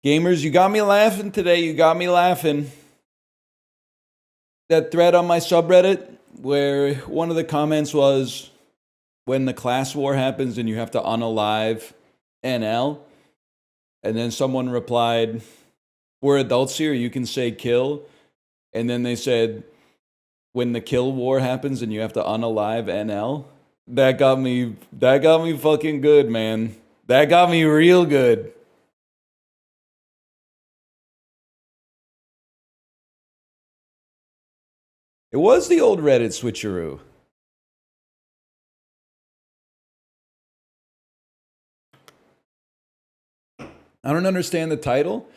Gamers, you got me laughing today. You got me laughing. That thread on my subreddit where one of the comments was when the class war happens and you have to unalive NL. And then someone replied, we're adults here, you can say kill. And then they said, when the kill war happens and you have to unalive NL. That got me fucking good, man. That got me real good. It was the old Reddit switcheroo. I don't understand the title.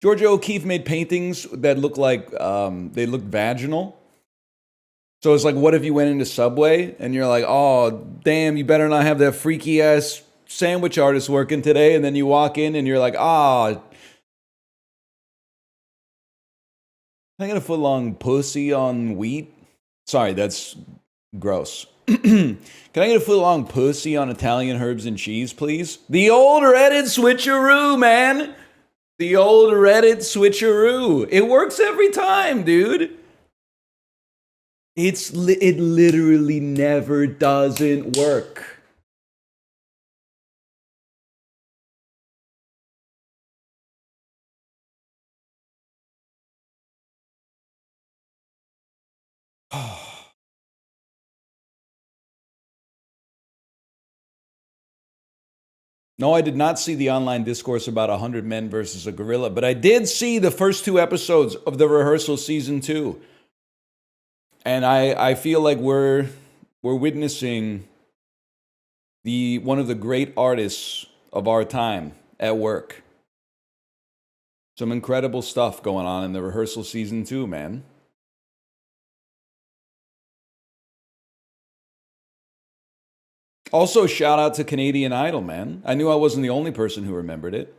Georgia O'Keeffe made paintings that look like they look vaginal. So it's like, what if you went into Subway and you're like, oh, damn, you better not have that freaky ass sandwich artist working today. And then you walk in and you're like, ah, I got a foot long pussy on wheat. Sorry, that's gross. Can I get a foot long pussy on Italian herbs and cheese, please? The old Reddit switcheroo, man. The old Reddit switcheroo. It works every time, dude. It literally never doesn't work. No, I did not see the online discourse about 100 men versus a gorilla, but I did see the first 2 episodes of the rehearsal season 2. And I feel like we're witnessing one of the great artists of our time at work. Some incredible stuff going on in the rehearsal season 2, man. Also, shout out to Canadian Idol, man. I knew I wasn't the only person who remembered it.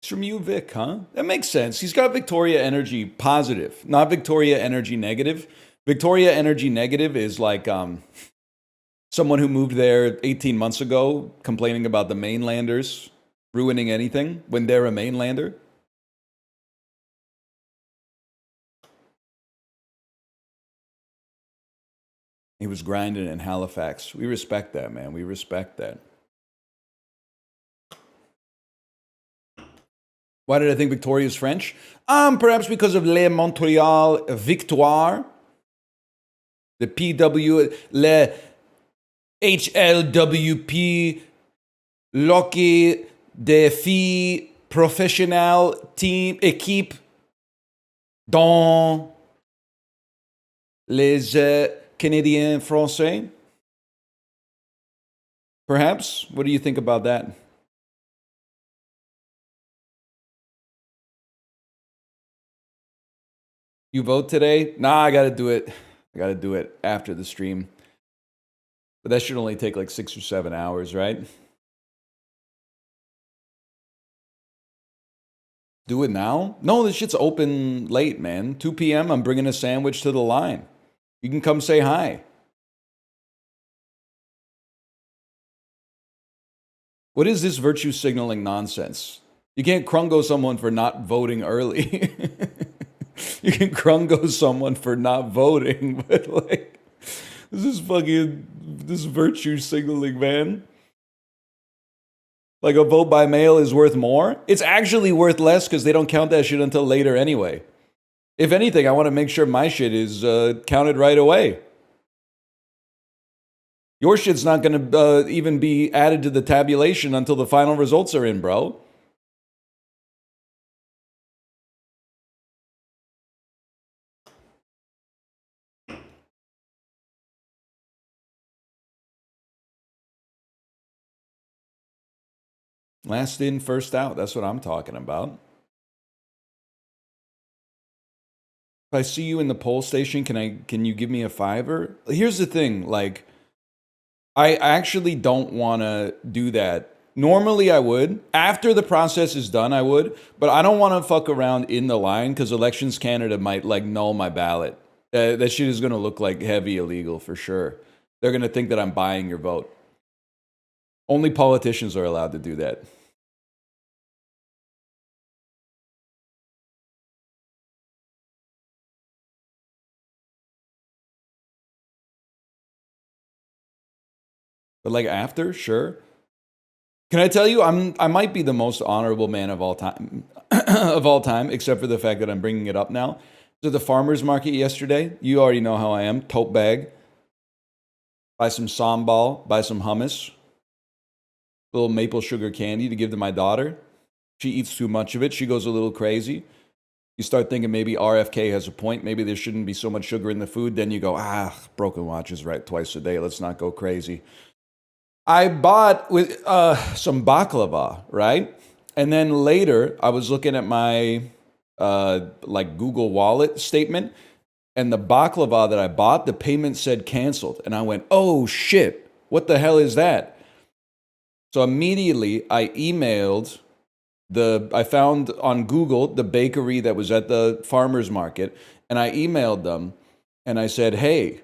It's from you, Vic, huh? That makes sense. He's got Victoria energy positive, not Victoria energy negative. Victoria energy negative is like someone who moved there 18 months ago complaining about the mainlanders ruining anything when they're a mainlander. He was grinding in Halifax. We respect that, man. We respect that. Why did I think Victoria is French? Perhaps because of Les Montreal Victoire. The PW, Le HLWP, Loki, Défi, Professionnel, Team, Équipe, dans les Canadiens Français. Perhaps? What do you think about that? You vote today? Nah, I gotta do it. I gotta do it after the stream. But that should only take like 6 or 7 hours, right? Do it now? No, this shit's open late, man. 2 p.m., I'm bringing a sandwich to the line. You can come say hi. What is this virtue signaling nonsense? You can't crungo someone for not voting early. You can crungo someone for not voting, but like, this virtue signaling, man. Like a vote by mail is worth more? It's actually worth less because they don't count that shit until later anyway. If anything, I want to make sure my shit is counted right away. Your shit's not going to even be added to the tabulation until the final results are in, bro. Last in, first out. That's what I'm talking about. If I see you in the poll station, can you give me a $5? Here's the thing, like, I actually don't want to do that Normally I would. After the process is done, I would. But I don't want to fuck around in the line because Elections Canada might like null my ballot. That shit is going to look like heavy illegal for sure. They're going to think that I'm buying your vote. Only politicians are allowed to do that. But like after, sure. Can I tell you, I might be the most honorable man of all time, of all time, except for the fact that I'm bringing it up now. So the farmers market yesterday, you already know how I am. Tote bag, buy some sambal, buy some hummus, little maple sugar candy to give to my daughter. She eats too much of it. She goes a little crazy. You start thinking maybe RFK has a point. Maybe there shouldn't be so much sugar in the food. Then you go, broken watch is right twice a day. Let's not go crazy. I bought with some baklava, right? And then later, I was looking at my like Google Wallet statement, and the baklava that I bought, the payment said canceled, and I went, "Oh shit! What the hell is that?" So immediately, I emailed I found on Google the bakery that was at the farmers market, and I emailed them, and I said, "Hey,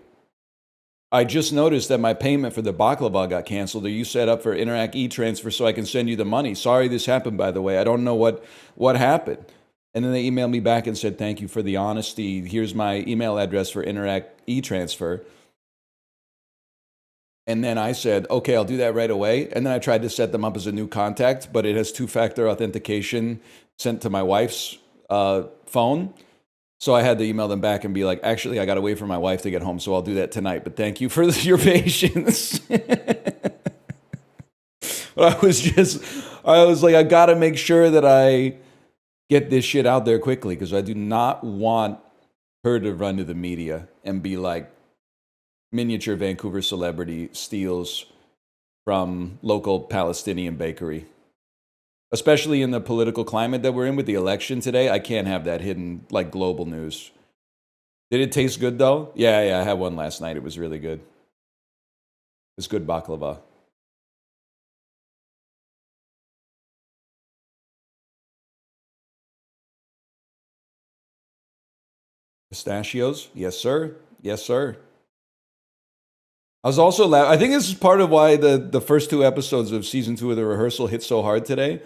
I just noticed that my payment for the baklava got canceled. Are you set up for Interac e-transfer so I can send you the money? Sorry this happened, by the way. I don't know what happened." And then they emailed me back and said, "Thank you for the honesty. Here's my email address for Interac e-transfer." And then I said, "Okay, I'll do that right away." And then I tried to set them up as a new contact, but it has two-factor authentication sent to my wife's phone. So I had to email them back and be like, "Actually, I got to wait for my wife to get home, so I'll do that tonight. But thank you for your patience." But I was like, I got to make sure that I get this shit out there quickly because I do not want her to run to the media and be like, miniature Vancouver celebrity steals from local Palestinian bakery. Especially in the political climate that we're in with the election today, I can't have that hidden like global news. Did it taste good though? Yeah, I had one last night. It was really good. It's good baklava. Pistachios? Yes, sir. Yes, sir. I was also I think this is part of why the first two episodes of season 2 of The Rehearsal hit so hard today.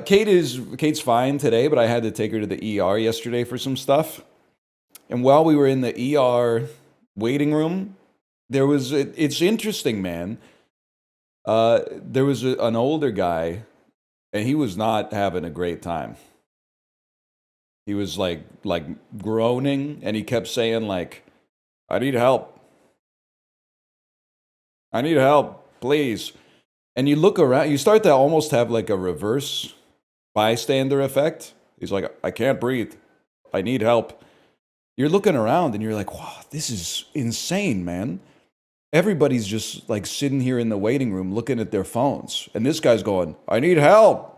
Kate's fine today, but I had to take her to the ER yesterday for some stuff. And while we were in the ER waiting room, it's interesting, man. There was an older guy, and he was not having a great time. He was like groaning, and he kept saying like, "I need help. I need help, please." And you look around, you start to almost have like a reverse bystander effect. He's like, "I can't breathe. I need help." You're looking around and you're like, "Wow, this is insane, man." Everybody's just like sitting here in the waiting room looking at their phones. And this guy's going, "I need help."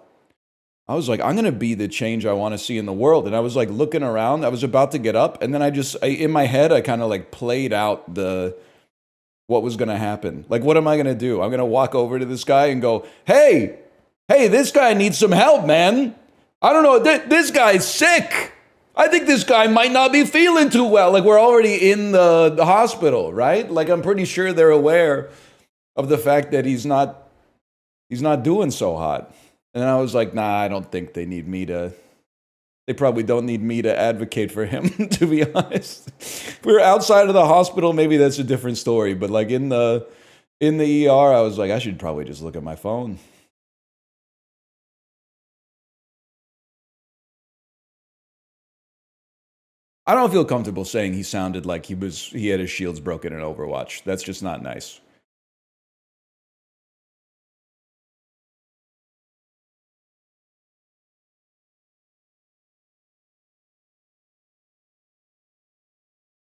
I was like, I'm going to be the change I want to see in the world. And I was like looking around. I was about to get up. And then in my head, I kind of like played out what was going to happen. Like, what am I going to do? I'm going to walk over to this guy and go, hey, this guy needs some help, man. I don't know. This guy's sick. I think this guy might not be feeling too well. Like, we're already in the hospital, right? Like, I'm pretty sure they're aware of the fact that he's not doing so hot. And I was like, nah, I don't think they probably don't need me to advocate for him, to be honest. If we were outside of the hospital, maybe that's a different story. But like in the ER, I was like, I should probably just look at my phone. I don't feel comfortable saying he sounded like he had his shields broken in Overwatch. That's just not nice.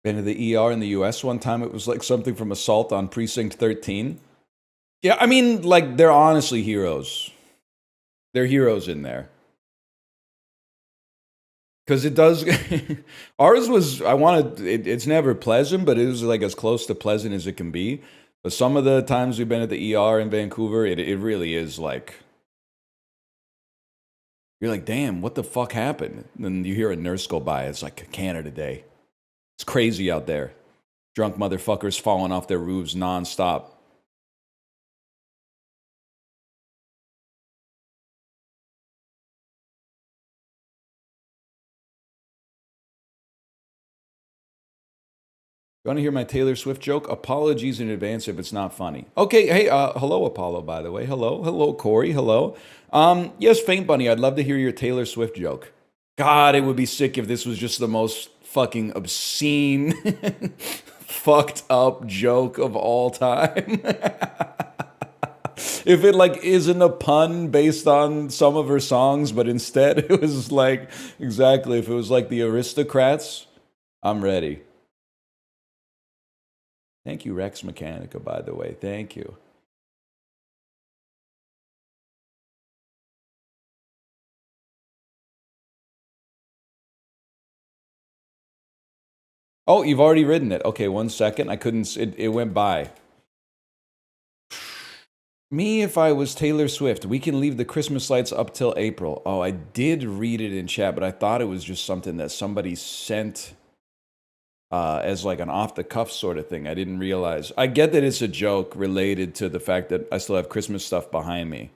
Been to the ER in the US one time. It was like something from Assault on Precinct 13. Yeah, I mean, like, they're honestly heroes. They're heroes in there. Because it does. Ours was, it's never pleasant, but it was like as close to pleasant as it can be. But some of the times we've been at the ER in Vancouver, it really is like, you're like, damn, what the fuck happened? And then you hear a nurse go by. It's like Canada Day. It's crazy out there. Drunk motherfuckers falling off their roofs nonstop. You want to hear my Taylor Swift joke? Apologies in advance if it's not funny. Okay, hey, hello, Apollo, by the way. Hello, Corey, hello. Yes, Faint Bunny, I'd love to hear your Taylor Swift joke. God, it would be sick if this was just the most fucking obscene, fucked up joke of all time. If it like isn't a pun based on some of her songs, but instead it was like, exactly, if it was like the Aristocrats, I'm ready. Thank you, Rex Mechanica, by the way. Thank you. Oh, you've already written it. Okay, 1 second. I couldn't, it went by. Me, if I was Taylor Swift, we can leave the Christmas lights up till April. Oh, I did read it in chat, but I thought it was just something that somebody sent as like an off-the-cuff sort of thing. I didn't realize. I get that it's a joke related to the fact that I still have Christmas stuff behind me.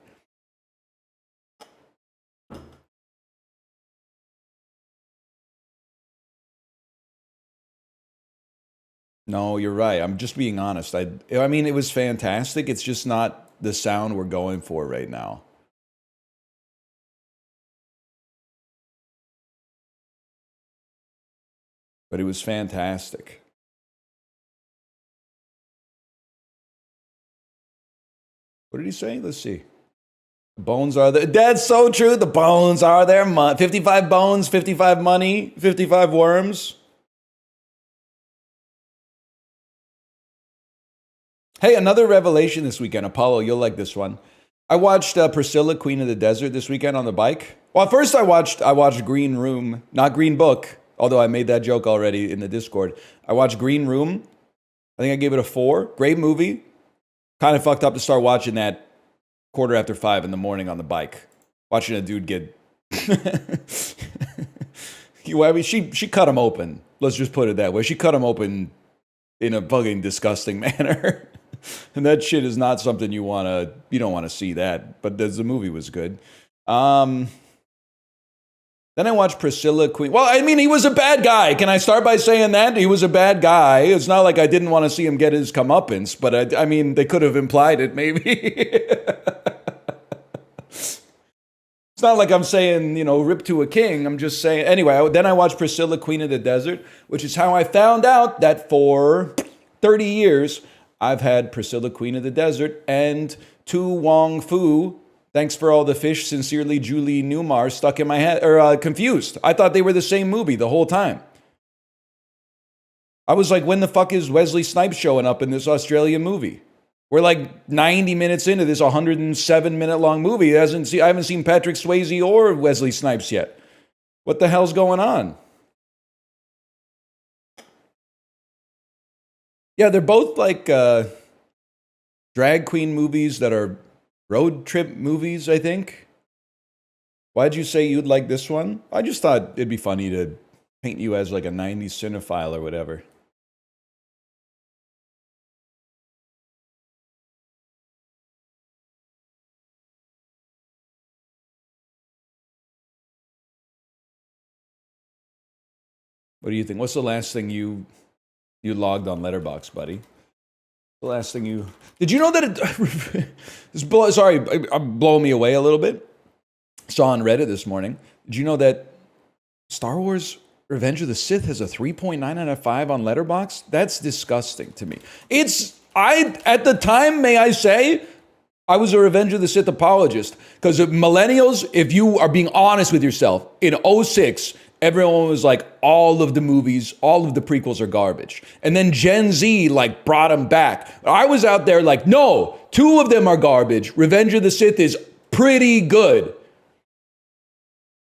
No, you're right. I'm just being honest. I mean, it was fantastic. It's just not the sound we're going for right now. But it was fantastic. What did he say? Let's see. The bones are there. That's so true. The bones are there. 55 bones, 55 money, 55 worms. Hey, another revelation this weekend. Apollo, you'll like this one. I watched Priscilla, Queen of the Desert this weekend on the bike. Well, first I watched Green Room, not Green Book, although I made that joke already in the Discord. I watched Green Room. I think I gave it a 4. Great movie. Kind of fucked up to start watching that 5:15 in the morning on the bike. Watching a dude get... I mean, she cut him open. Let's just put it that way. She cut him open in a fucking disgusting manner. And that shit is not something you don't want to see that. But the movie was good. Then I watched Priscilla, Queen. Well, I mean, he was a bad guy. Can I start by saying that? He was a bad guy. It's not like I didn't want to see him get his comeuppance, but I mean, they could have implied it, maybe. It's not like I'm saying, rip to a king. I'm just saying. Anyway, then I watched Priscilla, Queen of the Desert, which is how I found out that for 30 years, I've had Priscilla, Queen of the Desert, and Tu Wong Fu, Thanks for All the Fish, Sincerely Julie Newmar, stuck in my head, or confused. I thought they were the same movie the whole time. I was like, when the fuck is Wesley Snipes showing up in this Australian movie? We're like 90 minutes into this 107-minute long movie. I haven't seen Patrick Swayze or Wesley Snipes yet. What the hell's going on? Yeah, they're both like drag queen movies that are road trip movies, I think. Why'd you say you'd like this one? I just thought it'd be funny to paint you as like a 90s cinephile or whatever. What do you think? What's the last thing you logged on Letterboxd, buddy? The last thing you... Did you know that it... Sorry, I'm blowing me away a little bit. Saw on Reddit this morning. Did you know that Star Wars Revenge of the Sith has a 3.9 out of 5 on Letterboxd? That's disgusting to me. At the time, may I say, I was a Revenge of the Sith apologist. Because millennials, if you are being honest with yourself, in 06... everyone was like, all of the movies, all of the prequels are garbage. And then Gen Z like brought them back. I was out there like, no, 2 of them are garbage. Revenge of the Sith is pretty good.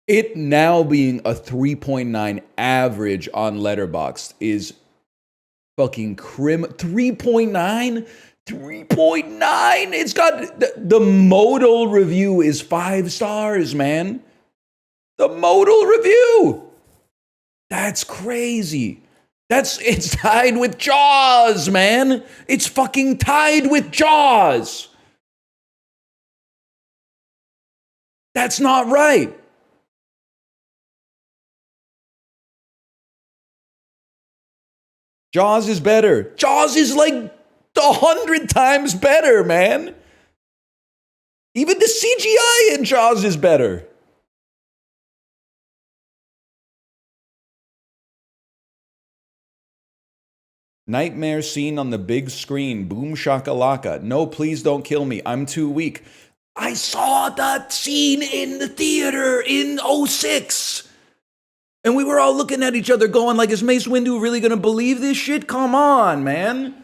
It now being a 3.9 average on Letterboxd is fucking 3.9? 3.9. It's got the modal review is 5 stars, man. The modal review. That's crazy. It's tied with Jaws, man. It's fucking tied with Jaws. That's not right. Jaws is better. Jaws is like 100 times better, man. Even the CGI in Jaws is better. Nightmare scene on the big screen. Boom shakalaka. No, please don't kill me. I'm too weak. I saw that scene in the theater in 06. And we were all looking at each other going like, is Mace Windu really going to believe this shit? Come on, man.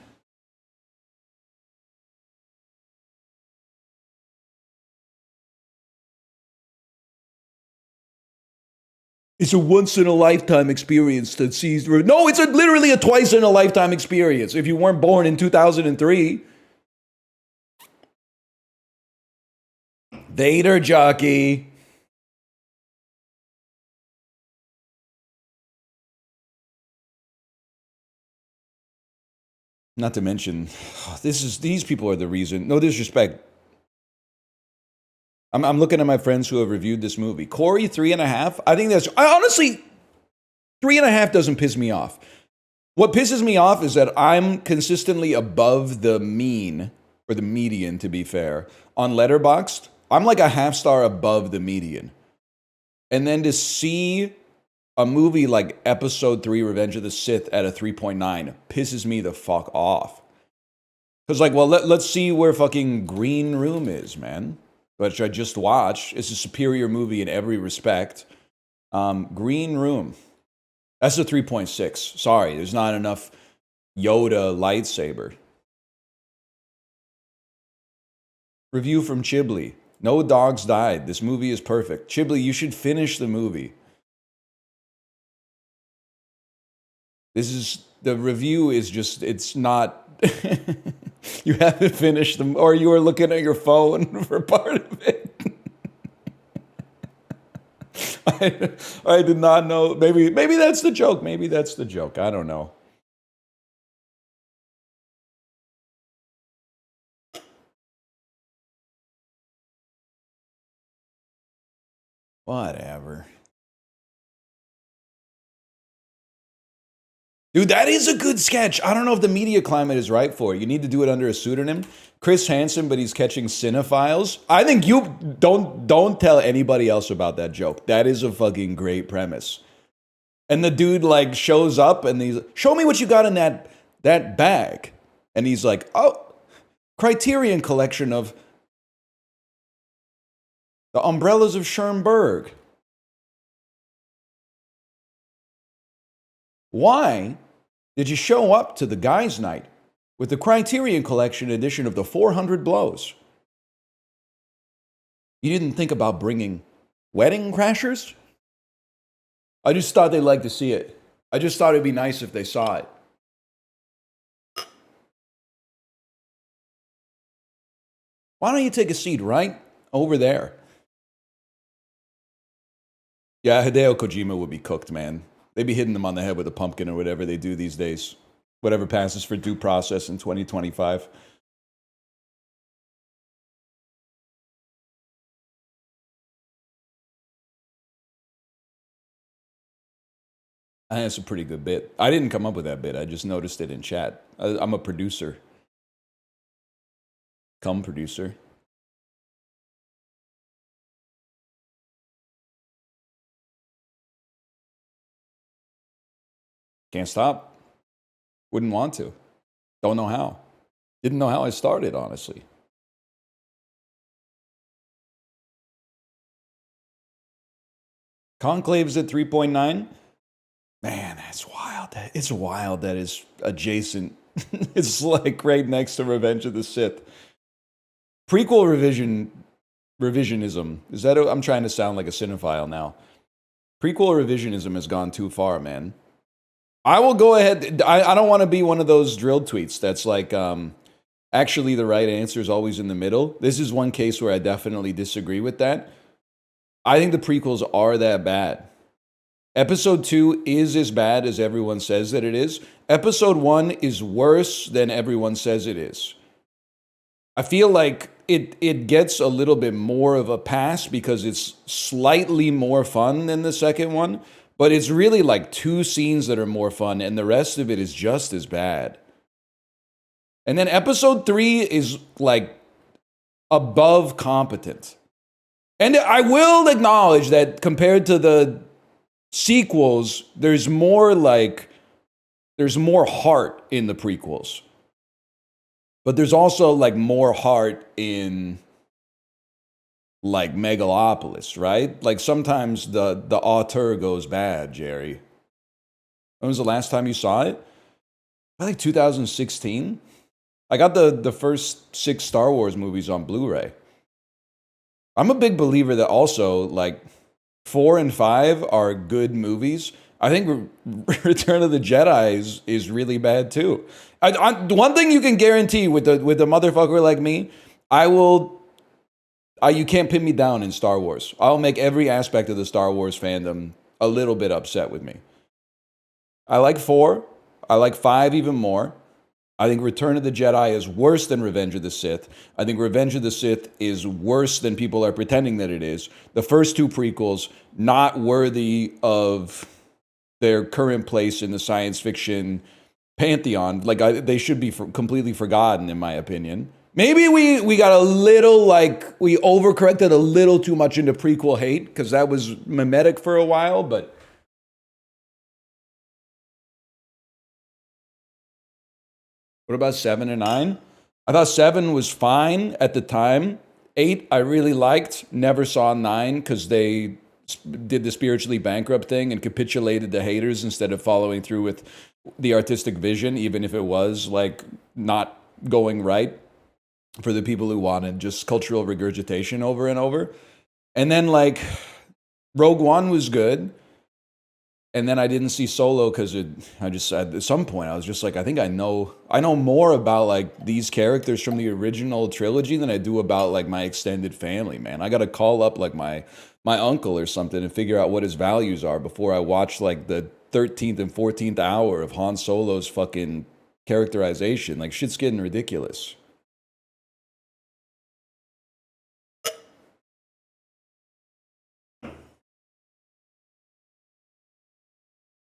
It's a once-in-a-lifetime experience to see through. No, it's literally a twice-in-a-lifetime experience if you weren't born in 2003. Vader jockey. Not to mention, these people are the reason. No disrespect. I'm looking at my friends who have reviewed this movie. Corey, 3.5. I think honestly, 3.5 doesn't piss me off. What pisses me off is that I'm consistently above the mean, or the median to be fair, on Letterboxd. I'm like a half star above the median. And then to see a movie like Episode 3, Revenge of the Sith at a 3.9 pisses me the fuck off. Because like, well, let's see where fucking Green Room is, man. Which I just watched. It's a superior movie in every respect. Green Room. That's a 3.6. Sorry, there's not enough Yoda lightsaber. Review from Chiblee. No dogs died. This movie is perfect. Chiblee, you should finish the movie. The review is just, it's not... You haven't finished them, or you were looking at your phone for part of it. I did not know. Maybe that's the joke. Maybe that's the joke. I don't know. Whatever. Dude, that is a good sketch. I don't know if the media climate is right for it. You need to do it under a pseudonym. Chris Hansen, but he's catching cinephiles. I think you don't tell anybody else about that joke. That is a fucking great premise. And the dude like shows up and he's like, show me what you got in that bag. And he's like, oh, Criterion collection of the Umbrellas of Schönberg. Why did you show up to the guys' night with the Criterion Collection edition of the 400 Blows? You didn't think about bringing Wedding Crashers? I just thought they'd like to see it. I just thought it'd be nice if they saw it. Why don't you take a seat right over there? Yeah, Hideo Kojima would be cooked, man. They'd be hitting them on the head with a pumpkin or whatever they do these days. Whatever passes for due process in 2025. I think that's a pretty good bit. I didn't come up with that bit. I just noticed it in chat. I'm a producer. Come producer. Can't stop. Wouldn't want to. Don't know how. Didn't know how I started, honestly. Conclave's at 3.9. Man, that's wild. It's wild that is adjacent. It's like right next to Revenge of the Sith. Prequel revisionism. Is that I'm trying to sound like a cinephile now. Prequel revisionism has gone too far, man. I will go ahead. I don't want to be one of those drill tweets that's like, actually the right answer is always in the middle. This is one case where I definitely disagree with that. I think the prequels are that bad. Episode 2 is as bad as everyone says that it is. Episode 1 is worse than everyone says it is. I feel like it gets a little bit more of a pass because it's slightly more fun than the second one, but it's really like 2 scenes that are more fun, and the rest of it is just as bad. And then episode 3 is like above competent. And I will acknowledge that compared to the sequels, there's more heart in the prequels. But there's also like more heart in like Megalopolis, right? Like sometimes the auteur goes bad, Jerry. When was the last time you saw it? I think 2016. I got the first 6 Star Wars movies on Blu-ray. I'm a big believer that also like 4 and 5 are good movies. I think Return of the Jedi is really bad too. One thing you can guarantee with a motherfucker like me, you can't pin me down in Star Wars. I'll make every aspect of the Star Wars fandom a little bit upset with me. I like 4. I like 5 even more. I think Return of the Jedi is worse than Revenge of the Sith. I think Revenge of the Sith is worse than people are pretending that it is. The first 2 prequels, not worthy of their current place in the science fiction pantheon. Like, they should be completely forgotten, in my opinion. Maybe we got a little, like, we overcorrected a little too much into prequel hate, because that was mimetic for a while, but... What about 7 and 9? I thought 7 was fine at the time. 8, I really liked. Never saw 9 because they did the spiritually bankrupt thing and capitulated to haters instead of following through with the artistic vision, even if it was like not going right for the people who wanted just cultural regurgitation over and over. And then like Rogue One was good. And then I didn't see Solo because at some point I was just like, I think I know more about like these characters from the original trilogy than I do about like my extended family, man. I got to call up like my uncle or something and figure out what his values are before I watch like the 13th and 14th hour of Han Solo's fucking characterization. Like shit's getting ridiculous.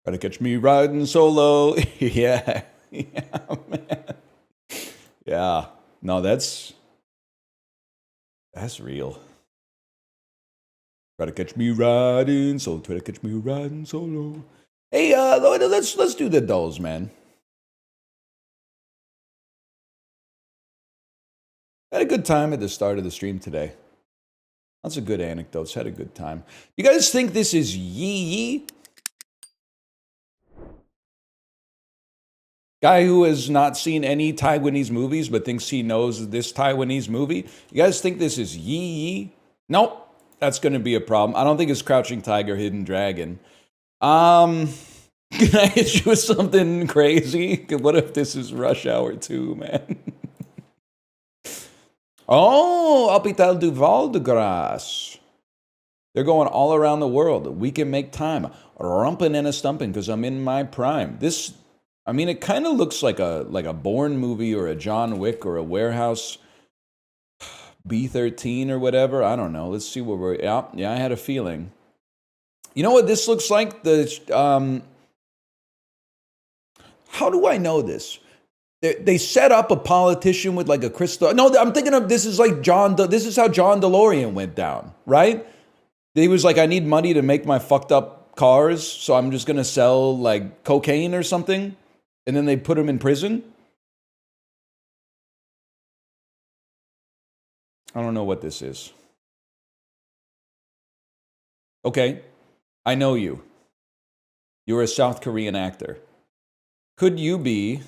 Try to catch me riding solo. Yeah, man. Yeah, no, that's real. Try to catch me riding solo. Try to catch me riding solo. Hey, let's do the dolls, man. Had a good time at the start of the stream today. Lots of good anecdotes. Had a good time. You guys think this is yee? Guy who has not seen any Taiwanese movies but thinks he knows this Taiwanese movie. You guys think this is yee? Nope. That's going to be a problem. I don't think it's Crouching Tiger, Hidden Dragon. Can I hit you with something crazy? What if this is Rush Hour 2, man? Oh, Hôpital du Val de Grâce. They're going all around the world. We can make time. Rumpin' and a stumpin' because I'm in my prime. I mean, it kind of looks like a Bourne movie or a John Wick or a Warehouse B-13 or whatever. I don't know. Let's see what we're... Yeah, I had a feeling. You know what this looks like? How do I know this? They set up a politician with like a crystal... No, I'm thinking of this is like this is how John DeLorean went down, right? He was like, I need money to make my fucked up cars, so I'm just going to sell like cocaine or something. And then they put him in prison? I don't know what this is. Okay, I know you. You're a South Korean actor. Could you be...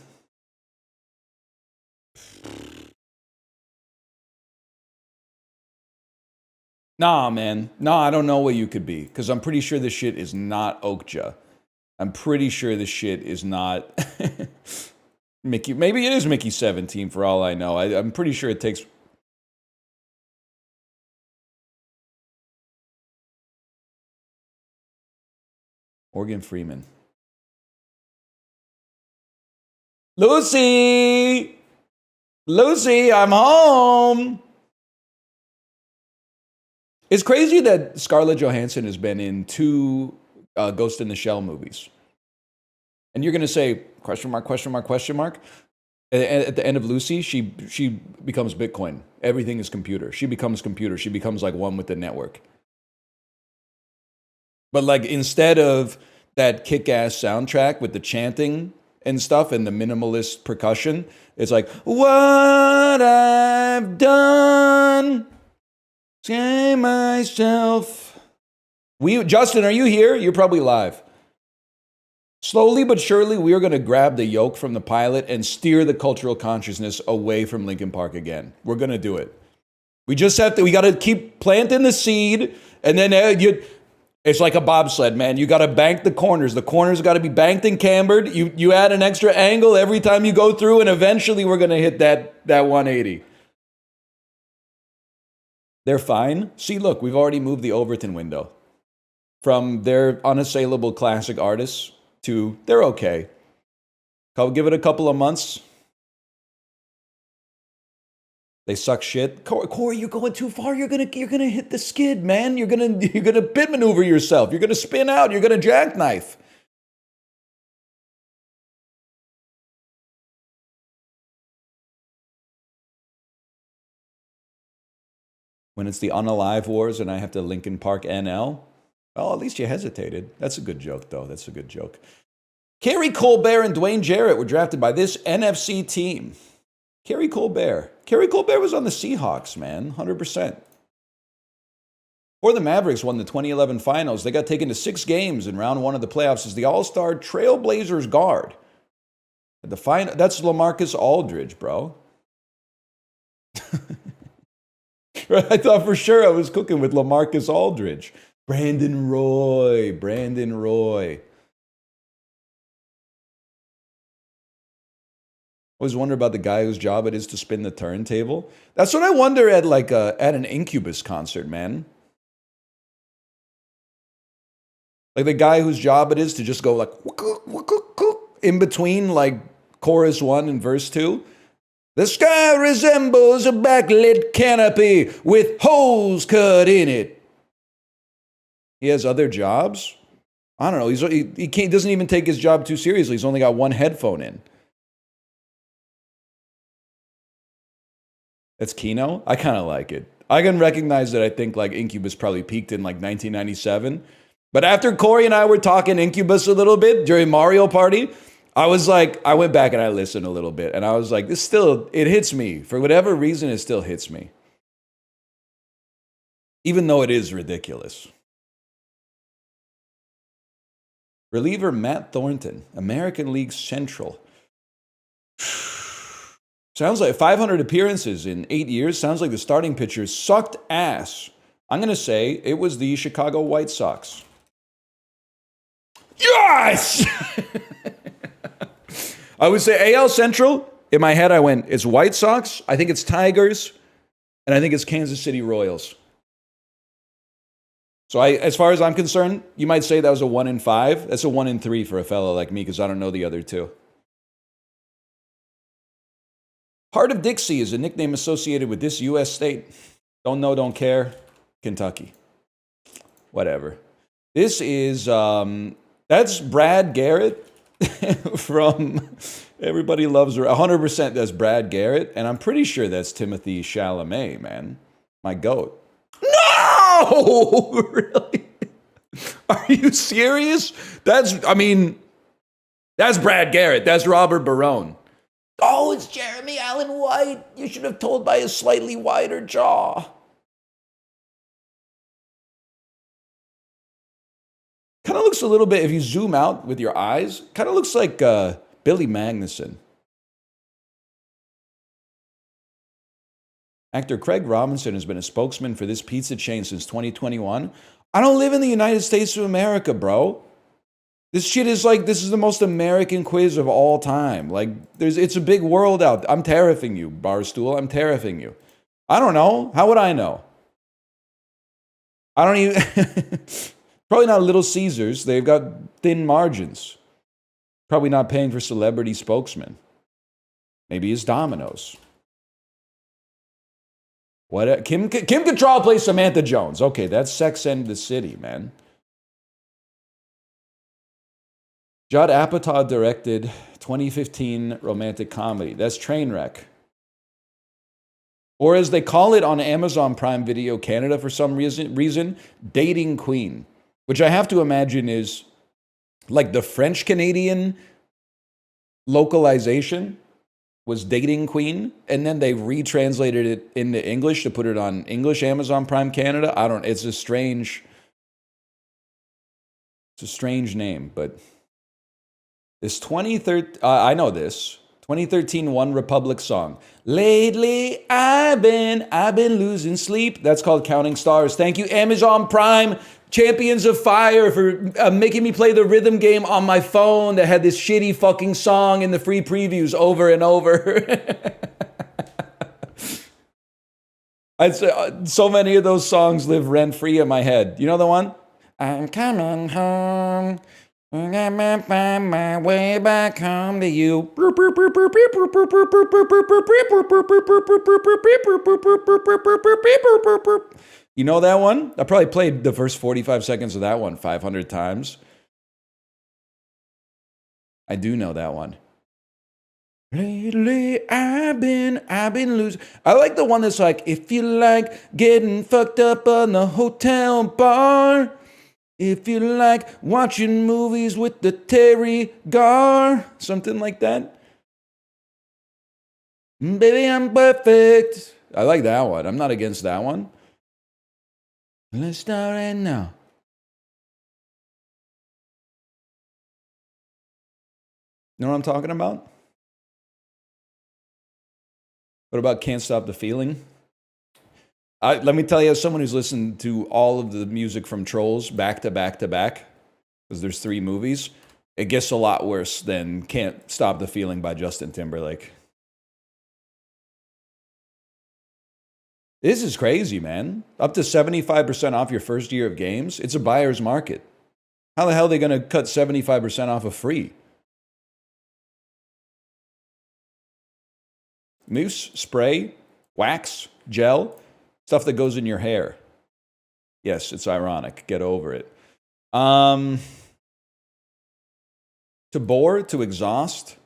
Nah, man. Nah, I don't know what you could be. Because I'm pretty sure this shit is not Okja. I'm pretty sure this shit is not... Mickey, maybe it is Mickey 17 for all I know. I'm pretty sure it takes. Morgan Freeman. Lucy! Lucy, I'm home! It's crazy that Scarlett Johansson has been in 2 Ghost in the Shell movies. And you're going to say, question mark, question mark, question mark? At the end of Lucy, she becomes Bitcoin. Everything is computer. She becomes computer. She becomes like one with the network. But like instead of that kick-ass soundtrack with the chanting and stuff and the minimalist percussion, it's like, what I've done, say myself. Justin, are you here? You're probably live. Slowly but surely, we are going to grab the yoke from the pilot and steer the cultural consciousness away from Linkin Park again. We're going to do it. We just have to, we got to keep planting the seed, and then it's like a bobsled, man. You got to bank the corners. The corners got to be banked and cambered. You add an extra angle every time you go through, and eventually we're going to hit that 180. They're fine. See, look, we've already moved the Overton window from their unassailable classic artists to they're okay. I'll give it a couple of months. They suck shit. Corey, you're going too far. You're gonna hit the skid, man. You're gonna bit maneuver yourself. You're gonna spin out. You're gonna jackknife. When it's the Unalive Wars and I have to Linkin Park NL, well, at least you hesitated. That's a good joke, though. That's a good joke. Kerry Colbert and Dwayne Jarrett were drafted by this NFC team. Kerry Colbert. Kerry Colbert was on the Seahawks, man, 100%. Before the Mavericks won the 2011 finals, they got taken to 6 games in round 1 of the playoffs as the All-Star Trailblazers guard. That's LaMarcus Aldridge, bro. I thought for sure I was cooking with LaMarcus Aldridge. Brandon Roy. I always wonder about the guy whose job it is to spin the turntable. That's what I wonder at at an Incubus concert, man. Like the guy whose job it is to just go like in between like chorus 1 and verse 2. The sky resembles a backlit canopy with holes cut in it. He has other jobs? I don't know. He doesn't even take his job too seriously. He's only got 1 headphone in. That's Keno? I kind of like it. I can recognize that I think like Incubus probably peaked in like 1997. But after Corey and I were talking Incubus a little bit during Mario Party, I went back and I listened a little bit. And I was like, it hits me. For whatever reason, it still hits me. Even though it is ridiculous. Reliever Matt Thornton, American League Central. Sounds like 500 appearances in 8 years. Sounds like the starting pitcher sucked ass. I'm going to say it was the Chicago White Sox. Yes! I would say AL Central. In my head, I went, it's White Sox. I think it's Tigers. And I think it's Kansas City Royals. So as far as I'm concerned, you might say that was a 1 in 5. That's a 1 in 3 for a fellow like me because I don't know the other 2. Heart of Dixie is a nickname associated with this U.S. state. Don't know, don't care. Kentucky. Whatever. This is, that's Brad Garrett from Everybody Loves Her. 100% that's Brad Garrett. And I'm pretty sure that's Timothy Chalamet, man. My goat. No! Really? Are you serious? That's Brad Garrett. That's Robert Barone. Oh, it's Jeremy Allen White. You should have told by his slightly wider jaw. Kind of looks a little bit, if you zoom out with your eyes, kind of looks like Billy Magnuson. Actor Craig Robinson has been a spokesman for this pizza chain since 2021. I don't live in the United States of America, bro. This shit is like, this is the most American quiz of all time. Like, it's a big world out there. I'm tariffing you, Barstool. I'm tariffing you. I don't know. How would I know? I don't even. Probably not Little Caesars. They've got thin margins. Probably not paying for celebrity spokesmen. Maybe it's Domino's. What? Kim Cattrall plays Samantha Jones. Okay, that's Sex and the City, man. Judd Apatow directed 2015 romantic comedy. That's Trainwreck. Or as they call it on Amazon Prime Video Canada for some reason, Dating Queen, which I have to imagine is like the French-Canadian localization was Dating Queen, and then they retranslated it into English to put it on English Amazon Prime Canada. It's a strange name, but this 2013, I know this, 2013 One Republic song. Lately, I've been losing sleep. That's called Counting Stars. Thank you, Amazon Prime, Champions of Fire, for making me play the rhythm game on my phone that had this shitty fucking song in the free previews over and over. I'd say so many of those songs live rent-free in my head. You know the one? I'm coming home. I'm gonna find my way back home to you. You know that one? I probably played the first 45 seconds of that one 500 times. I do know that one. Lately, I've been losing. I like the one that's like, if you like getting fucked up on the hotel bar, if you like watching movies with the Terry Gar, something like that. Baby, I'm perfect. I like that one. I'm not against that one. Let's start right now. You know what I'm talking about? What about Can't Stop the Feeling? Let me tell you, as someone who's listened to all of the music from Trolls back to back to back, because there's 3 movies, it gets a lot worse than Can't Stop the Feeling by Justin Timberlake. This is crazy, man. Up to 75% off your first year of games. It's a buyer's market. How the hell are they going to cut 75% off of free? Mousse, spray, wax, gel, stuff that goes in your hair. Yes, it's ironic. Get over it. To bore, to exhaust,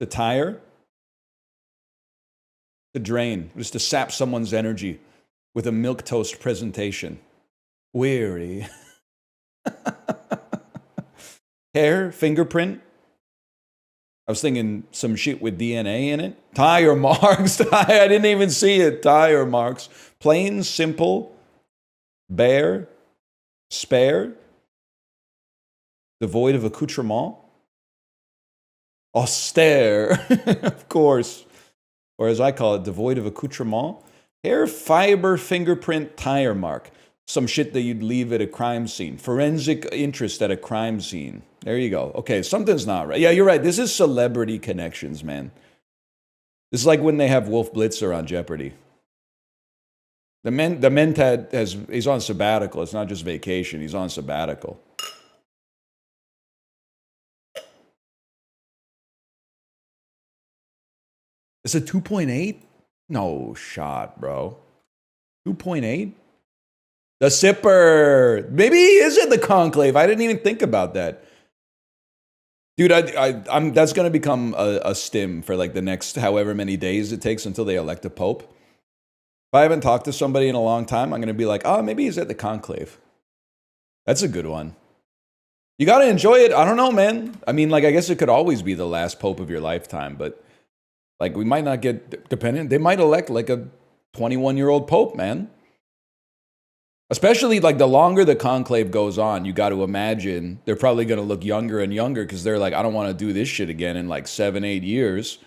to tire, to drain, just to sap someone's energy with a milquetoast presentation. Weary. Hair, fingerprint. I was thinking some shit with DNA in it. Tire marks. I didn't even see it. Tire marks. Plain, simple, bare, spare, devoid of accoutrement. Austere, of course. Or as I call it, devoid of accoutrement. Hair, fiber, fingerprint, tire mark. Some shit that you'd leave at a crime scene. Forensic interest at a crime scene. There you go. Okay, something's not right. Yeah, you're right. This is celebrity connections, man. This is like when they have Wolf Blitzer on Jeopardy. The Mentat he's on sabbatical. It's not just vacation. He's on sabbatical. It's a 2.8? No shot, bro. 2.8? The Sipper. Maybe he is in the conclave. I didn't even think about that. Dude, I'm that's going to become a stim for like the next however many days it takes until they elect a pope. If I haven't talked to somebody in a long time, I'm going to be like, oh, maybe he's at the conclave. That's a good one. You got to enjoy it. I don't know, man. I mean, like, I guess it could always be the last pope of your lifetime, but like, we might not get dependent. They might elect like a 21-year-old pope, man. Especially like the longer the conclave goes on, you got to imagine they're probably going to look younger and younger because they're like, I don't want to do this shit again in like 7-8 years.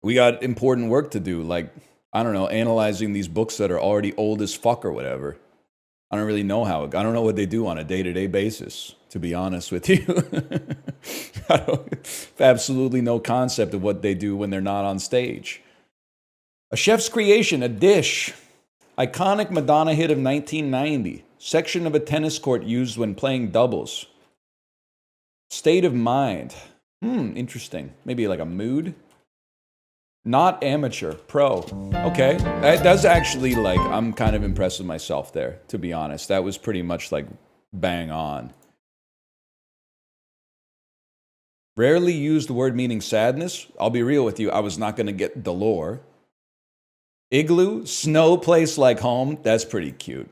We got important work to do. Like, I don't know, analyzing these books that are already old as fuck or whatever. I don't really know how. I don't know what they do on a day-to-day basis, to be honest with you. I have absolutely no concept of what they do when they're not on stage. A chef's creation, a dish. Iconic Madonna hit of 1990. Section of a tennis court used when playing doubles. State of mind. Interesting. Maybe like a mood. Not amateur, pro. Okay. That's actually like, I'm kind of impressed with myself there, to be honest. That was pretty much like bang on. Rarely used word meaning sadness. I'll be real with you, I was not going to get the lore. Igloo, snow place like home. That's pretty cute.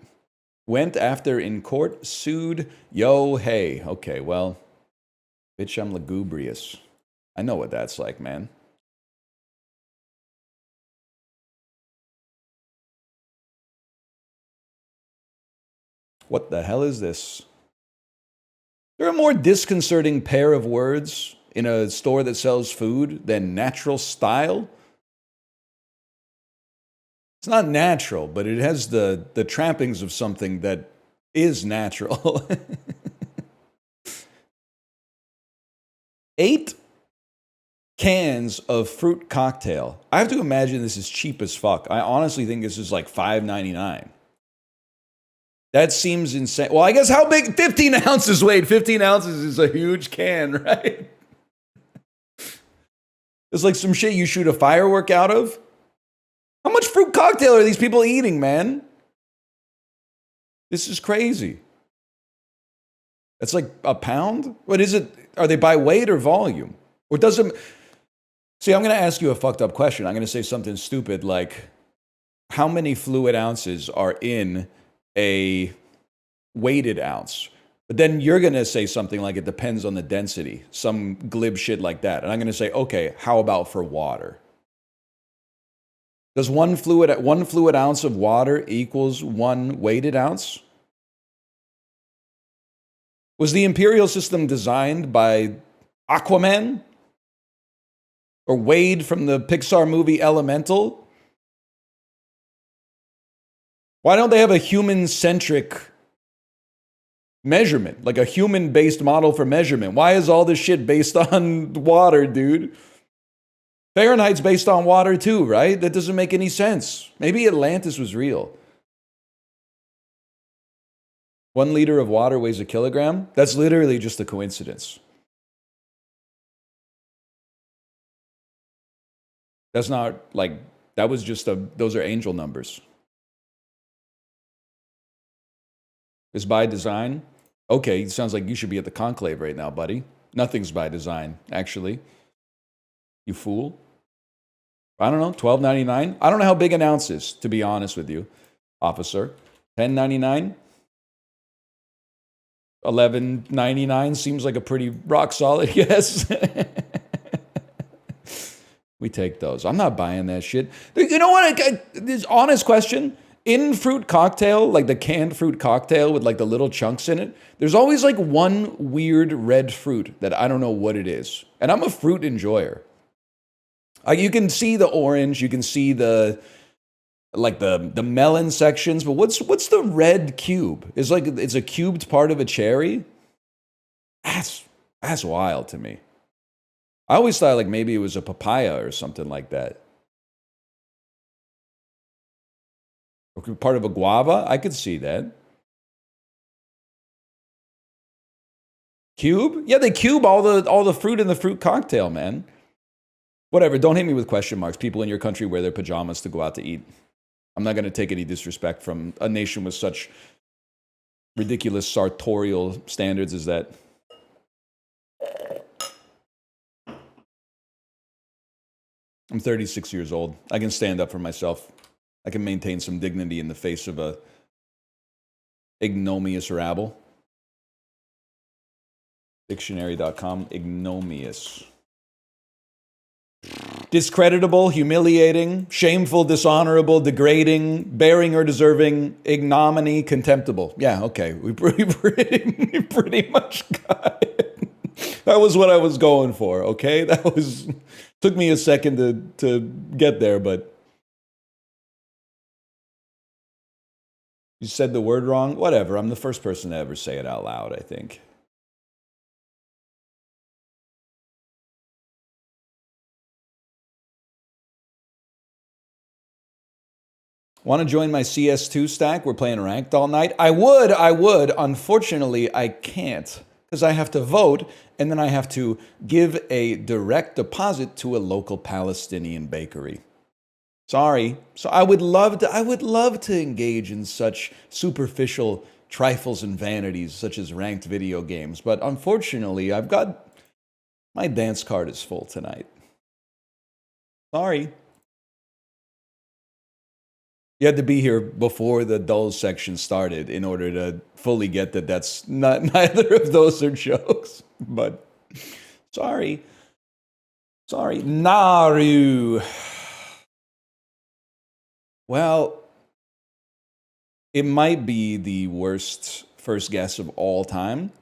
Went after in court, sued, yo, hey. Okay, well, bitch, I'm lugubrious. I know what that's like, man. What the hell is this? There are a more disconcerting pair of words in a store that sells food than natural style. It's not natural, but it has the trappings of something that is natural. 8 cans of fruit cocktail. I have to imagine this is cheap as fuck. I honestly think this is like $5.99. That seems insane. Well, I guess how big? 15 ounces, Wade. 15 ounces is a huge can, right? It's like some shit you shoot a firework out of. How much fruit cocktail are these people eating, man? This is crazy. That's like a pound? What is it? Are they by weight or volume? Or does it... See, I'm going to ask you a fucked up question. I'm going to say something stupid like, how many fluid ounces are in a weighted ounce? But then you're going to say something like it depends on the density, some glib shit like that. And I'm going to say, okay, how about for water? Does one fluid ounce of water equals 1 weighted ounce? Was the imperial system designed by Aquaman? Or Wade from the Pixar movie Elemental? Why don't they have a human-centric measurement? Like a human-based model for measurement? Why is all this shit based on water, dude? Fahrenheit's based on water too, right? That doesn't make any sense. Maybe Atlantis was real. 1 liter of water weighs a kilogram? That's literally just a coincidence. That's not like, that was just those are angel numbers. Is by design? Okay, it sounds like you should be at the conclave right now, buddy. Nothing's by design, actually. You fool. I don't know, $12.99? I don't know how big an ounce is, to be honest with you, officer. $10.99? $11.99 seems like a pretty rock solid guess. We take those. I'm not buying that shit. You know what? This honest question. In fruit cocktail, like the canned fruit cocktail with like the little chunks in it, there's always like one weird red fruit that I don't know what it is. And I'm a fruit enjoyer. You can see the orange, you can see the melon sections, but what's the red cube? It's like it's a cubed part of a cherry. That's wild to me. I always thought like maybe it was a papaya or something like that. Or part of a guava? I could see that. Cube? Yeah, they cube all the fruit in the fruit cocktail, man. Whatever, don't hit me with question marks. People in your country wear their pajamas to go out to eat. I'm not going to take any disrespect from a nation with such ridiculous sartorial standards as that. I'm 36 years old. I can stand up for myself. I can maintain some dignity in the face of a ignominious rabble. Dictionary.com, ignominious. Discreditable, humiliating, shameful, dishonorable, degrading, bearing or deserving, ignominy, contemptible. Yeah, okay. We pretty much got it. That was what I was going for, okay? Took me a second to get there, but You said the word wrong? Whatever. I'm the first person to ever say it out loud, I think. Want to join my CS2 stack? We're playing ranked all night. I would. Unfortunately, I can't because I have to vote and then I have to give a direct deposit to a local Palestinian bakery. Sorry. So I would love to engage in such superficial trifles and vanities such as ranked video games, but unfortunately, my dance card is full tonight. Sorry. You had to be here before the dulls section started in order to fully get that that's neither of those are jokes. But sorry. Naru. Well, it might be the worst first guess of all time.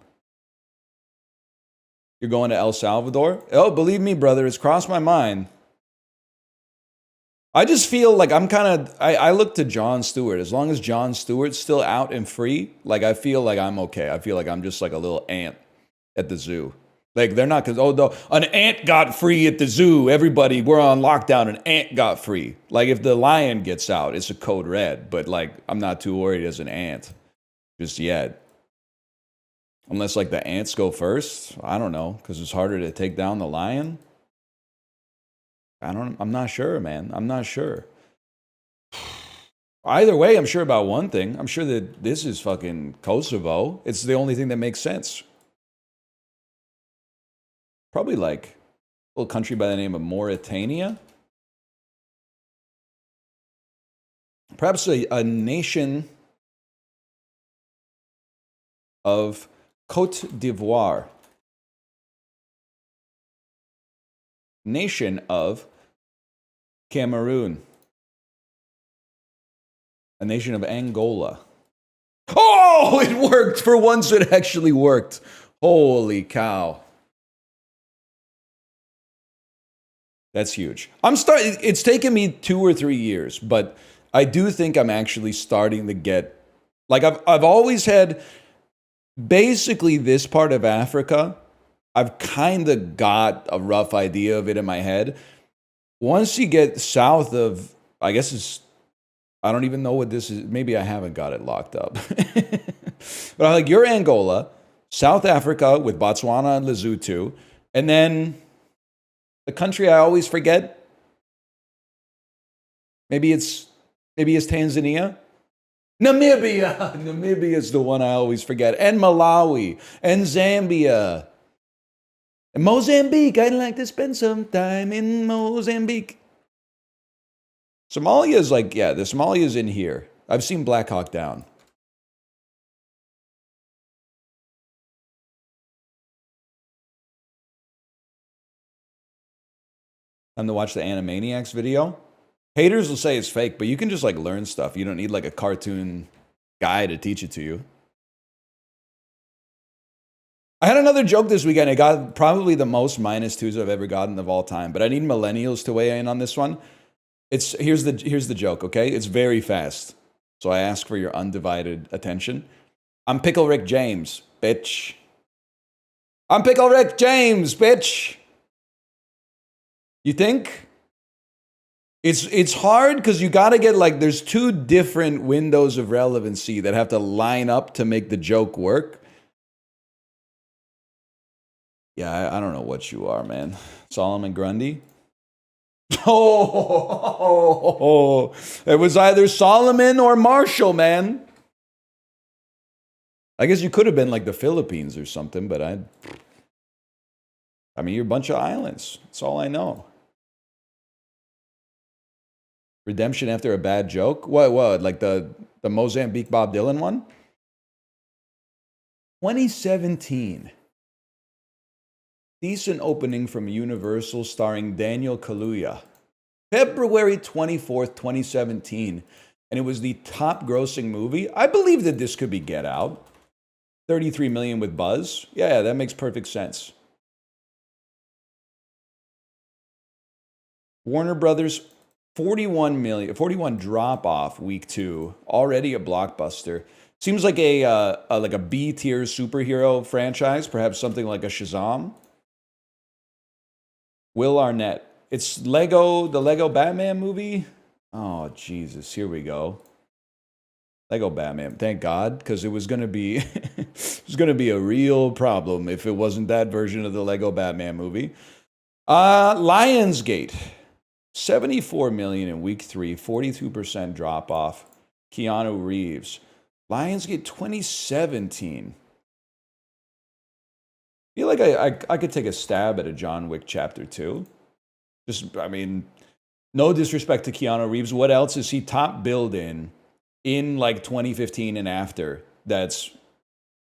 You're going to El Salvador? Oh, believe me, brother, it's crossed my mind. I just feel like I look to Jon Stewart. As long as Jon Stewart's still out and free, like I feel like I'm okay. I feel like I'm just like a little ant at the zoo. Like they're not, an ant got free at the zoo. Everybody, we're on lockdown. An ant got free. Like if the lion gets out, it's a code red. But like I'm not too worried as an ant just yet. Unless like the ants go first. I don't know, because it's harder to take down the lion. I'm not sure, man. I'm not sure. Either way, I'm sure about one thing. I'm sure that this is fucking Kosovo. It's the only thing that makes sense. Probably like a little country by the name of Mauritania. Perhaps a nation of Côte d'Ivoire. Nation of Cameroon. A nation of Angola. Oh, it worked! For once it actually worked. Holy cow. That's huge. It's taken me 2 or 3 years, but I do think I'm actually starting to get, like I've always had basically this part of Africa. I've kind of got a rough idea of it in my head. Once you get south of, I don't even know what this is. Maybe I haven't got it locked up. But I'm like, you're Angola, South Africa with Botswana and Lesotho, and then the country I always forget. Maybe it's Tanzania. Namibia. Namibia is the one I always forget. And Malawi. And Zambia. And Mozambique. I'd like to spend some time in Mozambique. Somalia is like, yeah, the Somalia is in here. I've seen Black Hawk Down. Time to watch the Animaniacs video. Haters will say it's fake, but you can just like learn stuff. You don't need like a cartoon guy to teach it to you. I had another joke this weekend. I got probably the most -2s I've ever gotten of all time, but I need millennials to weigh in on this one. Here's the joke, okay? It's very fast. So I ask for your undivided attention. I'm Pickle Rick James, bitch. I'm Pickle Rick James, bitch. You think? It's hard because you got to get like, there's 2 different windows of relevancy that have to line up to make the joke work. Yeah, I don't know what you are, man. Solomon Grundy? Oh, it was either Solomon or Marshall, man. I guess you could have been like the Philippines or something, but I mean, you're a bunch of islands. That's all I know. Redemption after a bad joke? What? Like the Mozambique Bob Dylan one? 2017. Decent opening from Universal starring Daniel Kaluuya. February 24th, 2017. And it was the top grossing movie. I believe that this could be Get Out. 33 million with Buzz. Yeah, that makes perfect sense. Warner Brothers 41 million, 41 drop off week 2. Already a blockbuster. Seems like a B tier superhero franchise, perhaps something like a Shazam. Will Arnett. It's the Lego Batman movie. Oh Jesus, here we go. Lego Batman. Thank God, because it was gonna be it was gonna be a real problem if it wasn't that version of the Lego Batman movie. Lionsgate. 74 million in week 3, 42% drop off. Keanu Reeves. Lionsgate 2017. I feel like I could take a stab at a John Wick Chapter 2. Just, I mean, no disrespect to Keanu Reeves. What else is he top billed in like 2015 and after that's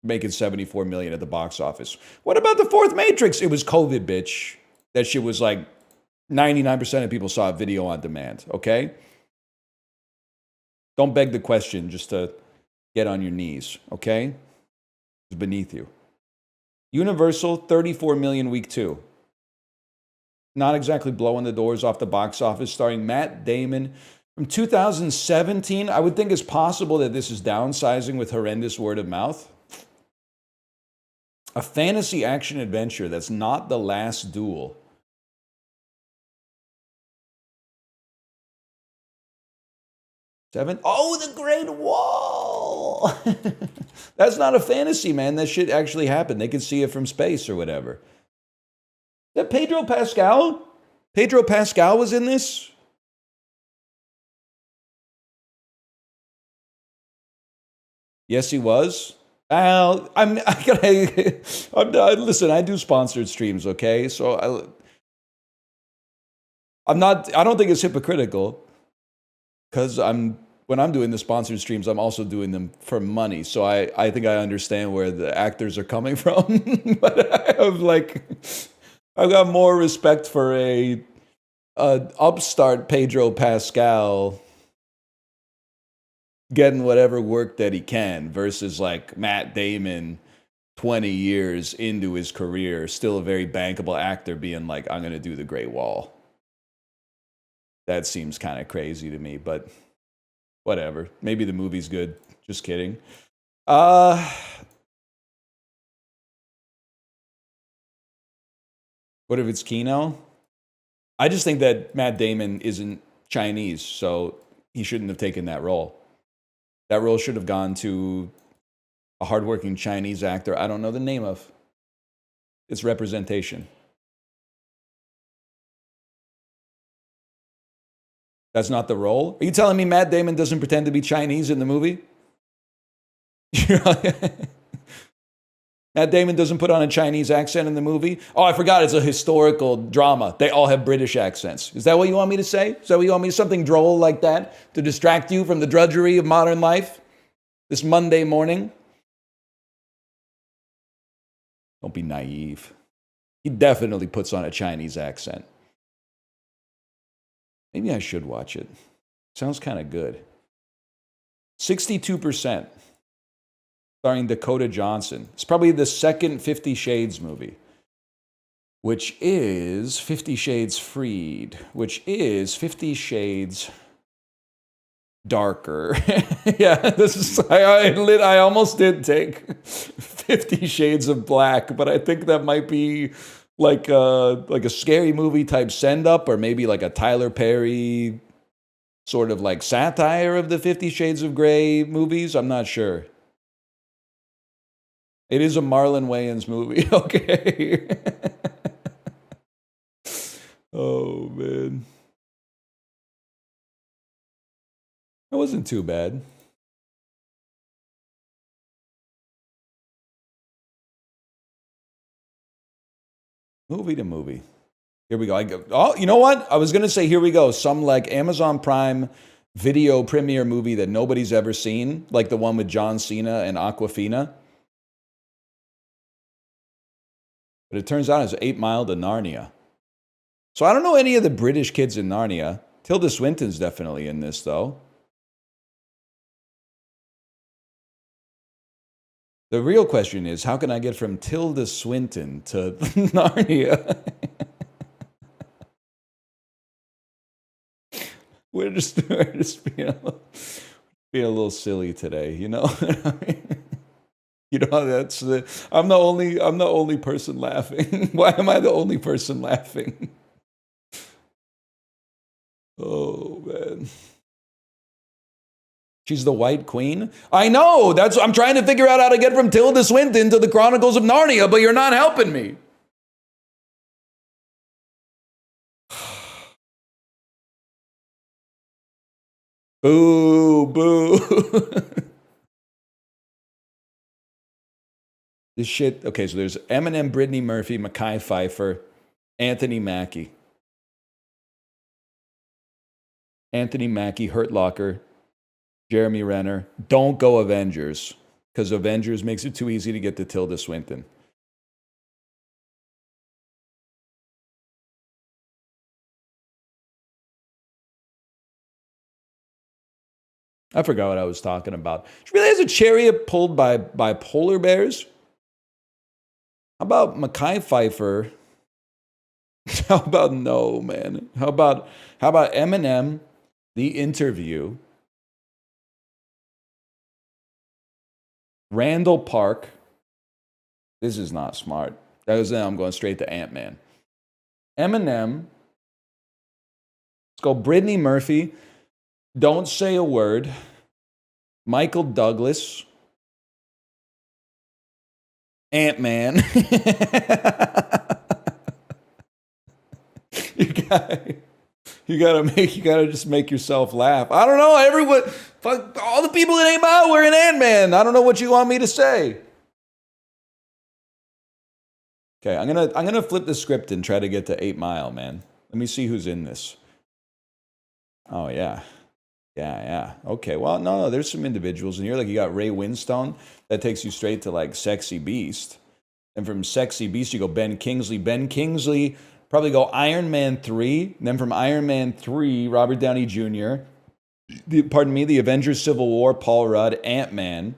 making 74 million at the box office? What about the fourth Matrix? It was COVID, bitch. That shit was like 99% of people saw video on demand, okay? Don't beg the question just to get on your knees, okay? It's beneath you. Universal, 34 million week 2. Not exactly blowing the doors off the box office, starring Matt Damon. From 2017, I would think it's possible that this is downsizing with horrendous word of mouth. A fantasy action adventure that's not The Last Duel. Oh, the Great Wall! That's not a fantasy, man. That shit actually happened. They could see it from space or whatever. Is that Pedro Pascal? Pedro Pascal was in this? Yes, he was. Listen, I do sponsored streams, okay? So I don't think it's hypocritical because when I'm doing the sponsored streams, I'm also doing them for money. So I think I understand where the actors are coming from. But I've got more respect for a upstart Pedro Pascal getting whatever work that he can versus like Matt Damon 20 years into his career, still a very bankable actor, being like, I'm going to do the Great Wall. That seems kind of crazy to me, but whatever. Maybe the movie's good. Just kidding. What if it's Kino? I just think that Matt Damon isn't Chinese, so he shouldn't have taken that role. That role should have gone to a hardworking Chinese actor I don't know the name of. It's representation. That's not the role? Are you telling me Matt Damon doesn't pretend to be Chinese in the movie? Matt Damon doesn't put on a Chinese accent in the movie? Oh, I forgot, it's a historical drama. They all have British accents. Is that what you want me to say? Is that what you want me to say? Something droll like that to distract you from the drudgery of modern life this Monday morning? Don't be naive. He definitely puts on a Chinese accent. Maybe I should watch it. Sounds kind of good. 62%. Starring Dakota Johnson. It's probably the second 50 Shades movie. Which is 50 Shades Freed. Which is 50 Shades Darker. Yeah, this is. I almost did take 50 Shades of Black, but I think that might be like a scary movie type send up, or maybe like a Tyler Perry sort of like satire of the 50 Shades of Grey movies. I'm not sure. It is a Marlon Wayans movie. Okay. Oh man, it wasn't too bad. Movie to movie. Here we go. Oh, you know what? I was going to say, here we go. Some like Amazon Prime video premiere movie that nobody's ever seen, like the one with John Cena and Aquafina. But it turns out it's 8 Mile to Narnia. So I don't know any of the British kids in Narnia. Tilda Swinton's definitely in this, though. The real question is, how can I get from Tilda Swinton to Narnia? we're just being a little silly today, you know? You know, I'm the only person laughing. Why am I the only person laughing? Oh man. She's the White Queen? I know! I'm trying to figure out how to get from Tilda Swinton to the Chronicles of Narnia, but you're not helping me. Boo, boo. This shit. Okay, so there's Eminem, Brittany Murphy, Mekhi Phifer, Anthony Mackie. Anthony Mackie, Hurt Locker, Jeremy Renner. Don't go Avengers, because Avengers makes it too easy to get to Tilda Swinton. I forgot what I was talking about. She really has a chariot pulled by polar bears? How about Mekhi Phifer? How about no, man? How about Eminem, The Interview, Randall Park? This is not smart. I'm going straight to Ant-Man. Eminem. Let's go Brittany Murphy. Don't Say a Word. Michael Douglas. Ant-Man. you gotta just make yourself laugh. I don't know. Everyone, fuck all the people that ain't out were in Ant-Man. I don't know what you want me to say. Okay, I'm gonna flip the script and try to get to 8 Mile, man. Let me see who's in this. Oh yeah. Yeah. Okay, well, no, there's some individuals in here. Like, you got Ray Winstone. That takes you straight to, like, Sexy Beast. And from Sexy Beast, you go Ben Kingsley. Ben Kingsley, probably go Iron Man 3. And then from Iron Man 3, Robert Downey Jr. The Avengers Civil War, Paul Rudd. Ant-Man.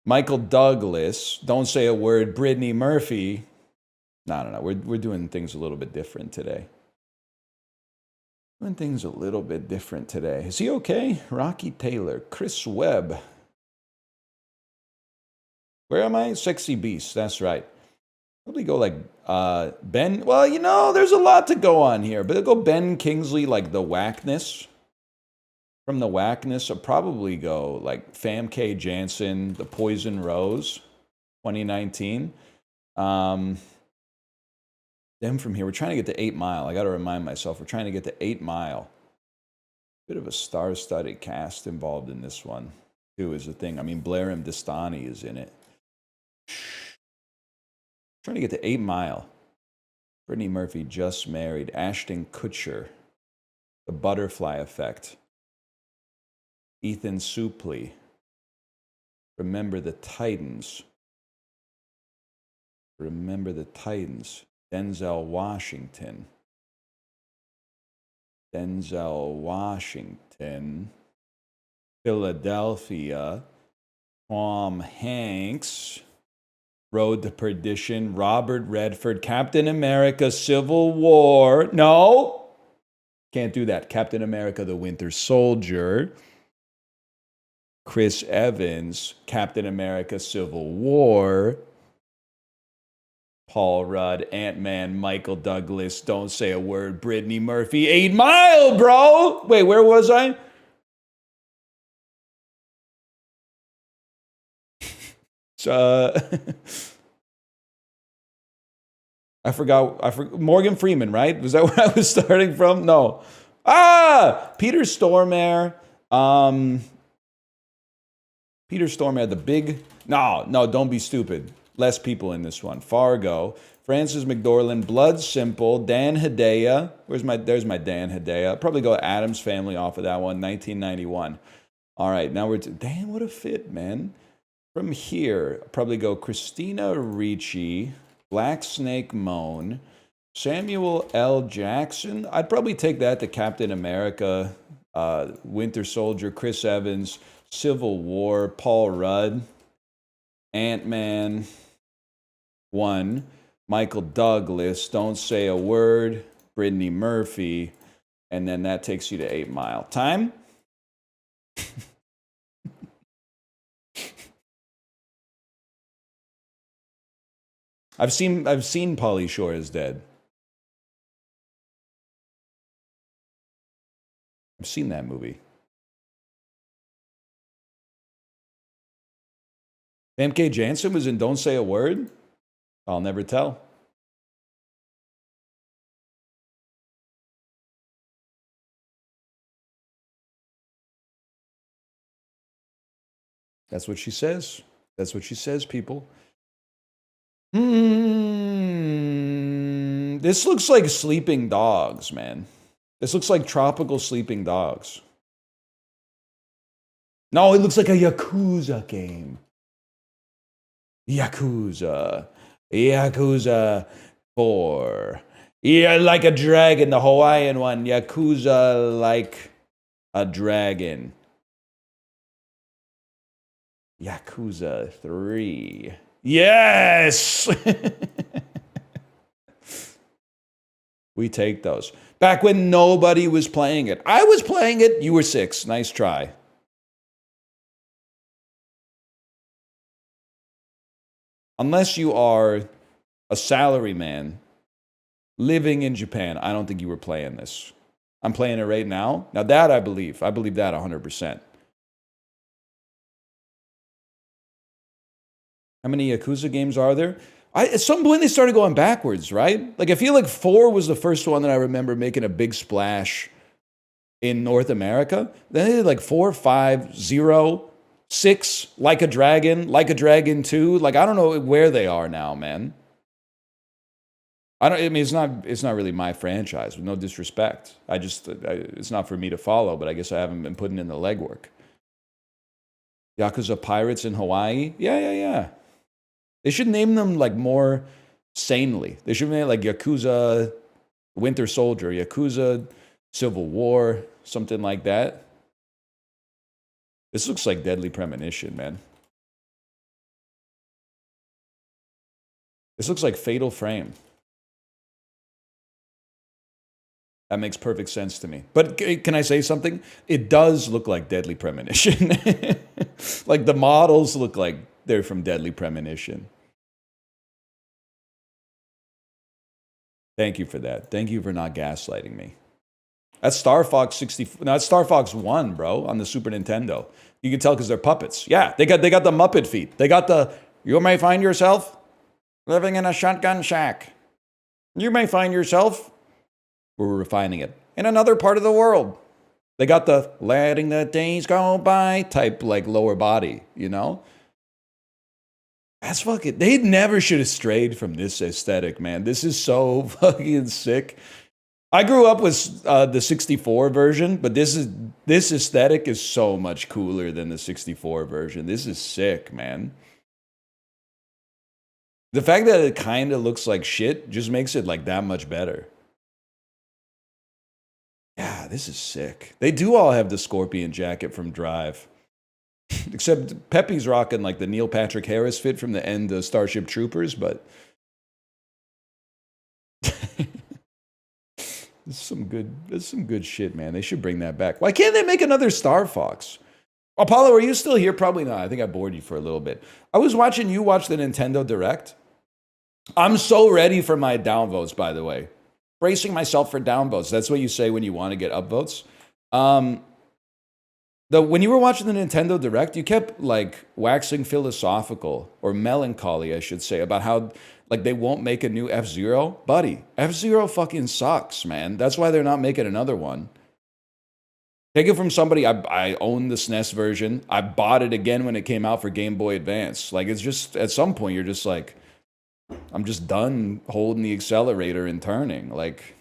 Michael Douglas. Don't Say a Word. Brittany Murphy. No. We're doing things a little bit different today. Doing things a little bit different today. Is he okay? Rocky Taylor, Chris Webb. Where am I? Sexy Beast. That's right. Probably go like Ben. Well, you know, there's a lot to go on here, but I'll go Ben Kingsley, like the Whackness. From the Whackness, I'll probably go like Famke Janssen, The Poison Rose, 2019. Then from here, we're trying to get to 8 Mile. I got to remind myself, we're trying to get to 8 Mile. Bit of a star-studded cast involved in this one, too, is the thing. I mean, Blair M. Dastani is in it. Trying to get to 8 Mile. Brittany Murphy, Just Married. Ashton Kutcher. The Butterfly Effect. Ethan Suplee. Remember the Titans. Remember the Titans. Denzel Washington. Philadelphia. Tom Hanks. Road to Perdition. Robert Redford. Captain America. Civil War. No! Can't do that. Captain America, the Winter Soldier. Chris Evans. Captain America, Civil War. Paul Rudd, Ant-Man, Michael Douglas, Don't Say a Word, Brittany Murphy, 8 Mile, bro! Wait, where was I? I forgot. Morgan Freeman, right? Was that where I was starting from? No. Peter Stormare. Peter Stormare, the big... No, don't be stupid. Less people in this one. Fargo, Frances McDormand, Blood Simple, Dan Hedaya. There's my Dan Hedaya. Probably go Addams Family off of that one, 1991. All right, now damn, what a fit, man. From here, probably go Christina Ricci, Black Snake Moan, Samuel L. Jackson. I'd probably take that to Captain America, Winter Soldier, Chris Evans, Civil War, Paul Rudd, Ant-Man 1, Michael Douglas, Don't Say a Word, Brittany Murphy, And then that takes you to 8 Mile. Time? I've seen Pauly Shore is dead. I've seen that movie. MK Jansen was in Don't Say a Word? I'll never tell. That's what she says. That's what she says, people. This looks like Sleeping Dogs, man. This looks like Tropical Sleeping Dogs. No, it looks like a Yakuza game. Yakuza. Yakuza 4. Yeah, like a dragon, the Hawaiian one. Yakuza like a dragon. Yakuza 3. Yes! We take those. Back when nobody was playing it. I was playing it, you were 6. Nice try. Unless you are a salaryman living in Japan, I don't think you were playing this. I'm playing it right now. Now that I believe. I believe that 100%. How many Yakuza games are there? At some point they started going backwards, right? Like I feel like 4 was the first one that I remember making a big splash in North America. Then they did like 4, 5, 0, 6, Like a Dragon 2. Like I don't know where they are now, man. I mean, it's not really my franchise. With no disrespect, it's not for me to follow. But I guess I haven't been putting in the legwork. Yakuza Pirates in Hawaii. Yeah. They should name them like more sanely. They should name it like Yakuza Winter Soldier, Yakuza Civil War, something like that. This looks like Deadly Premonition, man. This looks like Fatal Frame. That makes perfect sense to me. But can I say something? It does look like Deadly Premonition. Like the models look like they're from Deadly Premonition. Thank you for that. Thank you for not gaslighting me. That's Star Fox 64. No, that's Star Fox 1, bro, on the Super Nintendo. You can tell because they're puppets. Yeah, they got the Muppet feet. They got the, you may find yourself living in a shotgun shack. You may find yourself, we're refining it, in another part of the world. They got the letting the days go by type like lower body, you know? That's fucking, they never should have strayed from this aesthetic, man. This is so fucking sick. I grew up with the 64 version, but this aesthetic is so much cooler than the 64 version. This is sick, man. The fact that it kind of looks like shit just makes it like that much better. Yeah, this is sick. They do all have the Scorpion jacket from Drive. Except Pepe's rocking like the Neil Patrick Harris fit from the end of Starship Troopers, but This is some good shit, man. They should bring that back. Why can't they make another Star Fox? Apollo, are you still here? Probably not. I think I bored you for a little bit. I was watching you watch the Nintendo Direct. I'm so ready for my downvotes, by the way. Bracing myself for downvotes. That's what you say when you want to get upvotes. When you were watching the Nintendo Direct, you kept like waxing philosophical or melancholy, I should say, about how like they won't make a new F-Zero. Buddy, F-Zero fucking sucks, man. That's why they're not making another one. Take it from somebody, I own the SNES version. I bought it again when it came out for Game Boy Advance. Like it's just, at some point you're just like, I'm just done holding the accelerator and turning. Like,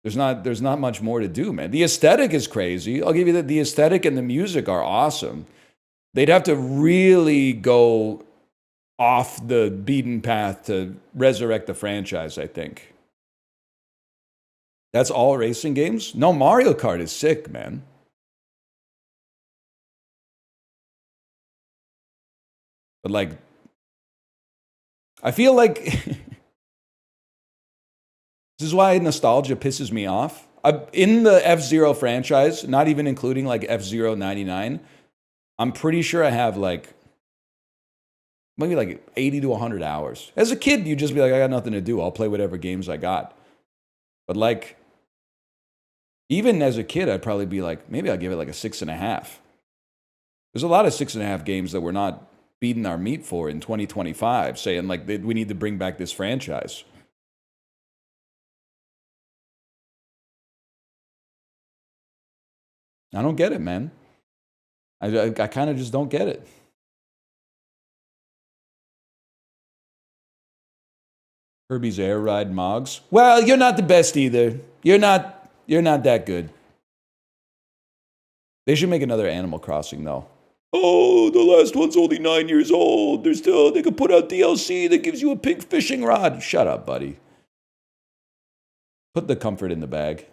there's not much more to do, man. The aesthetic is crazy. I'll give you that. The aesthetic and the music are awesome. They'd have to really go off the beaten path to resurrect the franchise, I think. That's all racing games? No, Mario Kart is sick, man. But like, I feel like This is why nostalgia pisses me off. In the F-Zero franchise, not even including like F-Zero 99, I'm pretty sure I have like maybe like 80 to 100 hours. As a kid, you'd just be like, I got nothing to do. I'll play whatever games I got. But like, even as a kid, I'd probably be like, maybe I'll give it like a 6.5. There's a lot of 6.5 games that we're not beating our meat for in 2025, saying like we need to bring back this franchise. I don't get it, man. I kind of just don't get it. Kirby's Air Ride Mogs. Well, you're not the best either. You're not that good. They should make another Animal Crossing though. Oh, the last one's only 9 years old. They could put out DLC that gives you a pink fishing rod. Shut up, buddy. Put the comfort in the bag.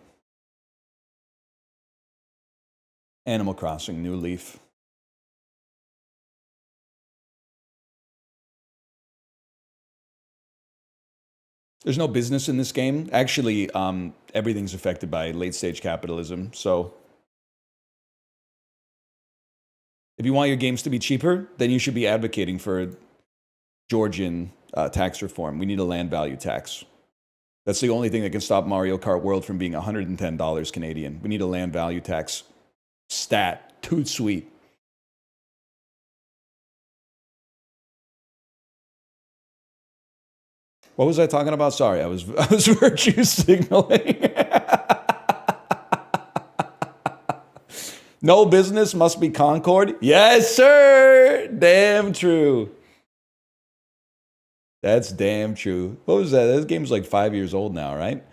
Animal Crossing, New Leaf. There's no business in this game. Actually, everything's affected by late-stage capitalism. So if you want your games to be cheaper, then you should be advocating for Georgian tax reform. We need a land value tax. That's the only thing that can stop Mario Kart World from being $110 Canadian. We need a land value tax. Stat. Too sweet. What was I talking about? Sorry, I was virtue signaling. No business must be Concord. Yes, sir. Damn true. That's damn true. What was that? This game's like 5 years old now, right?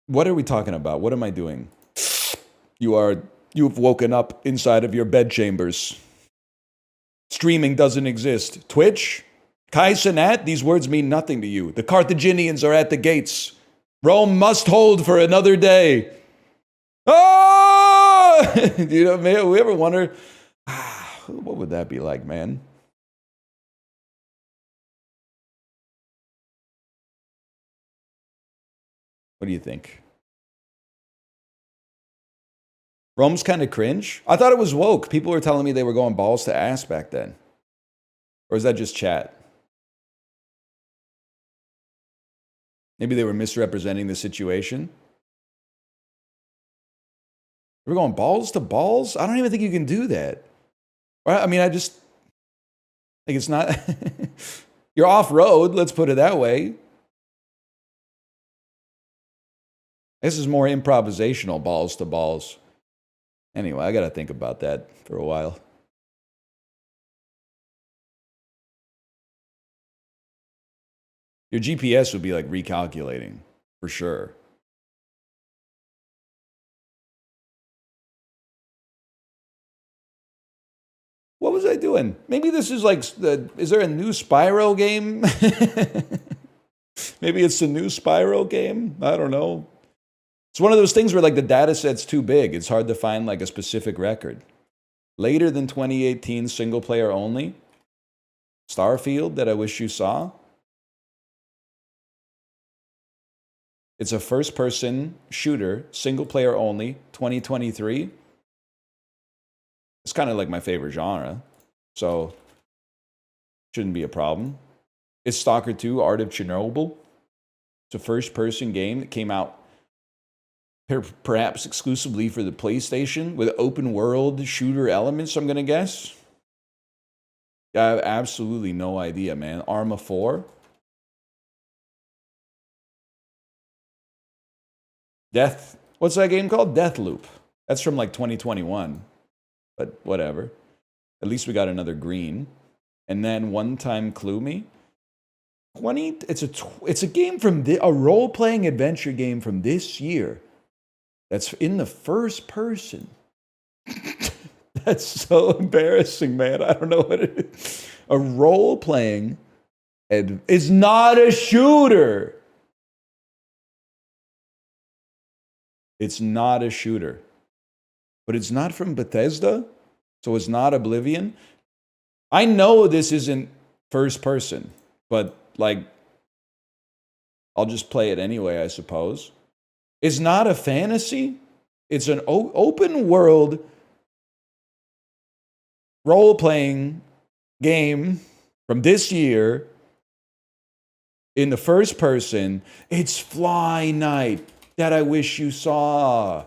What are we talking about? What am I doing? You've woken up inside of your bed chambers. Streaming doesn't exist. Twitch? Kai Cenat? These words mean nothing to you. The Carthaginians are at the gates. Rome must hold for another day. Oh! You know, man, we ever wonder, what would that be like, man? What do you think? Rome's kind of cringe. I thought it was woke. People were telling me they were going balls to ass back then. Or is that just chat? Maybe they were misrepresenting the situation. We're going balls to balls? I don't even think you can do that. I mean, I just think it's not... You're off-road, let's put it that way. This is more improvisational, balls to balls. Anyway, I got to think about that for a while. Your GPS would be like recalculating, for sure. What was I doing? Maybe this is like, is there a new Spyro game? Maybe it's the new Spyro game? I don't know. It's one of those things where like the data set's too big. It's hard to find like a specific record. Later than 2018, single player only. Starfield that I wish you saw. It's a first person shooter, single player only, 2023. It's kind of like my favorite genre. So shouldn't be a problem. It's Stalker 2, Art of Chernobyl. It's a first person game that came out perhaps exclusively for the PlayStation with open world shooter elements, I'm going to guess. I have absolutely no idea, man. Arma 4. What's that game called? Deathloop. That's from like 2021. But whatever. At least we got another green. And then One Time Clue Me. It's a game from a role-playing adventure game from this year. That's in the first person. That's so embarrassing, man. I don't know what it is. A role-playing is not a shooter. It's not a shooter. But it's not from Bethesda, so it's not Oblivion. I know this isn't first person, but like I'll just play it anyway, I suppose. It's not a fantasy. It's an open world role-playing game from this year in the first person. It's Fly Night that I wish you saw.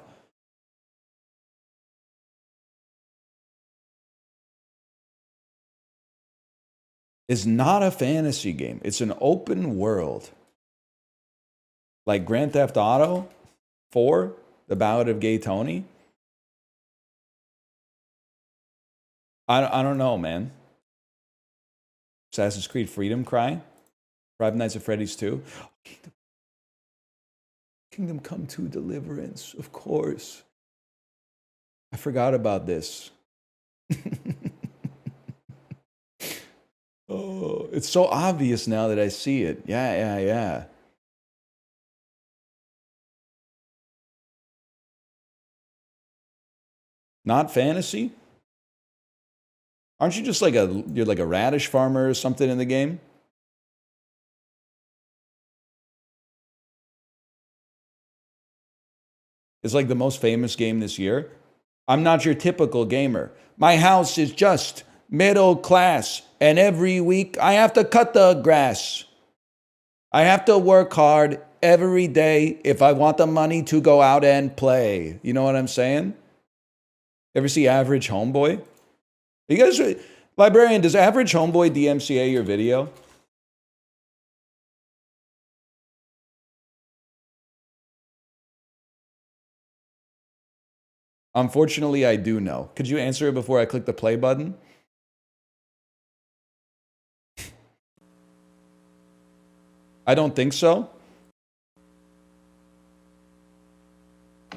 It's not a fantasy game. It's an open world. Like Grand Theft Auto 4, The Ballad of Gay Tony. I don't know, man. Assassin's Creed Freedom Cry. Five Nights at Freddy's 2. Kingdom Come 2 Deliverance, of course. I forgot about this. Oh, it's so obvious now that I see it. Yeah. Not fantasy? Aren't you just like you're like a radish farmer or something in the game? It's like the most famous game this year. I'm not your typical gamer. My house is just middle class, and every week I have to cut the grass. I have to work hard every day if I want the money to go out and play. You know what I'm saying? Ever see Average Homeboy? You guys, Librarian, does Average Homeboy DMCA your video? Unfortunately, I do know. Could you answer it before I click the play button? I don't think so.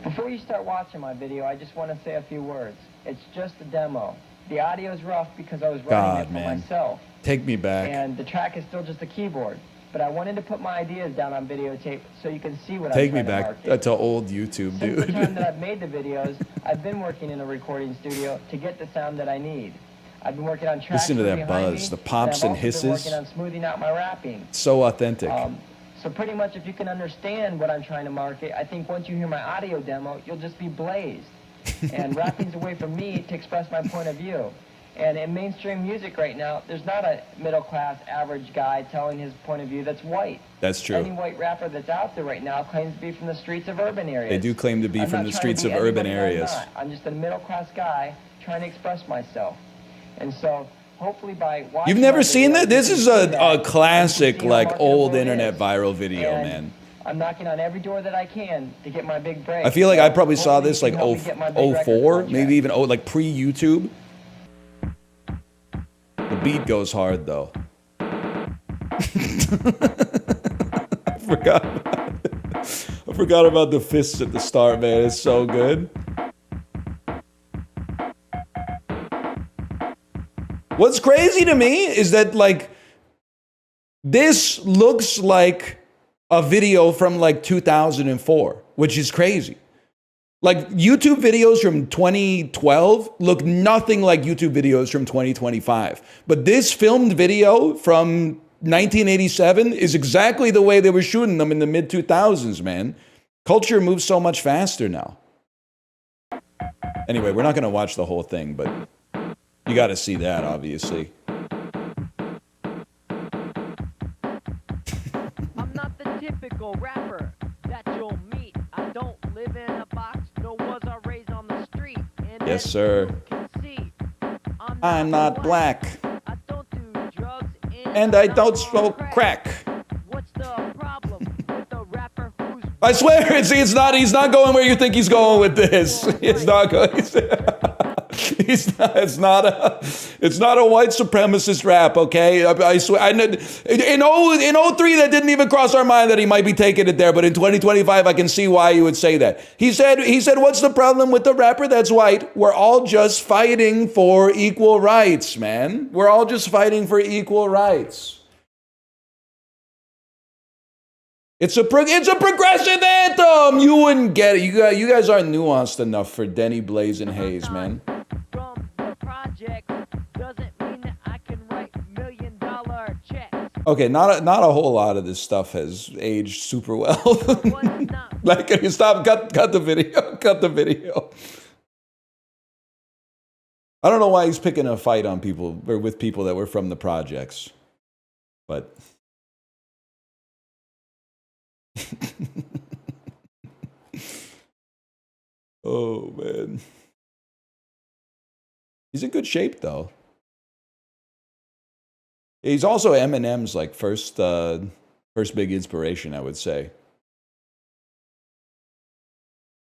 Before you start watching my video, I just want to say a few words. It's just a demo. The audio is rough because I was writing it for myself. Take me back. And the track is still just a keyboard. But I wanted to put my ideas down on videotape so you can see what I'm trying to market. Take me back. That's an old YouTube, dude. Since the time that I've made the videos, I've been working in a recording studio to get the sound that I need. I've been working on tracks. Listen to that buzz, the pops and hisses. I've also been working on smoothing out my rapping. So authentic. So pretty much if you can understand what I'm trying to market, I think once you hear my audio demo, you'll just be blazed. And rapping's a way for me to express my point of view. And in mainstream music right now, there's not a middle-class average guy telling his point of view that's white. That's true. Any white rapper that's out there right now claims to be from the streets of urban areas. They do claim to be from the streets of urban areas. I'm just a middle-class guy trying to express myself. And so hopefully by watching... You've never seen that? This is a classic, like, old internet viral video, man. I'm knocking on every door that I can to get my big break. I feel like I probably saw this like 04, maybe even like pre-YouTube. The beat goes hard, though. I forgot about the fists at the start, man. It's so good. What's crazy to me is that, like, this looks like a video from, like, 2004, which is crazy. Like, YouTube videos from 2012 look nothing like YouTube videos from 2025. But this filmed video from 1987 is exactly the way they were shooting them in the mid-2000s, man. Culture moves so much faster now. Anyway, we're not going to watch the whole thing, but you got to see that, obviously. I'm not the typical rapper that you'll meet. I don't live in a box, nor was I raised on the street. And yes, sir. See, I'm not black. I don't do drugs and I don't smoke crack. What's the problem with the rapper who's... I swear, he's not going where you think he's going with this. It's not going. It's not a white supremacist rap, okay? I swear. In 03, that didn't even cross our mind that he might be taking it there. But in 2025, I can see why you would say that. He said, what's the problem with the rapper that's white? We're all just fighting for equal rights, man. We're all just fighting for equal rights. It's a progressive anthem. You wouldn't get it. You guys aren't nuanced enough for Denny Blaze and Hayes, man. From the project doesn't mean that I can write $1 million checks. Okay, not a whole lot of this stuff has aged super well. What's not Like, can you stop? Cut the video. Cut the video. I don't know why he's picking a fight on people or with people that were from the projects, but. Oh man, he's in good shape though. He's also Eminem's like first big inspiration, I would say.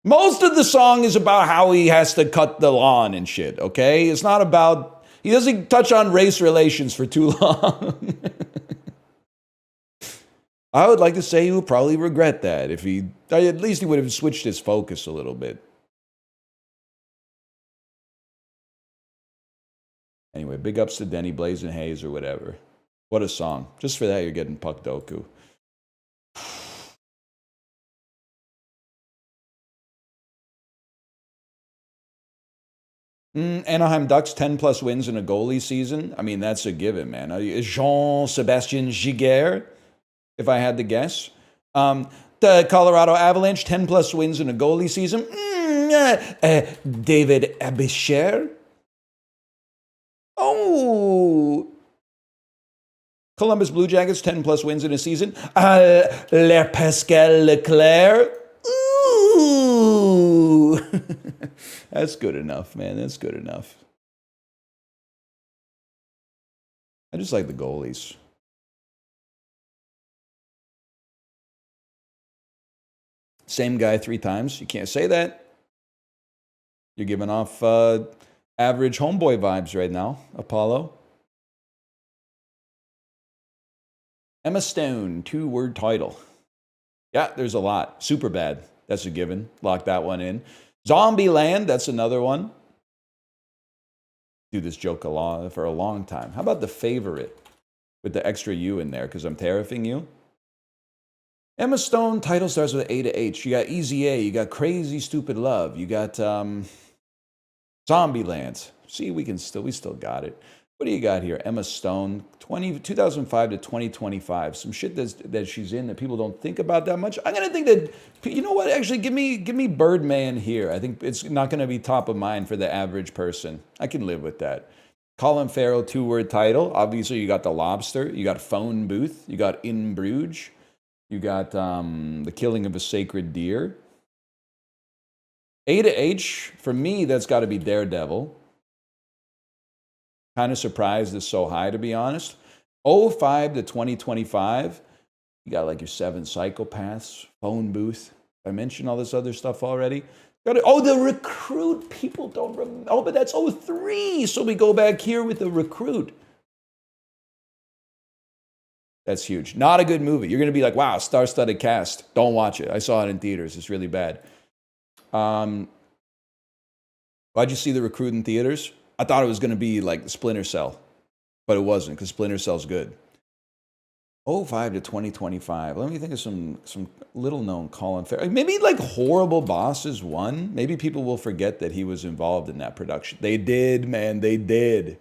Most of the song is about how he has to cut the lawn and shit, okay? It's not about, he doesn't touch on race relations for too long. I would like to say he would probably regret that if he, at least he would have switched his focus a little bit. Anyway, big ups to Denny Blazing Hayes or whatever. What a song. Just for that, you're getting Puck Doku. Anaheim Ducks, 10 plus wins in a goalie season. I mean, that's a given, man. Jean-Sebastien Giguère, if I had to guess. The Colorado Avalanche, 10 plus wins in a goalie season. David Abicher. Oh. Columbus Blue Jackets, 10 plus wins in a season. Le Pascal Leclerc. Ooh. That's good enough, man. That's good enough. I just like the goalies. Same guy 3 times. You can't say that. You're giving off average homeboy vibes right now, Apollo. Emma Stone, 2-word title. Yeah, there's a lot. Superbad. That's a given. Lock that one in. Zombieland, that's another one. Do this joke for a long time. How about The Favorite with the extra U in there because I'm tariffing you? Emma Stone, title starts with A to H. You got Easy A. You got Crazy Stupid Love. You got Zombieland. See, we still got it. What do you got here? Emma Stone, 2005 to 2025. Some shit that she's in that people don't think about that much. I'm gonna think that, you know what? Actually, give me Birdman here. I think it's not gonna be top of mind for the average person. I can live with that. Colin Farrell, 2-word title. Obviously, you got The Lobster. You got Phone Booth. You got In Bruges. You got The Killing of a Sacred Deer. A to H, for me, that's got to be Daredevil. Kind of surprised it's so high, to be honest. 05 to 2025, you got like your 7 Psychopaths, Phone Booth. I mentioned all this other stuff already. The Recruit. People don't remember. Oh, but that's 03. So we go back here with The Recruit. That's huge. Not a good movie. You're going to be like, wow, star-studded cast. Don't watch it. I saw it in theaters. It's really bad. Why'd you see The Recruit in theaters? I thought it was going to be like Splinter Cell, but it wasn't because Splinter Cell's good. 05 to 2025. Let me think of some little-known Colin Farrell. Maybe like Horrible Bosses 1. Maybe people will forget that he was involved in that production. They did, man. They did.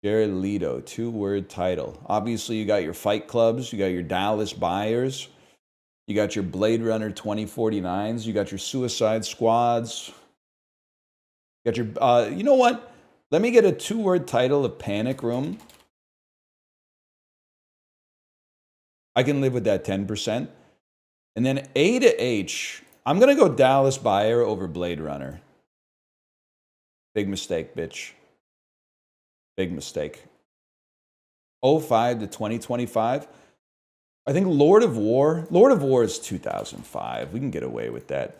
Jared Leto, 2-word title. Obviously, you got your Fight Clubs. You got your Dallas Buyers. You got your Blade Runner 2049s. You got your Suicide Squads. You got your, you know what? Let me get a 2-word title of Panic Room. I can live with that 10%. And then A to H, I'm going to go Dallas Buyer over Blade Runner. Big mistake, bitch. Big mistake. 05 to 2025. I think Lord of War. Lord of War is 2005. We can get away with that.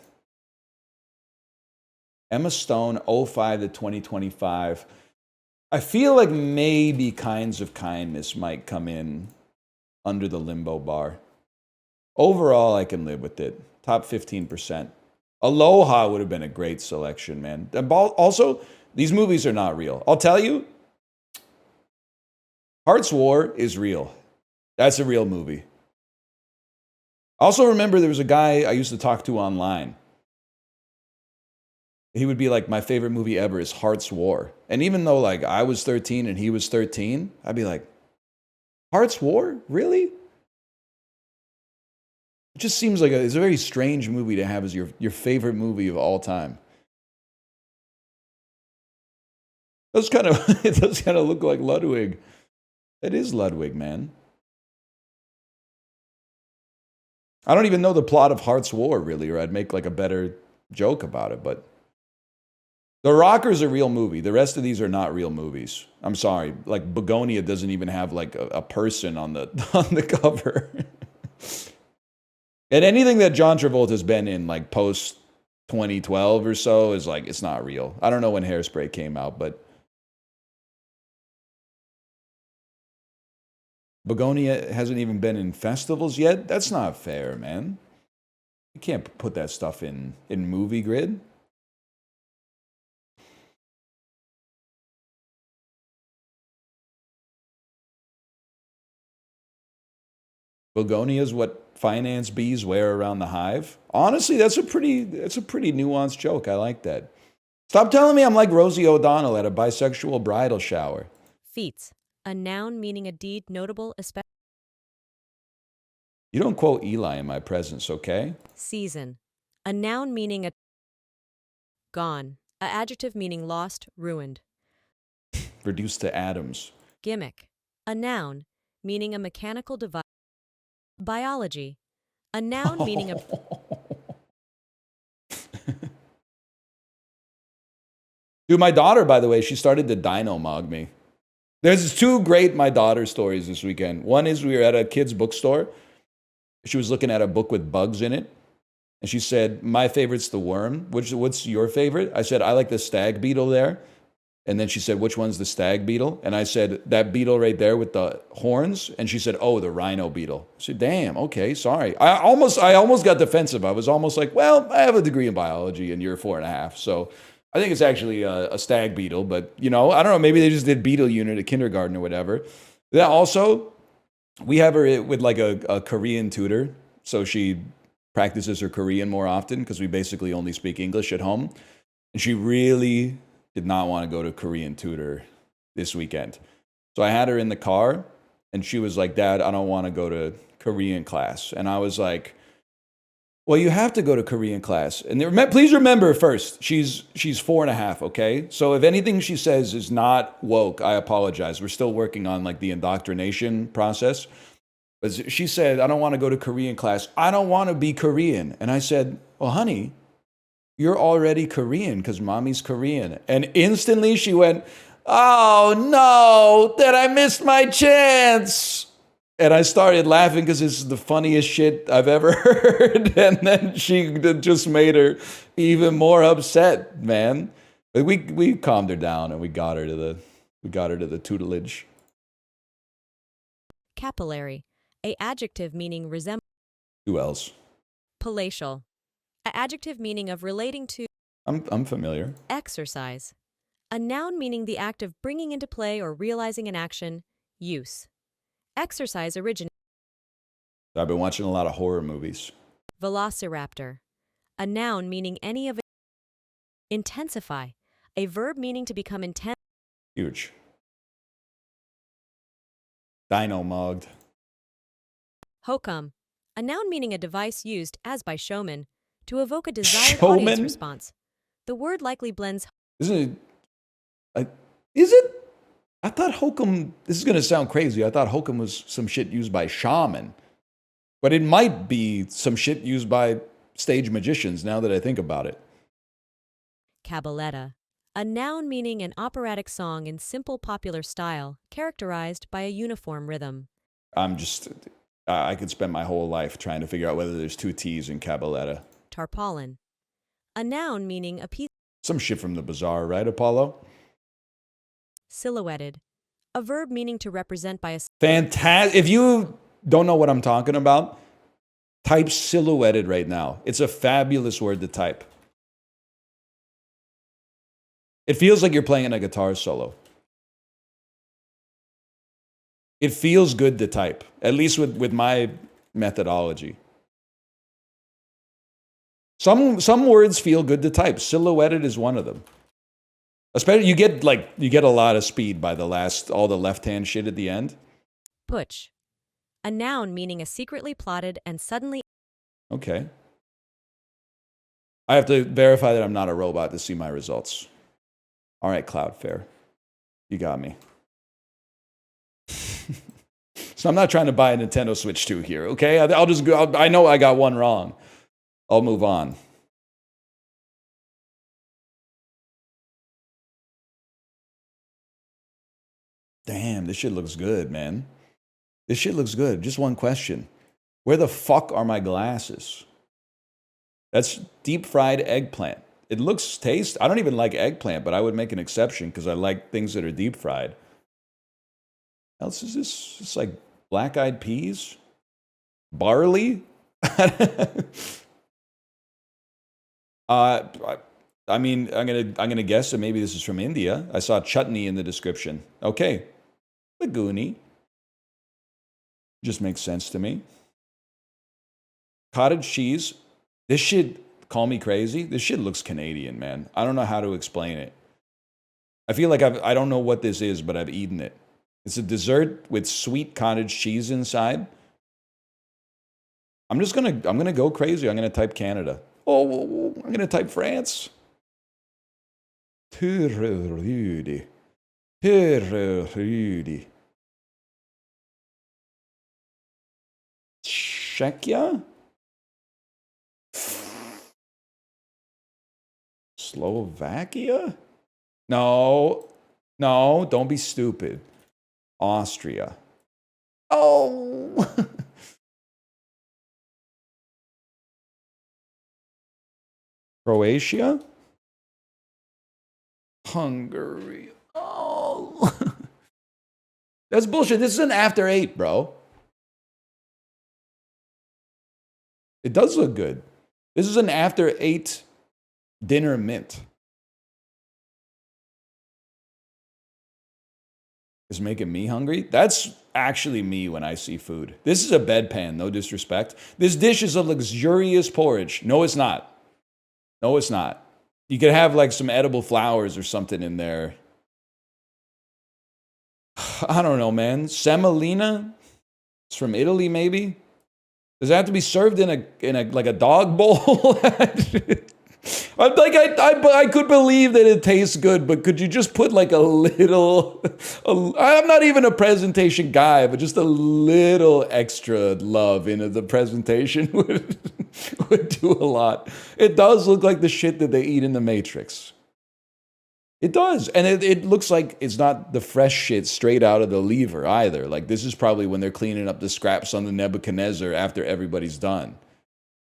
Emma Stone, 05 to 2025. I feel like maybe Kinds of Kindness might come in under the limbo bar. Overall, I can live with it. Top 15%. Aloha would have been a great selection, man. Also, these movies are not real. I'll tell you, Hearts War is real. That's a real movie. Also remember there was a guy I used to talk to online. He would be like, my favorite movie ever is Hearts War. And even though like I was 13 and he was 13, I'd be like, Hearts War? Really? It just seems like it's a very strange movie to have as your favorite movie of all time. It does kind of look like Ludwig. It is Ludwig, man. I don't even know the plot of Hearts War, really, or I'd make like a better joke about it, but The Rocker's a real movie. The rest of these are not real movies. I'm sorry. Like Begonia doesn't even have like a person on the on the cover. And anything that John Travolta's been in like post 2012 or so is like it's not real. I don't know when Hairspray came out, but Begonia hasn't even been in festivals yet. That's not fair, man. You can't put that stuff in Movie Grid. Begonia is what finance bees wear around the hive. Honestly, that's a pretty nuanced joke. I like that. Stop telling me I'm like Rosie O'Donnell at a bisexual bridal shower. Feats, a noun meaning a deed notable, especially. You don't quote Eli in my presence, okay? Season, a noun meaning a gone, a adjective meaning lost, ruined. Reduced to atoms. Gimmick, a noun meaning a mechanical device. Biology, a noun meaning a Dude, my daughter, by the way, she started to dino-mog me. There's two great my daughter stories this weekend. One is we were at a kid's bookstore. She was looking at a book with bugs in it. And she said, my favorite's the worm. What's your favorite? I said, I like the stag beetle there. And then she said, which one's the stag beetle? And I said, that beetle right there with the horns. And she said, oh, the rhino beetle. I said, damn, okay, sorry. I almost got defensive. I was almost like, well, I have a degree in biology and you're 4.5. So I think it's actually a stag beetle. But, you know, I don't know. Maybe they just did beetle unit at kindergarten or whatever. That also, we have her with like a Korean tutor. So she practices her Korean more often because we basically only speak English at home. And she really did not want to go to Korean tutor this weekend. So I had her in the car and she was like, Dad, I don't want to go to Korean class. And I was like, well, you have to go to Korean class. And please remember first, she's 4.5, okay? So if anything she says is not woke, I apologize. We're still working on like the indoctrination process. But she said, I don't want to go to Korean class. I don't want to be Korean. And I said, well, honey, you're already Korean because mommy's Korean. And instantly she went, oh no, that I missed my chance. And I started laughing because this is the funniest shit I've ever heard. And then she just made her even more upset, man. But we calmed her down and we got her to the tutelage. capillary, a adjective meaning resemble. Who else? Palatial, a adjective meaning of relating to. I'm familiar. Exercise, a noun meaning the act of bringing into play or realizing an action. Use. Exercise originates. I've been watching a lot of horror movies. Velociraptor, a noun meaning any of. Intensify, a verb meaning to become intense. Huge. Dino-mogged. Hokum, a noun meaning a device used, as by showmen, to evoke a desired Showman? audience response. The word likely blends. Isn't it? Is it? I thought hokum, this is going to sound crazy. I thought hokum was some shit used by shaman. But it might be some shit used by stage magicians now that I think about it. Cabaletta, a noun meaning an operatic song in simple popular style, characterized by a uniform rhythm. I could spend my whole life trying to figure out whether there's two T's in cabaletta. Tarpaulin, a noun meaning a piece. Some shit from the bazaar, right, Apollo? Silhouetted, a verb meaning to represent by a. Fantastic. If you don't know what I'm talking about, type silhouetted right now. It's a fabulous word to type. It feels like you're playing a guitar solo. It feels good to type, at least with my methodology. Some words feel good to type. Silhouetted is one of them. Especially you get a lot of speed by all the left-hand shit at the end. Putsch. A noun meaning a secretly plotted and suddenly. Okay. I have to verify that I'm not a robot to see my results. All right, Cloudflare. You got me. So I'm not trying to buy a Nintendo Switch 2 here, okay? I'll just go. I know I got one wrong. I'll move on. Damn, this shit looks good, man. This shit looks good. Just one question. Where the fuck are my glasses? That's deep fried eggplant. It looks taste. I don't even like eggplant, but I would make an exception because I like things that are deep fried. Else is this? It's like black eyed peas? Barley? I mean, I'm gonna guess that maybe this is from India. I saw chutney in the description. Okay. Lagoonie. Just makes sense to me. Cottage cheese. This shit, call me crazy, this shit looks Canadian, man. I don't know how to explain it. I feel like I don't know what this is, but I've eaten it. It's a dessert with sweet cottage cheese inside. I'm gonna go crazy. I'm gonna type Canada. Oh, I'm gonna type France. Czechia? Slovakia? No, don't be stupid. Austria. Oh! Croatia? Hungary. Oh! That's bullshit. This is an after 8, bro. It does look good. This is an after 8 dinner mint. Is making me hungry? That's actually me when I see food. This is a bedpan, no disrespect. This dish is a luxurious porridge. No, it's not. No, it's not. You could have like some edible flowers or something in there. I don't know, man. Semolina? It's from Italy, maybe? Does it have to be served in a like a dog bowl? I could believe that it tastes good, but could you just put like a little? I'm not even a presentation guy, but just a little extra love into the presentation would do a lot. It does look like the shit that they eat in the Matrix. It does, and it looks like it's not the fresh shit straight out of the lever either. Like this is probably when they're cleaning up the scraps on the Nebuchadnezzar after everybody's done,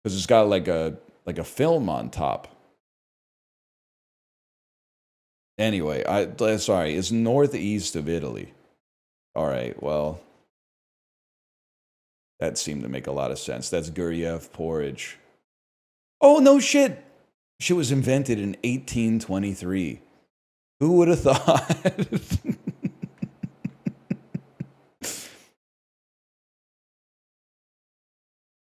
because it's got like a film on top. Anyway, sorry, it's northeast of Italy. All right, well, that seemed to make a lot of sense. That's Guryev porridge. Oh, no shit. Shit was invented in 1823. Who would have thought?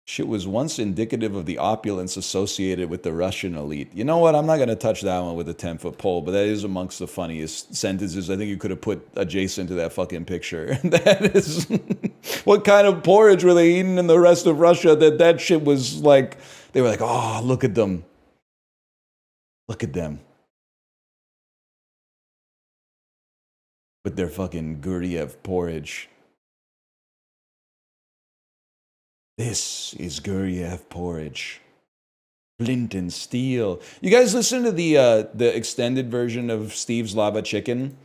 Shit was once indicative of the opulence associated with the Russian elite. You know what? I'm not going to touch that one with a 10-foot pole, but that is amongst the funniest sentences I think you could have put adjacent to that fucking picture. That is... What kind of porridge were they eating in the rest of Russia that shit was like... They were like, oh, look at them. Look at them. With their fucking Guryev porridge. This is Guryev porridge. Flint and steel. You guys listen to the extended version of Steve's Lava Chicken?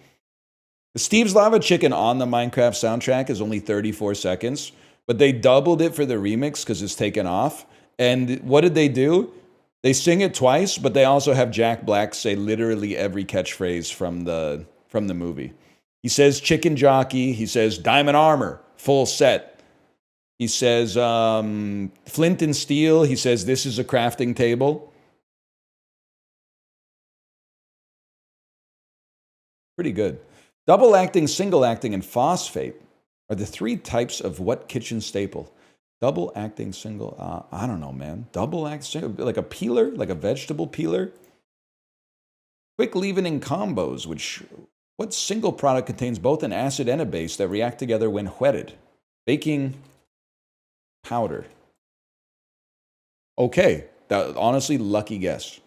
Steve's Lava Chicken on the Minecraft soundtrack is only 34 seconds, but they doubled it for the remix because it's taken off. And what did they do? They sing it twice, but they also have Jack Black say literally every catchphrase from the movie. He says chicken jockey. He says diamond armor, full set. He says flint and steel. He says this is a crafting table. Pretty good. Double acting, single acting, and phosphate are the 3 types of what kitchen staple? Double acting, single, I don't know, man. Double acting, like a peeler, like a vegetable peeler. Quick leavening combos, what single product contains both an acid and a base that react together when wetted? Baking powder. Okay, that honestly, lucky guess.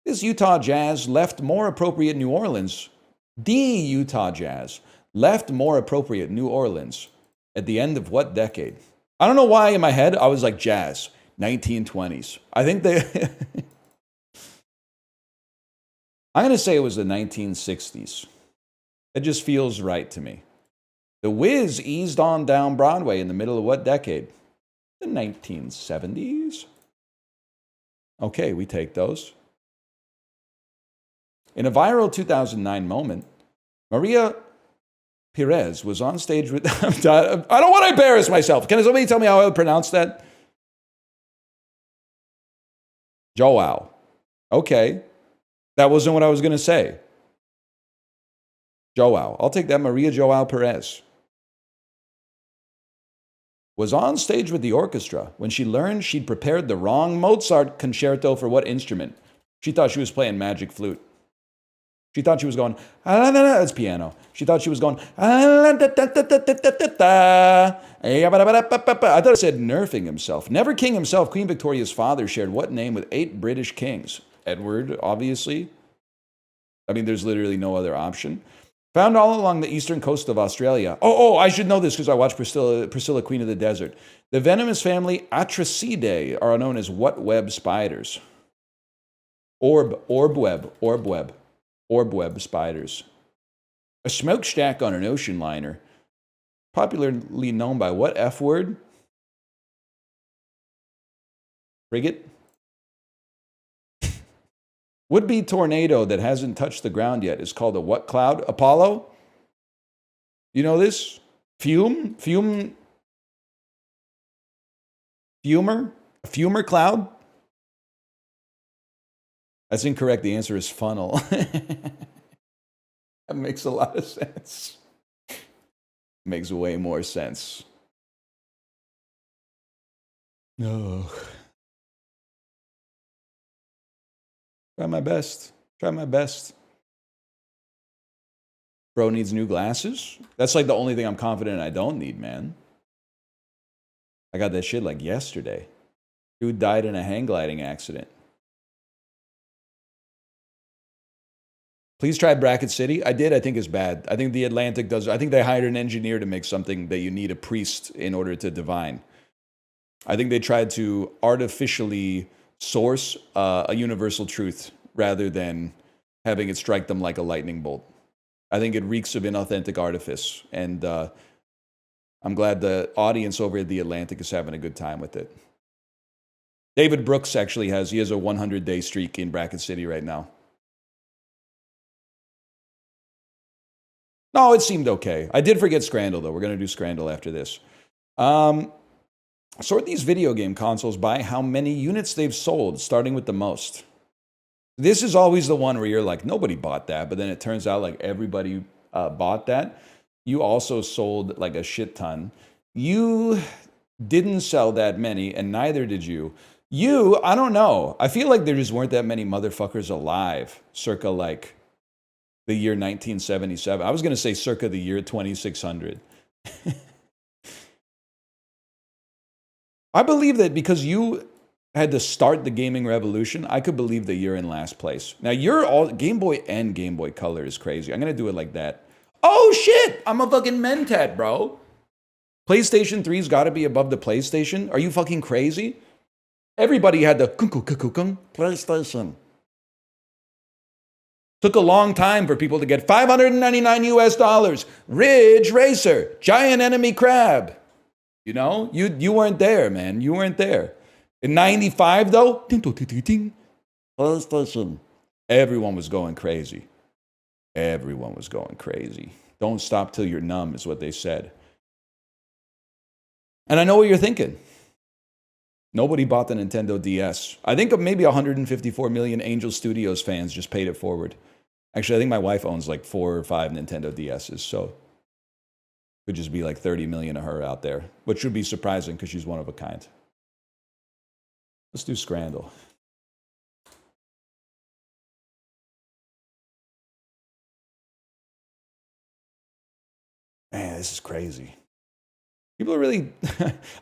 This Utah Jazz left more appropriate New Orleans. The Utah Jazz left more appropriate New Orleans at the end of what decade? I don't know why in my head I was like jazz, 1920s. I think they... I'm going to say it was the 1960s. It just feels right to me. The Wiz eased on down Broadway in the middle of what decade? The 1970s. Okay, we take those. In a viral 2009 moment, Maria Perez was on stage with... I don't want to embarrass myself. Can somebody tell me how I would pronounce that? Joao. Okay. That wasn't what I was going to say. Joao. I'll take that. Maria Joao Perez was on stage with the orchestra when she learned she'd prepared the wrong Mozart concerto for what instrument? She thought she was playing magic flute. She thought she was going, it's piano. She thought she was going, I thought it said nerfing himself. Never king himself, Queen Victoria's father shared what name with 8 British kings? Edward, obviously. I mean, there's literally no other option. Found all along the eastern coast of Australia. Oh, I should know this because I watched Priscilla, Queen of the Desert. The venomous family Atracidae are known as what web spiders? Orb web spiders. A smokestack on an ocean liner, popularly known by what F word? Frigate? Would-be tornado that hasn't touched the ground yet is called a what cloud? Apollo? You know this? Fumer? A fumer cloud? That's incorrect. The answer is funnel. That makes a lot of sense. Makes way more sense. No. Try my best. Bro needs new glasses? That's like the only thing I'm confident I don't need, man. I got that shit like yesterday. Dude died in a hang gliding accident. Please try Bracket City. I did. I think it's bad. I think the Atlantic does. I think they hired an engineer to make something that you need a priest in order to divine. I think they tried to artificially source a universal truth rather than having it strike them like a lightning bolt. I think it reeks of inauthentic artifice. And I'm glad the audience over at the Atlantic is having a good time with it. David Brooks actually has a 100-day streak in Bracket City right now. No, it seemed okay. I did forget Scrandle, though. We're going to do Scrandle after this. Sort these video game consoles by how many units they've sold, starting with the most. This is always the one where you're like, nobody bought that, but then it turns out like everybody bought that. You also sold like a shit ton. You didn't sell that many, and neither did you. I don't know. I feel like there just weren't that many motherfuckers alive, circa like the year 1977. I was going to say circa the year 2600. I believe that because you had to start the gaming revolution, I could believe that you're in last place. Now, you're all Game Boy and Game Boy Color is crazy. I'm going to do it like that. Oh, shit! I'm a fucking mentat, bro. PlayStation 3's got to be above the PlayStation? Are you fucking crazy? Everybody had the PlayStation. Took a long time for people to get $599 US. Ridge Racer, Giant Enemy Crab. You know, you weren't there, man. You weren't there. In 95, though, PlayStation. Everyone was going crazy. Everyone was going crazy. Don't stop till you're numb is what they said. And I know what you're thinking. Nobody bought the Nintendo DS. I think maybe 154 million Angel Studios fans just paid it forward. Actually, I think my wife owns like 4 or 5 Nintendo DSs, so could just be like 30 million of her out there, which would be surprising because she's one of a kind. Let's do Scrandle. Man, this is crazy. People are really,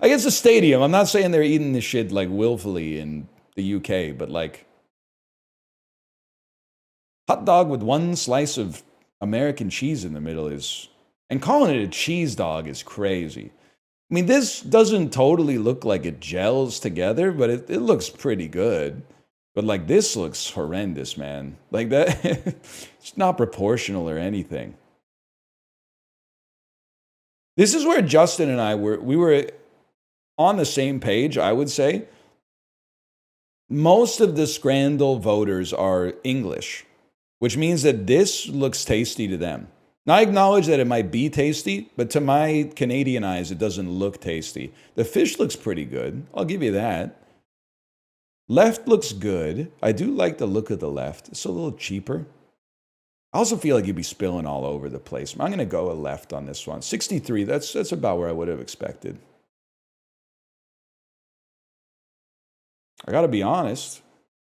I guess the stadium. I'm not saying they're eating this shit like willfully in the UK, but like hot dog with one slice of American cheese in the middle is, and calling it a cheese dog is crazy. I mean, this doesn't totally look like it gels together, but it looks pretty good. But like this looks horrendous, man. Like that, it's not proportional or anything. This is where Justin and I were on the same page, I would say. Most of the Scrandal voters are English, which means that this looks tasty to them. Now, I acknowledge that it might be tasty, but to my Canadian eyes, it doesn't look tasty. The fish looks pretty good. I'll give you that. Left looks good. I do like the look of the left. It's a little cheaper. I also feel like you'd be spilling all over the place. I'm going to go a left on this one. 63, that's about where I would have expected. I got to be honest.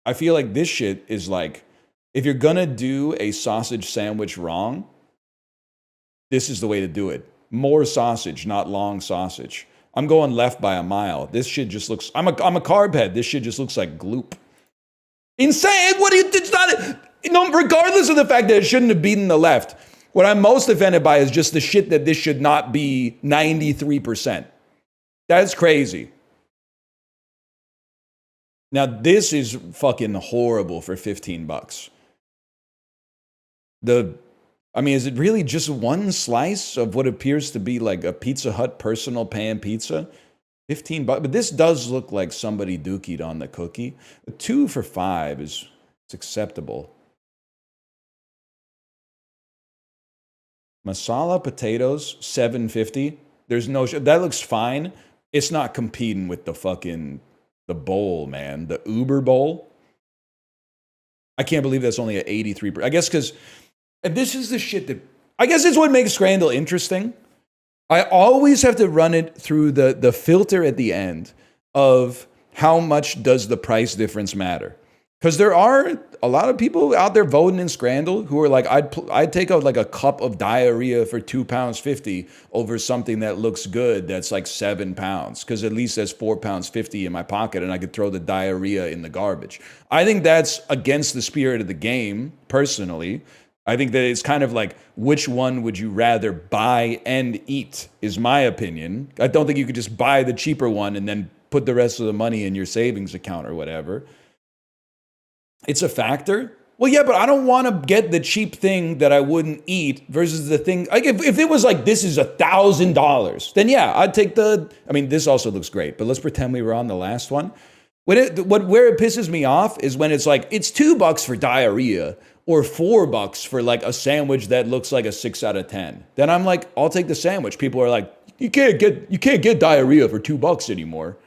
I feel like this shit is like, if you're going to do a sausage sandwich wrong, this is the way to do it. More sausage, not long sausage. I'm going left by a mile. This shit just looks, I'm a carb head. This shit just looks like gloop. Insane. What do you, it's not, regardless of the fact that it shouldn't have beaten the left, what I'm most offended by is just the shit that this should not be 93%. That's crazy. Now, this is fucking horrible for $15. Is it really just one slice of what appears to be like a Pizza Hut personal pan pizza? $15, but this does look like somebody dookied on the cookie. 2 for $5 is acceptable. Masala potatoes, $7.50. There's no, that looks fine. It's not competing with the bowl, man. The Uber bowl. I can't believe that's only at 83%. I guess because, and this is the shit that, I guess it's what makes Scrandal interesting. I always have to run it through the filter at the end of how much does the price difference matter. Because there are a lot of people out there voting in Scrandal who are like, I'd take out like a cup of diarrhea for £2.50 over something that looks good that's like £7, because at least that's £4.50 in my pocket and I could throw the diarrhea in the garbage. I think that's against the spirit of the game, personally. I think that it's kind of like, which one would you rather buy and eat, is my opinion. I don't think you could just buy the cheaper one and then put the rest of the money in your savings account or whatever. It's a factor. Well, yeah, but I don't want to get the cheap thing that I wouldn't eat versus the thing. Like if it was like, this is $1,000, then yeah, I'd take this also looks great, but let's pretend we were on the last one. Where it pisses me off is when it's like, it's $2 for diarrhea or $4 for like a sandwich that looks like a 6 out of 10. Then I'm like, I'll take the sandwich. People are like, you can't get diarrhea for $2 anymore.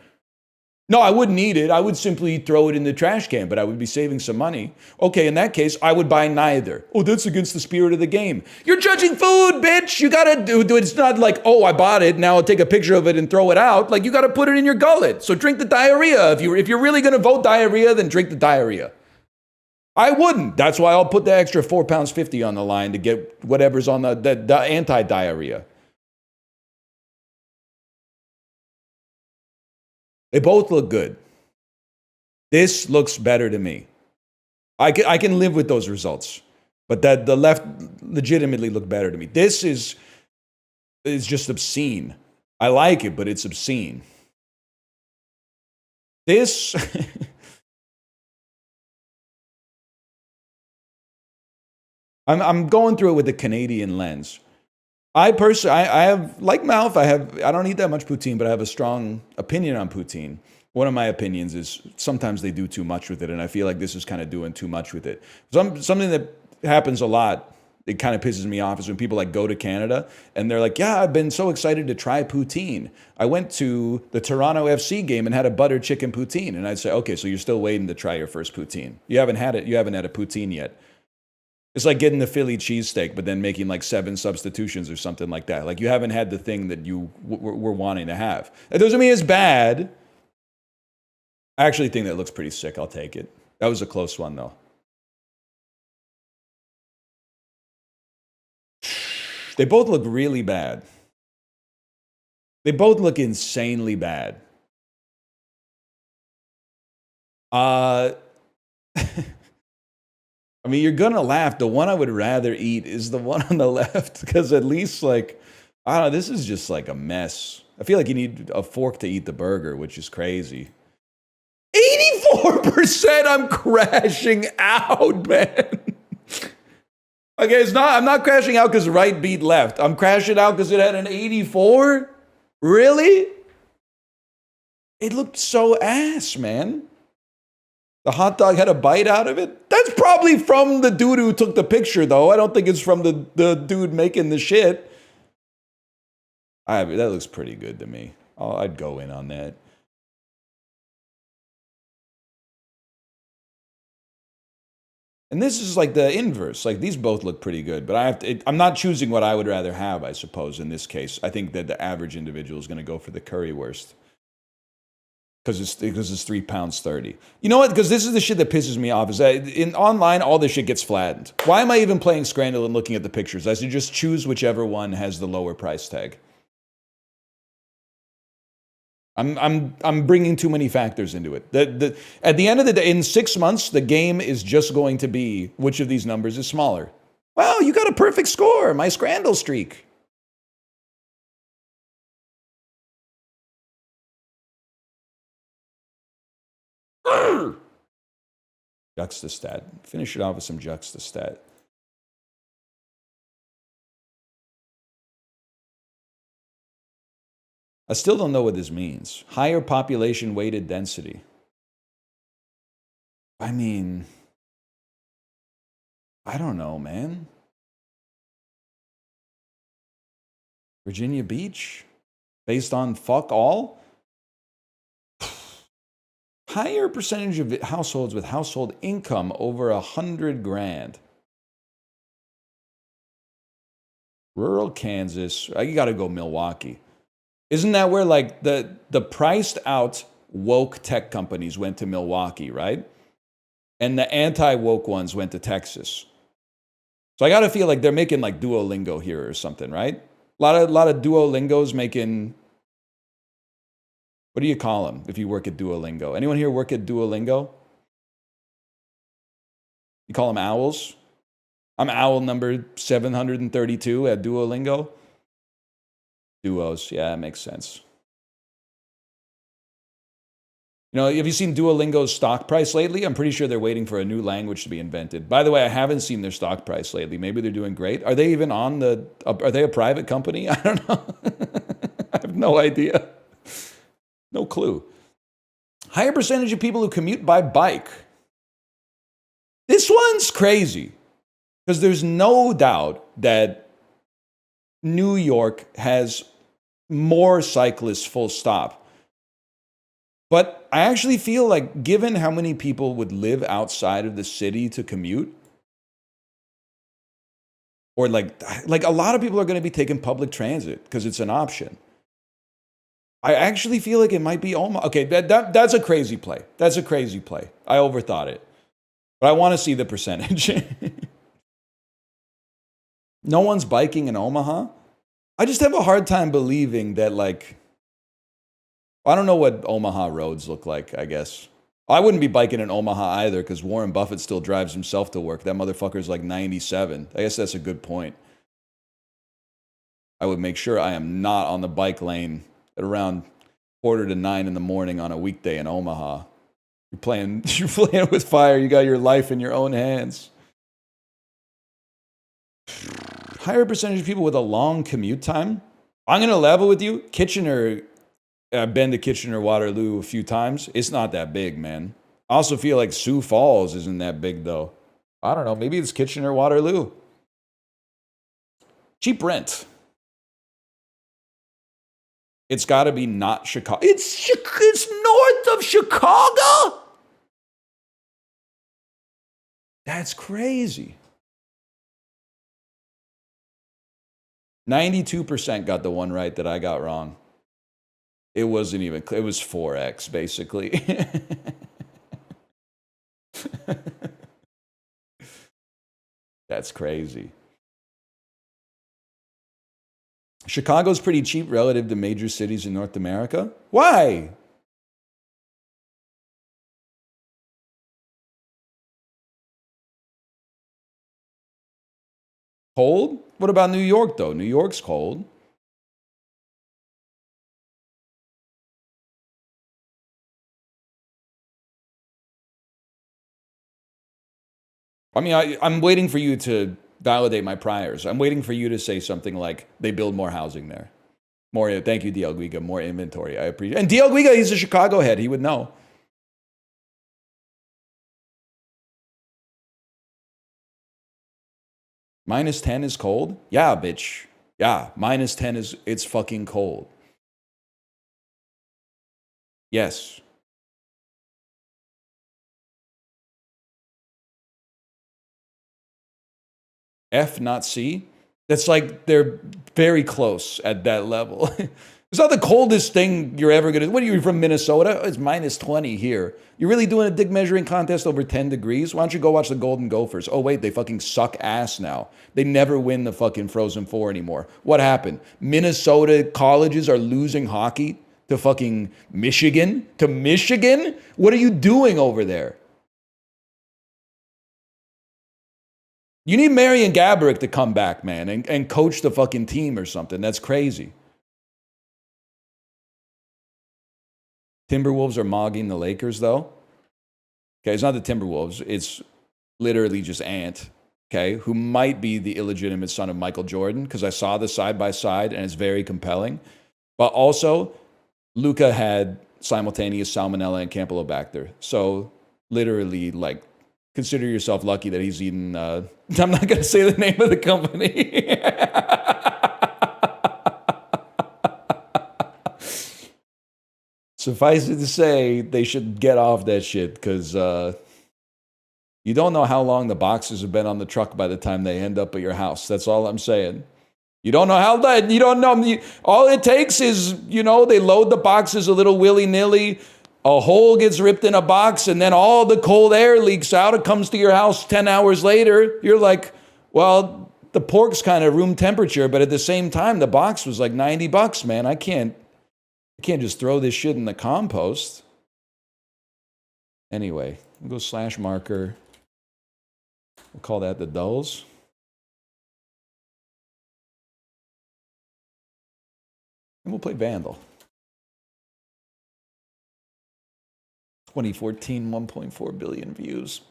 No, I wouldn't eat it. I would simply throw it in the trash can, but I would be saving some money. Okay, in that case, I would buy neither. Oh, that's against the spirit of the game. You're judging food, bitch. You gotta do it. It's not like, oh, I bought it, now I'll take a picture of it and throw it out. Like, you gotta put it in your gullet. So drink the diarrhea. If you're really gonna vote diarrhea, then drink the diarrhea. I wouldn't. That's why I'll put the extra £4.50 on the line to get whatever's on the anti-diarrhea. They both look good. This looks better to me. I can live with those results, but that the left legitimately look better to me. This is just obscene. I like it, but it's obscene. This I'm going through it with the Canadian lens. I have, like Malf, I don't eat that much poutine, but I have a strong opinion on poutine. One of my opinions is sometimes they do too much with it, and I feel like this is kind of doing too much with it. Something that happens a lot, it kind of pisses me off, is when people like go to Canada and they're like, yeah, I've been so excited to try poutine. I went to the Toronto FC game and had a butter chicken poutine. And I'd say, okay, so you're still waiting to try your first poutine. You haven't had it. You haven't had a poutine yet. It's like getting the Philly cheesesteak, but then making like 7 substitutions or something like that. Like you haven't had the thing that you were wanting to have. That doesn't mean it's bad. I actually think that looks pretty sick. I'll take it. That was a close one, though. They both look really bad. They both look insanely bad. I mean, you're gonna laugh. The one I would rather eat is the one on the left, because at least, like, I don't know, this is just like a mess. I feel like you need a fork to eat the burger, which is crazy. 84%, I'm crashing out, man. Okay, it's not, I'm not crashing out because right beat left. I'm crashing out because it had an 84? Really? It looked so ass, man. The hot dog had a bite out of it? That's probably from the dude who took the picture, though. I don't think it's from the dude making the shit. That looks pretty good to me. I'd go in on that. And this is like the inverse. Like, these both look pretty good, but I'm not choosing what I would rather have, I suppose, in this case. I think that the average individual is going to go for the currywurst. Because it's £3.30. You know what? Because this is the shit that pisses me off. Is that in online, all this shit gets flattened. Why am I even playing Scrandle and looking at the pictures? I should just choose whichever one has the lower price tag. I'm bringing too many factors into it. At the end of the day, in 6 months, the game is just going to be which of these numbers is smaller. Wow, you got a perfect score. My Scrandle streak. Juxtastat. Finish it off with some juxtastat. I still don't know what this means. Higher population weighted density. I mean, I don't know, man. Virginia Beach? Based on fuck all? Higher percentage of households with household income over 100 grand. Rural Kansas. You got to go Milwaukee. Isn't that where, like, the priced out woke tech companies went to Milwaukee, right? And the anti-woke ones went to Texas. So I got to feel like they're making like Duolingo here or something, right? A lot of Duolingos making, what do you call them if you work at Duolingo? Anyone here work at Duolingo? You call them owls? I'm owl number 732 at Duolingo. Duos, yeah, that makes sense. You know, have you seen Duolingo's stock price lately? I'm pretty sure they're waiting for a new language to be invented. By the way, I haven't seen their stock price lately. Maybe they're doing great. Are they even on the, are they a private company? I don't know. I have no idea. No clue. Higher percentage of people who commute by bike. This one's crazy. Because there's no doubt that New York has more cyclists, full stop. But I actually feel like, given how many people would live outside of the city to commute, or like a lot of people are going to be taking public transit because it's an option. I actually feel like it might be Omaha. Okay, that's a crazy play. That's a crazy play. I overthought it. But I want to see the percentage. No one's biking in Omaha? I just have a hard time believing that, like, I don't know what Omaha roads look like, I guess. I wouldn't be biking in Omaha either because Warren Buffett still drives himself to work. That motherfucker's like 97. I guess that's a good point. I would make sure I am not on the bike lane at around 8:45 in the morning on a weekday in Omaha. You're playing with fire. You got your life in your own hands. Higher percentage of people with a long commute time. I'm going to level with you. Kitchener, I've been to Kitchener-Waterloo a few times. It's not that big, man. I also feel like Sioux Falls isn't that big, though. I don't know. Maybe it's Kitchener-Waterloo. Cheap rent. It's got to be not Chicago. It's north of Chicago? That's crazy. 92% got the one right that I got wrong. It wasn't even, it was 4x, basically. That's crazy. Chicago's pretty cheap relative to major cities in North America. Why? Cold? What about New York, though? New York's cold. I mean, I'm waiting for you to validate my priors. I'm waiting for you to say something like they build more housing there. More. Thank you, DL Guiga. More inventory. I appreciate. And DL Guiga, he's a Chicago head. He would know. -10 is cold? Yeah, bitch. Yeah, -10 is, it's fucking cold. Yes. F, not C? That's like, they're very close at that level. It's not the coldest thing you're ever gonna, what are you from Minnesota? It's -20 here. You're really doing a dick measuring contest over 10 degrees? Why don't you go watch the Golden Gophers? Oh wait, they fucking suck ass now. They never win the fucking Frozen Four anymore. What happened? Minnesota colleges are losing hockey to fucking Michigan? To Michigan? What are you doing over there? You need Marion Gaborik to come back, man, and coach the fucking team or something. That's crazy. Timberwolves are mogging the Lakers, though. Okay, it's not the Timberwolves. It's literally just Ant, okay, who might be the illegitimate son of Michael Jordan, because I saw the side-by-side, and it's very compelling. But also, Luka had simultaneous salmonella and campylobacter. So, literally, like, consider yourself lucky that he's eaten... I'm not going to say the name of the company. Suffice it to say, they should get off that shit, because you don't know how long the boxes have been on the truck by the time they end up at your house. That's all I'm saying. You don't know how that, you don't know. All it takes is, you know, they load the boxes a little willy-nilly, a hole gets ripped in a box, and then all the cold air leaks out. It comes to your house 10 hours later. You're like, well, the pork's kind of room temperature, but at the same time, the box was like $90, man. I can't just throw this shit in the compost. Anyway, we'll go slash marker. We'll call that the dulls. And we'll play Vandal. 2014, 1.4 billion views.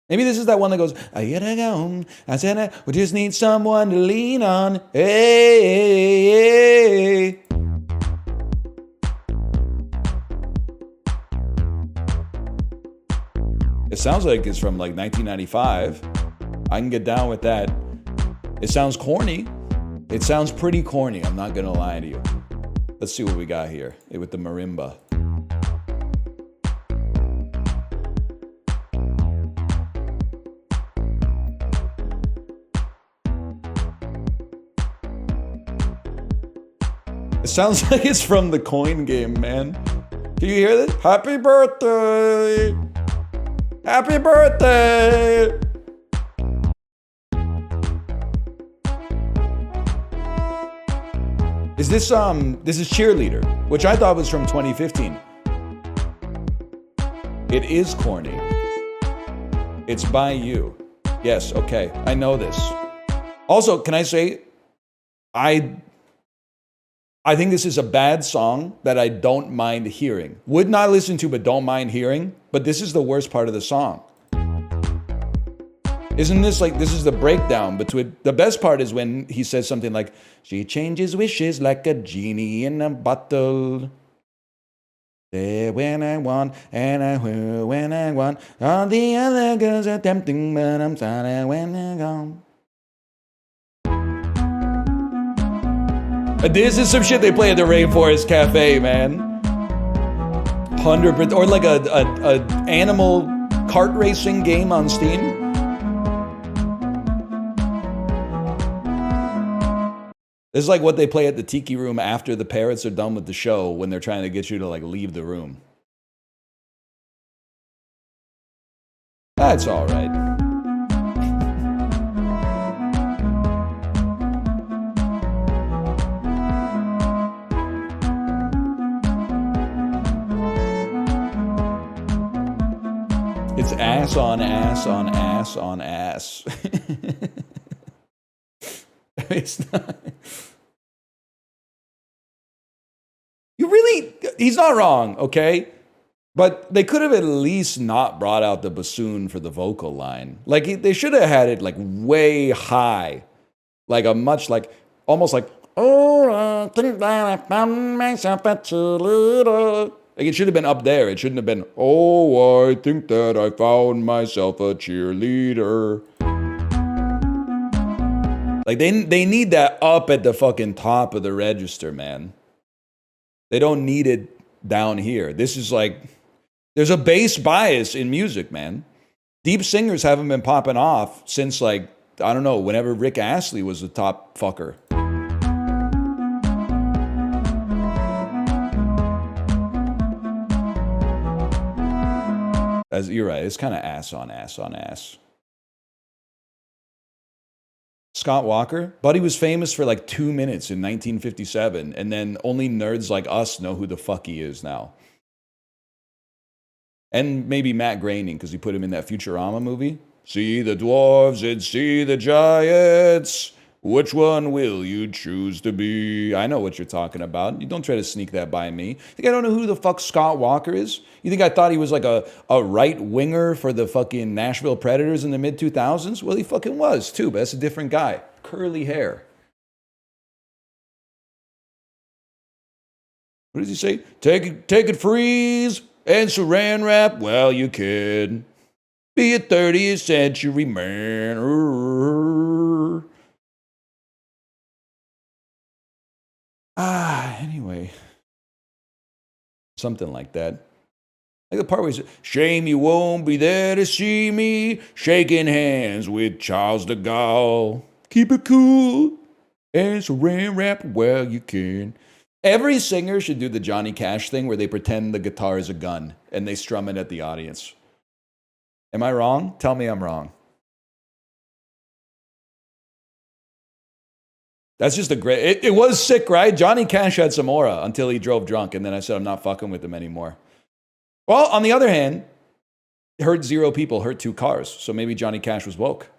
Maybe this is that one that goes, I gotta go. I said, we just need someone to lean on. Hey. It sounds like it's from like 1995. I can get down with that. It sounds corny. It sounds pretty corny. I'm not gonna lie to you. Let's see what we got here with the marimba. It sounds like it's from the coin game, man. Can you hear this? Happy birthday! Happy birthday! Is this is Cheerleader, which I thought was from 2015. It is corny. It's by you. Yes, okay. I know this. Also, can I say, I think this is a bad song that I don't mind hearing. Would not listen to, but don't mind hearing. But this is the worst part of the song. Isn't this like, this is the breakdown between, the best part is when he says something like, she changes wishes like a genie in a bottle. There when I want, and I will when I want. All the other girls are tempting, but I'm sorry when they're gone. This is some shit they play at the Rainforest Cafe, man. 100%, or like a animal kart racing game on Steam. This is like what they play at the Tiki Room after the parrots are done with the show when they're trying to get you to like leave the room. That's all right. It's ass on ass on ass on ass. It's not. You really, he's not wrong, okay? But they could have at least not brought out the bassoon for the vocal line. Like, they should have had it, like, way high. Like, a much, like, almost like, oh, I think that I found myself a cheerleader. Like, it should have been up there. It shouldn't have been, oh, I think that I found myself a cheerleader. Like, they need that up at the fucking top of the register, man. They don't need it down here. This is like, there's a bass bias in music, man. Deep singers haven't been popping off since, like, I don't know, whenever Rick Astley was the top fucker. You're right, it's kind of ass on ass on ass. Scott Walker, Buddy was famous for like 2 minutes in 1957, and then only nerds like us know who the fuck he is now. And maybe Matt Groening, because he put him in that Futurama movie. See the dwarves and see the giants. Which one will you choose to be? I know what you're talking about. You don't try to sneak that by me. Think I don't know who the fuck Scott Walker is? You think I thought he was like a right winger for the fucking Nashville Predators in the mid-2000s? Well, he fucking was too, but that's a different guy. Curly hair. What does he say? Take it, freeze, and saran wrap. Well, you could be a 30th century man. Anyway. Something like that. Like the part where he said, shame you won't be there to see me shaking hands with Charles de Gaulle. Keep it cool and saran wrap well you can. Every singer should do the Johnny Cash thing where they pretend the guitar is a gun and they strum it at the audience. Am I wrong? Tell me I'm wrong. That's just a great... It was sick, right? Johnny Cash had some aura until he drove drunk, and then I said, I'm not fucking with him anymore. Well, on the other hand, hurt 0 people, hurt 2 cars. So maybe Johnny Cash was woke.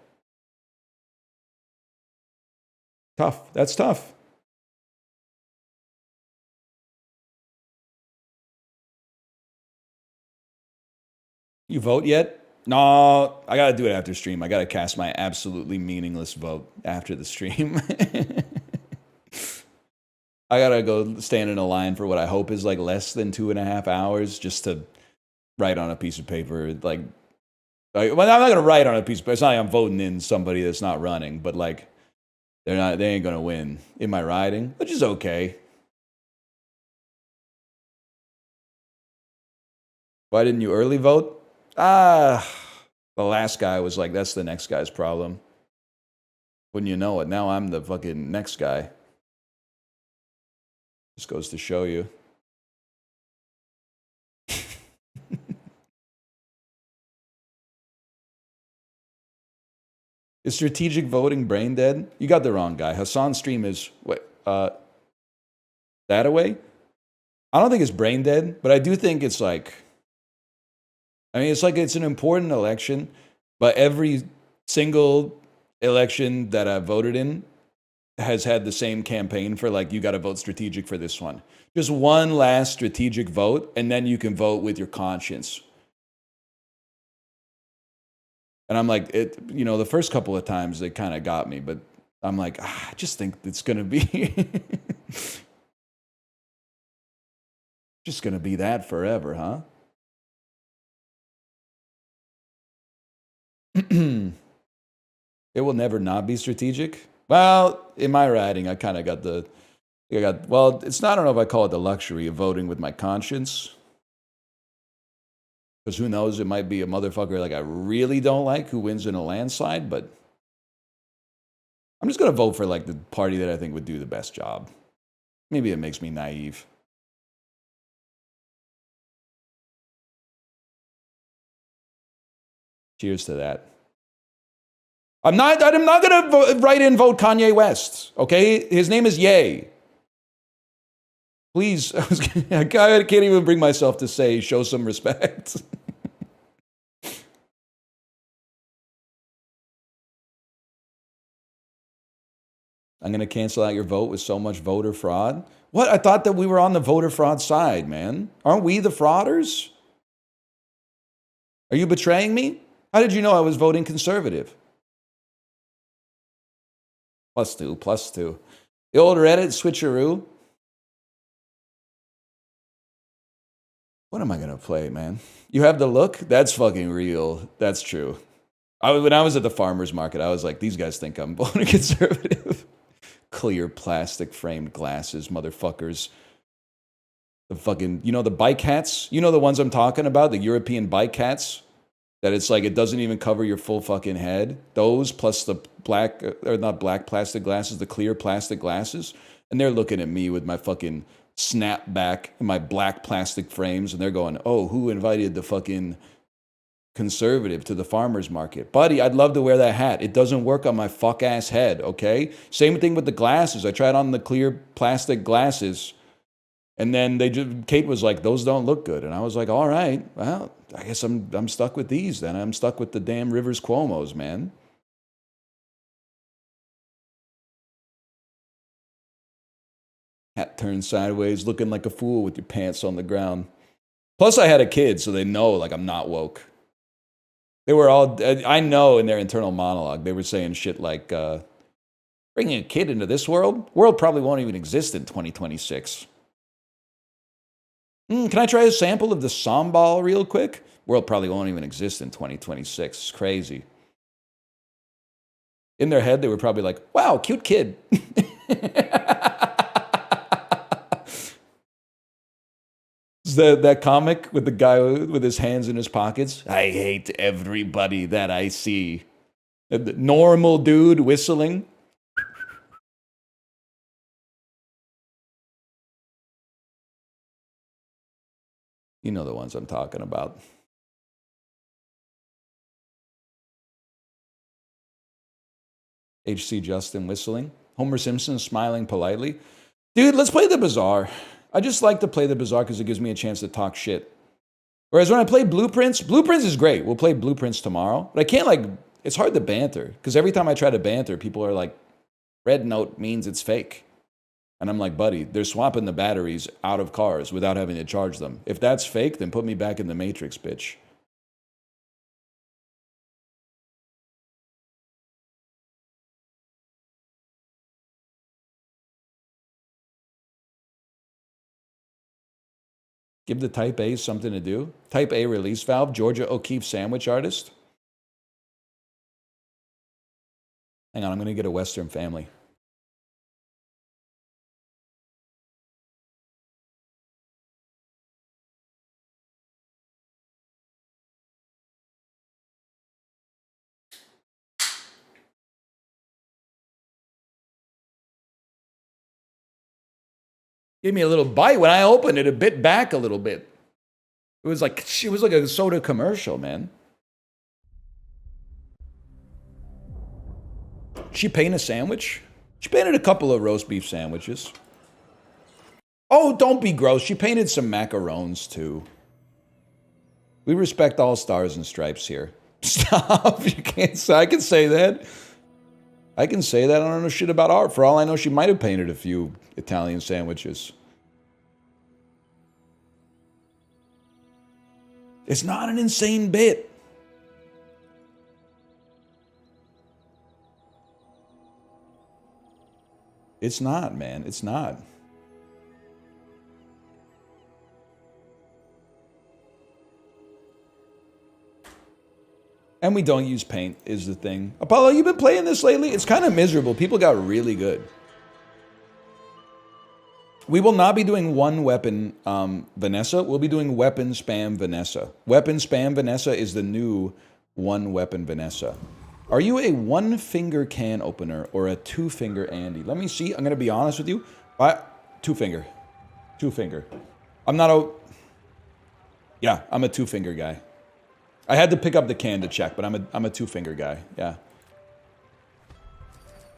Tough. That's tough. You vote yet? No, I gotta do it after stream. I gotta cast my absolutely meaningless vote after the stream. I gotta go stand in a line for what I hope is like less than 2.5 hours just to write on a piece of paper. Well, I'm not gonna write on a piece of paper. It's not like I'm voting in somebody that's not running, but like they ain't gonna win in my riding, which is okay. Why didn't you early vote? The last guy was like, that's the next guy's problem. Wouldn't you know it? Now I'm the fucking next guy. Just goes to show you. Is strategic voting brain dead? You got the wrong guy. Hassan's stream is, that away? I don't think it's brain dead, but I do think it's like, I mean, it's like it's an important election, but every single election that I've voted in has had the same campaign for like, you got to vote strategic for this one. Just one last strategic vote, and then you can vote with your conscience. And I'm like, the first couple of times they kind of got me, but I'm like, I just think it's going to be, just going to be that forever, huh? It will never not be strategic. Well, in my writing, I kind of got well, it's not, I don't know if I call it the luxury of voting with my conscience. Because who knows, it might be a motherfucker like I really don't like who wins in a landslide, but I'm just going to vote for like the party that I think would do the best job. Maybe it makes me naive. Cheers to that. I'm not going to write in vote Kanye West, okay? His name is Ye. Please, I can't even bring myself to say, show some respect. I'm going to cancel out your vote with so much voter fraud. What? I thought that we were on the voter fraud side, man. Aren't we the frauders? Are you betraying me? How did you know I was voting conservative? +2, +2. The old Reddit switcheroo. What am I going to play, man? You have the look? That's fucking real. That's true. When I was at the farmer's market, I was like, these guys think I'm voting conservative. Clear plastic framed glasses, motherfuckers. The fucking, you know the bike hats? You know the ones I'm talking about? The European bike hats? That it's like, it doesn't even cover your full fucking head. Those plus the black, or not black plastic glasses, the clear plastic glasses. And they're looking at me with my fucking snapback and my black plastic frames. And they're going, oh, who invited the fucking conservative to the farmer's market? Buddy, I'd love to wear that hat. It doesn't work on my fuck ass head, okay? Same thing with the glasses. I tried on the clear plastic glasses. And then Kate was like, those don't look good. And I was like, all right, well, I guess I'm stuck with these then. I'm stuck with the damn Rivers Cuomo's, man. Hat turned sideways, looking like a fool with your pants on the ground. Plus, I had a kid, so they know, like, I'm not woke. They were all, I know in their internal monologue, they were saying shit like, bringing a kid into this world? World probably won't even exist in 2026. Can I try a sample of the sambal real quick? World probably won't even exist in 2026. It's crazy. In their head, they were probably like, wow, cute kid. That comic with the guy with his hands in his pockets. I hate everybody that I see. The normal dude whistling. You know the ones I'm talking about. HC Justin whistling. Homer Simpson smiling politely. Dude, let's play the Bazaar. I just like to play the Bazaar because it gives me a chance to talk shit. Whereas when I play Blueprints is great. We'll play Blueprints tomorrow. But I can't it's hard to banter. Because every time I try to banter, people are like, red note means it's fake. And I'm like, buddy, they're swapping the batteries out of cars without having to charge them. If that's fake, then put me back in the Matrix, bitch. Give the Type A something to do. Type A release valve, Georgia O'Keeffe sandwich artist. Hang on, I'm going to get a Western family. Gave me a little bite. When I opened it, it bit back a little bit. It was like a soda commercial, man. She paint a sandwich? She painted a couple of roast beef sandwiches. Oh, don't be gross. She painted some macarons, too. We respect all stars and stripes here. Stop. You can't say. I can say that. I can say that. I don't know shit about art. For all I know, she might have painted a few Italian sandwiches. It's not an insane bit. It's not, man. It's not. And we don't use paint is the thing. Apollo, you been playing this lately? It's kind of miserable. People got really good. We will not be doing one weapon, Vanessa. We'll be doing weapon spam Vanessa. Weapon spam Vanessa is the new one weapon Vanessa. Are you a one finger can opener or a two finger Andy? Let me see. I'm going to be honest with you. Two finger. Two finger. I'm not a... Yeah, I'm a two finger guy. I had to pick up the can to check, but I'm a two finger guy. Yeah.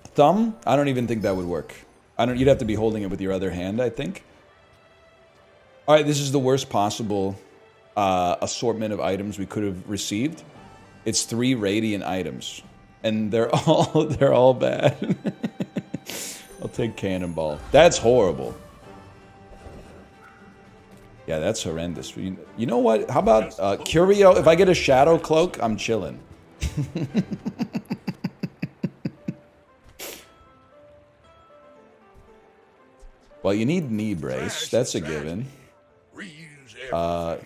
Thumb? I don't even think that would work. You'd have to be holding it with your other hand, I think. All right, this is the worst possible assortment of items we could have received. It's 3 radiant items, and they're all bad. I'll take Cannonball. That's horrible. Yeah, that's horrendous. You know what? How about Curio? If I get a Shadow Cloak, I'm chilling. Well, you need knee brace. That's a given. I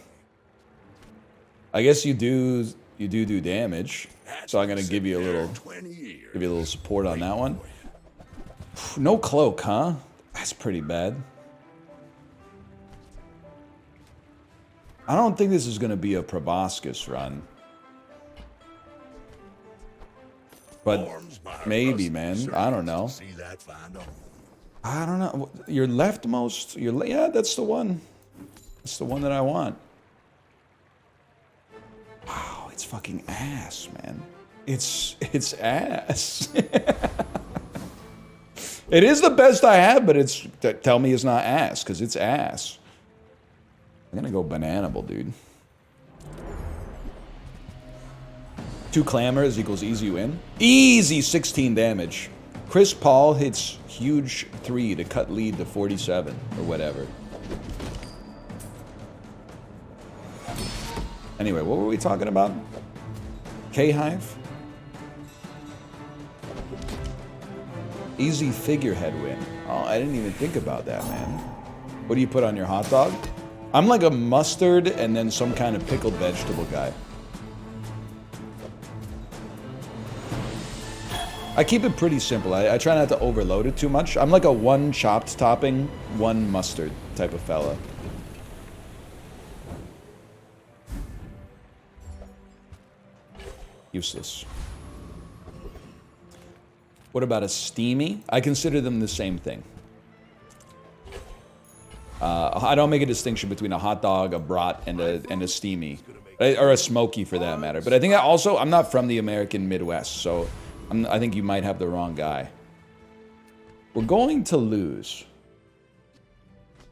guess you do damage. So I'm gonna give you a little support on that one. No cloak, huh? That's pretty bad. I don't think this is gonna be a proboscis run. But maybe, man. I don't know. I don't know. Your leftmost. Yeah, that's the one. That's the one that I want. Wow, it's fucking ass, man. It's ass. It is the best I have, but it's tell me it's not ass, because it's ass. I'm gonna go Bananable, dude. 2 Clamors equals easy win. Easy 16 damage. Chris Paul hits huge 3 to cut lead to 47 or whatever. Anyway, what were we talking about? K-Hive? Easy figurehead win. Oh, I didn't even think about that, man. What do you put on your hot dog? I'm like a mustard and then some kind of pickled vegetable guy. I keep it pretty simple. I try not to overload it too much. I'm like a 1 chopped topping, 1 mustard type of fella. Useless. What about a steamy? I consider them the same thing. I don't make a distinction between a hot dog, a brat, and a steamy. Or a smoky for that matter. But I think I'm not from the American Midwest, so I think you might have the wrong guy. We're going to lose.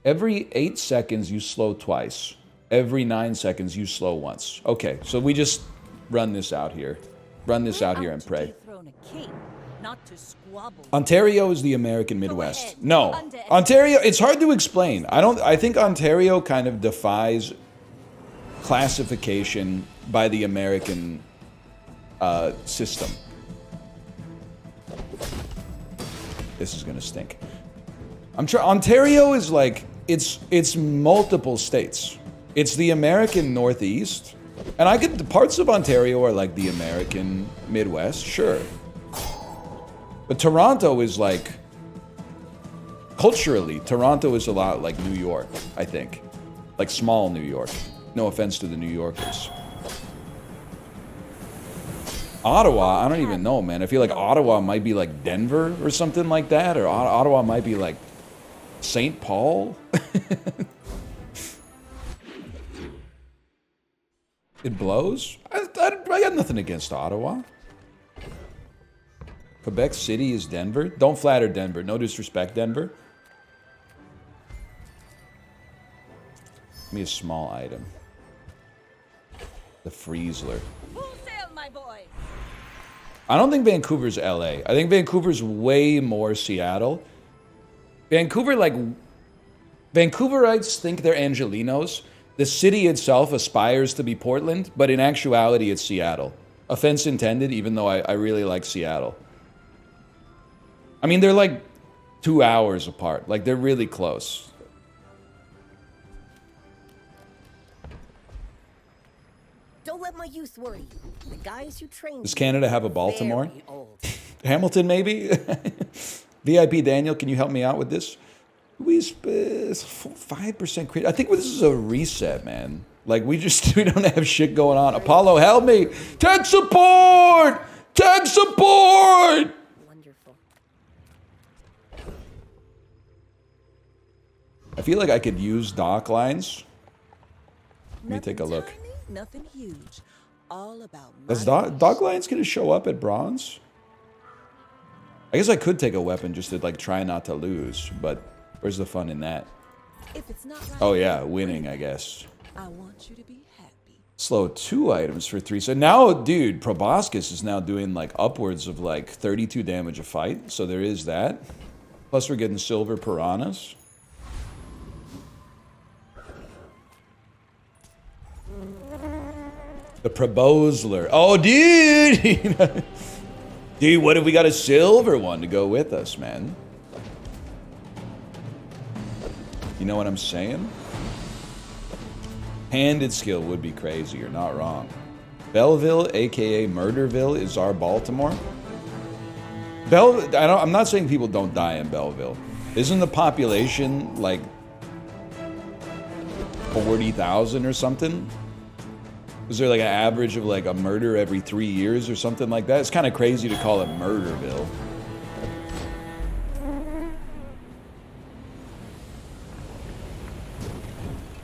Every 8 seconds, you slow twice. Every 9 seconds, you slow once. Okay, so we just run this out here. Run this out here and pray. Ontario is the American Midwest. No. Ontario, it's hard to explain. I think Ontario kind of defies classification by the American system. This is gonna stink. Ontario is like, it's multiple states. It's the American Northeast. And parts of Ontario are like the American Midwest, sure. But Toronto is like, culturally, Toronto is a lot like New York, I think. Like small New York. No offense to the New Yorkers. Ottawa, I don't even know, man. I feel like Ottawa might be like Denver or something like that. Or Ottawa might be like St. Paul. It blows? I got nothing against Ottawa. Quebec City is Denver. Don't flatter Denver. No disrespect, Denver. Give me a small item. The Friesler. Full sail, my boy. I don't think Vancouver's LA. I think Vancouver's way more Seattle. Vancouverites think they're Angelenos. The city itself aspires to be Portland, but in actuality, it's Seattle. Offense intended, even though I really like Seattle. I mean, they're like 2 hours apart. Like, they're really close. Don't let my youth worry you. The guys you train. Does Canada have a Baltimore? Very old. Hamilton, maybe? VIP Daniel, can you help me out with this? We 5% crit. I think this is a reset, man. Like, we don't have shit going on. Apollo, help me! Tech support! Tech support! Wonderful. I feel like I could use dock lines. Let me take a look. Tiny, nothing huge. All about Does dock lines gonna show up at bronze? I guess I could take a weapon just to like try not to lose, but where's the fun in that? If it's not right, Oh yeah, winning, I guess. I want you to be happy. Slow 2 items for 3. So now, dude, Proboscis is now doing like upwards of like 32 damage a fight. So there is that. Plus we're getting silver piranhas. The Proposler. Oh, dude! Dude, what if we got a silver one to go with us, man? You know what I'm saying? Handed skill would be crazy, you're not wrong. Belleville, aka Murderville, is our Baltimore. I'm not saying people don't die in Belleville. Isn't the population like 40,000 or something? Is there like an average of like a murder every 3 years or something like that? It's kind of crazy to call it Murderville.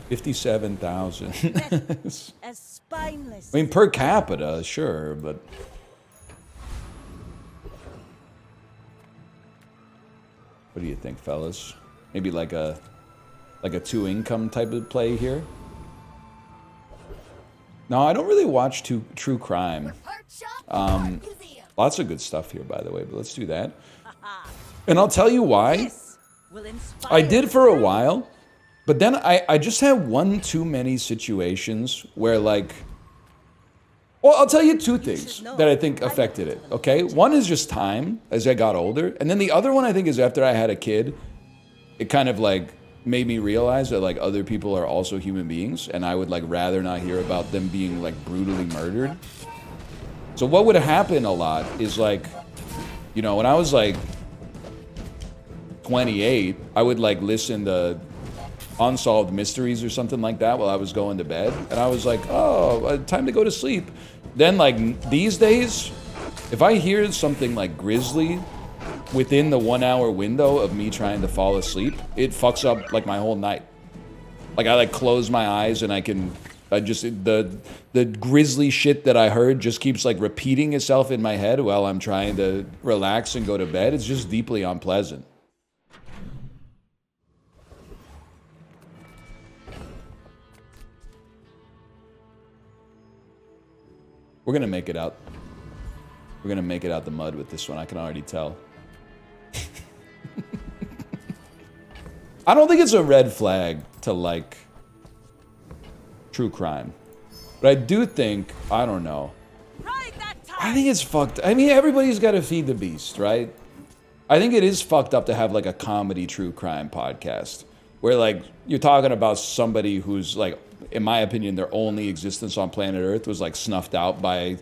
$57,000. As spineless. I mean, per capita, sure, but what do you think, fellas? Maybe like a two income type of play here. No, I don't really watch true crime. Lots of good stuff here, by the way, but let's do that. And I'll tell you why. I did for a while, but then I just had one too many situations where like, well, I'll tell you two things that I think affected it, okay? One is just time as I got older, and then the other one I think is after I had a kid, it kind of like made me realize that like other people are also human beings, and I would like rather not hear about them being like brutally murdered. So what would happen a lot is like, you know, when I was like 28, I would like listen to Unsolved Mysteries or something like that while I was going to bed, and I was like, oh, time to go to sleep. Then like these days, if I hear something like grisly within the 1 hour window of me trying to fall asleep, it fucks up like my whole night. Like I like close my eyes and the grisly shit that I heard just keeps like repeating itself in my head while I'm trying to relax and go to bed. It's just deeply unpleasant. We're gonna make it out. We're gonna make it out the mud with this one, I can already tell. I don't think it's a red flag to like true crime. But I do think, I don't know. I think it's fucked. I mean, everybody's got to feed the beast, right? I think it is fucked up to have like a comedy true crime podcast where like you're talking about somebody who's like, in my opinion, their only existence on planet Earth was like snuffed out by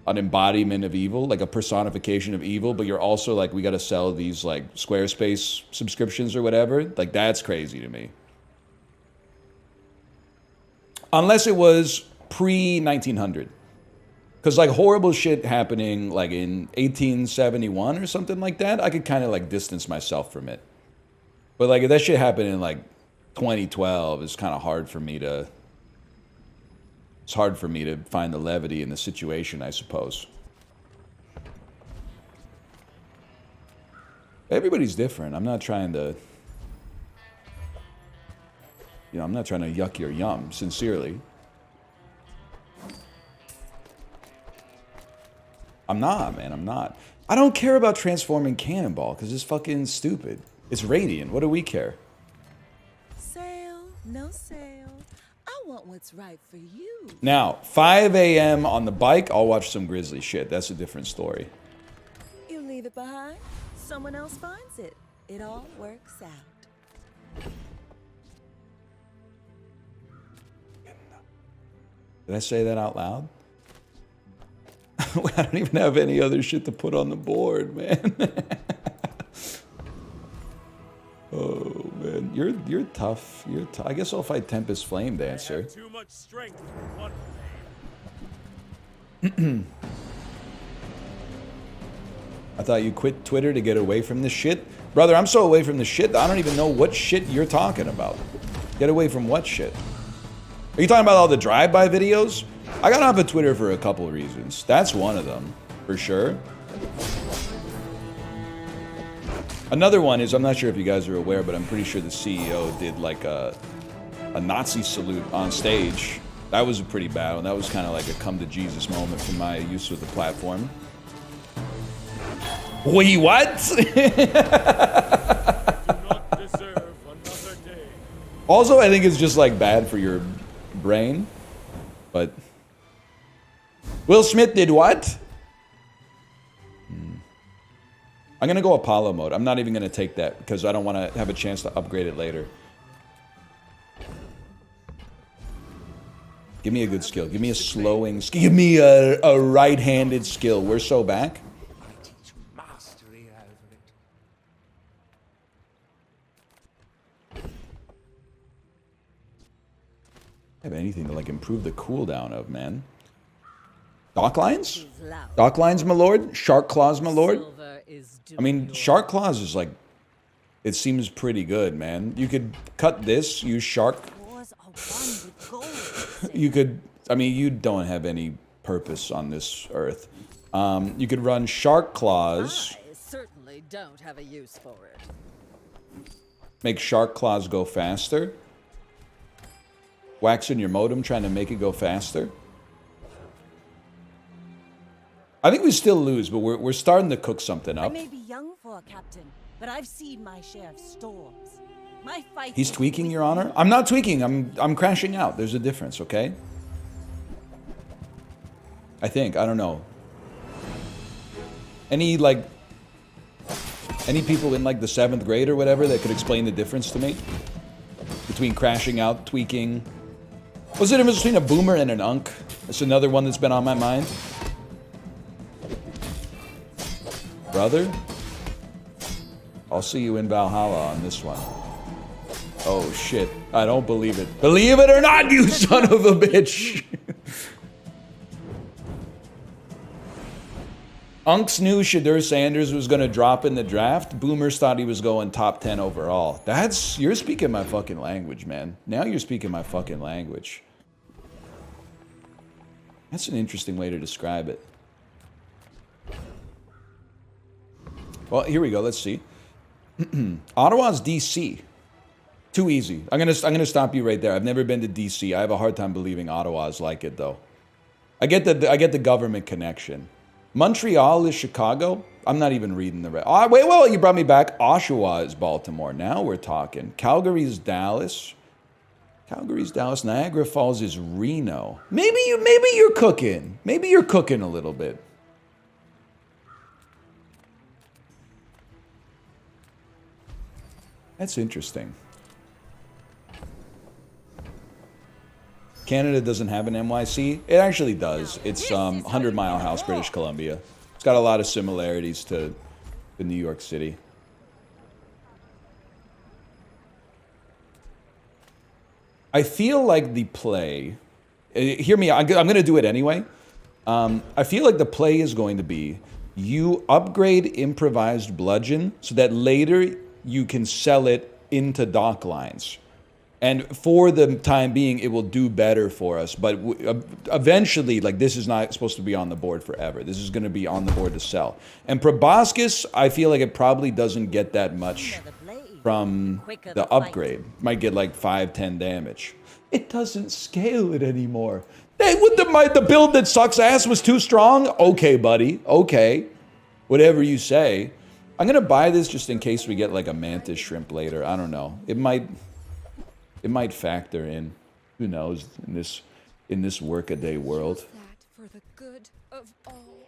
an embodiment of evil, like a personification of evil, but you're also like, we got to sell these like Squarespace subscriptions or whatever. Like that's crazy to me. Unless it was pre-1900. Because like horrible shit happening like in 1871 or something like that, I could kind of like distance myself from it. But like if that shit happened in like 2012, it's kind of hard for me to... It's hard for me to find the levity in the situation, I suppose. Everybody's different. I'm not trying to... You know, I'm not trying to yuck your yum, sincerely. I'm not, man, I'm not. I don't care about transforming Cannonball, because it's fucking stupid. It's Radiant. What do we care? Sale, no sale. I want what's right for you. Now, 5 a.m. on the bike, I'll watch some grisly shit. That's a different story. You leave it behind, someone else finds it. It all works out. Did I say that out loud? I don't even have any other shit to put on the board, man. Oh man, you're tough. I guess I'll fight Tempest Flame Dancer. Too much strength for one I thought you quit Twitter to get away from the shit, brother. I'm so away from the shit. I don't even know what shit you're talking about. Get away from what shit? Are you talking about all the drive-by videos? I got off of Twitter for a couple of reasons. That's one of them, for sure. Another one is, I'm not sure if you guys are aware, but I'm pretty sure the CEO did like a Nazi salute on stage. That was a pretty bad one. That was kind of like a come to Jesus moment for my use of the platform. Wait, what? Also, I think it's just like bad for your brain. But Will Smith did what? I'm gonna go Apollo mode. I'm not even gonna take that because I don't want to have a chance to upgrade it later. Give me a good skill. Give me a slowing skill. Give me a right-handed skill. We're so back. I teach mastery over it. Have anything to like improve the cooldown of, man? Dock lines? Dock lines, my lord? Shark claws, my lord? I mean, shark claws is like, it seems pretty good, man. You could cut this, use shark. You could, I mean, you don't have any purpose on this earth. You could run shark claws. I certainly don't have a use for it. Make shark claws go faster. Waxing your modem, trying to make it go faster. I think we still lose, but we're starting to cook something I up. may be young for a captain, but I've seen my share of storms. My fight. He's tweaking, Your Honor. I'm not tweaking. I'm crashing out. There's a difference, okay? I think. I don't know. Any people in like the 7th grade or whatever that could explain the difference to me between crashing out, tweaking? What's the difference between a boomer and an unk? That's another one that's been on my mind. Brother, I'll see you in Valhalla on this one. Oh shit, I don't believe it. Believe it or not, you son of a bitch! Unks knew Shadur Sanders was gonna drop in the draft. Boomers thought he was going top 10 overall. You're speaking my fucking language, man. Now you're speaking my fucking language. That's an interesting way to describe it. Well, here we go. Let's see. Ottawa's DC. Too easy. I'm gonna stop you right there. I've never been to DC. I have a hard time believing Ottawa's like it though. I get the government connection. Montreal is Chicago. I'm not even reading the rest. Oh, wait, well, you brought me back. Oshawa is Baltimore. Now we're talking. Calgary's Dallas. Niagara Falls is Reno. Maybe you're cooking. Maybe you're cooking a little bit. That's interesting. Canada doesn't have an NYC. It actually does. It's 100 Mile House, British Columbia. It's got a lot of similarities to New York City. I feel like the play... hear me, I'm going to do it anyway. I feel like the play is going to be you upgrade improvised bludgeon so that later you can sell it into dock lines. And for the time being, it will do better for us. But eventually, like, this is not supposed to be on the board forever. This is going to be on the board to sell. And proboscis, I feel like it probably doesn't get that much from the upgrade. Might get like 5-10 damage. It doesn't scale it anymore. Hey, the build that sucks ass was too strong? Okay, buddy. Okay. Whatever you say. I'm going to buy this just in case we get like a mantis shrimp later. I don't know. It might factor in. Who knows in this workaday world. That for the good of all.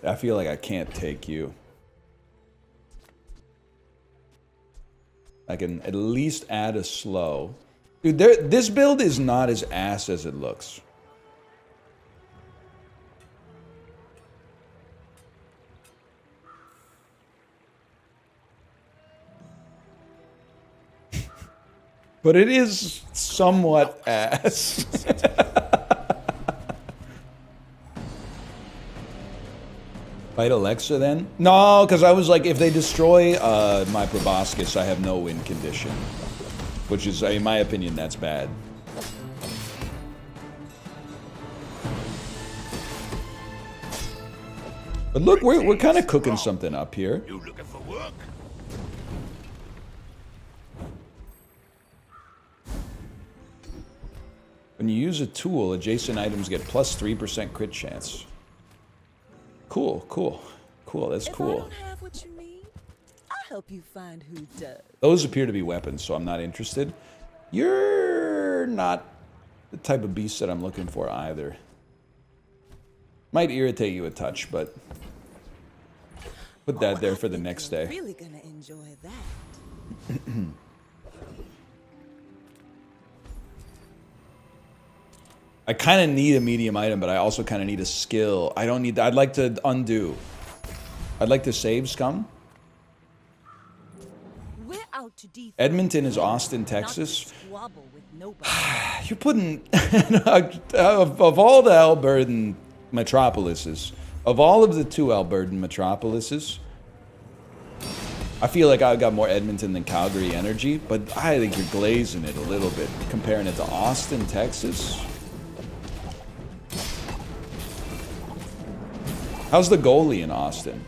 I feel like I can't take you. I can at least add a slow. Dude, this build is not as ass as it looks. But it is somewhat ass. Fight Alexa then? No, because I was like, if they destroy my proboscis, I have no win condition. Which is, in my opinion, that's bad. But look, we're kind of cooking something up here. You looking for work? When you use a tool, adjacent items get plus 3% crit chance. Cool, cool. Cool, that's If I cool. don't have what you need, I'll help you find who does. Those appear to be weapons, so I'm not interested. You're not the type of beast that I'm looking for either. Might irritate you a touch, but put that there for the next day. Really gonna enjoy that. I kind of need a medium item, but I also kind of need a skill. I don't need that. I'd like to undo. I'd like to save scum. We're out to defend. Edmonton is Austin, not to Texas. squabble with nobody. You're putting of all the Albertan metropolises, of all of the 2 Albertan metropolises, I feel like I got more Edmonton than Calgary energy, but I think you're glazing it a little bit, comparing it to Austin, Texas. How's the goalie in Austin?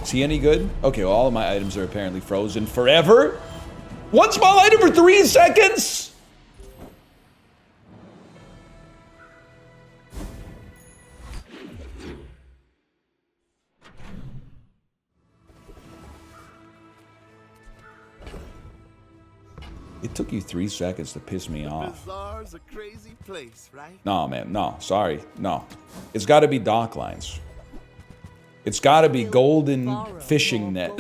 Is he any good? Okay, well, all of my items are apparently frozen forever. One small item for 3 seconds? It took you 3 seconds to piss me off. Bazaar's a crazy place, right? No, man, no, sorry, no. It's got to be dock lines. It's got to be golden fishing net.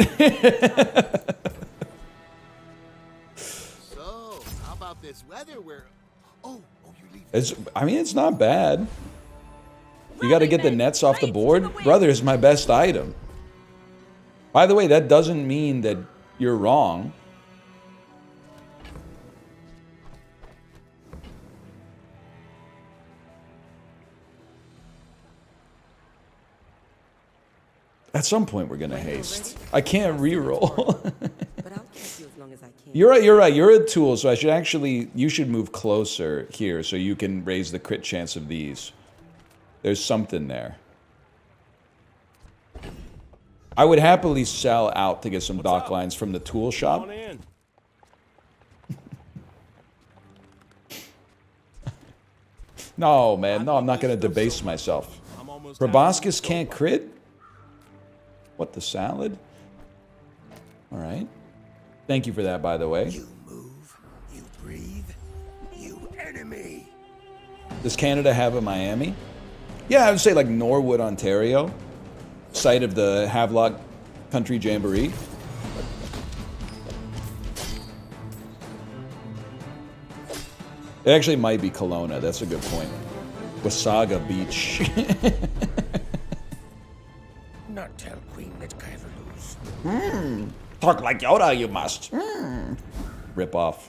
So, how about this weather where... Oh, you're leaving. I mean, it's not bad. You got to get the nets off the board. Brother is my best item. By the way, that doesn't mean that you're wrong. At some point, we're gonna haste. I can't reroll. But I'll keep you as long as I can. You're right. You're right. You're a tool, so I should actually. You should move closer here, so you can raise the crit chance of these. There's something there. I would happily sell out to get some dock lines from the tool shop. Come on in. No, man. No, I'm not gonna debase myself. I'm almost Proboscis can't crit? What, the salad? All right. Thank you for that, by the way. You move, you breathe, you enemy. Does Canada have a Miami? Yeah, I would say like Norwood, Ontario. Site of the Havelock Country Jamboree. It actually might be Kelowna. That's a good point. Wasaga Beach. Not tell Queen that ever lose. Talk like Yoda, you must. Rip off.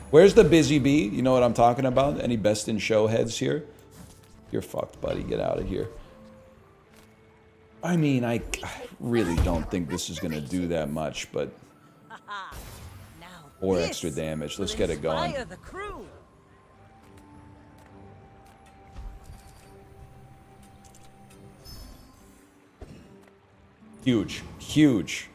Where's the busy bee? You know what I'm talking about? Any best in show heads here? You're fucked, buddy. Get out of here. I mean, I really don't think this is gonna do that much, but Now or this extra damage. Let's will get it going. inspire the crew. Huge, huge.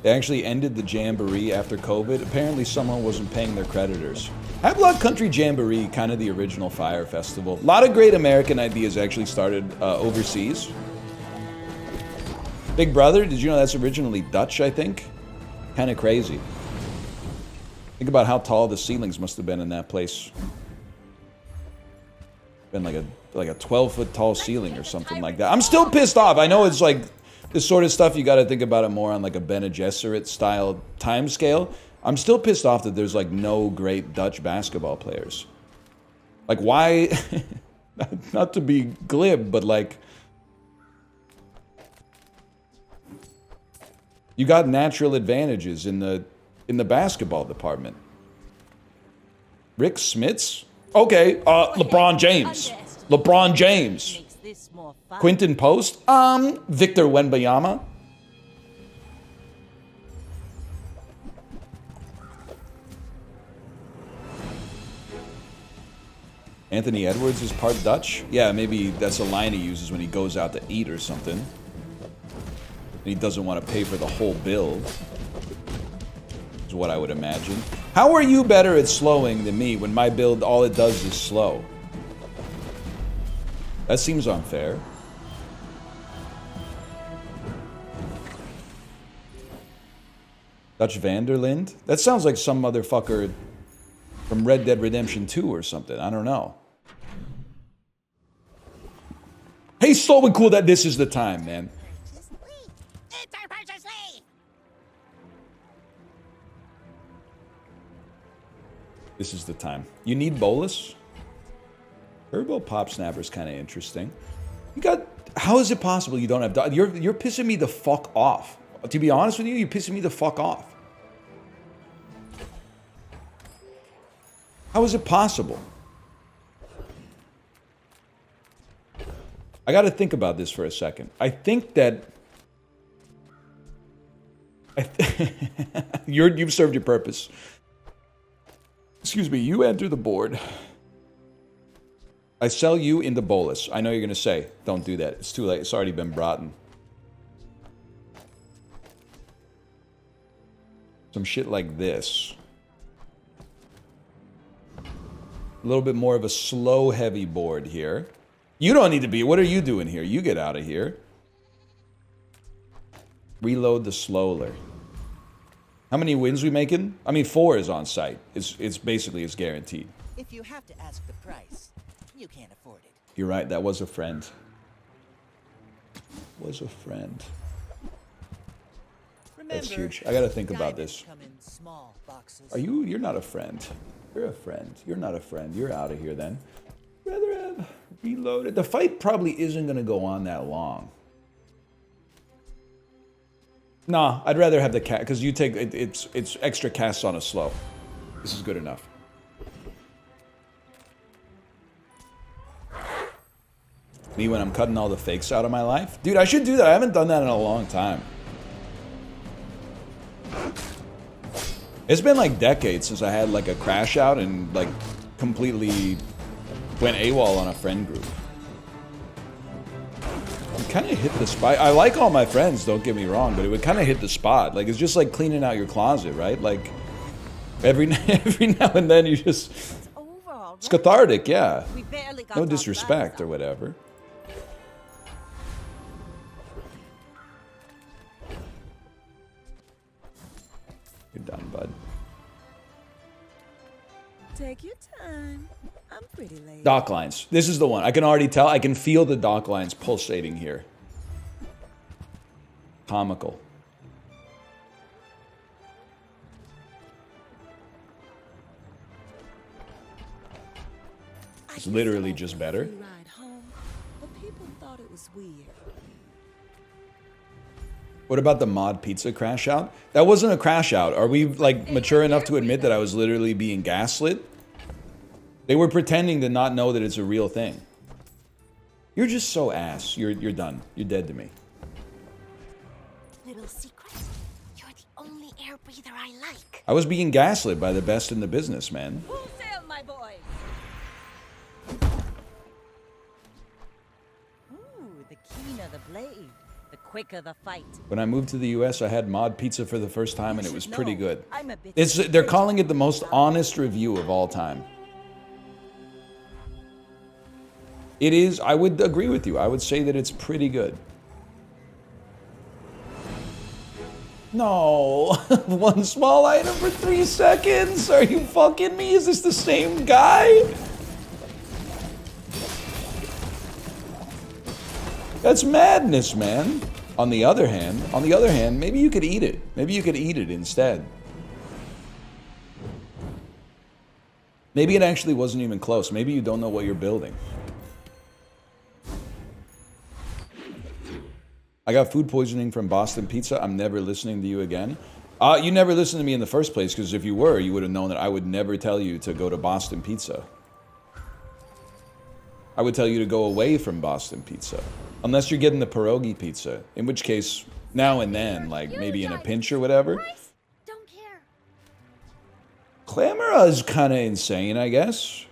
They actually ended the Jamboree after COVID. Apparently someone wasn't paying their creditors. Havelock Country Jamboree, kind of the original Fire Festival. A lot of great American ideas actually started overseas. Big Brother, did you know that's originally Dutch, I think? Kind of crazy. Think about how tall the ceilings must have been in that place. Been like a 12-foot tall ceiling or something like that. I'm still pissed off. I know it's like this sort of stuff, you got to think about it more on like a Bene Gesserit style time scale. I'm still pissed off that there's like no great Dutch basketball players. Like why, not to be glib, but like, you got natural advantages in the basketball department. Rick Smits? Okay, LeBron James. LeBron James. Makes this more fun. Quinton Post? Victor Wembanyama? Anthony Edwards is part Dutch? Yeah, maybe that's a line he uses when he goes out to eat or something. And he doesn't want to pay for the whole bill. is what I would imagine. How are you better at slowing than me when my build, all it does is slow? That seems unfair. Dutch Vanderlind? That sounds like some motherfucker from Red Dead Redemption 2 or something. I don't know. Hey, so cool that this is the time, man. It's our precious Lee! This is the time. You need bolus? Turbo Pop Snapper's kind of interesting. You got... How is it possible you don't have... You're pissing me the fuck off. To be honest with you, you're pissing me the fuck off. How is it possible? I got to think about this for a second. I think that... You've served your purpose. Excuse me, you enter the board. I sell you in the bolus. I know you're going to say, don't do that. It's too late. It's already been brought in. Some shit like this. A little bit more of a slow, heavy board here. You don't need to be. What are you doing here? You get out of here. Reload the slowler. How many wins we making? I mean, 4 is on site. It's basically it's guaranteed. If you have to ask the price, you can't afford it. You're right. That was a friend. Was a friend. That's huge. I gotta think about this. Come in small boxes. Are you? You're not a friend. You're a friend. You're not a friend. You're out of here then. Rather have reloaded. The fight probably isn't gonna go on that long. Nah, I'd rather have the cat because you take it, it's extra casts on a slow. This is good enough. Me when I'm cutting all the fakes out of my life, dude. I should do that. I haven't done that in a long time. It's been like decades since I had like a crash out and like completely went AWOL on a friend group. It kind of hit the spot. I like all my friends, don't get me wrong, but it would kind of hit the spot. Like it's just like cleaning out your closet, right? Like every now and then you just... It's cathartic, yeah. No disrespect or whatever. You're done, bud. Take your time. I'm pretty late. Dock lines. This is the one. I can already tell. I can feel the dock lines pulsating here. Comical. It's literally just better. Ride home, but people thought it was weird. What about the mod pizza crash out? That wasn't a crash out. Are we like mature enough to admit that I was literally being gaslit? They were pretending to not know that it's a real thing. You're just so ass. You're done. You're dead to me. Little secret. You're the only air breather I like. I was being gaslit by the best in the business, man. Full sail, my boy. Ooh, the keener the blade, the quicker the fight. When I moved to the US, I had mod pizza for the first time and it was pretty good. I'm a bit They're calling it the most honest review of all time. It is, I would agree with you. I would say that it's pretty good. No, one small item for 3 seconds? Are you fucking me? Is this the same guy? That's madness, man. On the other hand, maybe you could eat it. Maybe you could eat it instead. Maybe it actually wasn't even close. Maybe you don't know what you're building. I got food poisoning from Boston Pizza. I'm never listening to you again. You never listened to me in the first place, because if you were, you would have known that I would never tell you to go to Boston Pizza. I would tell you to go away from Boston Pizza. Unless you're getting the pierogi pizza. In which case, now and then, like maybe in a pinch or whatever. Don't care. Clamora is kind of insane, I guess.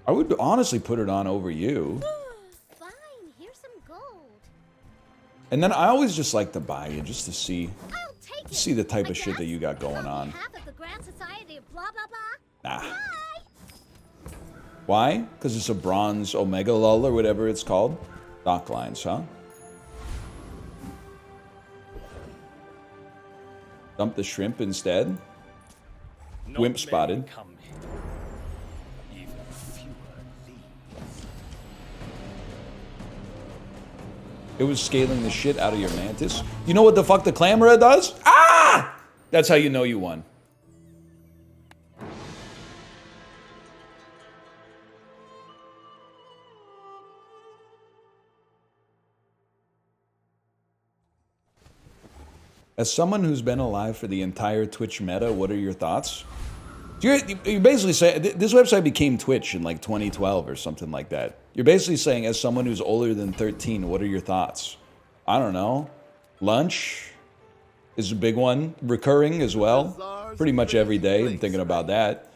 I would honestly put it on over you. Fine, here's some gold. And then I always just like to buy you just to see the type of shit that you got going on. Nah. Why? Because it's a bronze Omega lull or whatever it's called. Dock lines, huh? Dump the shrimp instead. Wimp spotted. It was scaling the shit out of your mantis. You know what the fuck the Clamora does? Ah! That's how you know you won. As someone who's been alive for the entire Twitch meta, what are your thoughts? You're basically saying, this website became Twitch in like 2012 or something like that. You're basically saying, as someone who's older than 13, what are your thoughts? I don't know. Lunch is a big one. Recurring as well. Pretty much every day I'm thinking about that.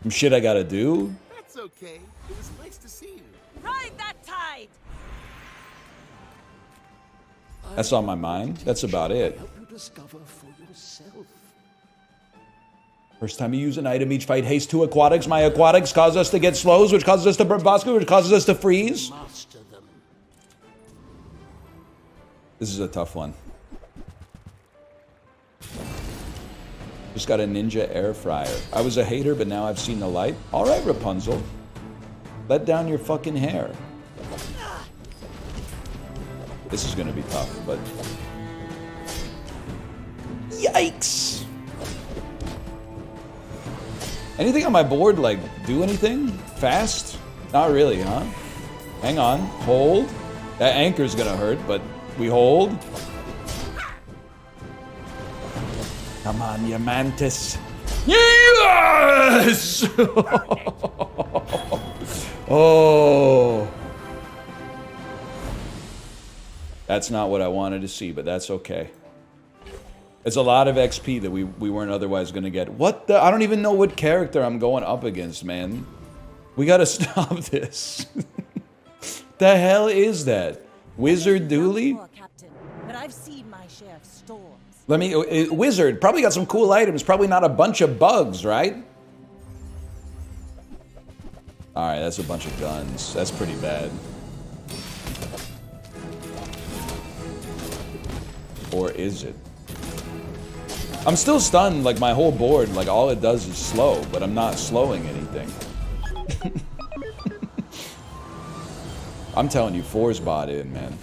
Some shit I gotta do. That's okay. It was nice to see you. Ride that tide! That's on my mind. That's about it. Help you discover for yourself. First time you use an item, each fight haste 2 aquatics. My aquatics cause us to get slows, which causes us to Bosco, which causes us to freeze. Master them. This is a tough one. Just got a ninja air fryer. I was a hater, but now I've seen the light. All right, Rapunzel. Let down your fucking hair. This is gonna be tough, but... Yikes! Anything on my board, like, do anything? Fast? Not really, huh? Hang on. Hold. That anchor's gonna hurt, but we hold. Come on, you mantis. Yes! Oh. That's not what I wanted to see, but that's okay. It's a lot of XP that we weren't otherwise going to get. What the? I don't even know what character I'm going up against, man. We got to stop this. The hell is that? Wizard Dooley? But I've seen my share of storms. Let me... Wizard. Probably got some cool items. Probably not a bunch of bugs, right? Alright, that's a bunch of guns. That's pretty bad. Or is it? I'm still stunned, like my whole board, like all it does is slow, but I'm not slowing anything. I'm telling you, 4's bought in, man.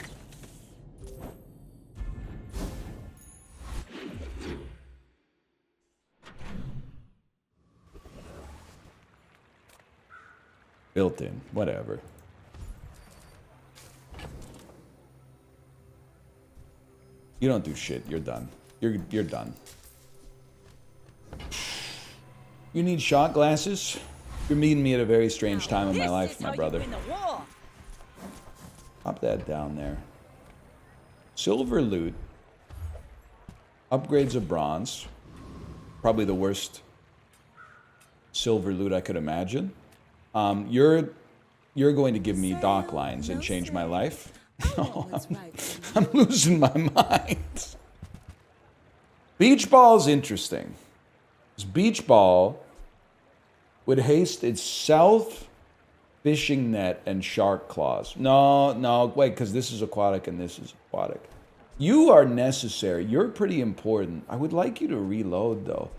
Built in, whatever. You don't do shit. You're done. You're done. You need shot glasses? You're meeting me at a very strange time in my life, my brother. Pop that down there. Silver loot. Upgrades of bronze. Probably the worst silver loot I could imagine. You're going to give me dock lines and change my life? No, I'm losing my mind. Beach ball is interesting. This beach ball would haste itself, fishing net, and shark claws. No, wait, because this is aquatic and this is aquatic. You are necessary. You're pretty important. I would like you to reload, though.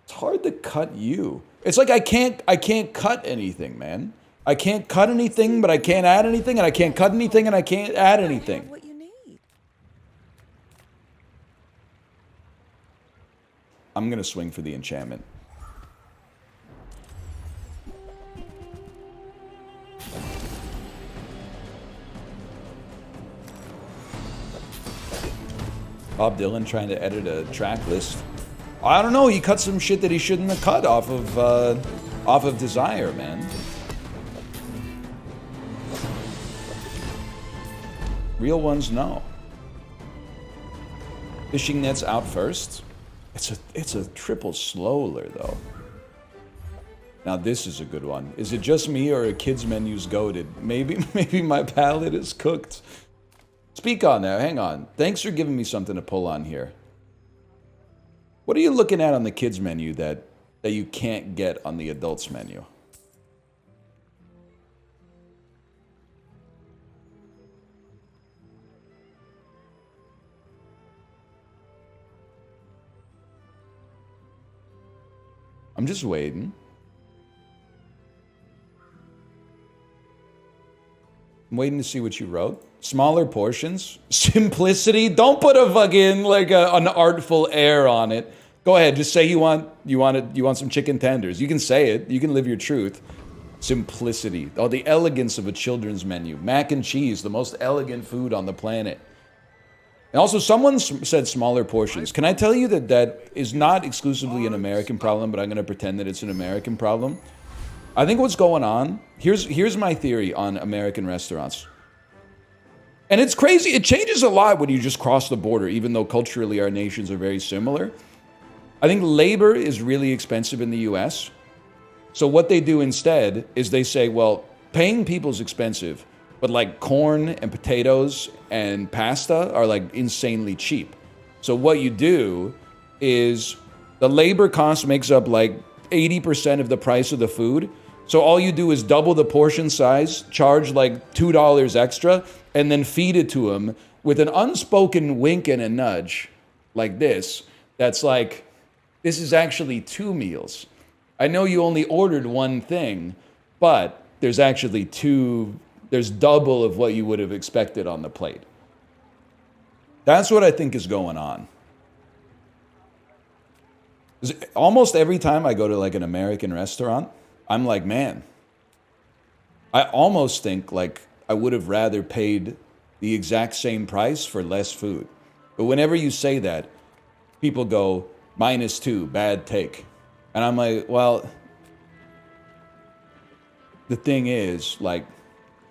It's hard to cut you. It's like I can't cut anything, man. I can't cut anything, but I can't add anything, and I can't cut anything, and I can't add anything. What you need. I'm gonna swing for the enchantment. Bob Dylan trying to edit a track list. I don't know. He cut some shit that he shouldn't have cut off of Desire, man. Real ones, no. Fishing net's out first. It's a triple slowler though. Now this is a good one. Is it just me or are kids' menus goated? Maybe my palate is cooked. Speak on that. Hang on. Thanks for giving me something to pull on here. What are you looking at on the kids' menu that you can't get on the adults' menu? I'm just waiting. I'm waiting to see what you wrote. Smaller portions, simplicity. Don't put a fucking like an artful air on it. Go ahead, just say you want some chicken tenders. You can say it. You can live your truth. Simplicity. Oh, the elegance of a children's menu. Mac and cheese, the most elegant food on the planet. And also, someone said smaller portions. Can I tell you that that is not exclusively an American problem, but I'm going to pretend that it's an American problem? I think what's going on, here's my theory on American restaurants. And it's crazy. It changes a lot when you just cross the border, even though culturally our nations are very similar. I think labor is really expensive in the US. So what they do instead is they say, well, paying people is expensive, but like corn and potatoes and pasta are like insanely cheap. So what you do is the labor cost makes up like 80% of the price of the food. So all you do is double the portion size, charge like $2 extra, and then feed it to them with an unspoken wink and a nudge like this. That's like, this is actually 2 meals. I know you only ordered one thing, but there's actually there's double of what you would have expected on the plate. That's what I think is going on. Almost every time I go to like an American restaurant, I'm like, man, I almost think like I would have rather paid the exact same price for less food. But whenever you say that, people go, -2, bad take. And I'm like, well, the thing is, like,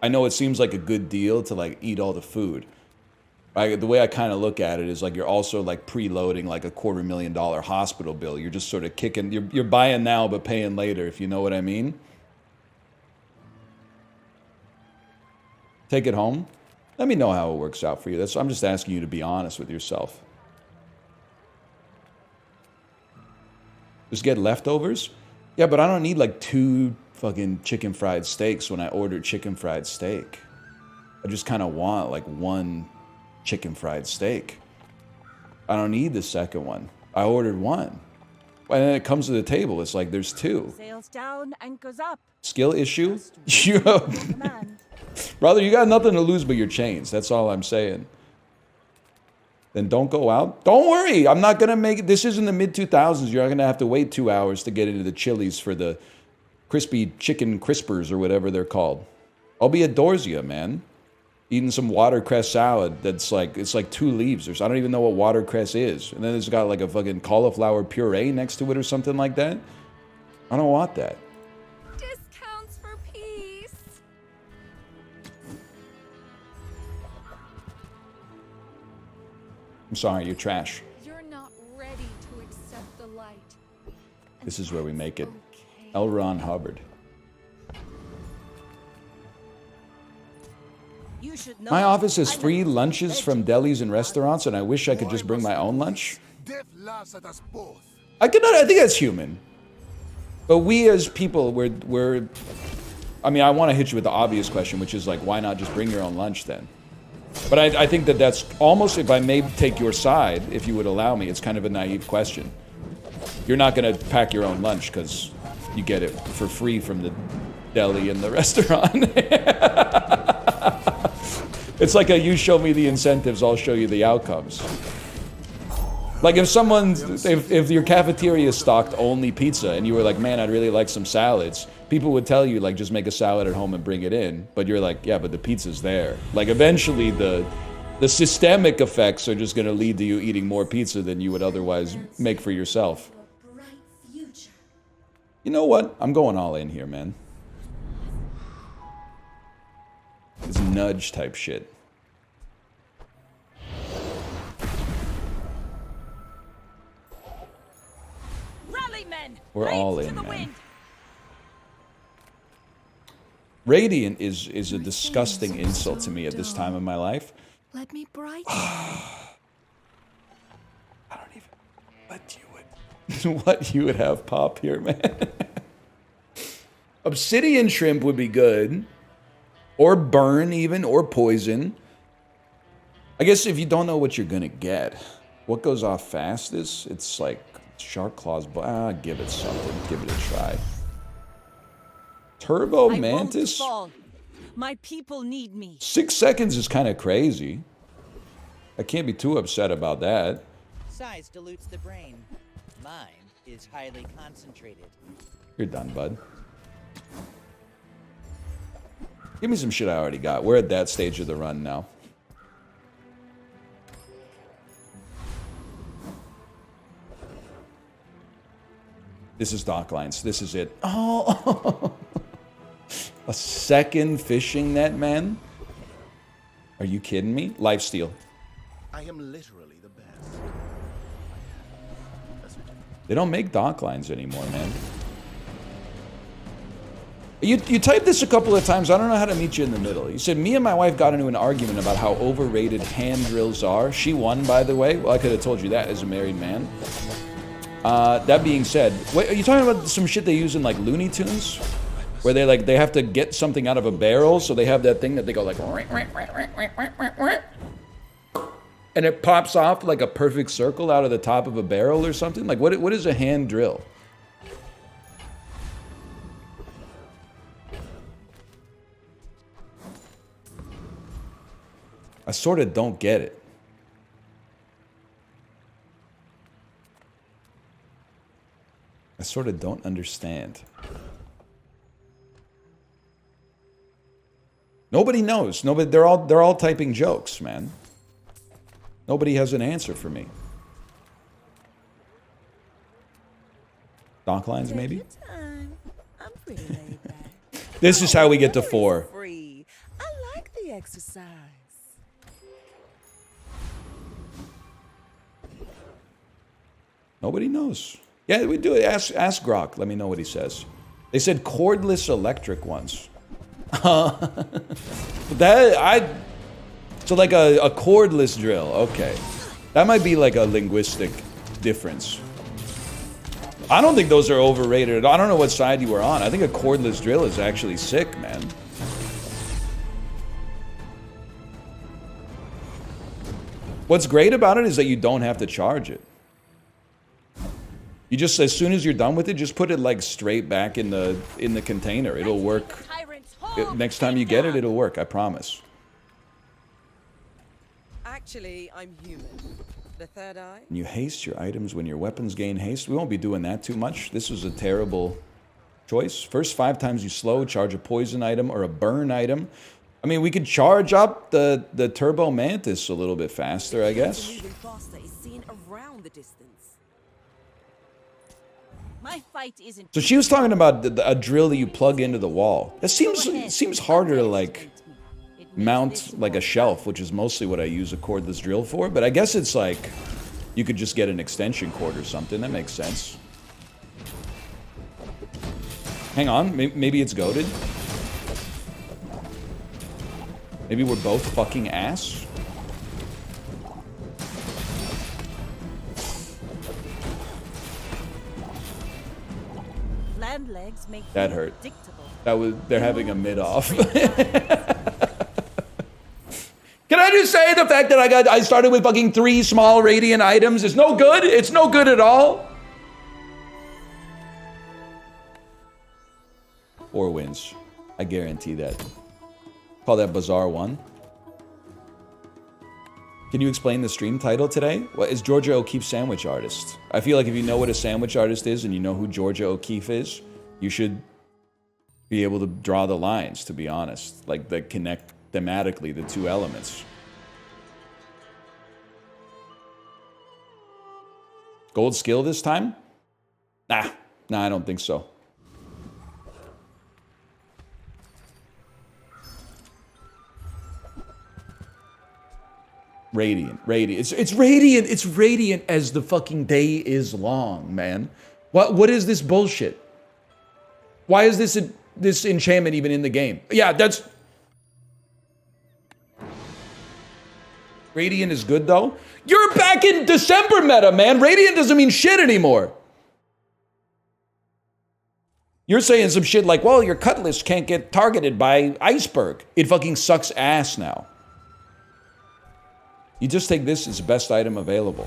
I know it seems like a good deal to like eat all the food. The way I kind of look at it is like you're also like preloading like a $250,000 hospital bill. You're just sort of kicking, you're buying now but paying later, if you know what I mean. Take it home. Let me know how it works out for you. I'm just asking you to be honest with yourself. Just get leftovers? Yeah, but I don't need like 2 fucking chicken fried steaks when I order chicken fried steak. I just kind of want like 1 chicken fried steak. I don't need the second one. I ordered 1. And then it comes to the table, it's like there's 2. Sails down, anchors up. Skill issue? Brother, you got nothing to lose but your chains. That's all I'm saying. Then don't go out. Don't worry. I'm not going to make it. This is in the mid-2000s. You're not going to have to wait 2 hours to get into the Chili's for the crispy chicken crispers or whatever they're called. I'll be at Dorsia, man. Eating some watercress salad that's like, it's like 2 leaves. I don't even know what watercress is. And then it's got like a fucking cauliflower puree next to it or something like that. I don't want that. Discounts for peace. I'm sorry, you're trash. You're not ready to accept the light. This is where we make it. L. Ron Hubbard. You should know. My office has free lunches from delis and restaurants, and I wish I could just bring my own lunch. I think that's human. But we as people, we're I mean, I want to hit you with the obvious question, which is like, why not just bring your own lunch then? But I think that's almost, if I may take your side, if you would allow me, it's kind of a naive question. You're not going to pack your own lunch because you get it for free from the deli and the restaurant. It's like you show me the incentives, I'll show you the outcomes. Like if your cafeteria stocked only pizza and you were like, man, I'd really like some salads, people would tell you like, just make a salad at home and bring it in. But you're like, yeah, but the pizza's there. Like eventually the systemic effects are just going to lead to you eating more pizza than you would otherwise make for yourself. You know what? I'm going all in here, man. It's nudge type shit. Rally, men. We're all Blades in, to the man. wind. Radiant is a disgusting insult to me at this time of my life. Let me brighten. I don't even. What you would have pop here, man. Obsidian shrimp would be good. Or burn even, or poison. I guess if you don't know what you're gonna get, what goes off fastest? It's like shark claws, but give it something. Give it a try. Turbo mantis? I won't fall. My people need me. 6 seconds is kind of crazy. I can't be too upset about that. Size dilutes the brain. Mine is highly concentrated. You're done, bud. Give me some shit I already got. We're at that stage of the run now. This is dock lines. This is it. Oh, a second fishing net, man? Are you kidding me? Lifesteal. I am literally the best. They don't make dock lines anymore, man. You typed this a couple of times. I don't know how to meet you in the middle. You said, me and my wife got into an argument about how overrated hand drills are. She won, by the way. Well, I could have told you that as a married man. That being said, wait, are you talking about some shit they use in like Looney Tunes? Where they have to get something out of a barrel, so they have that thing that they go like... And it pops off like a perfect circle out of the top of a barrel or something? Like, what is a hand drill? I sort of don't get it. I sort of don't understand. Nobody knows. Nobody. They're all typing jokes, man. Nobody has an answer for me. Dock lines, maybe. Take your time. I'm pretty laid back. This is how we get to 4. Free. I like the exercise. Nobody knows. Yeah, we do it. Ask Grok. Let me know what he says. They said cordless electric ones. So like a cordless drill. Okay. That might be like a linguistic difference. I don't think those are overrated. I don't know what side you were on. I think a cordless drill is actually sick, man. What's great about it is that you don't have to charge it. You just, as soon as you're done with it, just put it like straight back in the container. It'll work. Next time you get it, it'll work. I promise. Actually, I'm human. The third eye? And you haste your items when your weapons gain haste. We won't be doing that too much. This was a terrible choice. First 5 times you slow, charge a poison item or a burn item. I mean, we could charge up the Turbo Mantis a little bit faster, I guess. Moving faster is seen around the distance. My fight isn't. So she was talking about a drill that you plug into the wall. That seems harder to like mount like a shelf, which is mostly what I use a cordless drill for. But I guess it's like you could just get an extension cord or something. That makes sense. Hang on, maybe it's goated. Maybe we're both fucking ass. Land legs make That hurt. predictable. That was they're having a mid off. Can I just say the fact that I started with fucking 3 small radiant items is no good? It's no good at all. 4 wins. I guarantee that. Call that Bizarre 1. Can you explain the stream title today? What is Georgia O'Keeffe sandwich artist? I feel like if you know what a sandwich artist is and you know who Georgia O'Keeffe is, you should be able to draw the lines, to be honest. Like, that connect thematically the 2 elements. Gold skill this time? Nah, I don't think so. Radiant. It's radiant. It's radiant as the fucking day is long, man. What is this bullshit? Why is this this enchantment even in the game. Yeah, that's... Radiant is good, though. You're back in December meta, man. Radiant doesn't mean shit anymore. You're saying some shit like, well, your Cutlass can't get targeted by Iceberg. It fucking sucks ass now. You just take this as the best item available.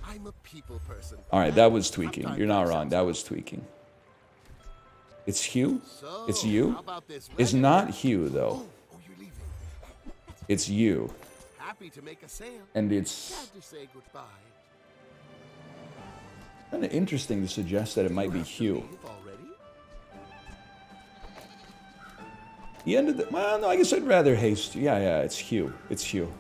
I'm a people person. All right, that was tweaking. You're not wrong. That was tweaking. It's Hugh? It's you? It's not Hugh, though. Oh, you're leaving. It's you. Happy to make a sale. And it's Sad to say goodbye. kind of interesting to suggest that it might be Hugh. Leave already? He ended the... Well, no, I guess I'd rather haste. Yeah, it's Hugh. It's Hugh.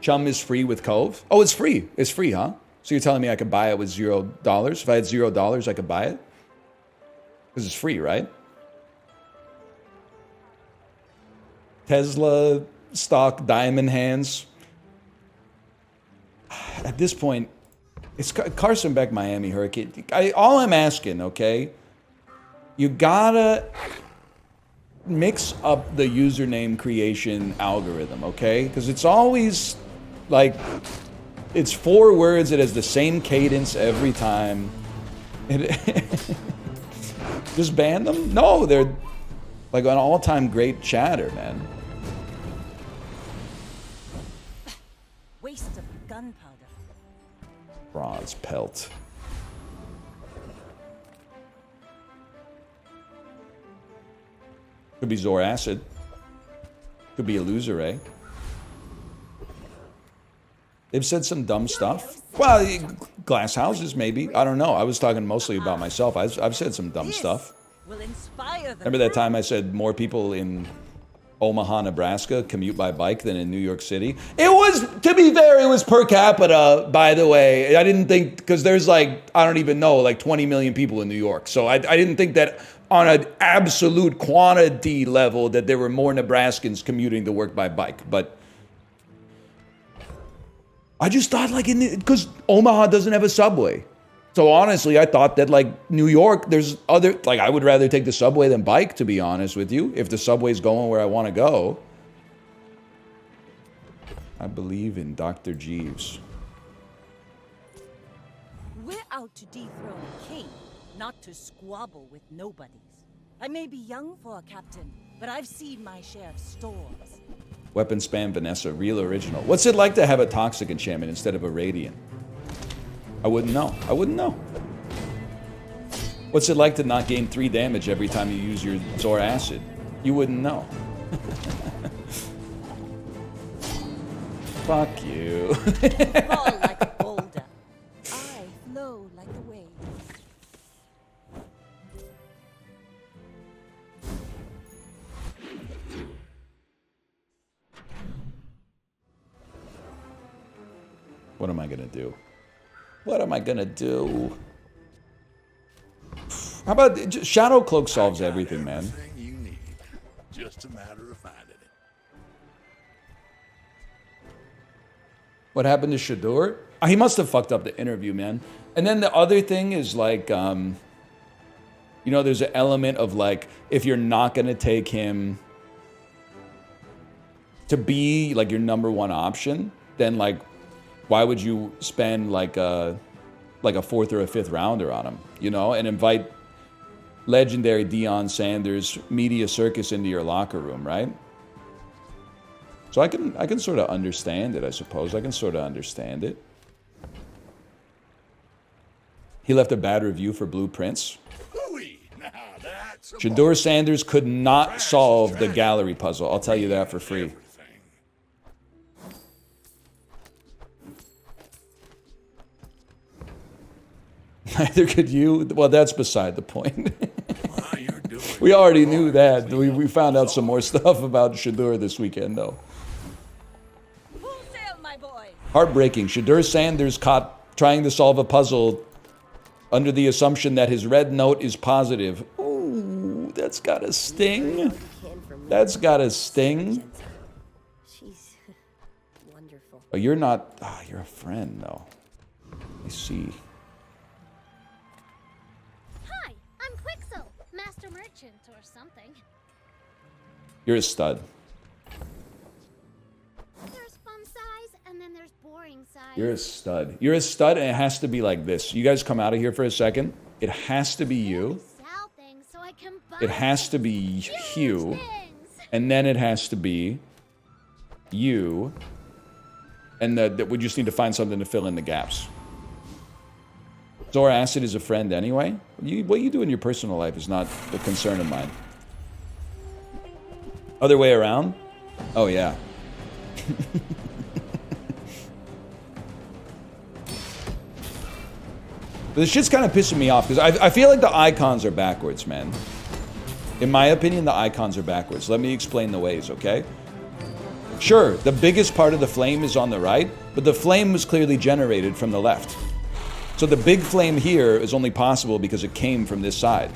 Chum is free with Cove? Oh, it's free. It's free, huh? So you're telling me I could buy it with $0? If I had $0, I could buy it? Because it's free, right? Tesla stock diamond hands. At this point, it's Carson Beck, Miami Hurricane. All I'm asking, okay? You gotta mix up the username creation algorithm, okay? Because it's always like, it's 4 words, it has the same cadence every time. Just ban them? No, they're like an all-time great chatter, man. Waste of gunpowder. Bronze pelt. Could be Zor Acid. Could be a loser, eh? They've said some dumb stuff. Well, glass houses, maybe. I don't know. I was talking mostly about myself. I've said some dumb stuff. Will inspire the Remember that time I said more people in Omaha, Nebraska commute by bike than in New York City? It was, to be fair, it was per capita, by the way. I didn't think, because there's like, I don't even know, like 20 million people in New York. So I didn't think that on an absolute quantity level that there were more Nebraskans commuting to work by bike. But I just thought like because Omaha doesn't have a subway. So honestly, I thought that like New York, there's other, like I would rather take the subway than bike, to be honest with you, if the subway's going where I want to go. I believe in Dr. Jeeves. We're out to dethrone a king, not to squabble with nobodies. I may be young for a captain, but I've seen my share of storms. Weapon spam Vanessa, real original. What's it like to have a toxic enchantment instead of a radiant? I wouldn't know. I wouldn't know. What's it like to not gain 3 damage every time you use your Zor Acid? You wouldn't know. Fuck you. Fall like a boulder. I flow like a wave. What am I gonna do? What am I gonna do? How about Shadow Cloak solves everything, man? Everything you need. Just a matter of finding it. What happened to Shador? He must have fucked up the interview, man. And then the other thing is like, you know, there's an element of like, if you're not gonna take him to be like your #1 option, then like, why would you spend like a 4th or a 5th rounder on him, you know, and invite legendary Deion Sanders media circus into your locker room, right? So I can sort of understand it, I suppose. I can sort of understand it. He left a bad review for Blueprints. Hooey! Now that's a Shador Sanders could not solve the gallery puzzle. I'll tell you that for free. everything. Neither could you. Well, that's beside the point. Well, you're doing We already knew that. We found out some more stuff about Shador this weekend, though. Full sail, my boy. Heartbreaking. Shador Sanders caught trying to solve a puzzle under the assumption that his red note is positive. Ooh, that's gotta sting. That's gotta sting. She's wonderful. Oh, you're not... Ah, you're a friend, though. I see. Hi, I'm Quixel, master merchant or something. You're a stud. There's fun size, and then there's boring size. You're a stud. You're a stud, and it has to be like this. You guys come out of here for a second. It has to be you. Sell things so I can buy It has to be huge Hugh. things. And then it has to be you. And we just need to find something to fill in the gaps. Zora Acid is a friend anyway. What you do in your personal life is not a concern of mine. Other way around? Oh, yeah. But this shit's kind of pissing me off, because I feel like the icons are backwards, man. In my opinion, the icons are backwards. Let me explain the ways, okay? Sure, the biggest part of the flame is on the right, but the flame was clearly generated from the left. So the big flame here is only possible because it came from this side.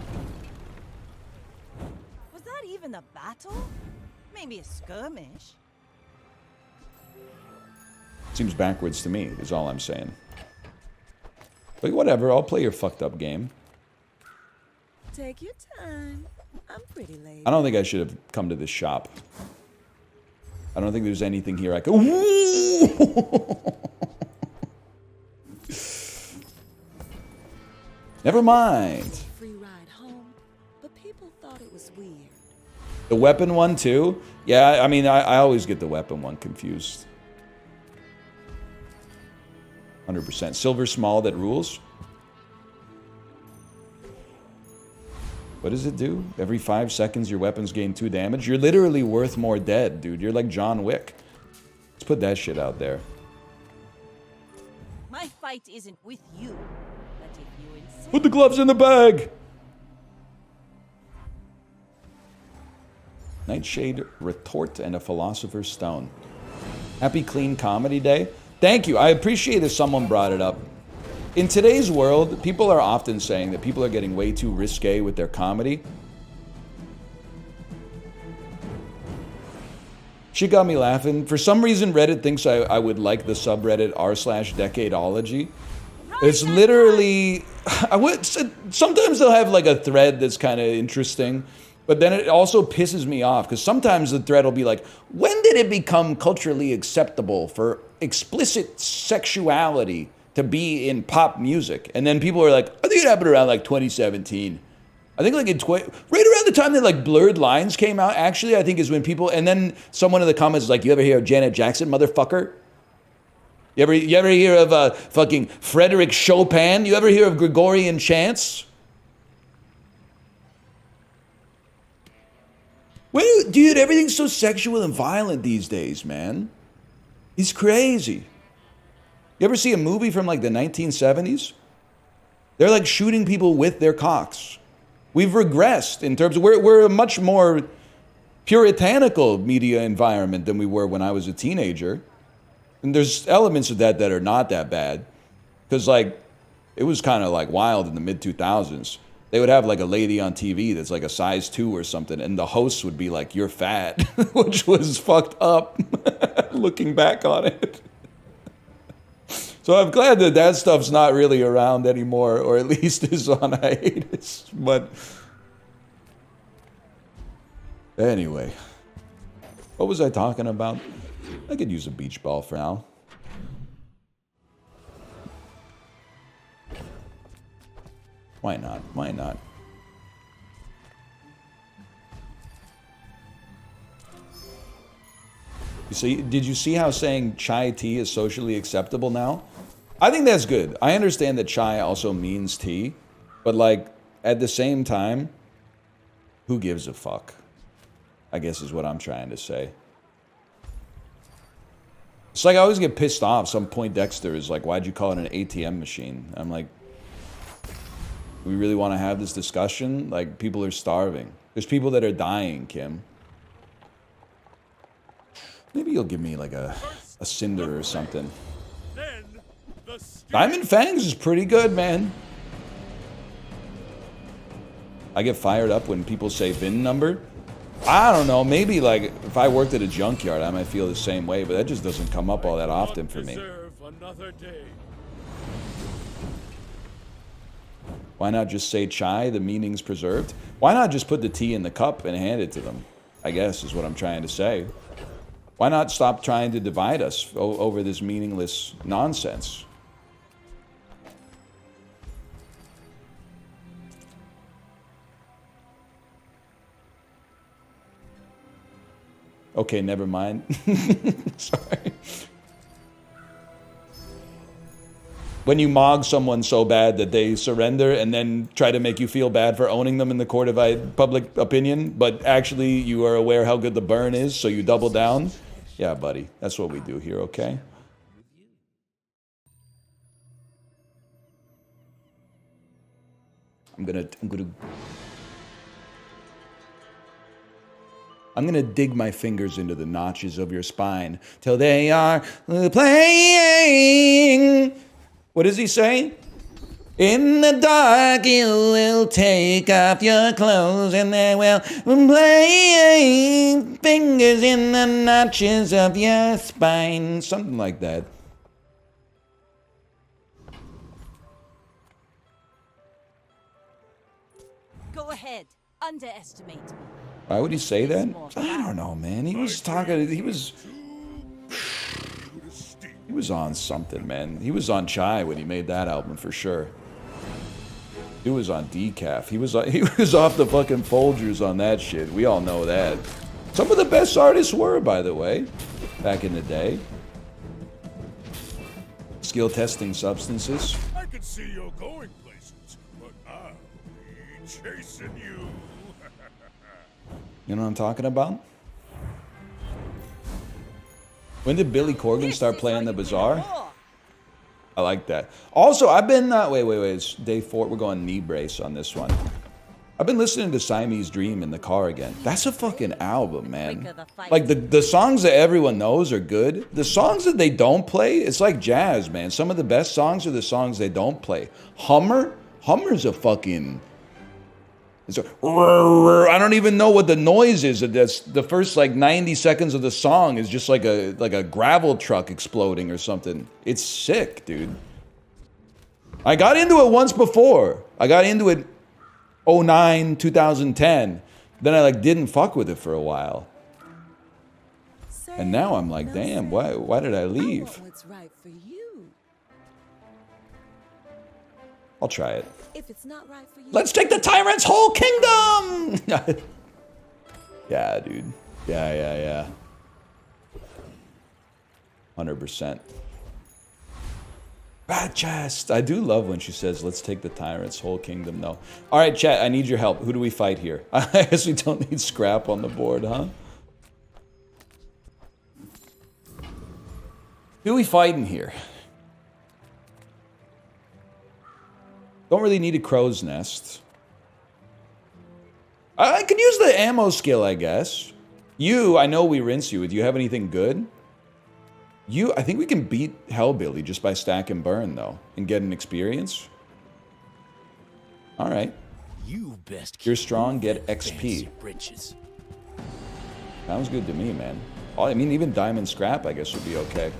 Was that even a battle? Maybe a skirmish. Seems backwards to me, is all I'm saying. But whatever, I'll play your fucked up game. Take your time. I'm pretty late. I don't think I should have come to this shop. I don't think there's anything here I could... Never mind. Free ride home, but people thought it was weird. The weapon one too? Yeah, I mean, I always get the weapon one confused. 100%. Silver small that rules. What does it do? Every 5 seconds your weapons gain 2 damage? You're literally worth more dead, dude. You're like John Wick. Let's put that shit out there. My fight isn't with you, but if you insist... Put the gloves in the bag! Nightshade retort and a philosopher's stone. Happy clean comedy day. Thank you. I appreciate if someone brought it up. In today's world, people are often saying that people are getting way too risque with their comedy. She got me laughing. For some reason, Reddit thinks I would like the subreddit r/decadeology. It's literally... sometimes they'll have like a thread that's kind of interesting. But then it also pisses me off, because sometimes the thread will be like, when did it become culturally acceptable for explicit sexuality to be in pop music? And then people are like, I think it happened around like 2017. I think like in right around the time that like Blurred Lines came out, actually, I think is when people, and then someone in the comments is like, you ever hear of Janet Jackson, motherfucker? You ever hear of fucking Frederick Chopin? You ever hear of Gregorian chants? Dude, everything's so sexual and violent these days, man. It's crazy. You ever see a movie from like the 1970s? They're like shooting people with their cocks. We've regressed in terms of, we're a much more puritanical media environment than we were when I was a teenager. And there's elements of that are not that bad. Because like, it was kind of like wild in the mid-2000s. They would have like a lady on TV that's like a size 2 or something, and the host would be like, you're fat, which was fucked up looking back on it. So I'm glad that that stuff's not really around anymore, or at least is on hiatus. But anyway, what was I talking about? I could use a beach ball for now. Why not? Why not? You see, did you see how saying chai tea is socially acceptable now? I think that's good. I understand that chai also means tea, but like at the same time, who gives a fuck? I guess is what I'm trying to say. It's like I always get pissed off. Some Poindexter is like, why'd you call it an ATM machine? I'm like, we really want to have this discussion? Like, people are starving. There's people that are dying, Kim. Maybe you'll give me like a cinder or something. Diamond Fangs is pretty good, man. I get fired up when people say VIN number. I don't know, maybe like if I worked at a junkyard, I might feel the same way, but that just doesn't come up all that often for me. Why not just say chai, the meaning's preserved? Why not just put the tea in the cup and hand it to them? I guess is what I'm trying to say. Why not stop trying to divide us over this meaningless nonsense? Okay, never mind. Sorry. When you mog someone so bad that they surrender and then try to make you feel bad for owning them in the court of public opinion, but actually you are aware how good the burn is, so you double down. Yeah, buddy, that's what we do here, okay? I'm gonna dig my fingers into the notches of your spine till they are playing. What does he say? In the dark you will take off your clothes and they will play fingers in the notches of your spine. Something like that. Go ahead. Underestimate me. Why would he say that? I don't know, man. He was talking, he was on something, man. He was on chai when he made that album for sure. He was on decaf. He was off the fucking Folgers on that shit. We all know that. Some of the best artists were, by the way, back in the day. Skill testing substances. I can see you're going places, but I'll be chasing you. You know what I'm talking about? When did Billy Corgan start playing the Bazaar? I like that. Also, I've been... wait. It's day 4. We're going knee brace on this one. I've been listening to Siamese Dream in the car again. That's a fucking album, man. Like, the songs that everyone knows are good. The songs that they don't play, it's like jazz, man. Some of the best songs are the songs they don't play. Hummer's a fucking... It's a, I don't even know what the noise is. That's the first like 90 seconds of the song is just like a gravel truck exploding or something. It's sick, dude. I got into it once before. I got into it 09, 2010. Then I like didn't fuck with it for a while. And now I'm like, damn, why did I leave? What's right for you. I'll try it. If it's not right for you. Let's take the tyrant's whole kingdom! Yeah, dude. Yeah. 100%. Bad chest. I do love when she says, let's take the tyrant's whole kingdom, though. All right, chat, I need your help. Who do we fight here? I guess we don't need scrap on the board, huh? Who are we fighting here? Don't really need a crow's nest. I can use the ammo skill, I guess. I know we rinse you. Do you have anything good? I think we can beat Hellbilly just by stack and burn, though, and get an experience. All right. You're strong, get XP. Sounds good to me, man. I mean, even diamond scrap, I guess, would be okay.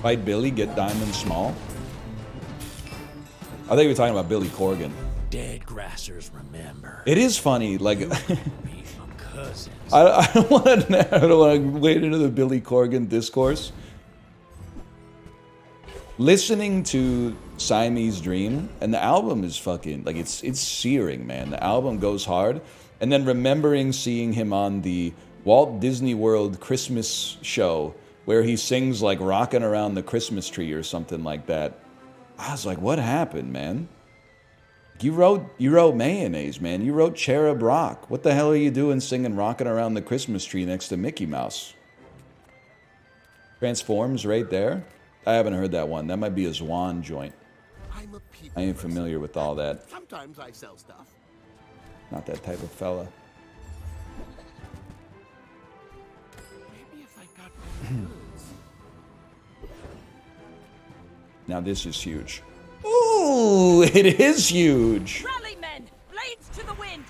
Fight Billy, get diamond small. I think we were talking about Billy Corgan. Dead grassers remember. It is funny, like I don't want to wade into the Billy Corgan discourse. Listening to Siamese Dream, and the album is fucking like it's searing, man. The album goes hard, and then remembering seeing him on the Walt Disney World Christmas show, where he sings like rocking around the Christmas tree or something like that. I was like, what happened, man? You wrote Mayonnaise, man. You wrote Cherub Rock. What the hell are you doing singing rocking around the Christmas tree next to Mickey Mouse? Transforms right there? I haven't heard that one. That might be a Zwan joint. I ain't familiar with all that. Sometimes I sell stuff. Not that type of fella. Now this is huge. Ooh, it is huge. Rally, men! Blades to the wind!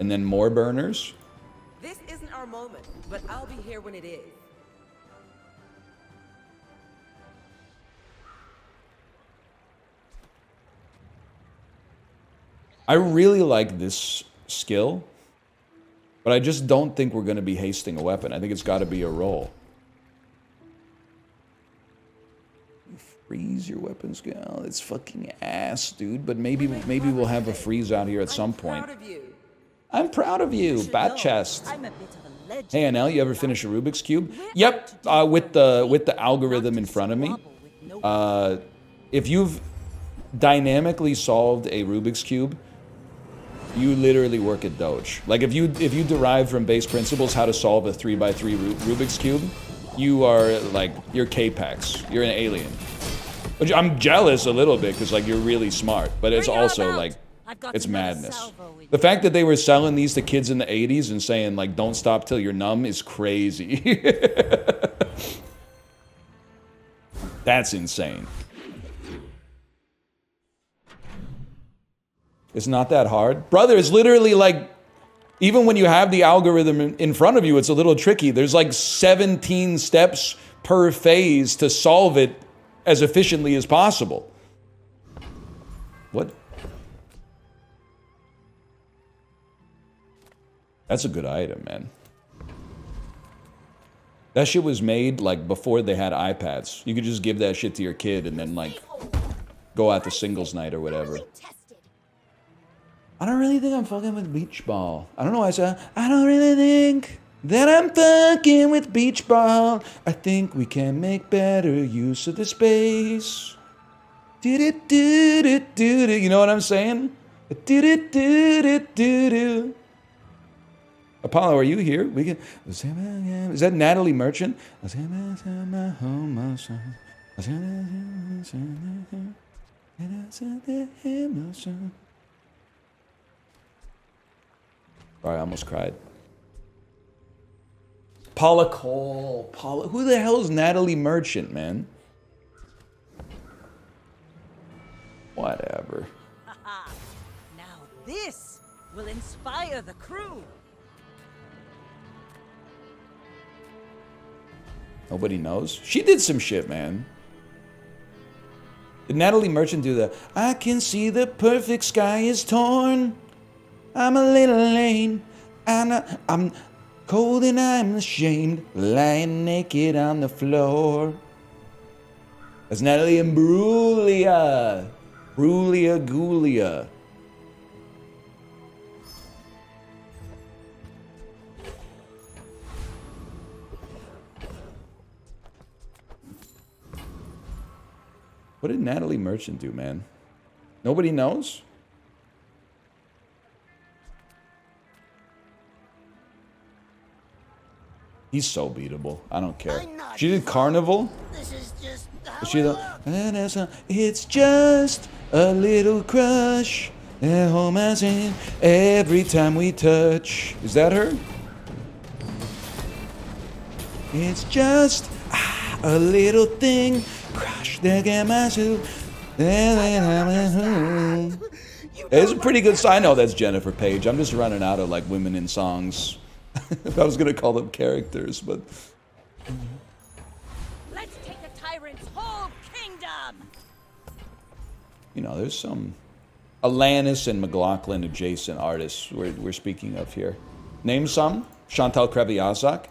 and then more burners. This isn't our moment, but I'll be here when it is. I really like this skill, but I just don't think we're going to be hasting a weapon. I think it's got to be a roll. Freeze your weapon skill. It's fucking ass, dude. But maybe we'll have a freeze out here at some point. I'm proud of you. Bat chest. Hey, Anel, you ever finish a Rubik's Cube? Yep, with the algorithm in front of me. If you've dynamically solved a Rubik's Cube, you literally work at Doge. Like if you derive from base principles how to solve a 3x3 Rubik's Cube, you are like, you're K-Pax. You're an alien. But I'm jealous a little bit because like you're really smart, but it's also like, it's madness. The fact that they were selling these to kids in the 80s and saying like, don't stop till you're numb is crazy. That's insane. It's not that hard. Brother, it's literally like, even when you have the algorithm in front of you, it's a little tricky. There's like 17 steps per phase to solve it as efficiently as possible. What? That's a good item, man. That shit was made like before they had iPads. You could just give that shit to your kid and then like go out to singles night or whatever. I don't really think I'm fucking with beach ball. I don't know why I said, I don't really think that I'm fucking with beach ball. I think we can make better use of the space. Do-do-do-do-do-do. You know what I'm saying? Do-do-do-do-do-do. Apollo, are you here? We can. Is that Natalie Merchant? Sorry, I almost cried. Paula Cole. Paula. Who the hell is Natalie Merchant, man? Whatever. Now this will inspire the crew. Nobody knows. She did some shit, man. Did Natalie Merchant do the I can see the perfect sky is torn. I'm a little lame. I'm cold and I'm ashamed. Lying naked on the floor. That's Natalie Imbruglia. Bruglia Gulia. What did Natalie Merchant do, man? Nobody knows? He's so beatable. I don't care. She did Carnival? This is just It's just a little crush at home as in every time we touch. Is that her? It's just a little thing. Crush that get myself. It's a pretty good sign. I know that's Jennifer Page. I'm just running out of like women in songs. I was gonna call them characters, but Let's take the tyrant's whole kingdom. You know, there's some Alanis and McLaughlin adjacent artists we're speaking of here. Name some: Chantal Kreviazak,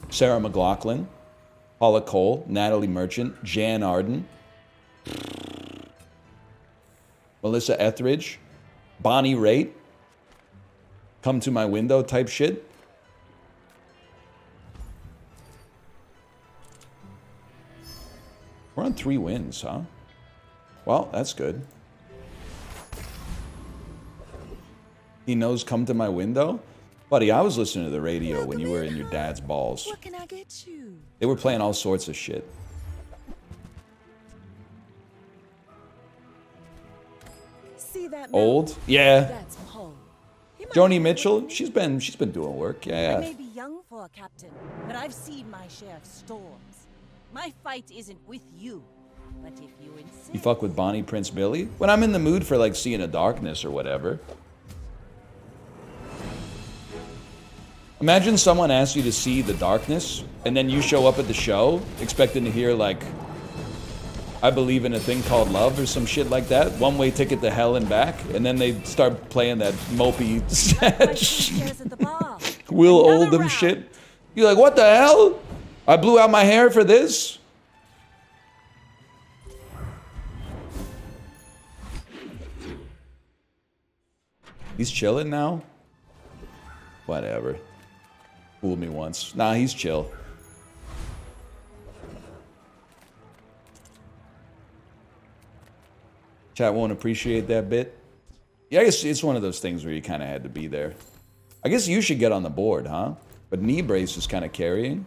Sarah McLaughlin, Paula Cole, Natalie Merchant, Jan Arden, Melissa Etheridge, Bonnie Raitt, Come to My Window type shit. We're on 3 wins, huh? Well, that's good. He knows Come to My Window? Buddy, I was listening to the radio when you were in your dad's balls. What can I get you? They were playing all sorts of shit. See that Old? Yeah. That's Poe. Joni Mitchell, she's been doing work. I Yeah. may be young for a captain, but I've seen my share of storms. My fight isn't with you, but if you insist. You fuck with Bonnie Prince Billy? When I'm in the mood for like Seeing a Darkness or whatever. Imagine someone asks you to see the darkness, and then you show up at the show expecting to hear, like, I believe in a thing called love or some shit like that. One-way ticket to hell and back. And then they start playing that mopey Will Oldham shit. You're like, what the hell? I blew out my hair for this? He's chilling now? Whatever. Fooled me once. Nah, he's chill. Chat won't appreciate that bit. Yeah, I guess it's one of those things where you kind of had to be there. I guess you should get on the board, huh? But knee brace is kind of carrying.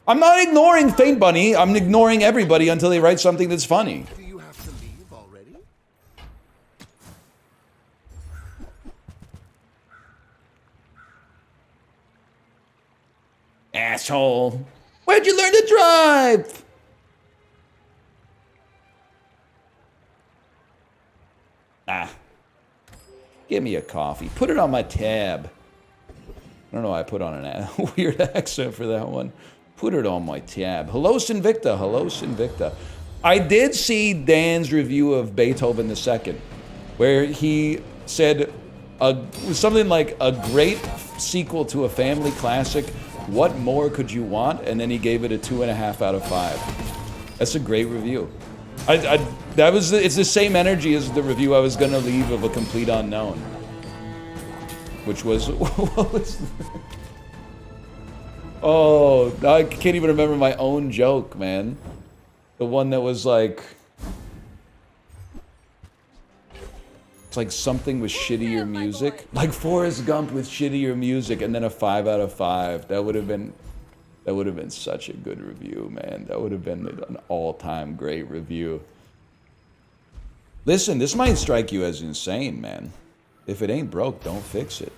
I'm not ignoring Faint Bunny. I'm ignoring everybody until they write something that's funny. Do you have to leave already? Asshole. Where'd you learn to drive? Ah. Give me a coffee. Put it on my tab. I don't know why I put on a weird accent for that one. Put it on my tab. Hello, Sinvicta. Hello, Sinvicta. I did see Dan's review of Beethoven II, where he said something like a great sequel to a family classic. What more could you want? And then he gave it a 2.5 out of 5. That's a great review. It's the same energy as the review I was gonna leave of A Complete Unknown, which was what was oh, I can't even remember my own joke, man. The one that was like, it's like something with shittier music, like Forrest Gump with shittier music, and then a 5 out of 5. That would have been such a good review, man. That would have been an all-time great review. Listen, this might strike you as insane, man. If it ain't broke, don't fix it.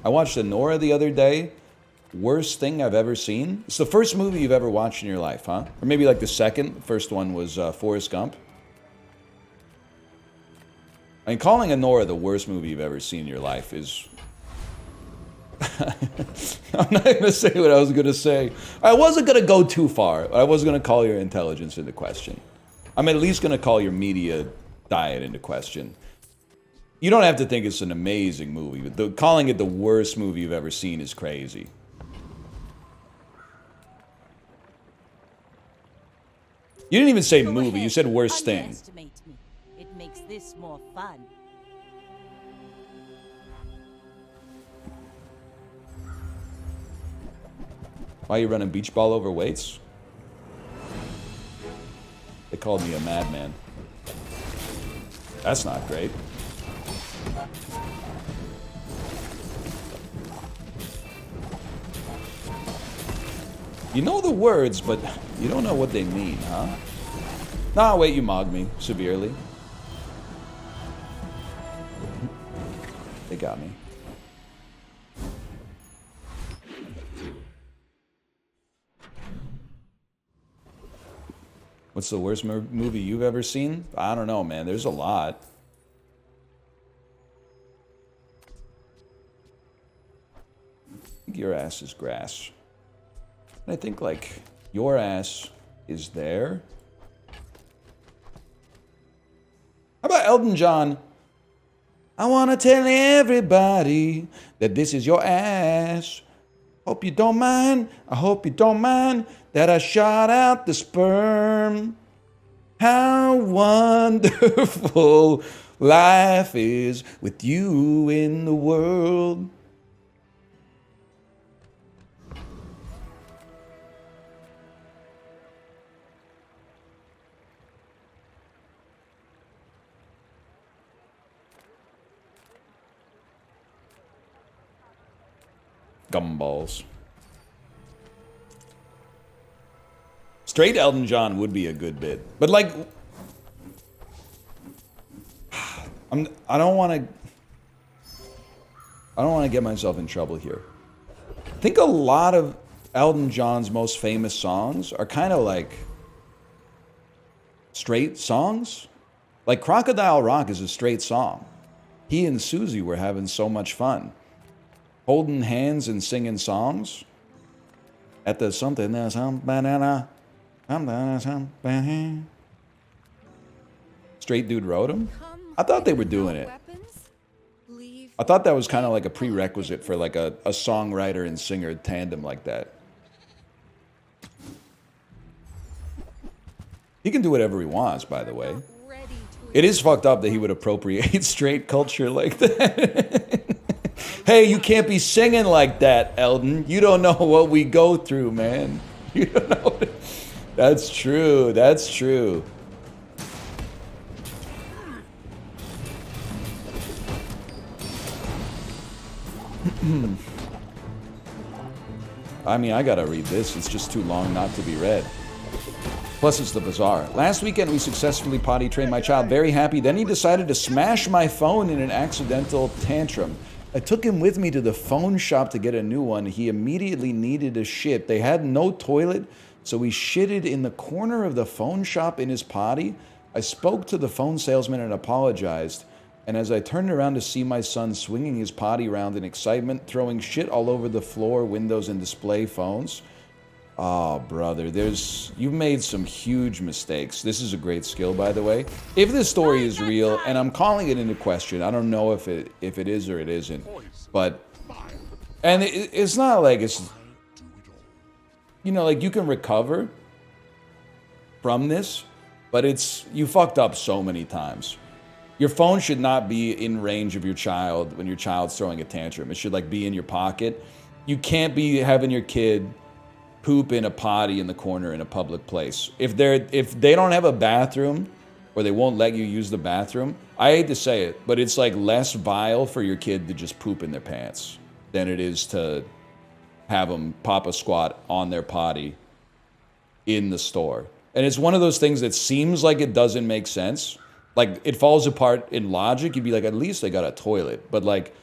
I watched Anora the other day. Worst thing I've ever seen. It's the first movie you've ever watched in your life, huh? Or maybe like the second. The first one was Forrest Gump. I mean, calling Anora the worst movie you've ever seen in your life is... I'm not going to say what I was going to say. I wasn't going to go too far. I wasn't going to call your intelligence into question. I'm at least going to call your media diet into question. You don't have to think it's an amazing movie, but calling it the worst movie you've ever seen is crazy. You didn't even say movie, you said worst thing. Underestimate me. It makes this more fun. Why are you running beach ball over weights? They called me a madman. That's not great. You know the words, but you don't know what they mean, huh? Nah, wait, you mogged me severely. They got me. What's the worst movie you've ever seen? I don't know, man. There's a lot. I think your ass is grass. And I think, like, your ass is there. How about Elton John? I want to tell everybody that this is your ass. Hope you don't mind. I hope you don't mind that I shot out the sperm. How wonderful life is with you in the world. Gumballs. Straight Elton John would be a good bit. But like, I don't want to get myself in trouble here. I think a lot of Elton John's most famous songs are kind of like straight songs. Like Crocodile Rock is a straight song. he and Susie were having so much fun. Holding hands and singing songs. At the something that's banana. Straight Dude wrote them? I thought they were doing it. I thought that was kind of like a prerequisite for like a songwriter and singer tandem like that. He can do whatever he wants, by the way. It is fucked up that he would appropriate straight culture like that. Hey, you can't be singing like that, Eldon. You don't know what we go through, man. You don't know. That's true. That's true. I mean, I gotta read this. It's just too long not to be read. Plus, it's the bazaar. Last weekend, we successfully potty trained my child. Very happy. Then he decided to smash my phone in an accidental tantrum. I took him with me to the phone shop to get a new one. He immediately needed a shit. They had no toilet, so he shitted in the corner of the phone shop in his potty. I spoke to the phone salesman and apologized. And as I turned around to see my son swinging his potty around in excitement, throwing shit all over the floor, windows, and display phones. Oh, brother, you've made some huge mistakes. This is a great skill, by the way. If this story is real, and I'm calling it into question, I don't know if it is or it isn't, but, and it's not like it's, you know, like you can recover from this, but you fucked up so many times. Your phone should not be in range of your child when your child's throwing a tantrum. It should like be in your pocket. You can't be having your kid poop in a potty in the corner in a public place. If they don't have a bathroom or they won't let you use the bathroom, I hate to say it, but it's like less vile for your kid to just poop in their pants than it is to have them pop a squat on their potty in the store. And it's one of those things that seems like it doesn't make sense. Like it falls apart in logic. You'd be like, at least they got a toilet. But like,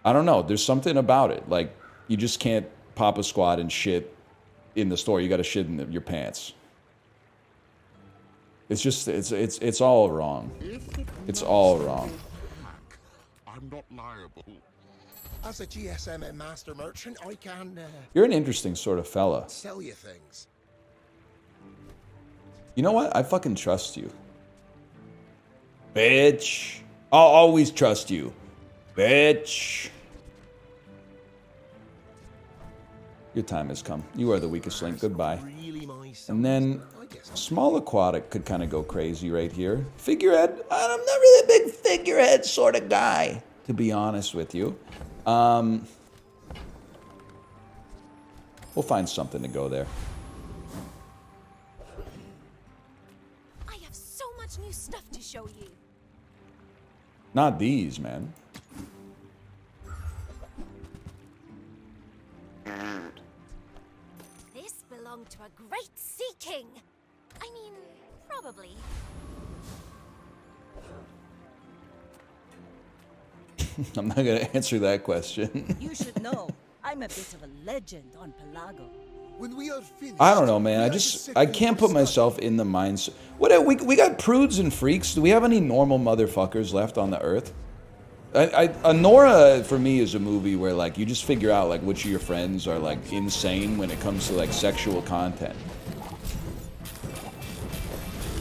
I don't know. There's something about it. Like you just can't pop a squat and shit in the store. You got to shit in your pants. It's just, it's all wrong. It's all wrong. I'm not liable. As a GSM and master merchant, I can You're an interesting sort of fella. sell you things. You know what? I fucking trust you. Bitch. I'll always trust you. Bitch. Your time has come. You are the weakest link. Goodbye. And then small aquatic could kind of go crazy right here. Figurehead. I'm not really a big figurehead sort of guy, to be honest with you. We'll find something to go there. I have so much new stuff to show you. Not these, man. This belonged to a great sea king. I mean, probably. I'm not going to answer that question. You should know, I'm a bit of a legend on Pelago. When we are finished, I don't know, man. I can't put myself in the mindset. What we got prudes and freaks. Do we have any normal motherfuckers left on the earth? Nora for me is a movie where like you just figure out like which of your friends are like insane when it comes to like sexual content.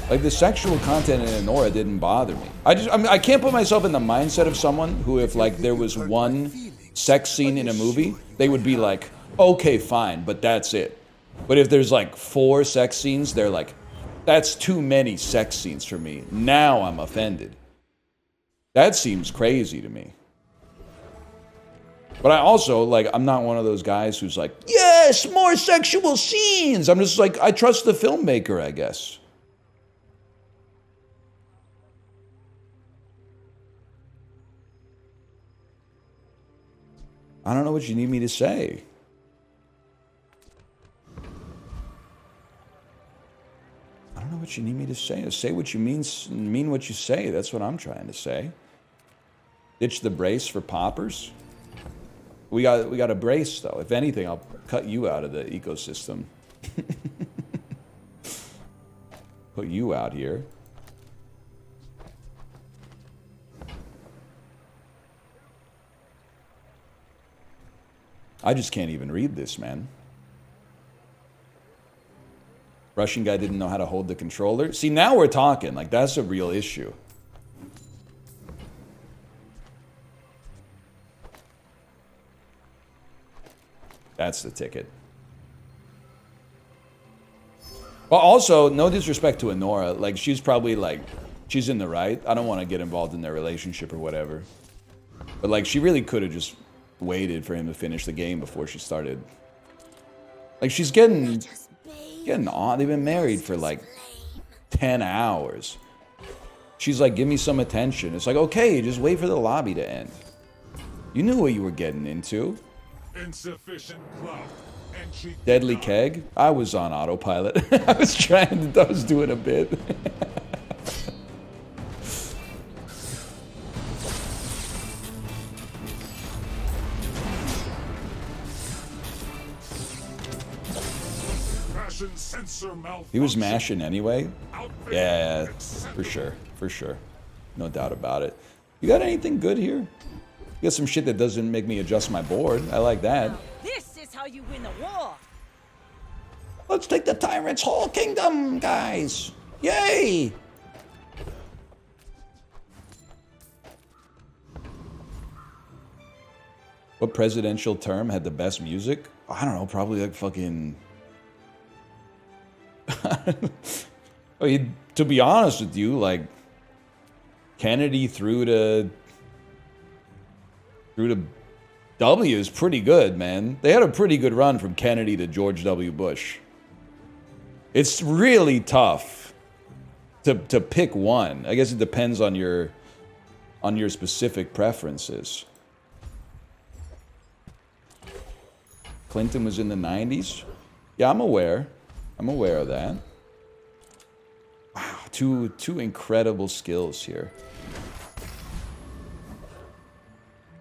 Like the sexual content in Nora didn't bother me. I can't put myself in the mindset of someone who, if like there was one sex scene in a movie, they would be like, okay, fine, but that's it. But if there's like 4 sex scenes, they're like, that's too many sex scenes for me. Now I'm offended. That seems crazy to me. But I also, like, I'm not one of those guys who's like, yes, more sexual scenes. I'm just like, I trust the filmmaker, I guess. I don't know what you need me to say. I don't know what you need me to say. Say what you mean what you say. That's what I'm trying to say. Ditch the brace for poppers. We got a brace though. If anything, I'll cut you out of the ecosystem. Put you out here. I just can't even read this, man. Russian guy didn't know how to hold the controller. See, now we're talking. Like, that's a real issue. That's the ticket. Well, also, no disrespect to Honora. Like, she's probably, like, she's in the right. I don't want to get involved in their relationship or whatever. But, like, she really could have just waited for him to finish the game before she started. Like, she's getting on. They've been married for, like, 10 hours. She's like, give me some attention. It's like, okay, just wait for the lobby to end. You knew what you were getting into. Insufficient clout. Deadly keg? I was on autopilot. I was doing a bit. He was mashing anyway? Yeah, for sure. For sure. No doubt about it. You got anything good here? You got some shit that doesn't make me adjust my board. I like that. This is how you win a war. Let's take the tyrant's whole kingdom, guys. Yay! What presidential term had the best music? I don't know, probably like fucking... I mean, to be honest with you, like... Kennedy through to W is pretty good, man. They had a pretty good run from Kennedy to George W. Bush. It's really tough to pick one. I guess it depends on your specific preferences. Clinton was in the 90s? Yeah, I'm aware. I'm aware of that. Wow, two incredible skills here.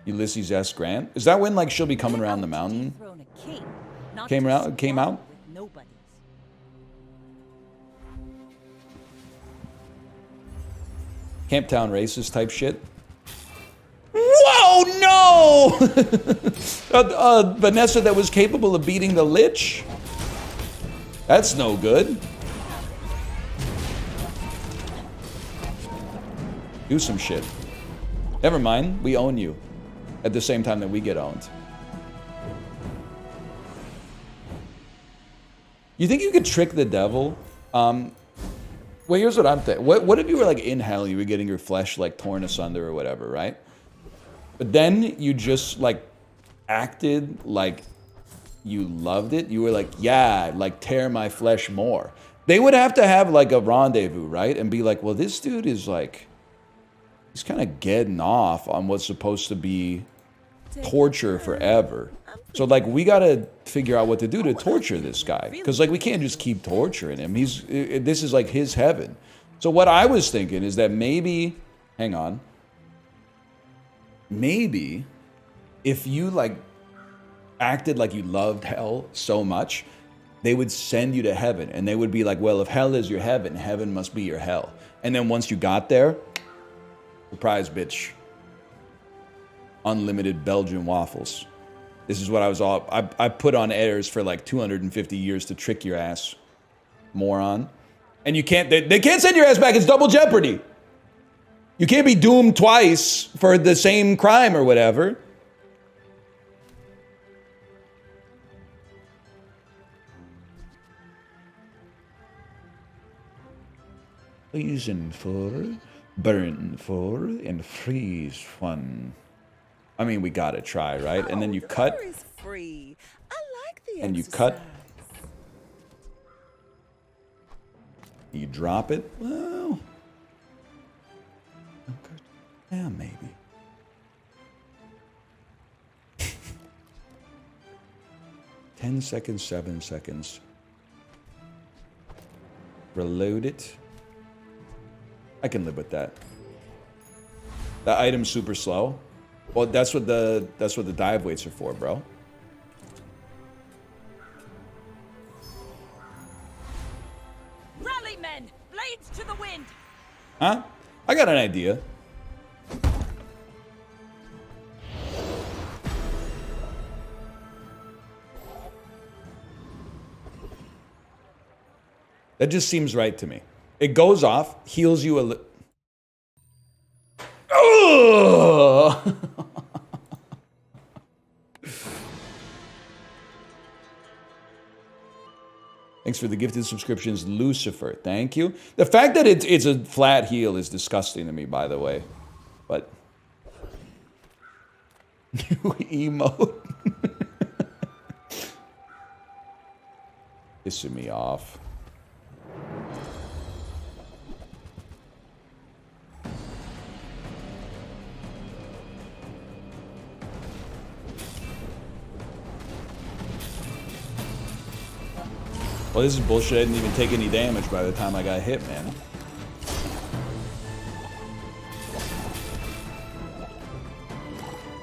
Ulysses S. Grant? Is that when, like, she'll be coming around the mountain? Came out? Camptown racist type shit? Whoa, no! Vanessa that was capable of beating the Lich? That's no good. Do some shit. Never mind, we own you. At the same time that we get owned. You think you could trick the devil? Well, here's what I'm thinking. What if you were like in hell, you were getting your flesh like torn asunder or whatever, right? But then you just like acted like you loved it. You were like, yeah, like tear my flesh more. They would have to have like a rendezvous, right? And be like, well, this dude is like, he's kind of getting off on what's supposed to be torture forever. So like we gotta figure out what to do to torture this guy, because like we can't just keep torturing him. This is like his heaven. So what I was thinking is that maybe, hang on, maybe if you like acted like you loved hell so much, they would send you to heaven, and they would be like, well, if hell is your heaven, heaven must be your hell. And then once you got there, surprise, bitch. Unlimited Belgian waffles. This is what I was all... I put on airs for like 250 years to trick your ass, moron. And you can't... They can't send your ass back. It's double jeopardy. You can't be doomed twice for the same crime or whatever. Poison for, burn for, and freeze fun. I mean, we gotta try, right? And then you cut. Free. I like the and you cut. You drop it. Well, okay. Yeah, maybe. Ten seconds, 7 seconds. Reload it. I can live with that. That item's super slow. Well, that's what the dive weights are for, bro. Rally, men! Blades to the wind! Huh? I got an idea. That just seems right to me. It goes off, heals you a little. Oh! Thanks for the gifted subscriptions, Lucifer. Thank you. The fact that it's a flat heal is disgusting to me, by the way. But new emote. Pissing me off. Well, this is bullshit. I didn't even take any damage by the time I got hit, man.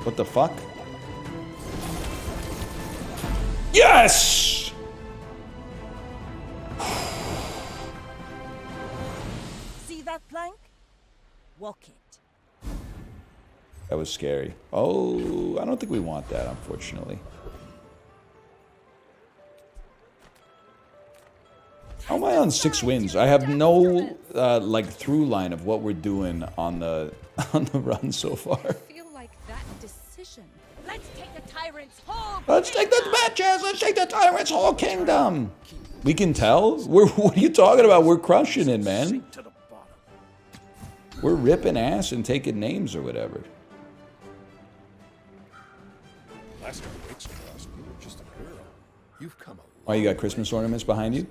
What the fuck? Yes! See that plank? Walk it. That was scary. Oh, I don't think we want that, unfortunately. How am I on 6 wins? I have no like through line of what we're doing on the run so far. I feel like that decision. Let's take the tyrant's whole. Let's take the bitches. Let's take the tyrant's whole kingdom. We can tell. What are you talking about? We're crushing it, man. We're ripping ass and taking names or whatever. Last couple weeks ago, you were just a girl. You've come a Why you got Christmas ornaments behind you?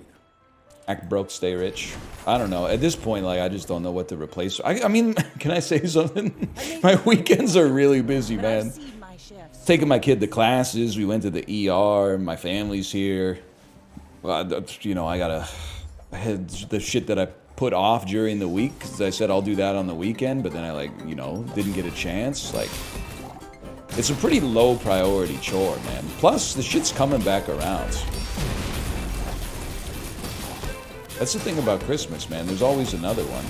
Act broke, stay rich. I don't know. At this point, like, I just don't know what to replace. I mean, can I say something? My weekends are really busy, man. Taking my kid to classes. We went to the ER. My family's here. You know, I had the shit that I put off during the week because I said I'll do that on the weekend, but then I, like, you know, didn't get a chance. Like, it's a pretty low priority chore, man. Plus, the shit's coming back around. That's the thing about Christmas, man. There's always another one.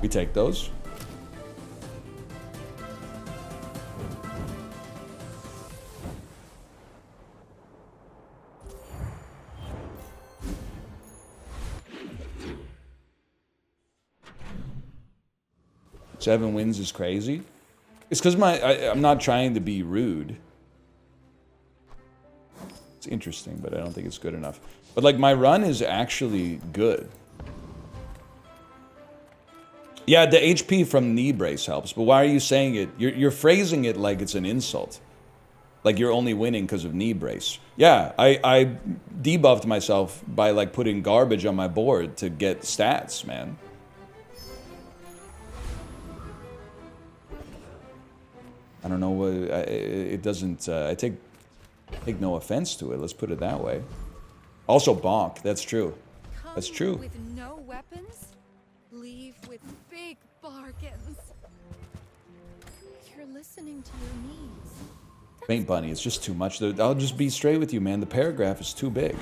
We take those. Seven wins is crazy. It's because I'm not trying to be rude. It's interesting, but I don't think it's good enough. But, like, my run is actually good. Yeah, the HP from knee brace helps, but why are you saying it? You're phrasing it like it's an insult. Like you're only winning because of knee brace. Yeah, I debuffed myself by, like, putting garbage on my board to get stats, man. I don't know what... it doesn't... I take no offense to it. Let's put it that way. Also bonk. That's true. That's true. With no weapons, leave with big bargains. You're listening to your needs. Paint Bunny, it's just too much. I'll just be straight with you, man. The paragraph is too big.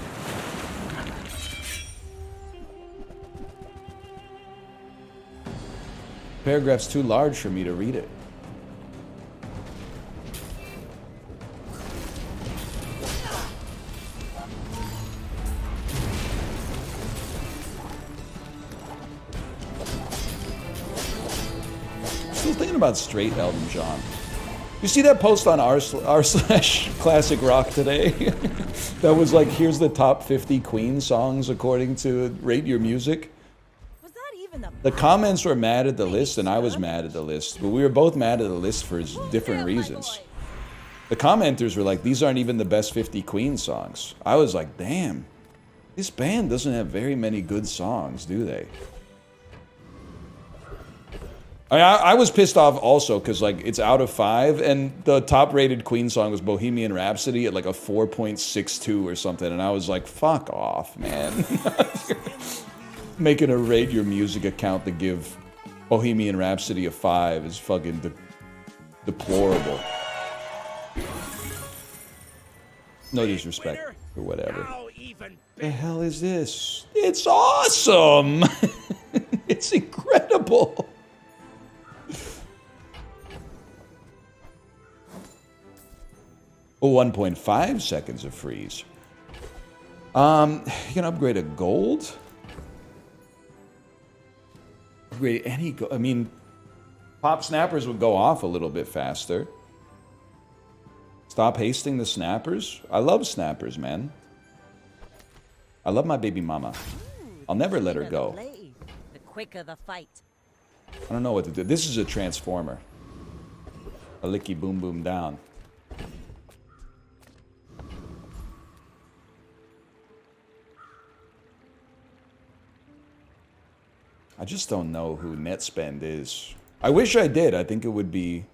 Paragraph's too large for me to read it. About straight Elton John. You see that post on r/classic rock today? That was like, here's the top 50 Queen songs according to Rate Your Music. Was that even a... The comments were mad at the list and I was mad at the list, but we were both mad at the list for different reasons. The commenters were like, these aren't even the best 50 Queen songs. I was like, damn, this band doesn't have very many good songs, do they? I was pissed off also because, like, it's out of 5, and the top-rated Queen song was Bohemian Rhapsody at, like, a 4.62 or something, and I was like, fuck off, man. Making a Rate Your Music account to give Bohemian Rhapsody a 5 is fucking deplorable. No disrespect or whatever. The hell is this? It's awesome! It's incredible! Oh, 1.5 seconds of freeze. You can upgrade a gold. Upgrade any gold. I mean, pop snappers would go off a little bit faster. Stop hasting the snappers. I love snappers, man. I love my baby mama. I'll never let her go. The quicker the fight. I don't know what to do. This is a transformer. A licky boom boom down. I just don't know who NetSpend is. I wish I did. I think it would be...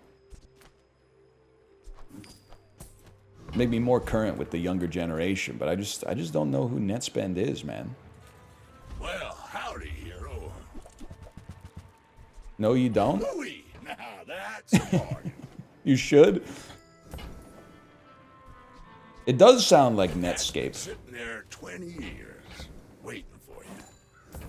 make me more current with the younger generation, but I just don't know who NetSpend is, man. Well, howdy, hero. No, you don't? Louis, now that's a bargain. You should. It does sound like Netscape. Sitting there 20 years, waiting for you.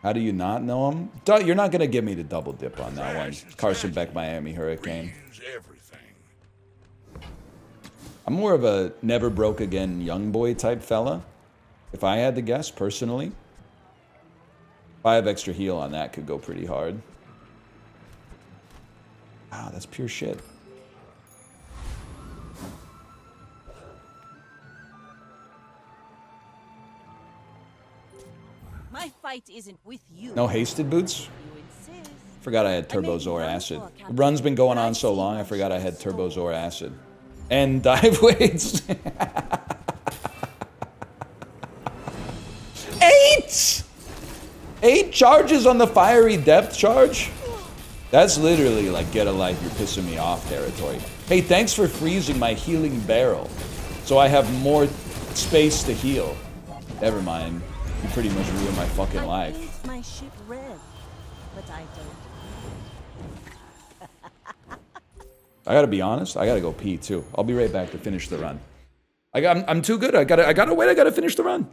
How do you not know him? You're not going to give me the double dip on that one. Carson Beck, Miami Hurricane. Everything. I'm more of a never broke again young boy type fella. If I had to guess, personally. 5 extra heal on that could go pretty hard. Wow, that's pure shit. My fight isn't with you. No hasted boots? You insist. Forgot I had Turbozor Acid. The run's been going on so long, I forgot I had Turbozor Acid. And dive weights. 8! 8 charges on the fiery depth charge? That's literally like get a life, you're pissing me off territory. Hey, thanks for freezing my healing barrel. So I have more space to heal. Never mind. You pretty much ruined my fucking life. I paint my ship red, but I don't. I gotta be honest, I gotta go pee too. I'll be right back to finish the run. I'm too good. I gotta wait, I gotta finish the run.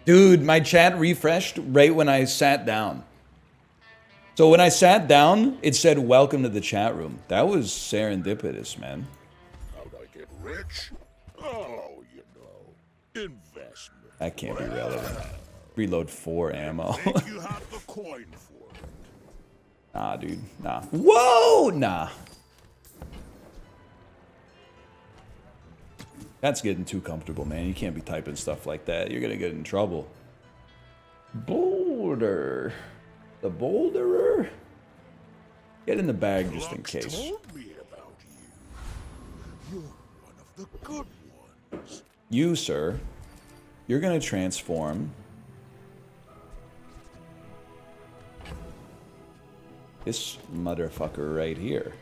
Dude, my chat refreshed right when I sat down. So when I sat down, it said, welcome to the chat room. That was serendipitous, man. How'd I get rich? Oh, you know, investment. That can't be relevant. Reload 4 ammo. Think you have the coin for it. Nah, dude. Nah. Whoa! Nah. That's getting too comfortable, man. You can't be typing stuff like that. You're gonna get in trouble. Boulder. The boulderer? Get in the bag just in case. Told me about you. You're one of the good ones. You, sir, you're gonna transform this motherfucker right here.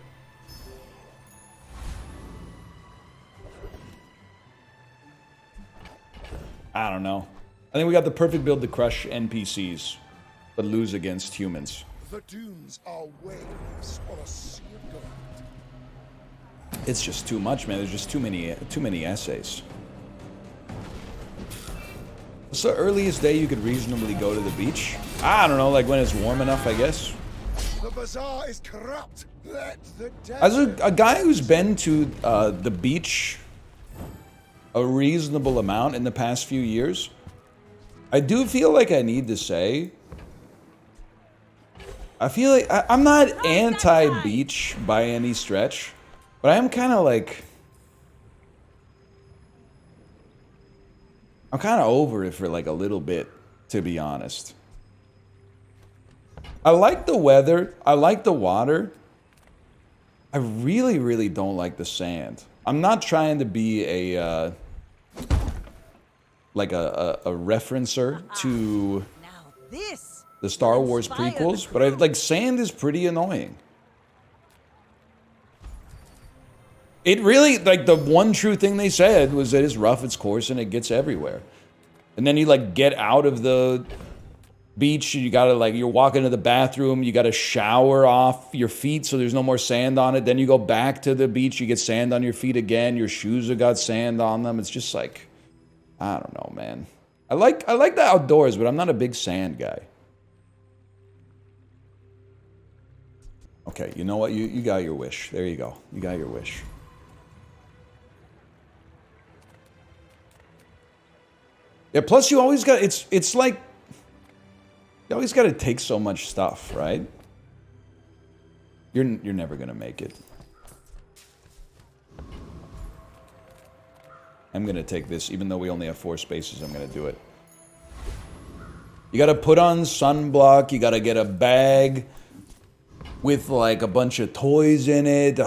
I don't know. I think we got the perfect build to crush NPCs, but lose against humans. The dunes are waves on a sea of gold. It's just too much, man. There's just too many essays. What's the earliest day you could reasonably go to the beach? I don't know, like when it's warm enough, I guess. The bazaar is corrupt. Let the dead... As a guy who's been to the beach a reasonable amount in the past few years, I do feel like I need to say, I feel like I'm not anti-beach by any stretch, but I am kind of like, I'm kind of over it for like a little bit, to be honest. I like the weather. I like the water. I really, really don't like the sand. I'm not trying to be a like a referencer to the Star Wars prequels, but I like sand is pretty annoying. It really, like, the one true thing they said was that it's rough, it's coarse, and it gets everywhere. And then you, like, get out of the beach, you gotta, like, you're walking to the bathroom, you gotta shower off your feet so there's no more sand on it. Then you go back to the beach, you get sand on your feet again, your shoes have got sand on them. It's just like, I don't know, man. I like the outdoors, but I'm not a big sand guy. Okay, you know what? You got your wish. There you go. You got your wish. Yeah, plus you always got, it's like, you always got to take so much stuff, right? You're never going to make it. I'm going to take this, even though we only have 4 spaces, I'm going to do it. You got to put on sunblock, you got to get a bag with like a bunch of toys in it,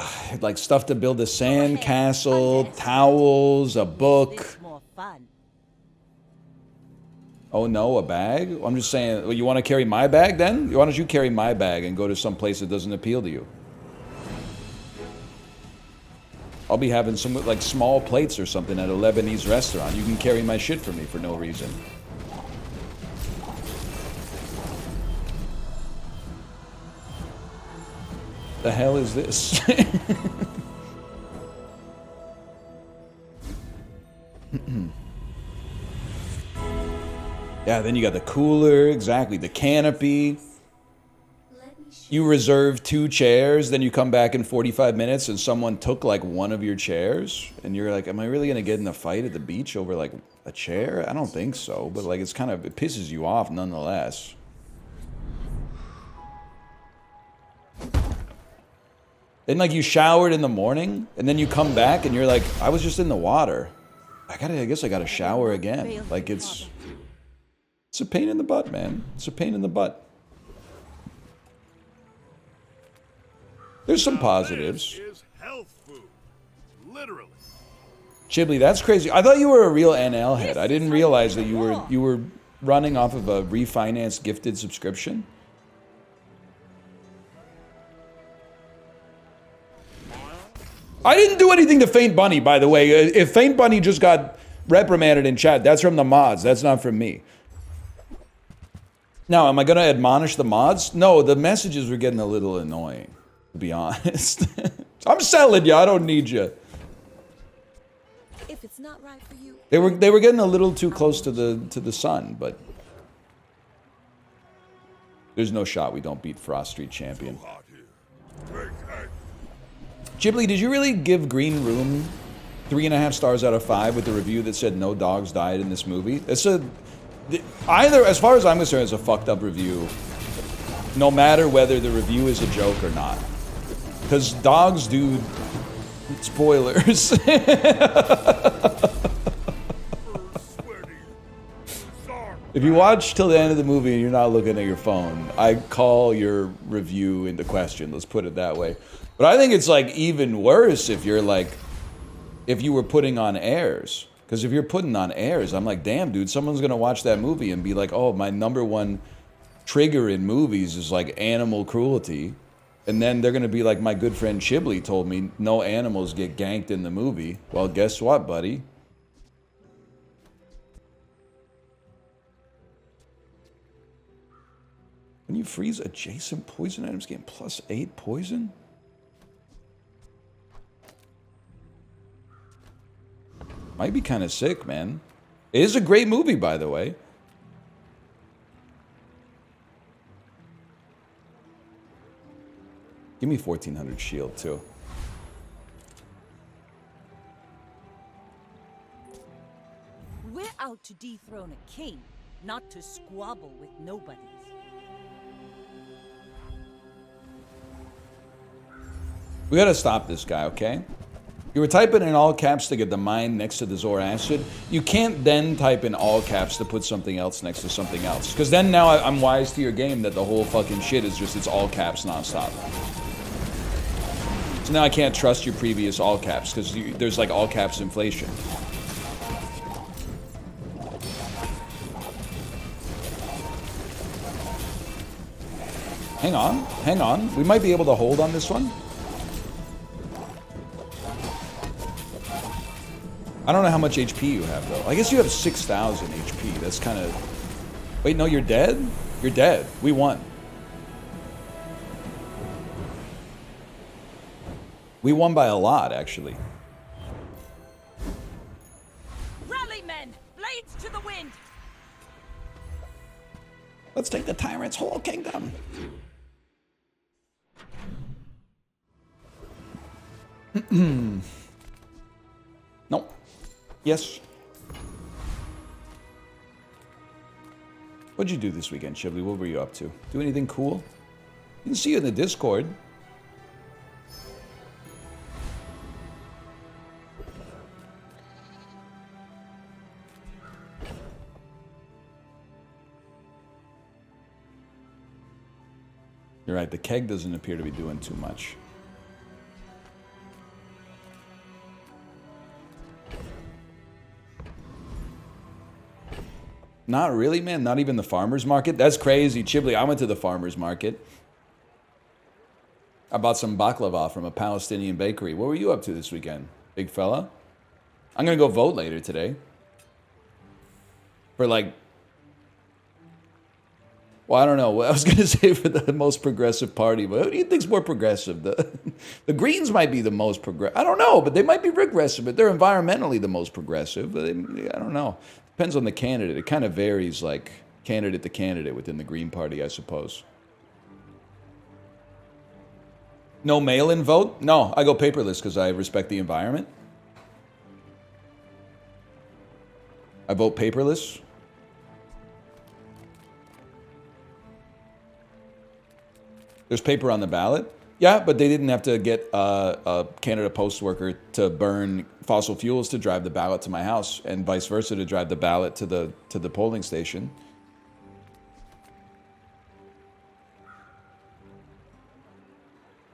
like stuff to build a sand castle, towels, a book. Oh no, a bag? I'm just saying, well, you want to carry my bag then? Why don't you carry my bag and go to some place that doesn't appeal to you? I'll be having some like small plates or something at a Lebanese restaurant. You can carry my shit for me for no reason. The hell is this? Yeah, then you got the cooler, exactly, the canopy. You reserve 2 chairs, then you come back in 45 minutes and someone took like one of your chairs, and you're like, am I really gonna get in a fight at the beach over like a chair? I don't think so, but like it's kind of, it pisses you off nonetheless. Then like you showered in the morning, and then you come back and you're like, I was just in the water. I guess I gotta shower again. Like it's a pain in the butt, man. It's a pain in the butt. There's some positives. This is health food. Literally. Chibli, that's crazy. I thought you were a real NL head. I didn't realize that you were running off of a refinanced gifted subscription. I didn't do anything to Faint Bunny, by the way. If Faint Bunny just got reprimanded in chat, that's from the mods. That's not from me. Now, am I going to admonish the mods? No, the messages were getting a little annoying, to be honest. I'm selling you. I don't need you. If it's not right for you, They were getting a little too close to the sun, but there's no shot we don't beat Frost Street Champion. Ghibli, did you really give Green Room 3.5 stars out of 5 with the review that said no dogs died in this movie? Either, as far as I'm concerned, it's a fucked up review, no matter whether the review is a joke or not. Because dogs do... Spoilers. If you watch till the end of the movie and you're not looking at your phone, I call your review into question, let's put it that way. But I think it's like even worse if you're like, if you were putting on airs. Because if you're putting on airs, I'm like, damn, dude, someone's going to watch that movie and be like, oh, my #1 trigger in movies is like animal cruelty. And then they're going to be like, my good friend Chibli told me no animals get ganked in the movie. Well, guess what, buddy? When you freeze adjacent poison items, gain +8 poison? Might be kind of sick, man. It is a great movie, by the way. Give me 1400 shield, too. We're out to dethrone a king, not to squabble with nobodies. We gotta stop this guy, okay? You were typing in all caps to get the mine next to the Zoroastrian. You can't then type in all caps to put something else next to something else. Because then now I'm wise to your game that the whole fucking shit is just, it's all caps nonstop. So now I can't trust your previous all caps, because there's like all caps inflation. Hang on, hang on. We might be able to hold on this one. I don't know how much HP you have, though. I guess you have 6,000 HP. That's kind of... Wait, no, you're dead? You're dead. We won. We won by a lot, actually. Rally, men! Blades to the wind! Let's take the tyrant's whole kingdom. Nope. Yes. What'd you do this weekend, Chibli? What were you up to? Do anything cool? Didn't see you in the Discord. You're right, the keg doesn't appear to be doing too much. Not really, man. Not even the farmer's market. That's crazy. Chibli, I went to the farmer's market. I bought some baklava from a Palestinian bakery. What were you up to this weekend, big fella? I'm going to go vote later today. For like... Well, I don't know. I was going to say for the most progressive party, but who do you think's more progressive? The Greens might be the most progressive. I don't know, but they might be progressive. But they're environmentally the most progressive. But I don't know. Depends on the candidate. It kind of varies, like, candidate to candidate within the Green Party, I suppose. No mail-in vote? No, I go paperless because I respect the environment. I vote paperless. There's paper on the ballot. Yeah, but they didn't have to get a Canada Post worker to burn fossil fuels to drive the ballot to my house, and vice versa to drive the ballot to the polling station.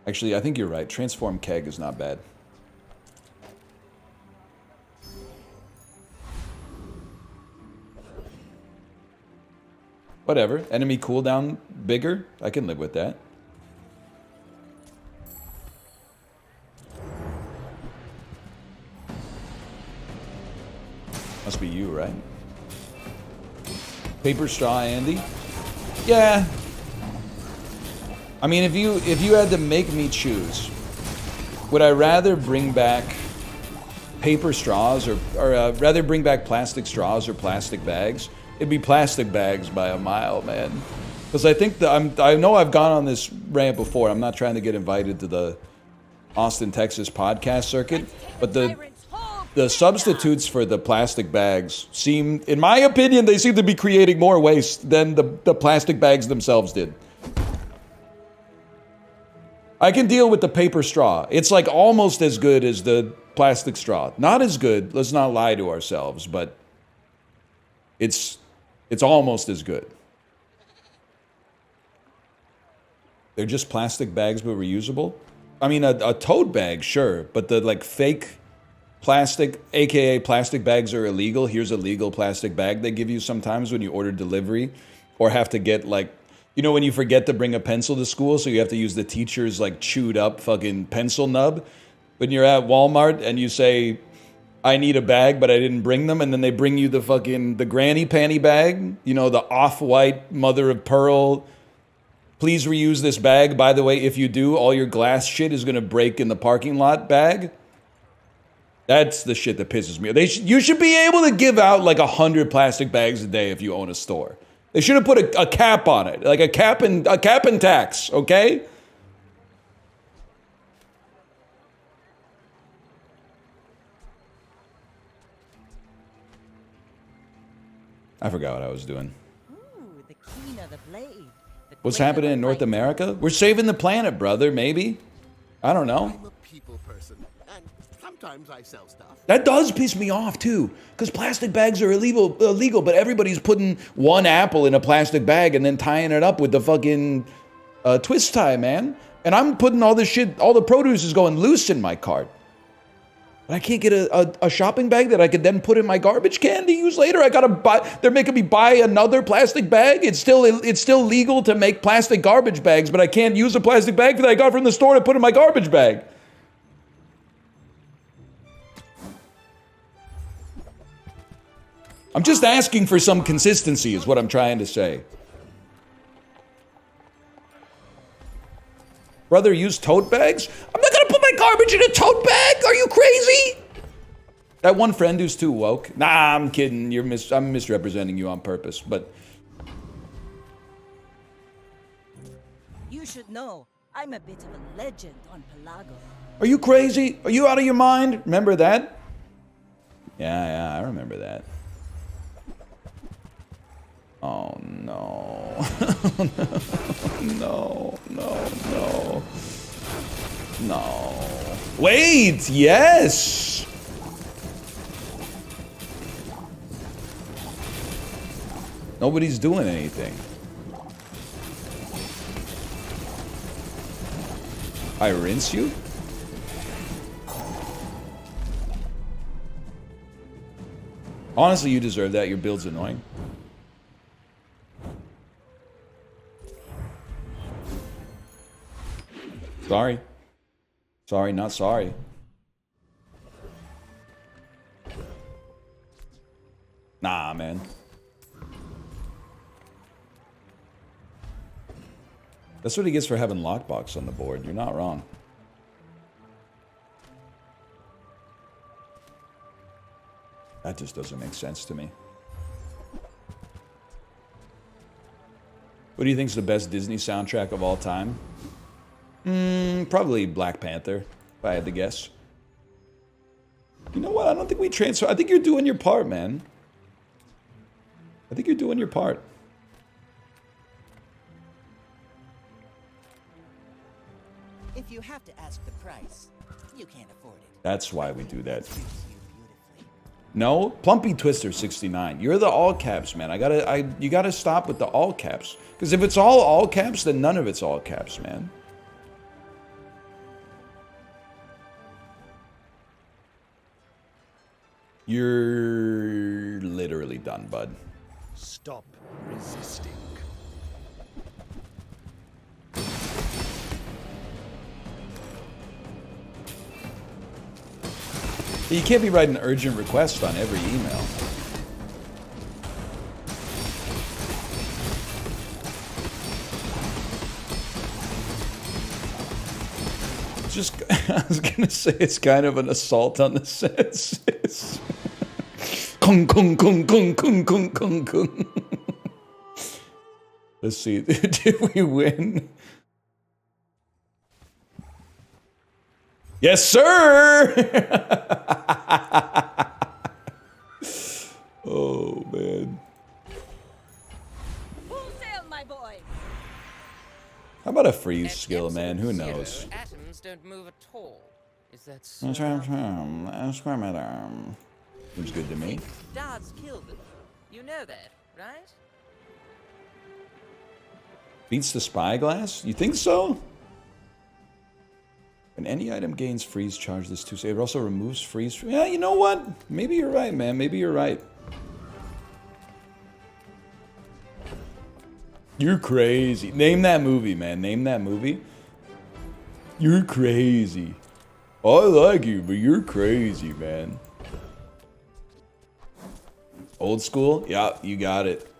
Actually, I think you're right. Transform keg is not bad. Whatever. Enemy cooldown bigger? I can live with that. Must be you, right? Paper straw, Andy? Yeah. I mean, if you had to make me choose, would I rather bring back paper straws or rather bring back plastic straws or plastic bags? It'd be plastic bags by a mile, man. Because I think I know I've gone on this rant before. I'm not trying to get invited to the Austin, Texas podcast circuit, but the substitutes for the plastic bags seem, in my opinion, they seem to be creating more waste than the plastic bags themselves did. I can deal with the paper straw. It's like almost as good as the plastic straw. Not as good, let's not lie to ourselves, but it's almost as good. They're just plastic bags but reusable? I mean, a tote bag, sure, but the like fake plastic, aka plastic bags are illegal. Here's a legal plastic bag they give you sometimes when you order delivery or have to get like, you know when you forget to bring a pencil to school so you have to use the teacher's like chewed up fucking pencil nub? When you're at Walmart and you say, I need a bag but I didn't bring them, and then they bring you the granny panty bag, you know, the off-white mother of pearl, please reuse this bag. By the way, if you do, all your glass shit is going to break in the parking lot bag. That's the shit that pisses me off. You should be able to give out like 100 plastic bags a day if you own a store. They should have put a cap on it, like a cap and tax, okay? I forgot what I was doing. Ooh, the keen of the blade. What's happening in North America? We're saving the planet, brother, maybe. I don't know. I'm a people person, and sometimes I sell stuff. That does piss me off too, because plastic bags are illegal, but everybody's putting one apple in a plastic bag and then tying it up with the fucking twist tie, man. And I'm putting all this shit, all the produce is going loose in my cart. But I can't get a shopping bag that I could then put in my garbage can to use later. I gotta buy. They're making me buy another plastic bag. It's still legal to make plastic garbage bags, but I can't use a plastic bag that I got from the store to put in my garbage bag. I'm just asking for some consistency, is what I'm trying to say. Brother, use tote bags? I'm not gonna put my garbage in a tote bag! Are you crazy? That one friend who's too woke. Nah, I'm kidding. I'm misrepresenting you on purpose, but... You should know, I'm a bit of a legend on Pelago. Are you crazy? Are you out of your mind? Remember that? Yeah, I remember that. Oh, no. No. Wait, yes! Nobody's doing anything. I rinse you? Honestly, you deserve that. Your build's annoying. Sorry. Sorry, not sorry. Nah, man. That's what he gets for having lockbox on the board. You're not wrong. That just doesn't make sense to me. What do you think is the best Disney soundtrack of all time? Probably Black Panther, if I had to guess. You know what? I don't think we transfer. I think you're doing your part, man. I think you're doing your part. If you have to ask the price, you can't afford it. That's why we do that. No, Plumpy Twister 69. You're the all caps, man. You gotta stop with the all caps. Because if it's all caps, then none of it's all caps, man. You're literally done, bud. Stop resisting. You can't be writing urgent requests on every email. Just, I was gonna say it's kind of an assault on the senses. Kung kung kung kung kung kung kung kung. Let's see, did we win? Yes, sir! Oh, man. Full sail, my boy! How about a freeze skill, man? Who knows? Atoms don't move at all. Is that so? Seems good to me. Dad's killed them. You know that, right? Beats the spyglass? You think so? When any item gains freeze charge, this too. It also removes freeze. Yeah, you know what? Maybe you're right, man. Maybe you're right. You're crazy. Name that movie, man. Name that movie. You're crazy. I like you, but you're crazy, man. Old school? Yeah, you got it.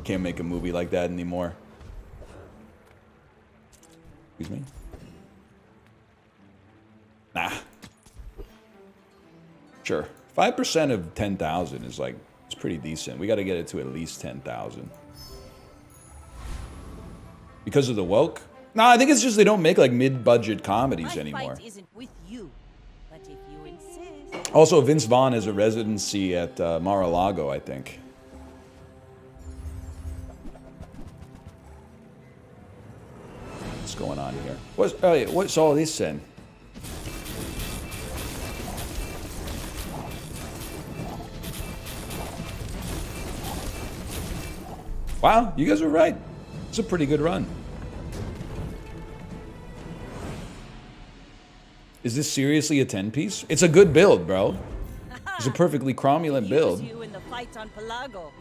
Can't make a movie like that anymore. Excuse me? Nah. Sure. 5% of 10,000 is like, it's pretty decent. We got to get it to at least 10,000. Because of the woke? No, I think it's just they don't make like mid-budget comedies anymore. Fight isn't with you, but if you insist. Also, Vince Vaughn has a residency at Mar-a-Lago, I think. What's going on here? What's all this then? Wow, you guys are right. It's a pretty good run. Is this seriously a 10-piece? It's a good build, bro. It's a perfectly cromulent build. You in the fight on Pelago.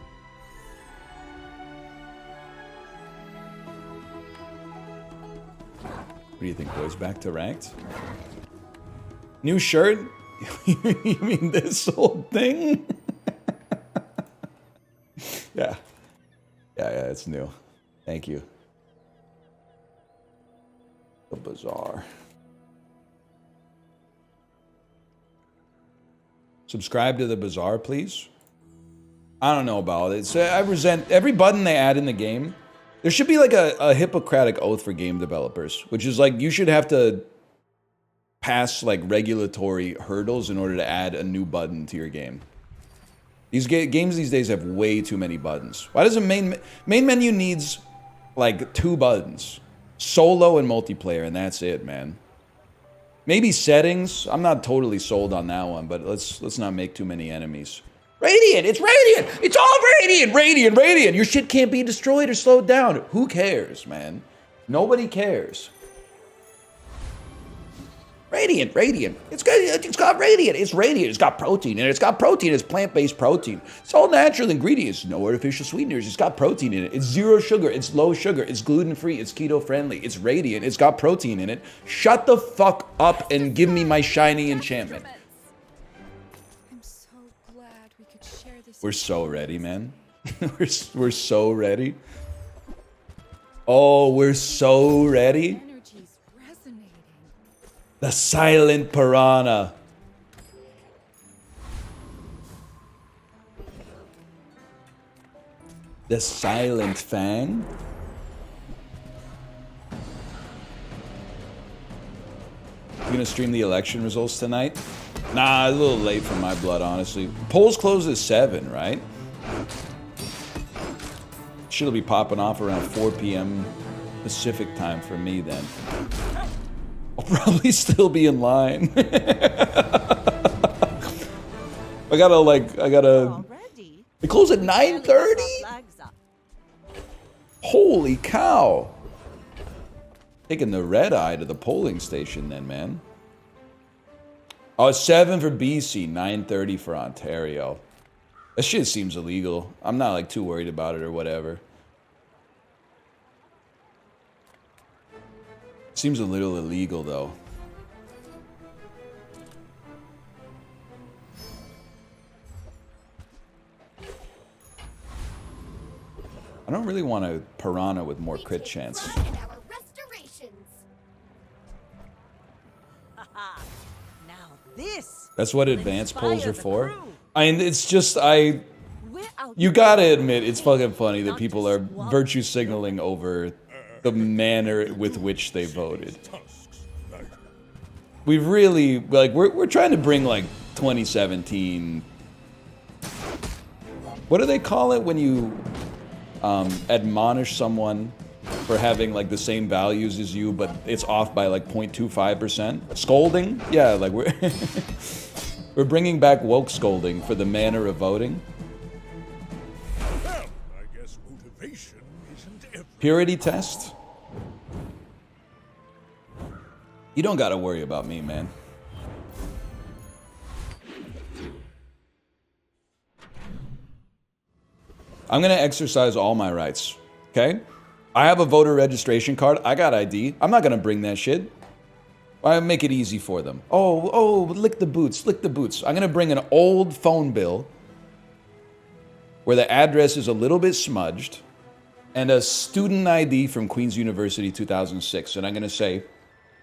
What do you think, boys? Back to ranked? New shirt? You mean this whole thing? Yeah. Yeah, it's new. Thank you. The bazaar. Subscribe to the bazaar, please. I don't know about it. I resent every button they add in the game. There should be like a Hippocratic oath for game developers, which is like you should have to pass like regulatory hurdles in order to add a new button to your game. These games these days have way too many buttons. Why does the main menu needs like 2 buttons? Solo and multiplayer, and that's it, man. Maybe settings. I'm not totally sold on that one, but let's not make too many enemies. Radiant! It's Radiant! It's all Radiant! Radiant! Radiant! Your shit can't be destroyed or slowed down. Who cares, man? Nobody cares. Radiant, Radiant. It's got Radiant. It's Radiant. It's got protein, and it's got protein. It's plant-based protein. It's all natural ingredients. No artificial sweeteners. It's got protein in it. It's 0 sugar. It's low sugar. It's gluten-free. It's keto-friendly. It's Radiant. It's got protein in it. Shut the fuck up and give me my shiny enchantment. I'm so glad we could share this. We're so ready, man. we're so ready. Oh, we're so ready. The silent piranha. The silent fang. You gonna stream the election results tonight? Nah, a little late for my blood, honestly. Polls close at 7, right? Shit'll be popping off around 4 p.m. Pacific time for me then. I'll probably still be in line. I gotta. They close at 9:30? Holy cow. Taking the red eye to the polling station then, man. Oh, it's 7 for BC, 9:30 for Ontario. That shit seems illegal. I'm not like too worried about it or whatever. Seems a little illegal, though. I don't really want a piranha with more crit chance. Now this. That's what advanced polls are for. I mean, it's just you gotta admit, it's fucking funny that people are virtue signaling over the manner with which they voted. We've really, like, we're trying to bring, like, 2017... What do they call it when you admonish someone for having, like, the same values as you, but it's off by, like, 0.25%? Scolding? Yeah, like, we're... we're bringing back woke scolding for the manner of voting. Well, I guess motivation isn't everything. Purity test? You don't gotta worry about me, man. I'm gonna exercise all my rights, okay? I have a voter registration card. I got ID. I'm not gonna bring that shit. I make it easy for them. Oh, lick the boots, lick the boots. I'm gonna bring an old phone bill where the address is a little bit smudged and a student ID from Queen's University 2006. And I'm gonna say,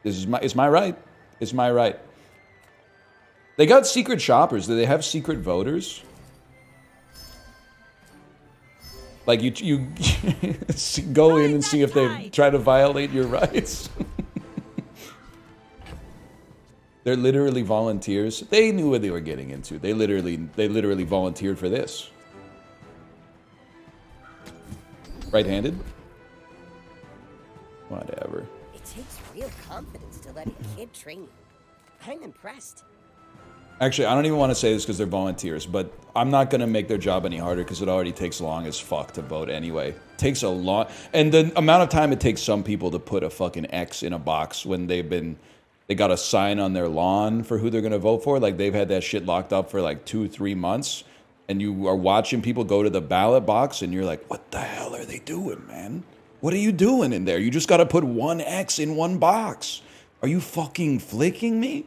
it's my right. It's my right. They got secret shoppers. Do they have secret voters? Like you go in and see if they try to violate your rights. They're literally volunteers. They knew what they were getting into. They literally volunteered for this. Right-handed? Whatever. It takes real confidence to let a kid train you. I'm impressed. Actually, I don't even want to say this because they're volunteers, but I'm not going to make their job any harder because it already takes long as fuck to vote anyway. It takes a long... And the amount of time it takes some people to put a fucking X in a box when they got a sign on their lawn for who they're going to vote for. Like, they've had that shit locked up for like 2-3 months. And you are watching people go to the ballot box and you're like, what the hell are they doing, man? What are you doing in there? You just got to put one X in one box. Are you fucking flicking me?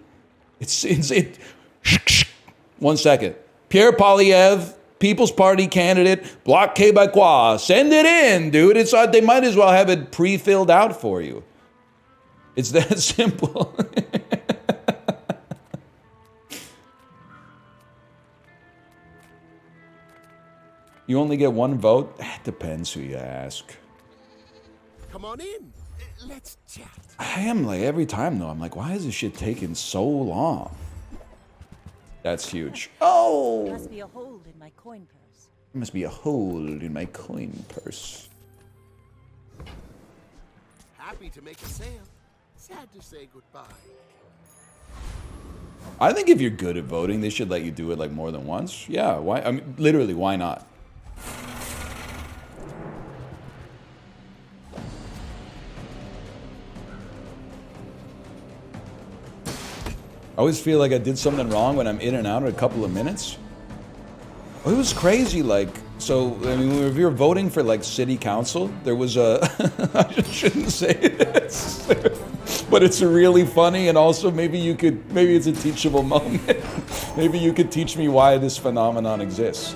It. 1 second. Pierre Poilievre, People's Party candidate, Bloc Québécois. Send it in, dude. They might as well have it pre-filled out for you. It's that simple. You only get one vote? It depends who you ask. Come on in. Let's chat. I am like, every time though, I'm like, why is this shit taking so long? That's huge. Oh! There must be a hole in my coin purse. There must be a hole in my coin purse. Happy to make a sale. Sad to say goodbye. I think if you're good at voting, they should let you do it like more than once. Yeah, why? I mean, literally, why not? I always feel like I did something wrong when I'm in and out in a couple of minutes. It was crazy, like, so, I mean, if you're voting for, like, city council, there was a... I shouldn't say this, but it's really funny, and also maybe it's a teachable moment. Maybe you could teach me why this phenomenon exists.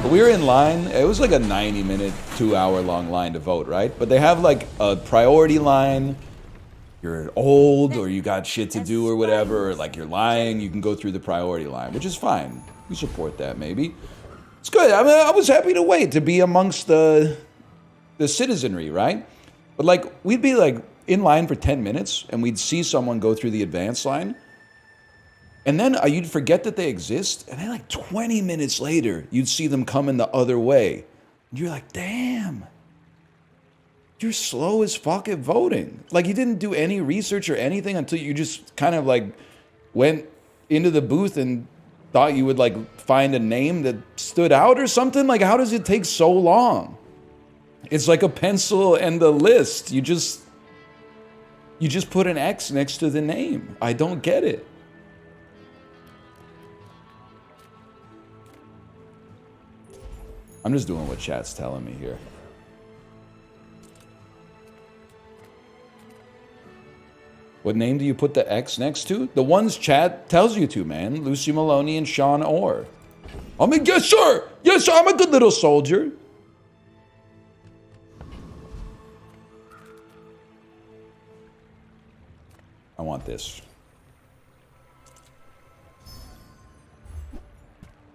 But we were in line, it was like a 90-minute, 2-hour-long line to vote, right? But they have, like, a priority line. You're old, or you got shit to do or whatever, or like you're lying, you can go through the priority line, which is fine. We support that, maybe. It's good. I mean, I was happy to wait to be amongst the citizenry, right? But like, we'd be like in line for 10 minutes, and we'd see someone go through the advance line, and then you'd forget that they exist, and then like 20 minutes later, you'd see them coming the other way. And you're like, damn. You're slow as fuck at voting. Like, you didn't do any research or anything until you just kind of like went into the booth and thought you would like find a name that stood out or something. Like, how does it take so long? It's like a pencil and the list. You just put an X next to the name. I don't get it. I'm just doing what chat's telling me here. What name do you put the X next to? The ones chat tells you to, man. Lucy Maloney and Sean Orr. I mean, yes, sir. Yes, sir. I'm a good little soldier. I want this.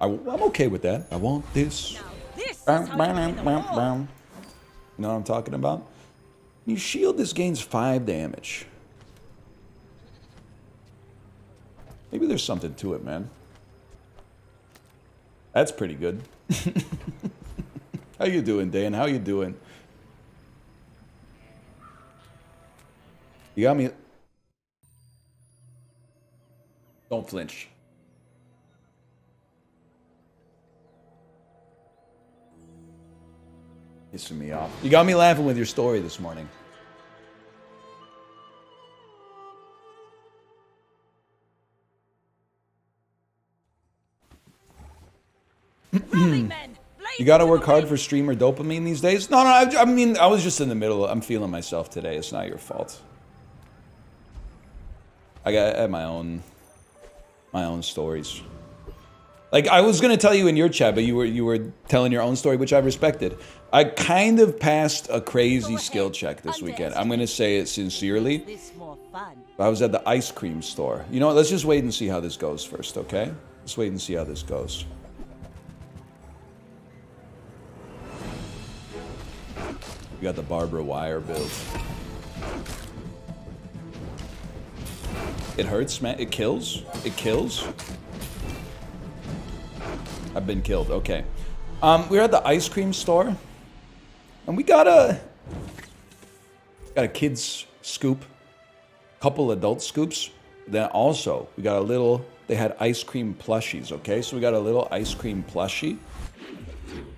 I'm okay with that. I want this. Now, this is how you win a war. You know what I'm talking about? You shield, this gains 5 damage. Maybe there's something to it, man. That's pretty good. How you doing, Dan? How you doing? You got me. Don't flinch. Pissing me off. You got me laughing with your story this morning. You gotta work hard for streamer dopamine these days? No, I mean, I was just in the middle. I'm feeling myself today. It's not your fault. I had my own stories. Like, I was gonna tell you in your chat, but you were telling your own story, which I respected. I kind of passed a crazy skill check this weekend. I'm gonna say it sincerely. I was at the ice cream store. You know what? Let's just wait and see how this goes first, okay? Let's wait and see how this goes. We got the Barbara Wire build. It hurts, man. It kills. It kills. I've been killed. Okay. We were at the ice cream store, and we got a kids scoop, couple adult scoops. Then also we got a little. They had ice cream plushies. Okay, so we got a little ice cream plushie,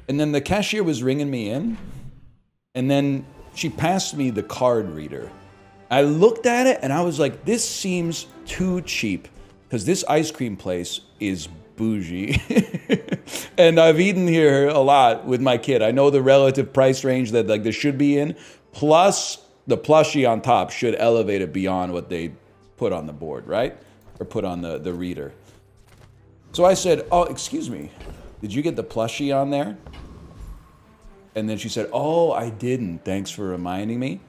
and then the cashier was ringing me in, and then she passed me the card reader. I looked at it and I was like, this seems too cheap because this ice cream place is bougie. And I've eaten here a lot with my kid. I know the relative price range that like this should be in, plus the plushie on top should elevate it beyond what they put on the board, right? Or put on the reader. So I said, oh, excuse me, did you get the plushie on there? And then she said, oh, I didn't. Thanks for reminding me.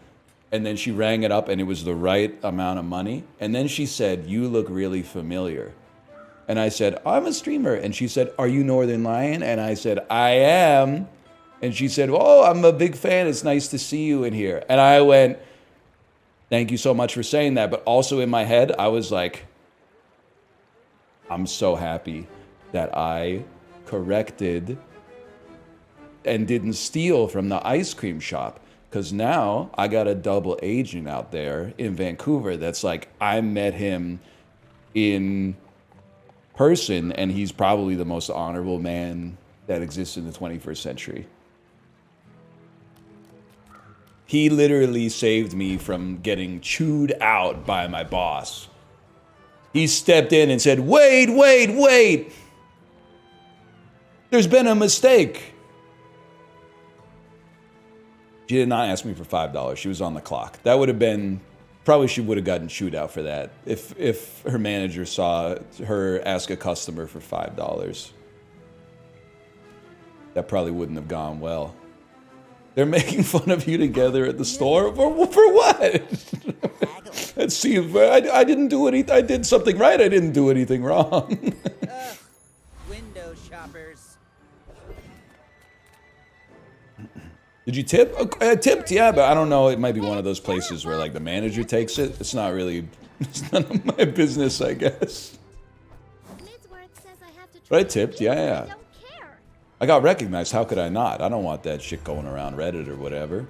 And then she rang it up and it was the right amount of money. And then she said, you look really familiar. And I said, I'm a streamer. And she said, are you Northern Lion? And I said, I am. And she said, oh, I'm a big fan. It's nice to see you in here. And I went, thank you so much for saying that. But also in my head, I was like, I'm so happy that I corrected and didn't steal from the ice cream shop. Because now I got a double agent out there in Vancouver that's like, I met him in person and he's probably the most honorable man that exists in the 21st century. He literally saved me from getting chewed out by my boss. He stepped in and said, wait. There's been a mistake. She did not ask me for $5. She was on the clock. That would have been, probably she would have gotten chewed out for that if her manager saw her ask a customer for $5. That probably wouldn't have gone well. They're making fun of you together at the store? For what? Let's see if I didn't do anything. I did something right. I didn't do anything wrong. Window shoppers. Did you tip? I tipped, yeah, but I don't know. It might be one of those places where like the manager takes it. It's not really, it's none of my business, I guess. But I tipped, yeah. I got recognized. How could I not? I don't want that shit going around Reddit or whatever.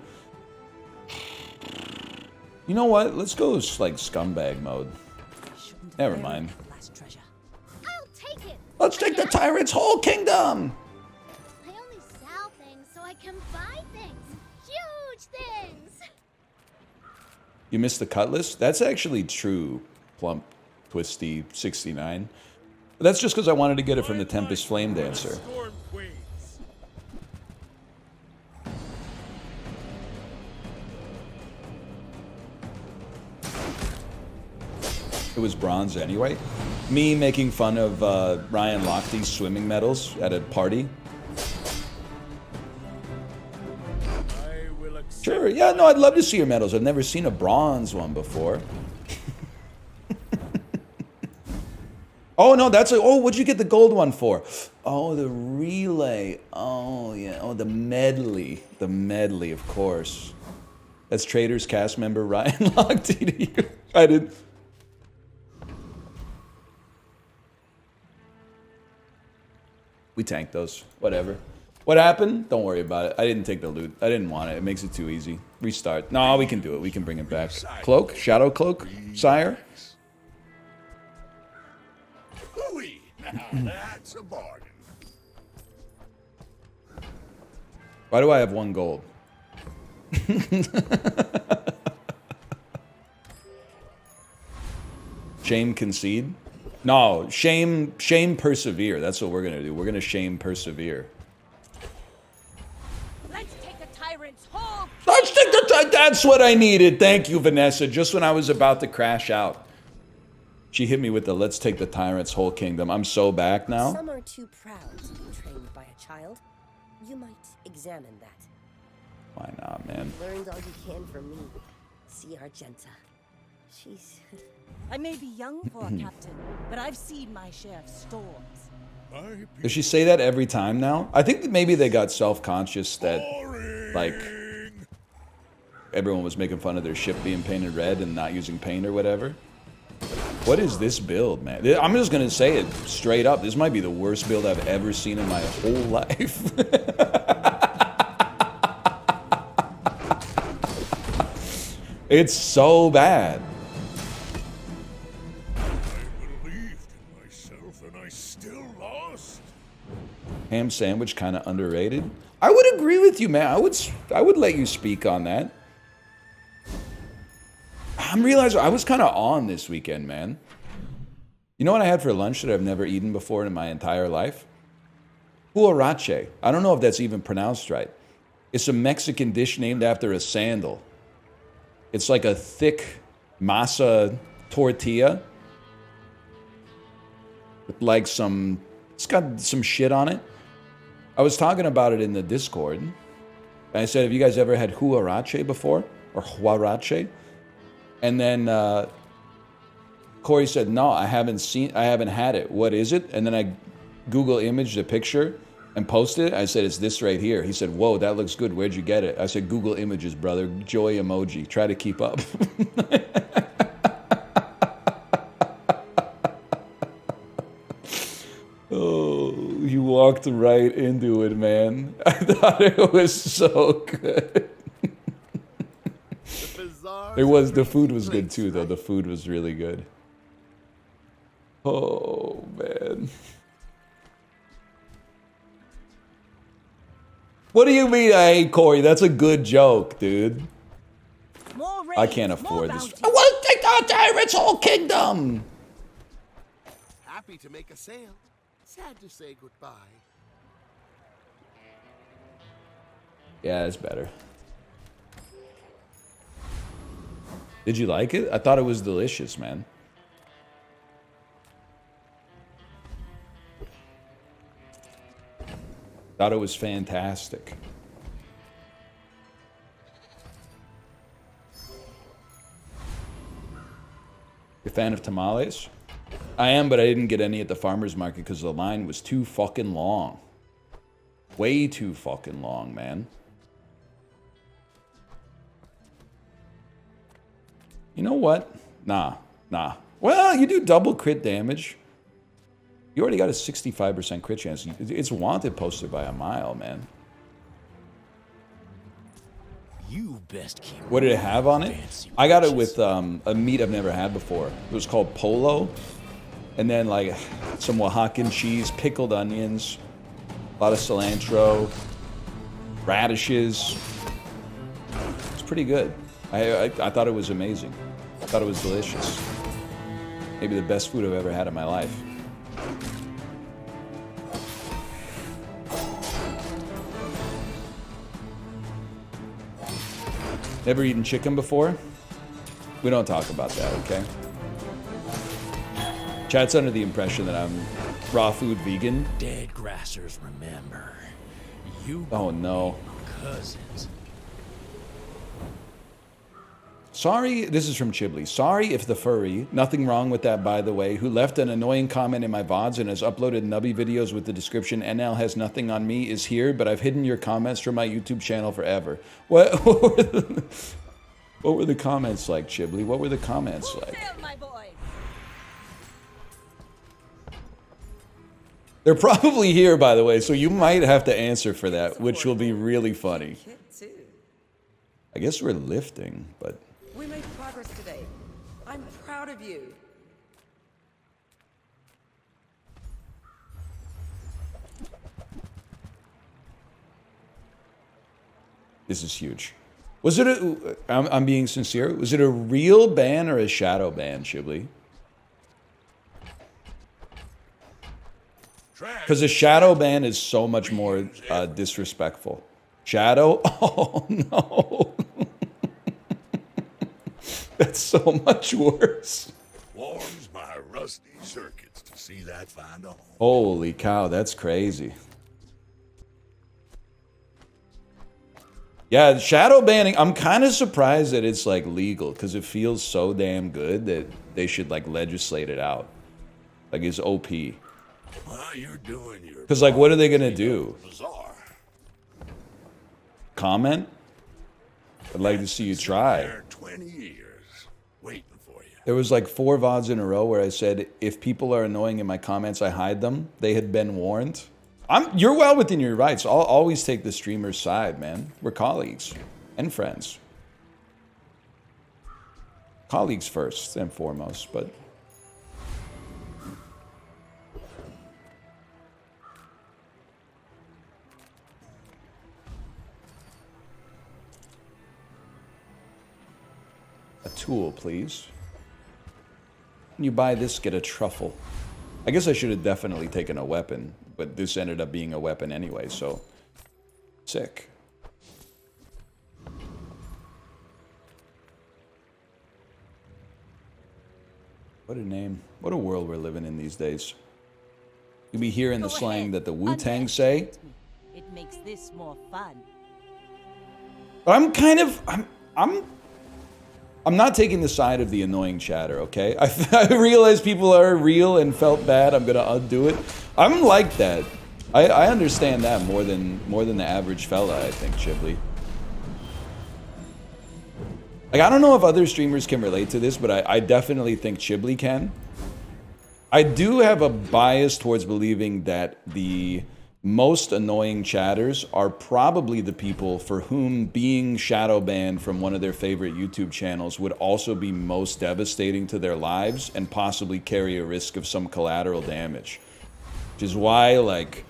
You know what? Let's go like scumbag mode. Never mind. I'll take it. Let's take the tyrant's whole kingdom. I only sell things so I can buy things. Huge things. You missed the cutlass? That's actually true, Plump Twisty 69. But that's just because I wanted to get it from the Tempest Flame Dancer. It was bronze anyway. Me making fun of Ryan Lochte's swimming medals at a party. Sure, yeah, no, I'd love to see your medals. I've never seen a bronze one before. Oh, no, that's a... Oh, what'd you get the gold one for? Oh, the relay. Oh, yeah. Oh, the medley. The medley, of course. That's Traders cast member Ryan Lochte to you. I didn't... We tanked those. Whatever. What happened? Don't worry about it. I didn't take the loot. I didn't want it. It makes it too easy. Restart. No, we can do it. We can bring it back. Cloak? Shadow cloak? Sire? Ooh-wee. Now that's a bargain. Why do I have 1 gold? Shame concede? No, shame persevere. That's what we're gonna do. We're gonna shame persevere. Let's take the tyrant's whole. Let's take the that's what I needed. Thank you, Vanessa. Just when I was about to crash out. She hit me with the let's take the tyrant's whole kingdom. I'm so back now. Some are too proud to be trained by a child. You might examine that. Why not, man? Learned all you can from me. See Argenta. She's... I may be young for a captain, but I've seen my share of storms. Does she say that every time now? I think that maybe they got self-conscious that, like, everyone was making fun of their ship being painted red and not using paint or whatever. What is this build, man? I'm just gonna say it straight up. This might be the worst build I've ever seen in my whole life. It's so bad. Ham sandwich kind of underrated. I would agree with you, man. I would let you speak on that. I'm realizing I was kind of on this weekend, man. You know what I had for lunch that I've never eaten before in my entire life? Huarache. I don't know if that's even pronounced right. It's a Mexican dish named after a sandal. It's like a thick masa tortilla with like it's got some shit on it. I was talking about it in the Discord. And I said, have you guys ever had huarache before? Or huarache? And then Corey said, no, I haven't had it. What is it? And then I Google imaged a picture and posted it. I said, it's this right here. He said, whoa, that looks good. Where'd you get it? I said, Google Images, brother. Joy emoji. Try to keep up. Oh, you walked right into it, man. I thought it was so good. The food was good too, though. The food was really good. Oh, man. What do you mean I hate Corey? That's a good joke, dude. I can't afford this. I want to take down Tyrant's whole kingdom. Happy to make a sale. Sad to say goodbye. Yeah, it's better. Did you like it? I thought it was delicious, man. Thought it was fantastic. You a fan of tamales? I am, but I didn't get any at the farmer's market because the line was too fucking long. Way too fucking long, man. You know what? Nah. Well, you do double crit damage. You already got a 65% crit chance. It's wanted posted by a mile, man. You best keep. What did it have on it? I got it with a meat I've never had before. It was called polo. And then like some Oaxacan cheese, pickled onions, a lot of cilantro, radishes. It's pretty good. I thought it was amazing. I thought it was delicious. Maybe the best food I've ever had in my life. Never eaten chicken before? We don't talk about that, okay? Chat's under the impression that I'm raw food vegan. Dead grassers remember. You oh no. Cousins. Sorry, this is from Chiblee. Sorry if the furry, nothing wrong with that by the way, who left an annoying comment in my VODs and has uploaded nubby videos with the description NL has nothing on me is here, but I've hidden your comments from my YouTube channel forever. What were the comments like, Chiblee? What were the comments like? My boy. They're probably here, by the way, so you might have to answer for that, which will be really funny. I guess we're lifting, but... We made progress today. I'm proud of you. This is huge. Was it a... I'm being sincere. Was it a real ban or a shadow ban, Chiblee? Because a shadow ban is so much more disrespectful. Shadow? Oh, no. That's so much worse. Warms my rusty circuits to see that find home. Holy cow, that's crazy. Yeah, shadow banning, I'm kind of surprised that it's like legal because it feels so damn good that they should like legislate it out. Like it's OP. Well, you're doing your Because like what are they going to do? bizarre. Comment? I'd like to see you try. There 20 years waiting for you. There was like 4 VODs in a row where I said, if people are annoying in my comments, I hide them. They had been warned. You're well within your rights. I'll always take the streamer's side, man. We're colleagues and friends. Colleagues first and foremost, but... A tool, please. When you buy this, get a truffle. I guess I should have definitely taken a weapon, but this ended up being a weapon anyway, so... Sick. What a name. What a world we're living in these days. You'll be hearing the slang that the Wu-Tang say. It makes this more fun. But I'm kind of... I'm not taking the side of the annoying chatter, okay? I realize people are real and felt bad. I'm gonna undo it. I'm like that. I understand that more than the average fella, I think, Chiblee. Like, I don't know if other streamers can relate to this, but I definitely think Chiblee can. I do have a bias towards believing that the most annoying chatters are probably the people for whom being shadow banned from one of their favorite YouTube channels would also be most devastating to their lives and possibly carry a risk of some collateral damage. Which is why, like,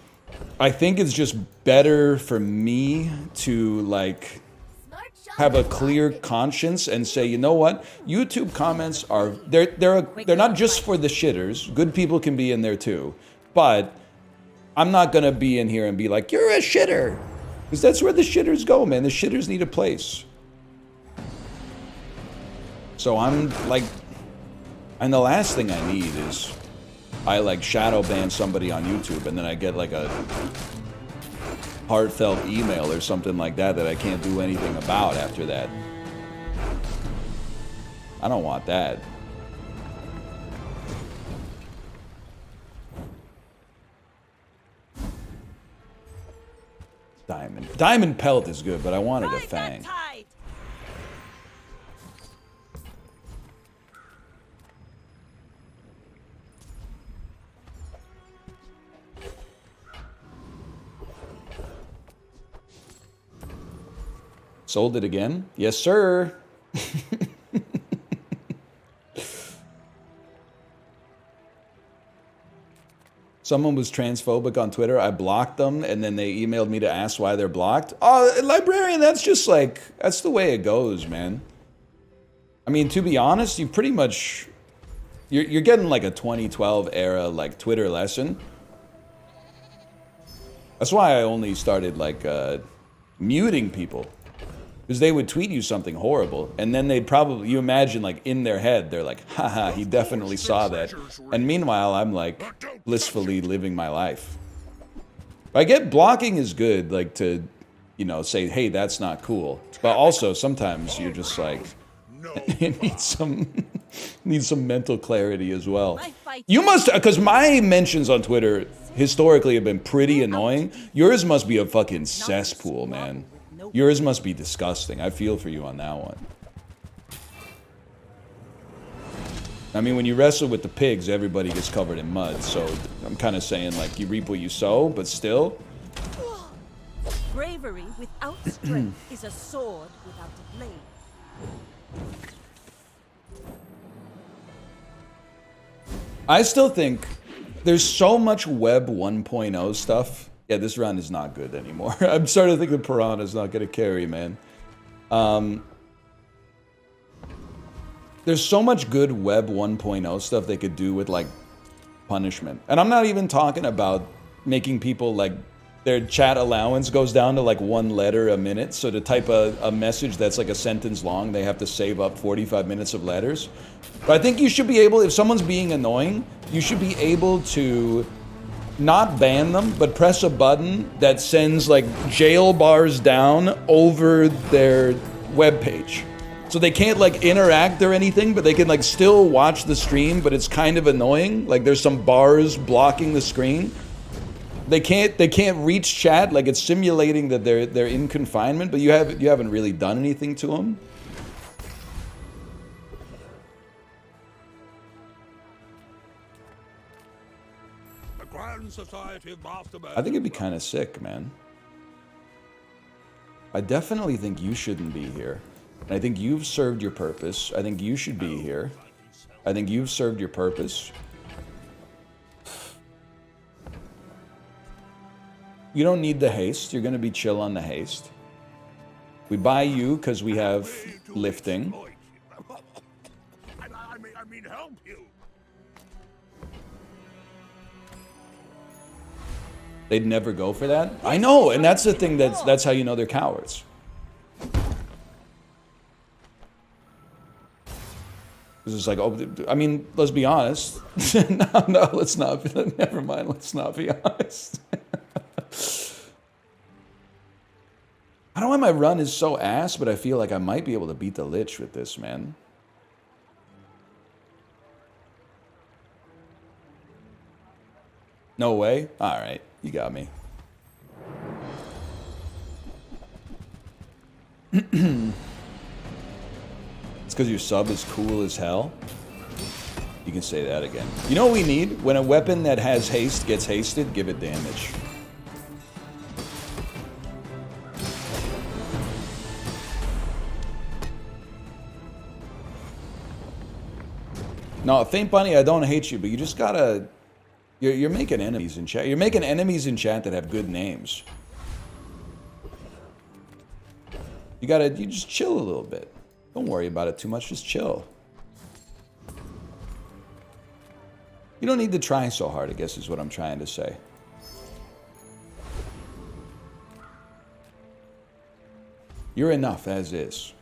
I think it's just better for me to, like, have a clear conscience and say, you know what? YouTube comments are, they're not just for the shitters. Good people can be in there too. But I'm not going to be in here and be like, you're a shitter. Because that's where the shitters go, man. The shitters need a place. So I'm like, and the last thing I need is I like shadow ban somebody on YouTube and then I get like a heartfelt email or something like that that I can't do anything about after that. I don't want that. Diamond pelt is good, but I wanted a fang. Sold it again? Yes, sir. Someone was transphobic on Twitter. I blocked them, and then they emailed me to ask why they're blocked. Oh, librarian, that's just like, that's the way it goes, man. I mean, to be honest, you pretty much, you're getting like a 2012 era like Twitter lesson. That's why I only started like muting people. Because they would tweet you something horrible, and then they'd probably, you imagine, like, in their head, they're like, haha, he definitely saw that. And meanwhile, I'm, like, blissfully living my life. I get blocking is good, like, to, you know, say, hey, that's not cool. But also, sometimes you're just like, you need some mental clarity as well. You must, because my mentions on Twitter historically have been pretty annoying. Yours must be a fucking cesspool, man. Yours must be disgusting. I feel for you on that one. I mean, when you wrestle with the pigs, everybody gets covered in mud. So I'm kind of saying, like, you reap what you sow, but still. Bravery without strength is a sword without a blade. I still think there's so much Web 1.0 stuff. Yeah, this round is not good anymore. I'm starting to think the Piranha's not going to carry, man. There's so much good Web 1.0 stuff they could do with, like, punishment. And I'm not even talking about making people, like, their chat allowance goes down to, like, 1 letter a minute. So to type a message that's, like, a sentence long, they have to save up 45 minutes of letters. But I think you should be able, if someone's being annoying, you should be able to not ban them, but press a button that sends like jail bars down over their webpage. So they can't like interact or anything, but they can like still watch the stream, but it's kind of annoying. Like there's some bars blocking the screen. They can't reach chat, like it's simulating that they're in confinement, but you haven't really done anything to them. The Grand Society of Mastermen. I think it'd be kind of sick, man. I definitely think you shouldn't be here. And I think you've served your purpose. I think you should be here. I think you've served your purpose. You don't need the haste. You're going to be chill on the haste. We buy you because we have lifting. I mean, help you. They'd never go for that. I know, and that's the thing. That's how you know they're cowards. Because it's like, oh, I mean, let's be honest. No, let's not. Never mind. Let's not be honest. I don't know why my run is so ass, but I feel like I might be able to beat the Lich with this, man. No way? Alright, you got me. It's because your sub is cool as hell? You can say that again. You know what we need? When a weapon that has haste gets hasted, give it damage. No, Faint Bunny, I don't hate you, but you just gotta... You're making enemies in chat. You're making enemies in chat that have good names. You just chill a little bit. Don't worry about it too much, just chill. You don't need to try so hard, I guess is what I'm trying to say. You're enough as is.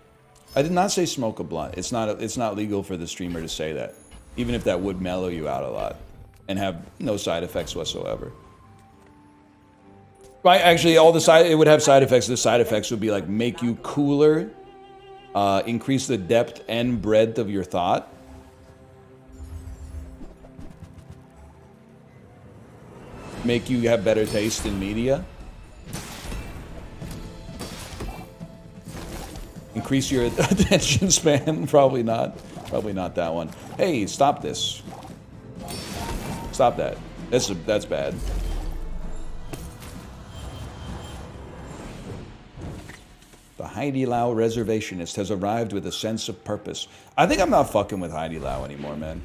I did not say smoke a blunt. It's not legal for the streamer to say that. Even if that would mellow you out a lot and have no side effects whatsoever. Right, actually, it would have side effects. The side effects would be like make you cooler, increase the depth and breadth of your thought. Make you have better taste in media. Increase your attention span. Probably not. Probably not that one. Hey, stop this. Stop that. That's bad. The Heidi Lau reservationist has arrived with a sense of purpose. I think I'm not fucking with Heidi Lau anymore, man.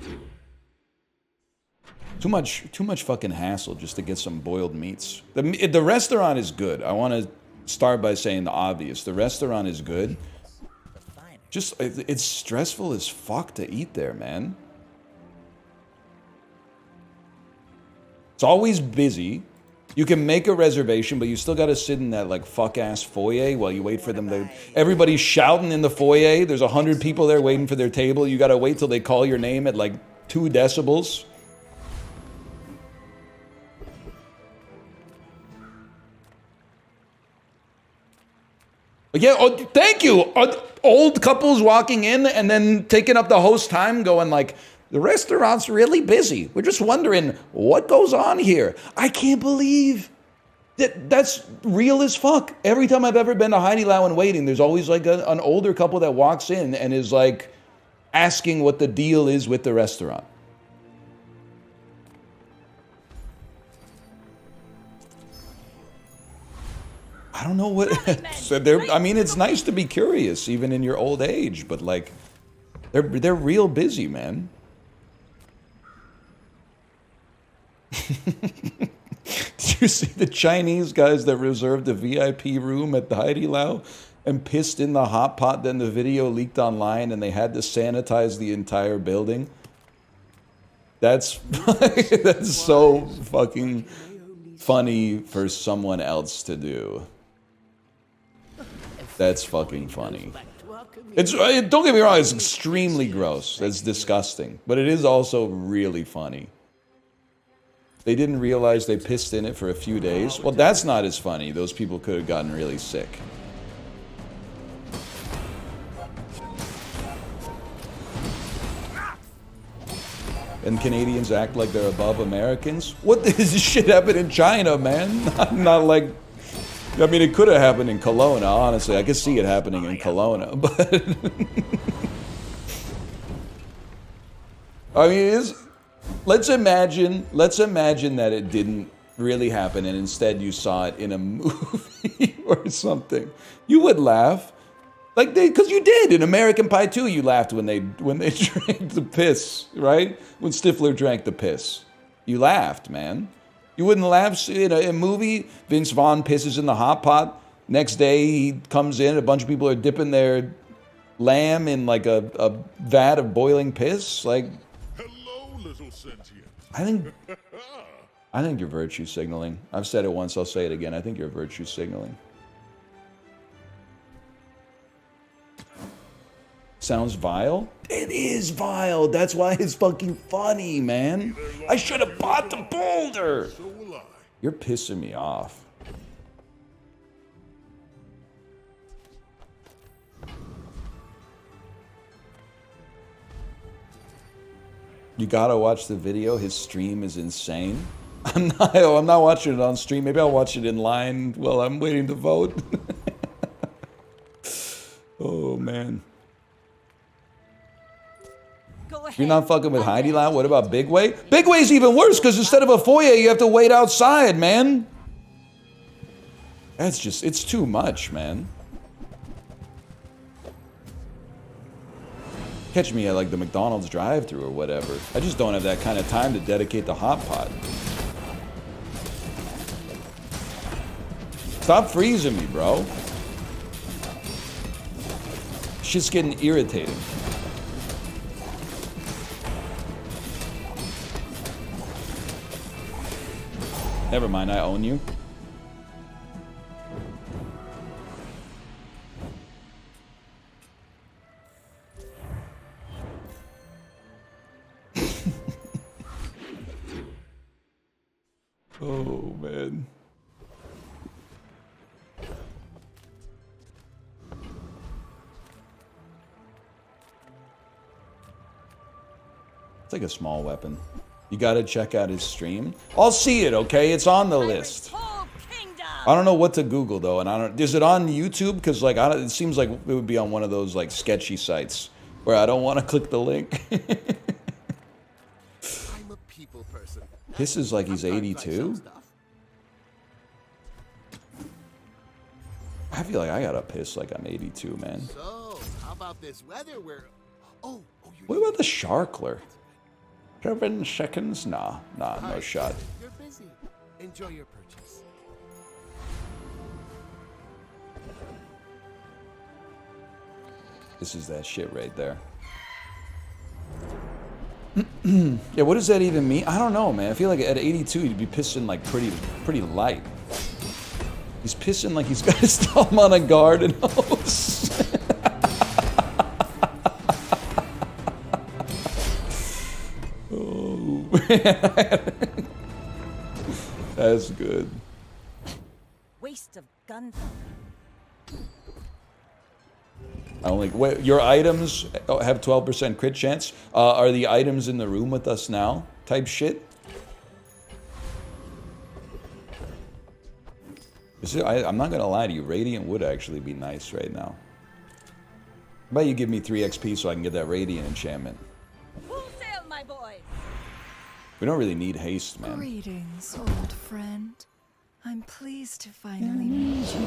Too much fucking hassle just to get some boiled meats. The restaurant is good. I want to start by saying the obvious. The restaurant is good. Just, it's stressful as fuck to eat there, man. It's always busy. You can make a reservation, but you still got to sit in that, like, fuck-ass foyer while you wait for them to... Everybody's shouting in the foyer. There's 100 people there waiting for their table. You got to wait till they call your name at, like, 2 decibels. Yeah, oh, thank you. Old couples walking in and then taking up the host time going like, the restaurant's really busy. We're just wondering what goes on here. I can't believe that's real as fuck. Every time I've ever been to Heidi Lau and waiting, there's always like an older couple that walks in and is like asking what the deal is with the restaurant. I don't know what... so I mean, it's nice to be curious, even in your old age, but, like, they're real busy, man. Did you see the Chinese guys that reserved a VIP room at the Heidi Lau and pissed in the hot pot? Then the video leaked online and they had to sanitize the entire building? That's so fucking funny for someone else to do. That's fucking funny. Don't get me wrong, it's extremely gross. That's disgusting. But it is also really funny. They didn't realize they pissed in it for a few days. Well, that's not as funny. Those people could have gotten really sick. And Canadians act like they're above Americans? What does this shit happen in China, man? Not like... I mean, it could have happened in Kelowna, honestly. I could see it happening in Kelowna, but... I mean, let's imagine that it didn't really happen and instead you saw it in a movie or something. You would laugh. Like because you did in American Pie 2, you laughed when they drank the piss, right? When Stifler drank the piss, you laughed, man. You wouldn't laugh in a movie. Vince Vaughn pisses in the hot pot. Next day he comes in. A bunch of people are dipping their lamb in like a vat of boiling piss. Like, hello, little sentient. I think you're virtue signaling. I've said it once. I'll say it again. I think you're virtue signaling. Sounds vile? It is vile. That's why it's fucking funny, man. I should have bought the boulder. So will I. You're pissing me off. You gotta watch the video. His stream is insane. I'm not watching it on stream. Maybe I'll watch it in line while I'm waiting to vote. Oh, man. You're not fucking with Heidi Lau? What about Big Way? Big Way's even worse because instead of a foyer, you have to wait outside, man. That's just, it's too much, man. Catch me at like the McDonald's drive-thru or whatever. I just don't have that kind of time to dedicate the hot pot. Stop freezing me, bro. Shit's getting irritating. Never mind, I own you. Oh, man. It's like a small weapon. You gotta check out his stream. I'll see it, okay? It's on the list. I don't know what to Google though, and I don't. Is it on YouTube? Because like, it seems like it would be on one of those like sketchy sites where I don't want to click the link. I'm a people person. This is like he's 82. I feel like I gotta piss like I'm 82, man. So, how about this weather where... Oh, What about the Sharkler? 7 seconds? Nah, no shot. You're busy. Enjoy your purchase. This is that shit right there. Yeah, what does that even mean? I don't know, man. I feel like at 82, he'd be pissing like pretty light. He's pissing like he's got his thumb on a garden hose. Oh, man. That's good. Waste of gunpowder. I don't like. Wait, your items have 12% crit chance. Are the items in the room with us now? Type shit. I'm not gonna lie to you. Radiant would actually be nice right now. How about you give me 3 XP so I can get that Radiant enchantment? Full sail, my boy. We don't really need haste, man. Greetings, old friend. I'm pleased to finally meet you.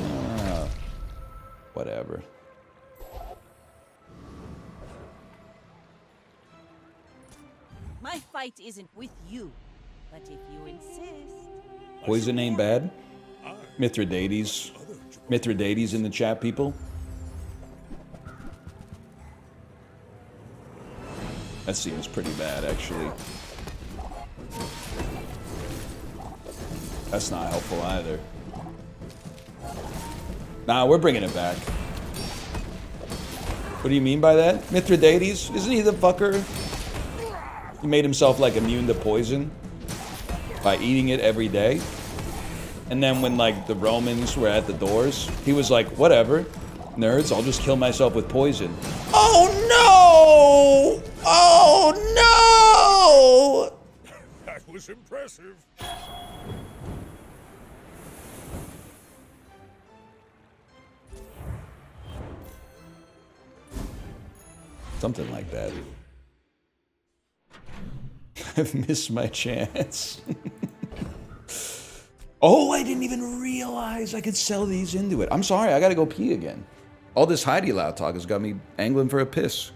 Whatever. My fight isn't with you, but if you insist. Poison ain't bad. Mithridates. Mithridates in the chat, people. That seems pretty bad, actually. That's not helpful either. Nah, we're bringing it back. What do you mean by that? Mithridates? Isn't he the fucker? He made himself like immune to poison. by eating it every day. And then when like the Romans were at the doors, he was like, whatever, nerds, I'll just kill myself with poison. Oh no! Oh no! That was impressive. Something like that. I've missed my chance. Oh, I didn't even realize I could sell these into it. I'm sorry, I gotta go pee again. All this Heidi Loud talk has got me angling for a piss.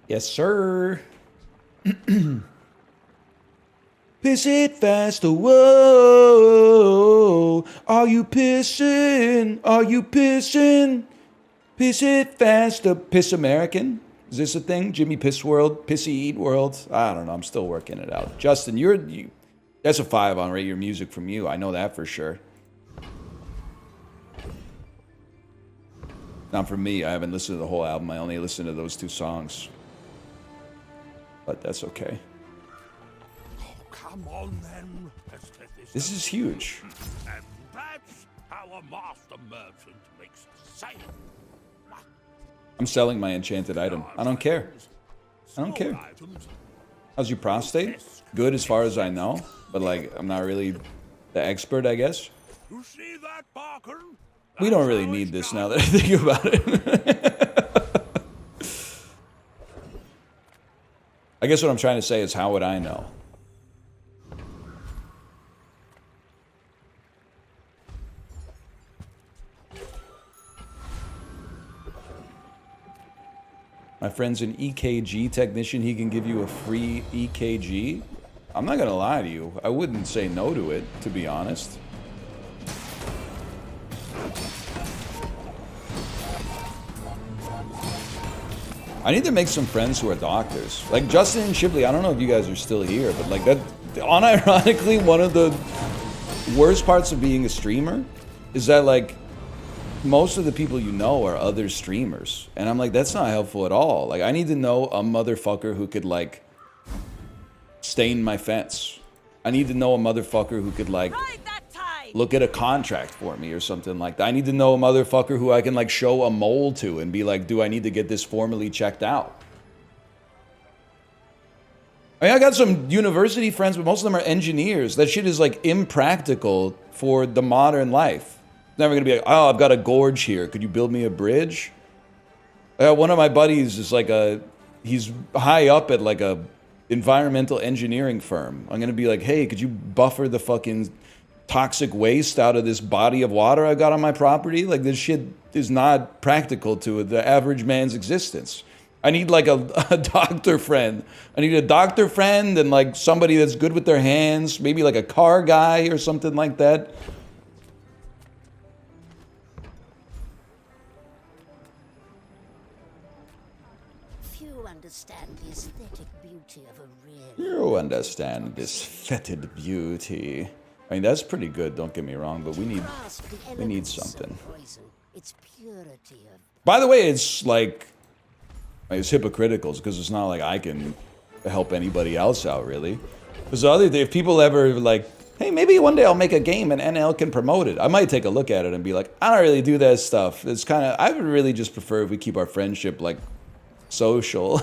Yes, sir. Piss it faster, whoa. Are you pissing? Are you pissing? Piss it faster. Piss American? Is this a thing? Jimmy Piss World? Pissy Eat World? I don't know. I'm still working it out. Justin, that's a 5 on Rate Your Music from you. I know that for sure. Not for me. I haven't listened to the whole album. I only listened to those 2 songs. But that's okay. Oh, come on then. Let's take This is huge. And that's how a master merchant makes a sale. I'm selling my enchanted item. I don't care. I don't care. How's your prostate? Good as far as I know. But like, I'm not really the expert, I guess. You see that, Barker? We don't really need this now that I think about it. I guess what I'm trying to say is, how would I know? My friend's an EKG technician. He can give you a free EKG. I'm not gonna lie to you. I wouldn't say no to it, to be honest. I need to make some friends who are doctors. Like Justin and Shipley, I don't know if you guys are still here, but like that, unironically, one of the worst parts of being a streamer is that like most of the people you know are other streamers. And I'm like, that's not helpful at all. Like I need to know a motherfucker who could like stain my fence. I need to know a motherfucker who could like look at a contract for me or something like that. I need to know a motherfucker who I can like show a mole to and be like, do I need to get this formally checked out? I mean, I got some university friends, but most of them are engineers. That shit is like impractical for the modern life. It's never gonna be like, oh, I've got a gorge here. Could you build me a bridge? One of my buddies is like he's high up at like a environmental engineering firm. I'm gonna be like, hey, could you buffer the fucking toxic waste out of this body of water I got on my property? Like this shit is not practical to the average man's existence. I need like a doctor friend. I need a doctor friend and like somebody that's good with their hands, maybe like a car guy or something like that. Few understand the aesthetic beauty of a real. You understand this fetid beauty. I mean, that's pretty good, don't get me wrong, but we need something. Its purity of. By the way, it's like, it's hypocritical because it's not like I can help anybody else out, really. Because the other day, if people ever like, hey, maybe one day I'll make a game and NL can promote it, I might take a look at it and be like, I don't really do that stuff. It's kind of, I would really just prefer if we keep our friendship like social.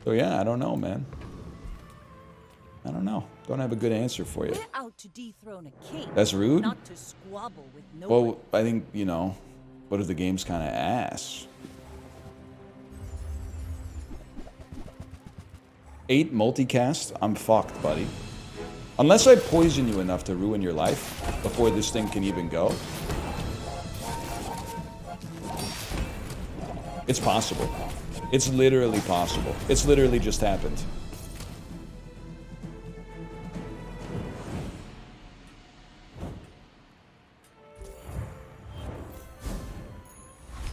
So yeah, I don't know, man. I don't know. Don't have a good answer for you. We're out to dethrone a king. That's rude? Not to squabble with nobody. Well, I think, you know, what if the game's kind of ass? 8 multicast? I'm fucked, buddy. Unless I poison you enough to ruin your life before this thing can even go. It's possible. It's literally possible. It's literally just happened.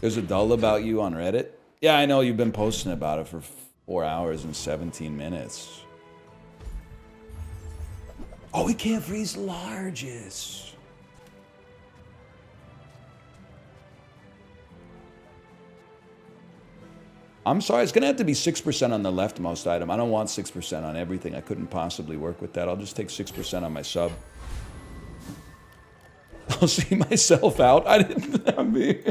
There's a dull about you on Reddit? Yeah, I know you've been posting about it for 4 hours and 17 minutes. Oh, we can't freeze larges. I'm sorry, it's gonna have to be 6% on the leftmost item. I don't want 6% on everything. I couldn't possibly work with that. I'll just take 6% on my sub. I'll see myself out. I didn't. I mean,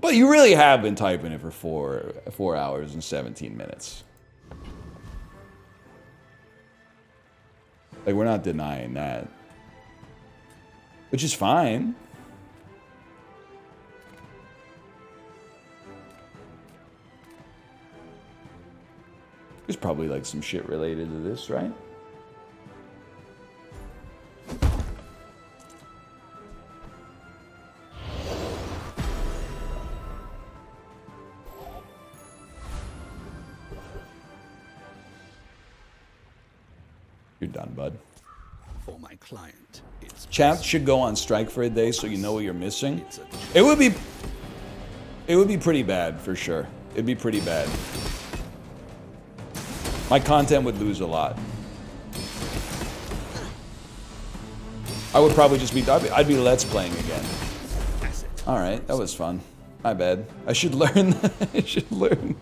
but you really have been typing it for 4 hours and 17 minutes. Like, we're not denying that, which is fine. There's probably like some shit related to this, right? You're done, bud. For my client, it's Chat should go on strike for a day so you know what you're missing. It would be pretty bad for sure. It'd be pretty bad. My content would lose a lot. I would probably just be, I'd be let's playing again. All right, that was fun. My bad. I should learn. I should learn.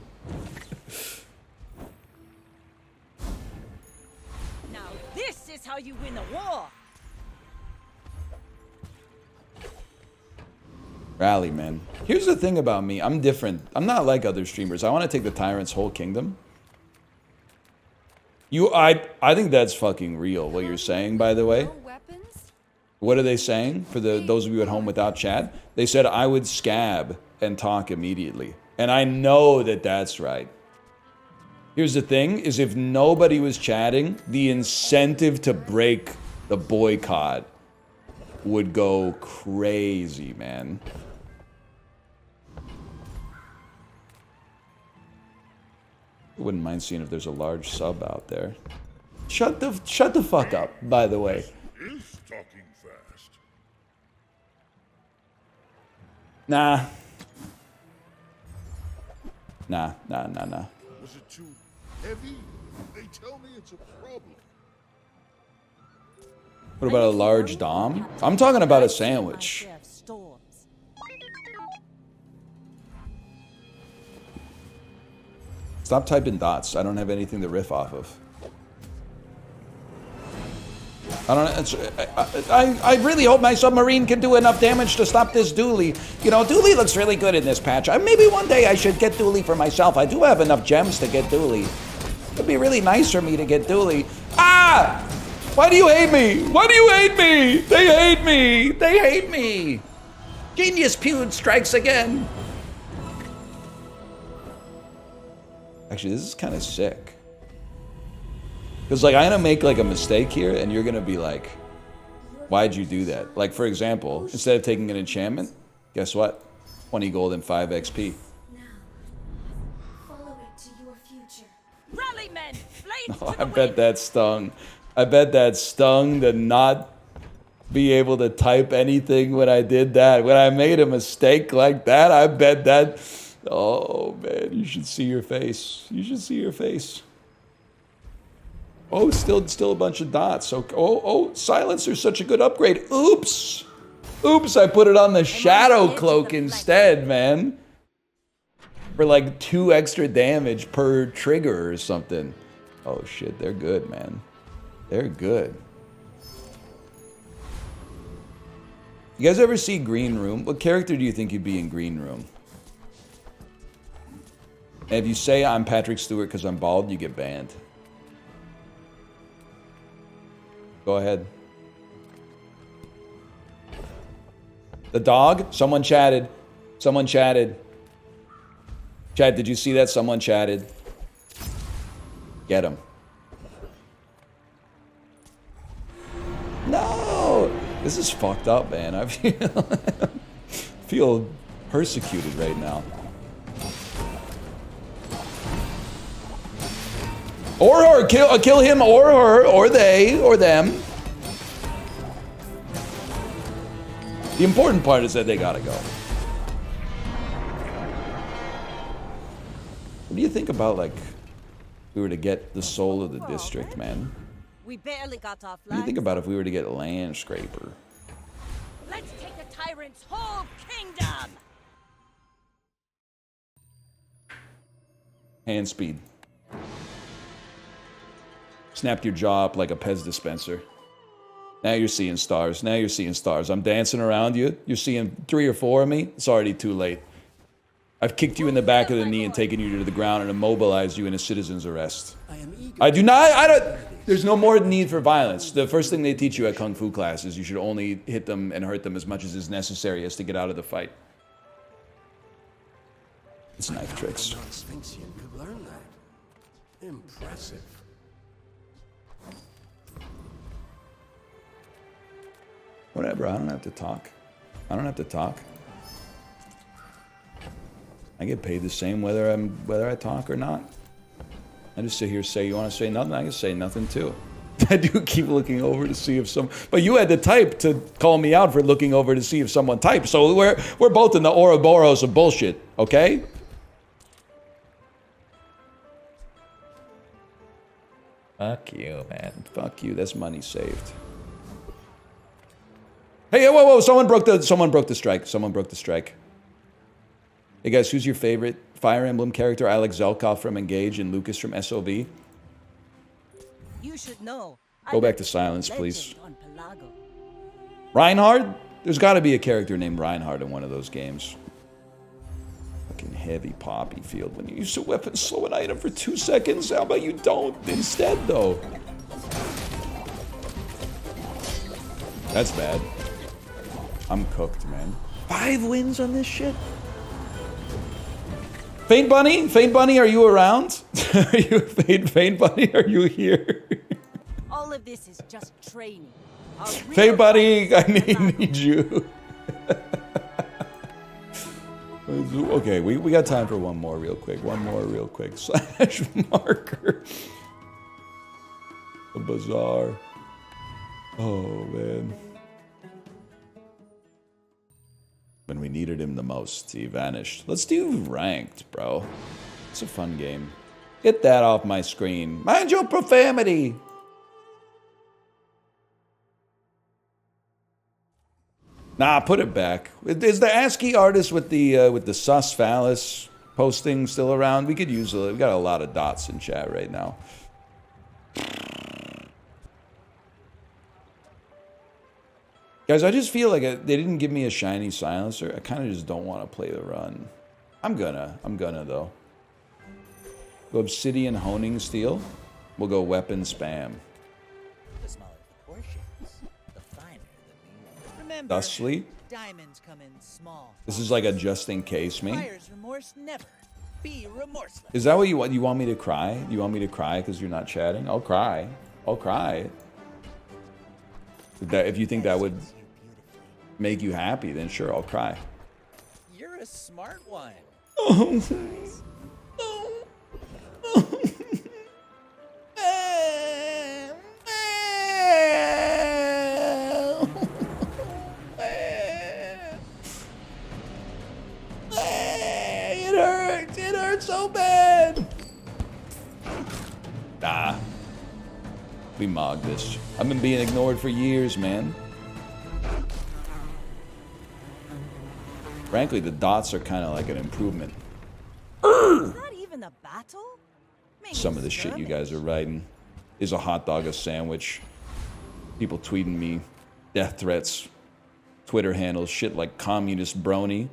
Now this is how you win a war. Rally, man. Here's the thing about me. I'm different. I'm not like other streamers. I want to take the tyrant's whole kingdom. I think that's fucking real, what you're saying, by the way. What are they saying for those of you at home without chat? They said I would scab and talk immediately. And I know that that's right. Here's the thing, is if nobody was chatting, the incentive to break the boycott would go crazy, man. I wouldn't mind seeing if there's a large sub out there. Shut the fuck up, by the way. Is talking fast. Nah. Nah. Was it too heavy? They tell me it's a problem. What about a large dom? I'm talking about a sandwich. Stop typing dots. I don't have anything to riff off of. I really hope my submarine can do enough damage to stop this dually. You know, dually looks really good in this patch. Maybe one day I should get dually for myself. I do have enough gems to get dually. It'd be really nice for me to get dually. Ah! Why do you hate me? Why do you hate me? They hate me. They hate me. Genius Pewd strikes again. Actually, this is kind of sick. Because, like, I'm going to make, like, a mistake here, and you're going to be like, why'd you do that? Like, for example, instead of taking an enchantment, guess what? 20 gold and 5 XP. Follow it to your future. Rally men, Oh, I bet that stung. I bet that stung to not be able to type anything when I did that. When I made a mistake like that, I bet that... Oh, man, you should see your face. You should see your face. Oh, still a bunch of dots. Oh, silencer's such a good upgrade. Oops. Oops, I put it on the shadow cloak instead, man. For like 2 extra damage per trigger or something. Oh, shit, they're good, man. They're good. You guys ever see Green Room? What character do you think you'd be in Green Room? And if you say I'm Patrick Stewart because I'm bald, you get banned. Go ahead. The dog? Someone chatted. Someone chatted. Chat, did you see that? Someone chatted. Get him. No! This is fucked up, man. I feel persecuted right now. Or her, kill him or her, or they, or them. The important part is that they gotta go. What do you think about, like, if we were to get the soul of the district, man? We barely got off What do you think about if we were to get Land Scraper? Let's take the tyrant's whole kingdom. Hand speed. Snapped your jaw up like a Pez dispenser. Now you're seeing stars. Now you're seeing stars. I'm dancing around you. You're seeing 3 or 4 of me. It's already too late. I've kicked you in the back of the knee and taken you to the ground and immobilized you in a citizen's arrest. I don't... There's no more need for violence. The first thing they teach you at Kung Fu class is you should only hit them and hurt them as much as is necessary as to get out of the fight. It's knife tricks. Non-Sphinxian could learn that. Impressive. Whatever, I don't have to talk. I don't have to talk. I get paid the same whether I talk or not. I just sit here and say, you want to say nothing? I can say nothing too. I do keep looking over to see if some... But you had to type to call me out for looking over to see if someone typed. So we're both in the Ouroboros of bullshit, okay? Fuck you, man. Fuck you. That's money saved. Hey, whoa! Someone broke the strike. Someone broke the strike. Hey guys, who's your favorite Fire Emblem character? Alex Zelkov from Engage and Lucas from SOB. You should know. Go back to silence, please. Reinhard? There's got to be a character named Reinhard in one of those games. Fucking heavy poppy field. When you use a weapon, slow an item for 2 seconds. How about you don't instead, though? That's bad. I'm cooked, man. 5 wins on this shit? Faint Bunny? Faint Bunny, are you around? Are you Faint Bunny? Are you here? All of this is just training. Faint Bunny, I need you. Okay, we got time for one more real quick. One more real quick. Slash marker. The bazaar. Oh, man. When we needed him the most, he vanished. Let's do ranked, bro. It's a fun game. Get that off my screen. Mind your profanity. Nah, put it back. Is the ASCII artist with the sus phallus posting still around? We could use we got a lot of dots in chat right now. Guys, I just feel like they didn't give me a shiny silencer. I kind of just don't want to play the run. I'm gonna though. Go Obsidian Honing Steel. We'll go Weapon Spam. The smaller the portions, the finer the meaning. Remember, Thusly. diamonds come in small. This is like a just in case me. Buyer's remorse never. Be remorseless. Is that what you want? You want me to cry? You want me to cry because you're not chatting? I'll cry. I'll cry. If you think that would make you happy, then sure, I'll cry. You're a smart one. Oh. We mogged this. I've been being ignored for years, man. Frankly, the dots are kind of like an improvement. Is that even a battle? Maybe Some of the shit you guys are writing. Is a hot dog a sandwich? People tweeting me death threats, Twitter handles, shit like communist brony.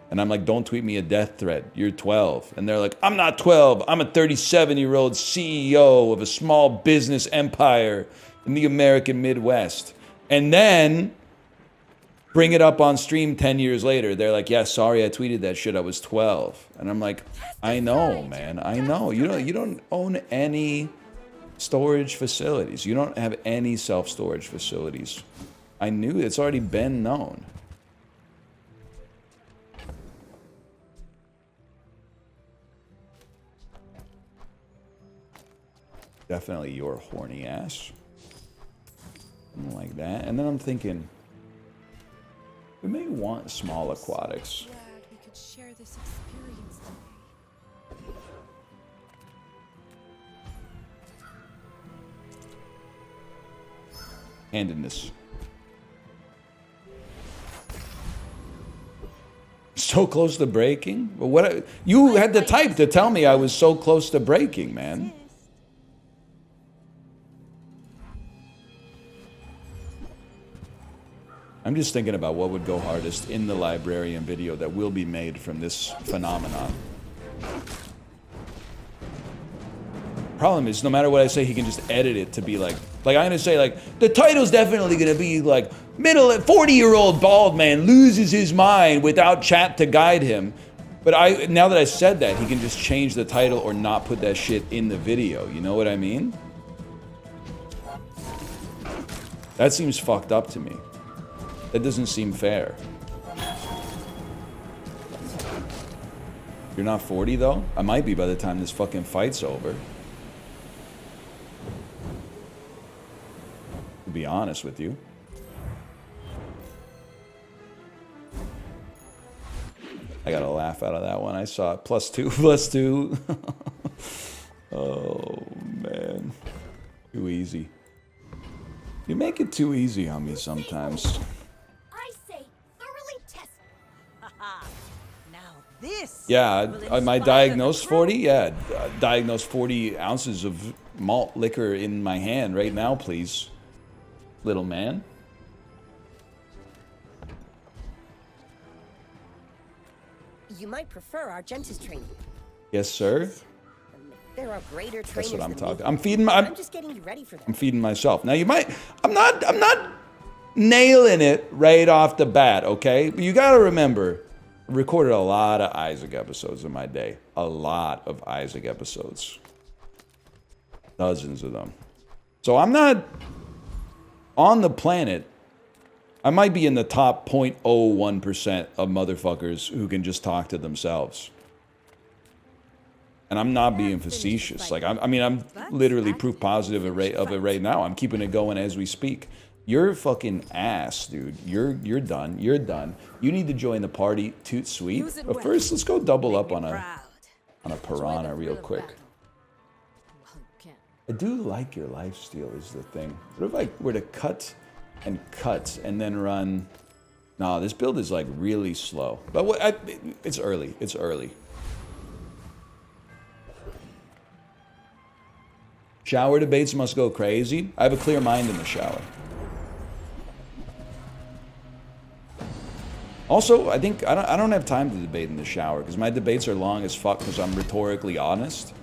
And I'm like, don't tweet me a death threat. You're 12. And they're like, I'm not 12. I'm a 37-year-old CEO of a small business empire in the American Midwest. And then bring it up on stream 10 years later. They're like, yeah, sorry, I tweeted that shit. I was 12. And I'm like, I know, man. I know. You don't own any storage facilities. You don't have any self-storage facilities. I knew it's already been known. Definitely your horny ass. Something like that. And then I'm thinking, we may want small aquatics. Glad we could share this experience today. Handedness. So close to breaking? But what? You had the type to tell me I was so close to breaking, man. I'm just thinking about what would go hardest in the librarian video that will be made from this phenomenon. Problem is, no matter what I say, he can just edit it to be like I'm gonna say like, the title's definitely gonna be like, 40-year-old bald man loses his mind without chat to guide him. But now that I said that, he can just change the title or not put that shit in the video. You know what I mean? That seems fucked up to me. That doesn't seem fair. You're not 40 though? I might be by the time this fucking fight's over. To be honest with you. I got a laugh out of that one. I saw it. +2, +2. Oh, man. Too easy. You make it too easy on me sometimes. I say thoroughly test. Now this. Yeah, am I diagnosed 40? Yeah, diagnosed 40 ounces of malt liquor in my hand right now, please. Little man. You might prefer our Gentis training. Yes, sir. There are greater trainers. That's what I'm than talking. me. I'm feeding. I'm just getting you ready for that. I'm feeding myself. Now you might. I'm not nailing it right off the bat. Okay, but you got to remember, I recorded a lot of Isaac episodes in my day. A lot of Isaac episodes. Dozens of them. So I'm not on the planet. I might be in the top 0.01% of motherfuckers who can just talk to themselves. And I'm not being facetious. Like, I'm literally proof positive of it right now. I'm keeping it going as we speak. You're fucking ass, dude. You're done. You're done. You need to join the party, toot sweet. But first, let's go double up on a piranha real quick. I do like your lifesteal is the thing. What if I were to cut and then run? No, this build is like really slow. But it's early. It's early. Shower debates must go crazy. I have a clear mind in the shower. Also, I think I don't have time to debate in the shower because my debates are long as fuck because I'm rhetorically honest.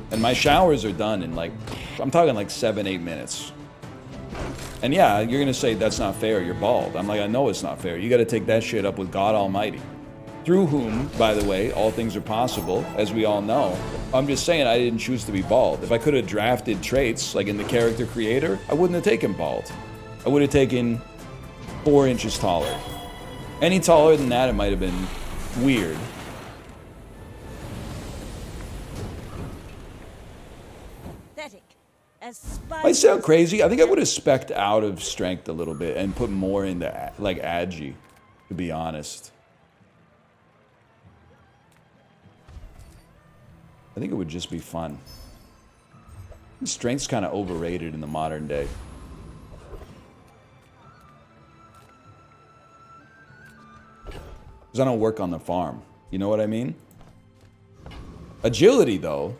And my showers are done in like, I'm talking like 7-8 minutes. And yeah, you're gonna say that's not fair, you're bald. I'm like, I know it's not fair. You gotta take that shit up with God Almighty. Through whom, by the way, all things are possible, as we all know. I'm just saying I didn't choose to be bald. If I could have drafted traits, like in the character creator, I wouldn't have taken bald. I would have taken 4 inches taller. Any taller than that, it might have been weird. Might sound crazy. I think I would have specced out of strength a little bit and put more into like agi, to be honest. I think it would just be fun. Strength's kind of overrated in the modern day. Because I don't work on the farm. You know what I mean? Agility, though.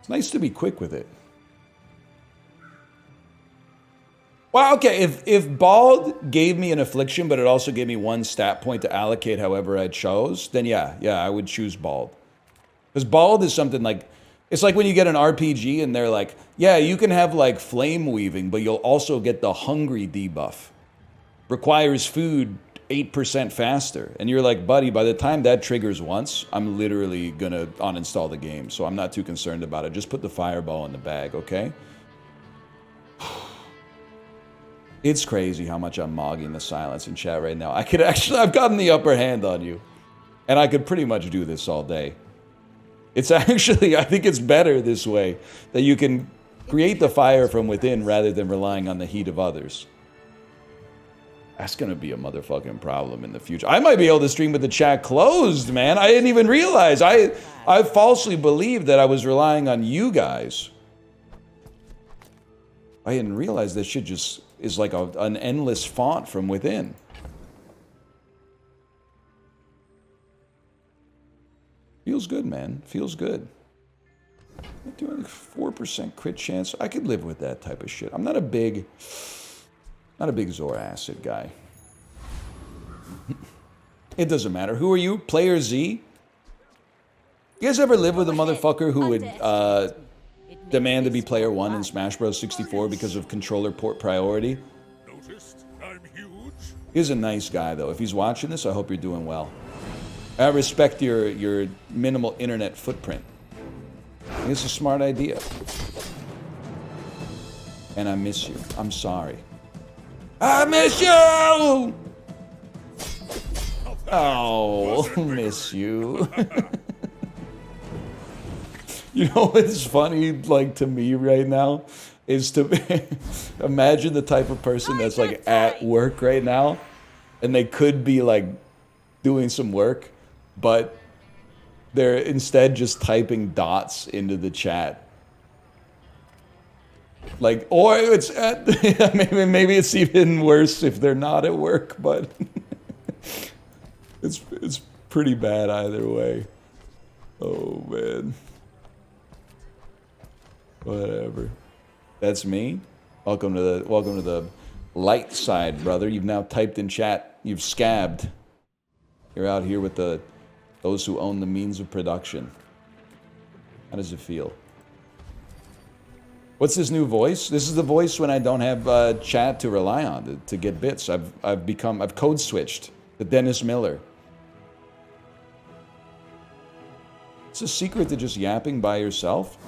It's nice to be quick with it. Well, okay, if Bald gave me an affliction, but it also gave me one stat point to allocate however I chose, then yeah, I would choose Bald. Because Bald is something like... It's like when you get an RPG and they're like, yeah, you can have like flame weaving, but you'll also get the hungry debuff. Requires food 8% faster. And you're like, buddy, by the time that triggers once, I'm literally gonna uninstall the game. So I'm not too concerned about it. Just put the fireball in the bag, okay? It's crazy how much I'm mogging the silence in chat right now. I've gotten the upper hand on you. And I could pretty much do this all day. It's actually, I think it's better this way, that you can create the fire from within rather than relying on the heat of others. That's gonna be a motherfucking problem in the future. I might be able to stream with the chat closed, man. I didn't even realize. I falsely believed that I was relying on you guys. I didn't realize that shit just is like an endless font from within. Feels good, man. Feels good. 4% crit chance. I could live with that type of shit. I'm not a big Zor acid guy. It doesn't matter. Who are you? Player Z? You guys ever live with a motherfucker who would demand to be player 1 in Smash Bros. 64 because of controller port priority? Noticed I'm huge? He's a nice guy, though. If he's watching this, I hope you're doing well. I respect your minimal internet footprint. I think it's a smart idea. And I miss you. I'm sorry. I miss you! Oh, miss you. You know what's funny, like, to me right now? Is to imagine the type of person that's, like, at work right now. And they could be, like, doing some work. But they're instead just typing dots into the chat. Like, or it's at, maybe it's even worse if they're not at work, but it's pretty bad either way. Oh man. Whatever. That's me. Welcome to the light side, brother. You've now typed in chat. You've scabbed. You're out here with those who own the means of production. How does it feel? What's this new voice? This is the voice when I don't have chat to rely on to get bits. I've code switched to Dennis Miller. It's a secret to just yapping by yourself.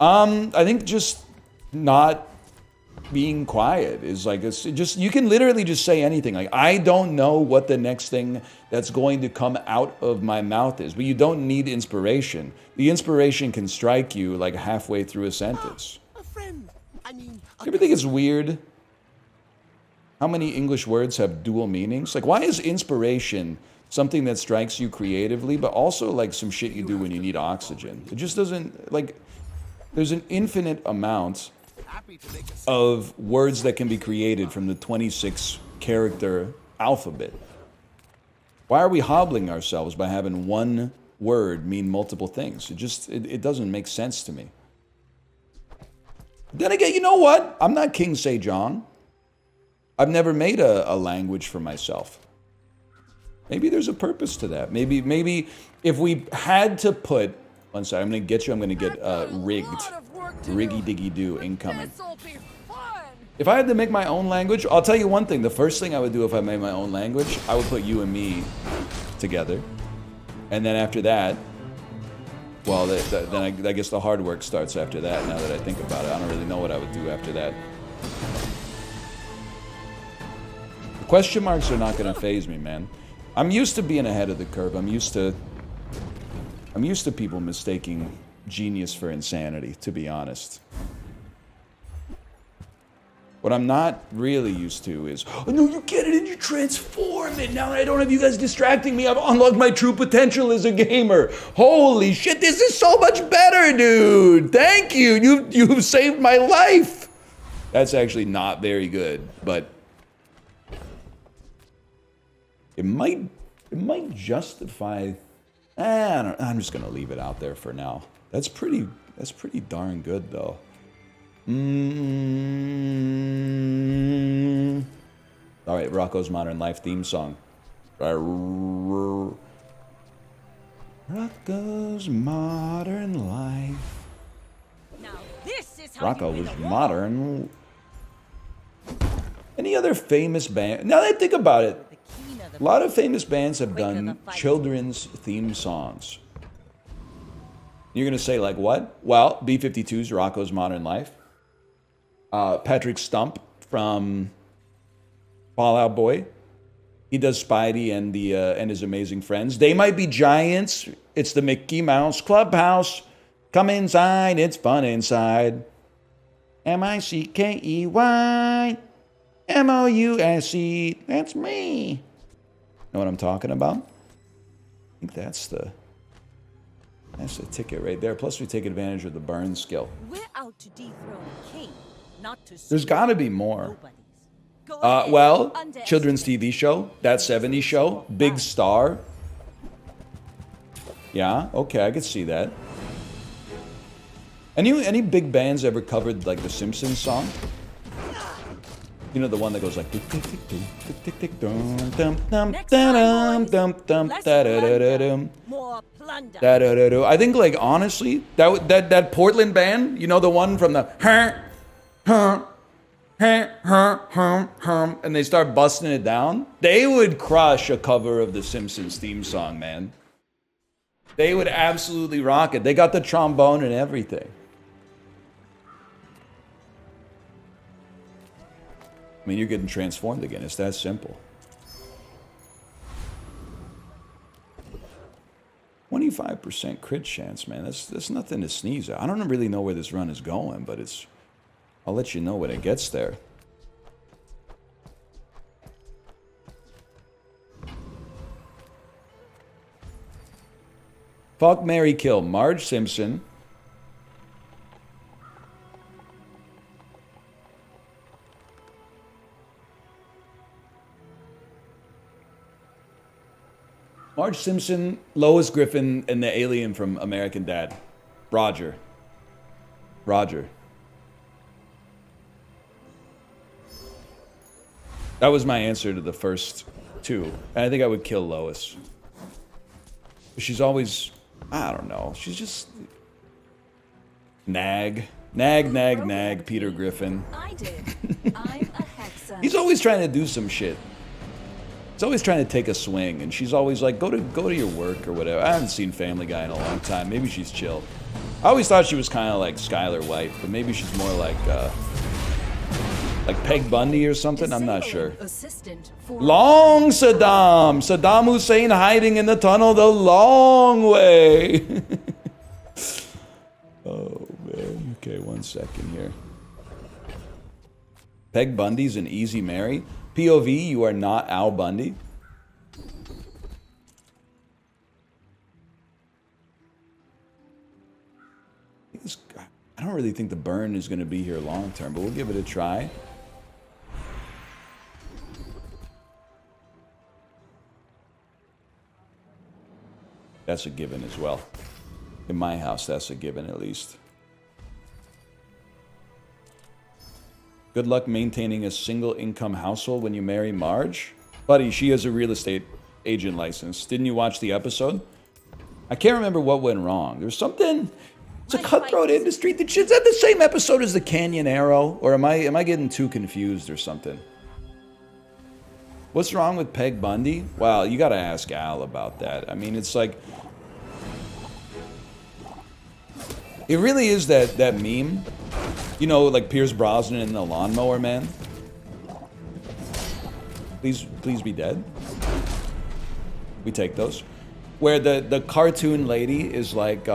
I think just not being quiet is like, it's just, you can literally just say anything. Like, I don't know what the next thing that's going to come out of my mouth is, but you don't need inspiration. The inspiration can strike you like halfway through a sentence. A friend. I mean, You ever think it's weird how many English words have dual meanings? Like, why is inspiration something that strikes you creatively, but also like some shit you do when you need oxygen? It just doesn't, like, there's an infinite amount of words that can be created from the 26 character alphabet. Why are we hobbling ourselves by having one word mean multiple things? It doesn't make sense to me. Then again, you know what? I'm not King Sejong. I've never made a language for myself. Maybe there's a purpose to that. Maybe if we had to put, one second, I'm gonna get rigged. Riggy diggy do incoming. If I had to make my own language, I'll tell you one thing. The first thing I would do if I made my own language, I would put you and me together. And then after that, well, then I guess the hard work starts after that, now that I think about it. I don't really know what I would do after that. The question marks are not going to faze me, man. I'm used to being ahead of the curve. I'm used to people mistaking genius for insanity, to be honest. What I'm not really used to is, oh no, you get it and you transform. empowerment. Now I don't have you guys distracting me. I've unlocked my true potential as a gamer. Holy shit, this is so much better, dude. Thank you. You've saved my life. That's actually not very good, but it might justify. I'm just gonna leave it out there for now. That's pretty darn good though. All right, Rocco's Modern Life theme song. Rocco's Modern Life. Now this is how Rocco you was win a war. modern. Any other famous band? Now that I think about it, a lot of famous bands have done children's theme songs. You're gonna say like what? Well, B-52's Rocco's Modern Life. Patrick Stump from Fall Out Boy. He does Spidey and his Amazing Friends. They Might Be Giants. It's the Mickey Mouse Clubhouse. Come inside, it's fun inside. M-I-C-K-E-Y M-O-U-S-E. That's me. Know what I'm talking about? I think that's the ticket right there. Plus we take advantage of the burn skill. We're out to dethrone a king, not to. There's got to be more. Well, children's TV show, That 70s Show, Big Star. Yeah, okay, I could see that. Any big bands ever covered like the Simpsons song? You know the one that goes like I think like honestly, that Portland band, you know the one from the and they start busting it down, they would crush a cover of the Simpsons theme song, man. They would absolutely rock it. They got the trombone and everything. I mean, you're getting transformed again. It's that simple. 25% crit chance, man. That's nothing to sneeze at. I don't really know where this run is going, but I'll let you know when it gets there. Fuck, marry, kill. Marge Simpson. Marge Simpson, Lois Griffin, and the alien from American Dad. Roger. That was my answer to the first two. And I think I would kill Lois. She's always, I don't know, she's just nag, Peter Griffin. I did. I'm a hexa. He's always trying to do some shit. He's always trying to take a swing, and she's always like, go to your work or whatever. I haven't seen Family Guy in a long time. Maybe she's chill. I always thought she was kind of like Skylar White, but maybe she's more like Peg Bundy or something. I'm not sure. Long Saddam Hussein hiding in the tunnel the long way. Oh man. Okay, 1 second here. Peg Bundy's an easy marry. POV, you are not Al Bundy. I don't really think the burn is going to be here long term, but we'll give it a try. That's a given as well. In my house, that's a given at least. Good luck maintaining a single income household when you marry Marge. Buddy, she has a real estate agent license. Didn't you watch the episode? I can't remember what went wrong. There's something. It's a cutthroat industry. Is that the same episode as the Canyon Arrow? Or am I getting too confused or something? What's wrong with Peg Bundy? Well, you gotta ask Al about that. I mean, it's like... It really is that meme. You know, like Pierce Brosnan in The Lawnmower Man. Please be dead. We take those. Where the cartoon lady is like,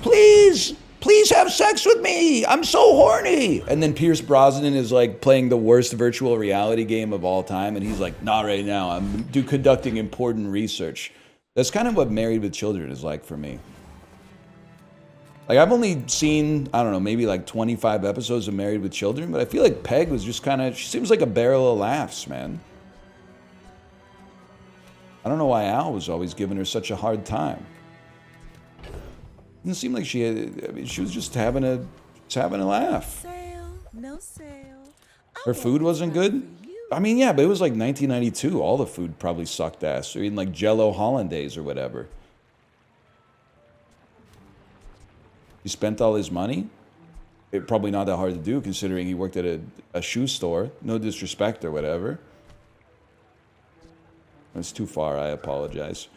please please have sex with me. I'm so horny. And then Pierce Brosnan is like playing the worst virtual reality game of all time. And he's like, not right now. I'm conducting important research. That's kind of what Married with Children is like for me. Like, I've only seen, I don't know, maybe like 25 episodes of Married with Children, but I feel like Peg was just kind of, she seems like a barrel of laughs, man. I don't know why Al was always giving her such a hard time. Didn't seem like she had, I mean, she was just having a laugh. Sale, no sale. Her food wasn't good? I mean, yeah, but it was like 1992. All the food probably sucked ass. Or eating like Jell-O Hollandaise or whatever. He spent all his money? It probably not that hard to do considering he worked at a shoe store. No disrespect or whatever. That's too far, I apologize.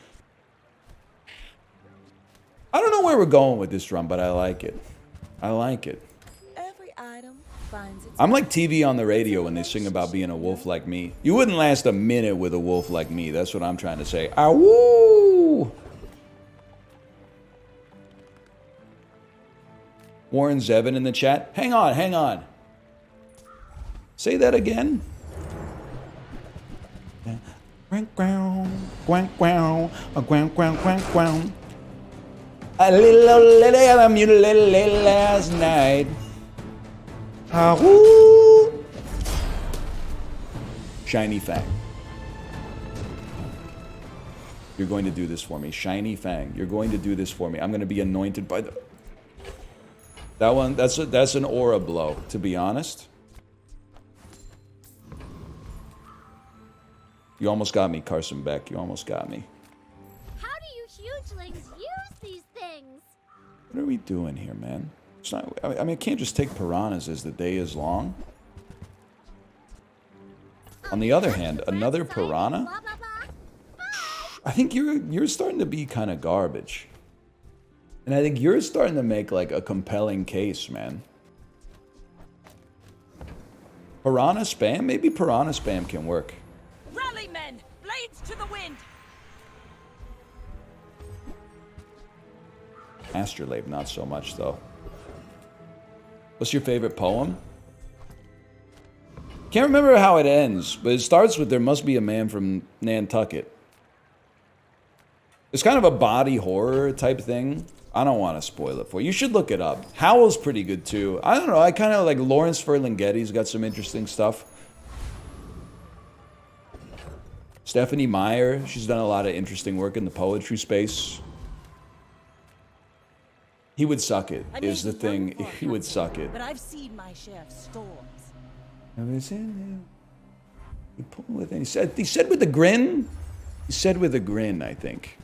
I don't know where we're going with this drum, but I like it. I like it. Every item finds its I'm like TV on the radio when they sing about being a wolf like me. You wouldn't last a minute with a wolf like me. That's what I'm trying to say. Awoo! Warren Zevin in the chat. Hang on, hang on. Say that again. A little lady I mutilated last night. Ahoo! Shiny Fang. You're going to do this for me. Shiny Fang. You're going to do this for me. I'm going to be anointed by the... That one, that's an aura blow, to be honest. You almost got me, Carson Beck. You almost got me. How do you hugelings use these things? What are we doing here, man? It's not, I mean, I can't just take piranhas as the day is long. On the other hand, another piranha? I think you're starting to be kind of garbage. And I think you're starting to make, like, a compelling case, man. Piranha spam? Maybe piranha spam can work. Rally, men! Blades to the wind! Astrolabe, not so much, though. What's your favorite poem? Can't remember how it ends, but it starts with, there must be a man from Nantucket. It's kind of a body horror type thing. I don't want to spoil it for you. You should look it up. Howl's pretty good too. I don't know. I kind of like Lawrence Ferlinghetti's got some interesting stuff. Stephanie Meyer, she's done a lot of interesting work in the poetry space. He would suck it, is the thing. He would suck it. But I've seen my share of storms. He said with a grin. He said with a grin, I think.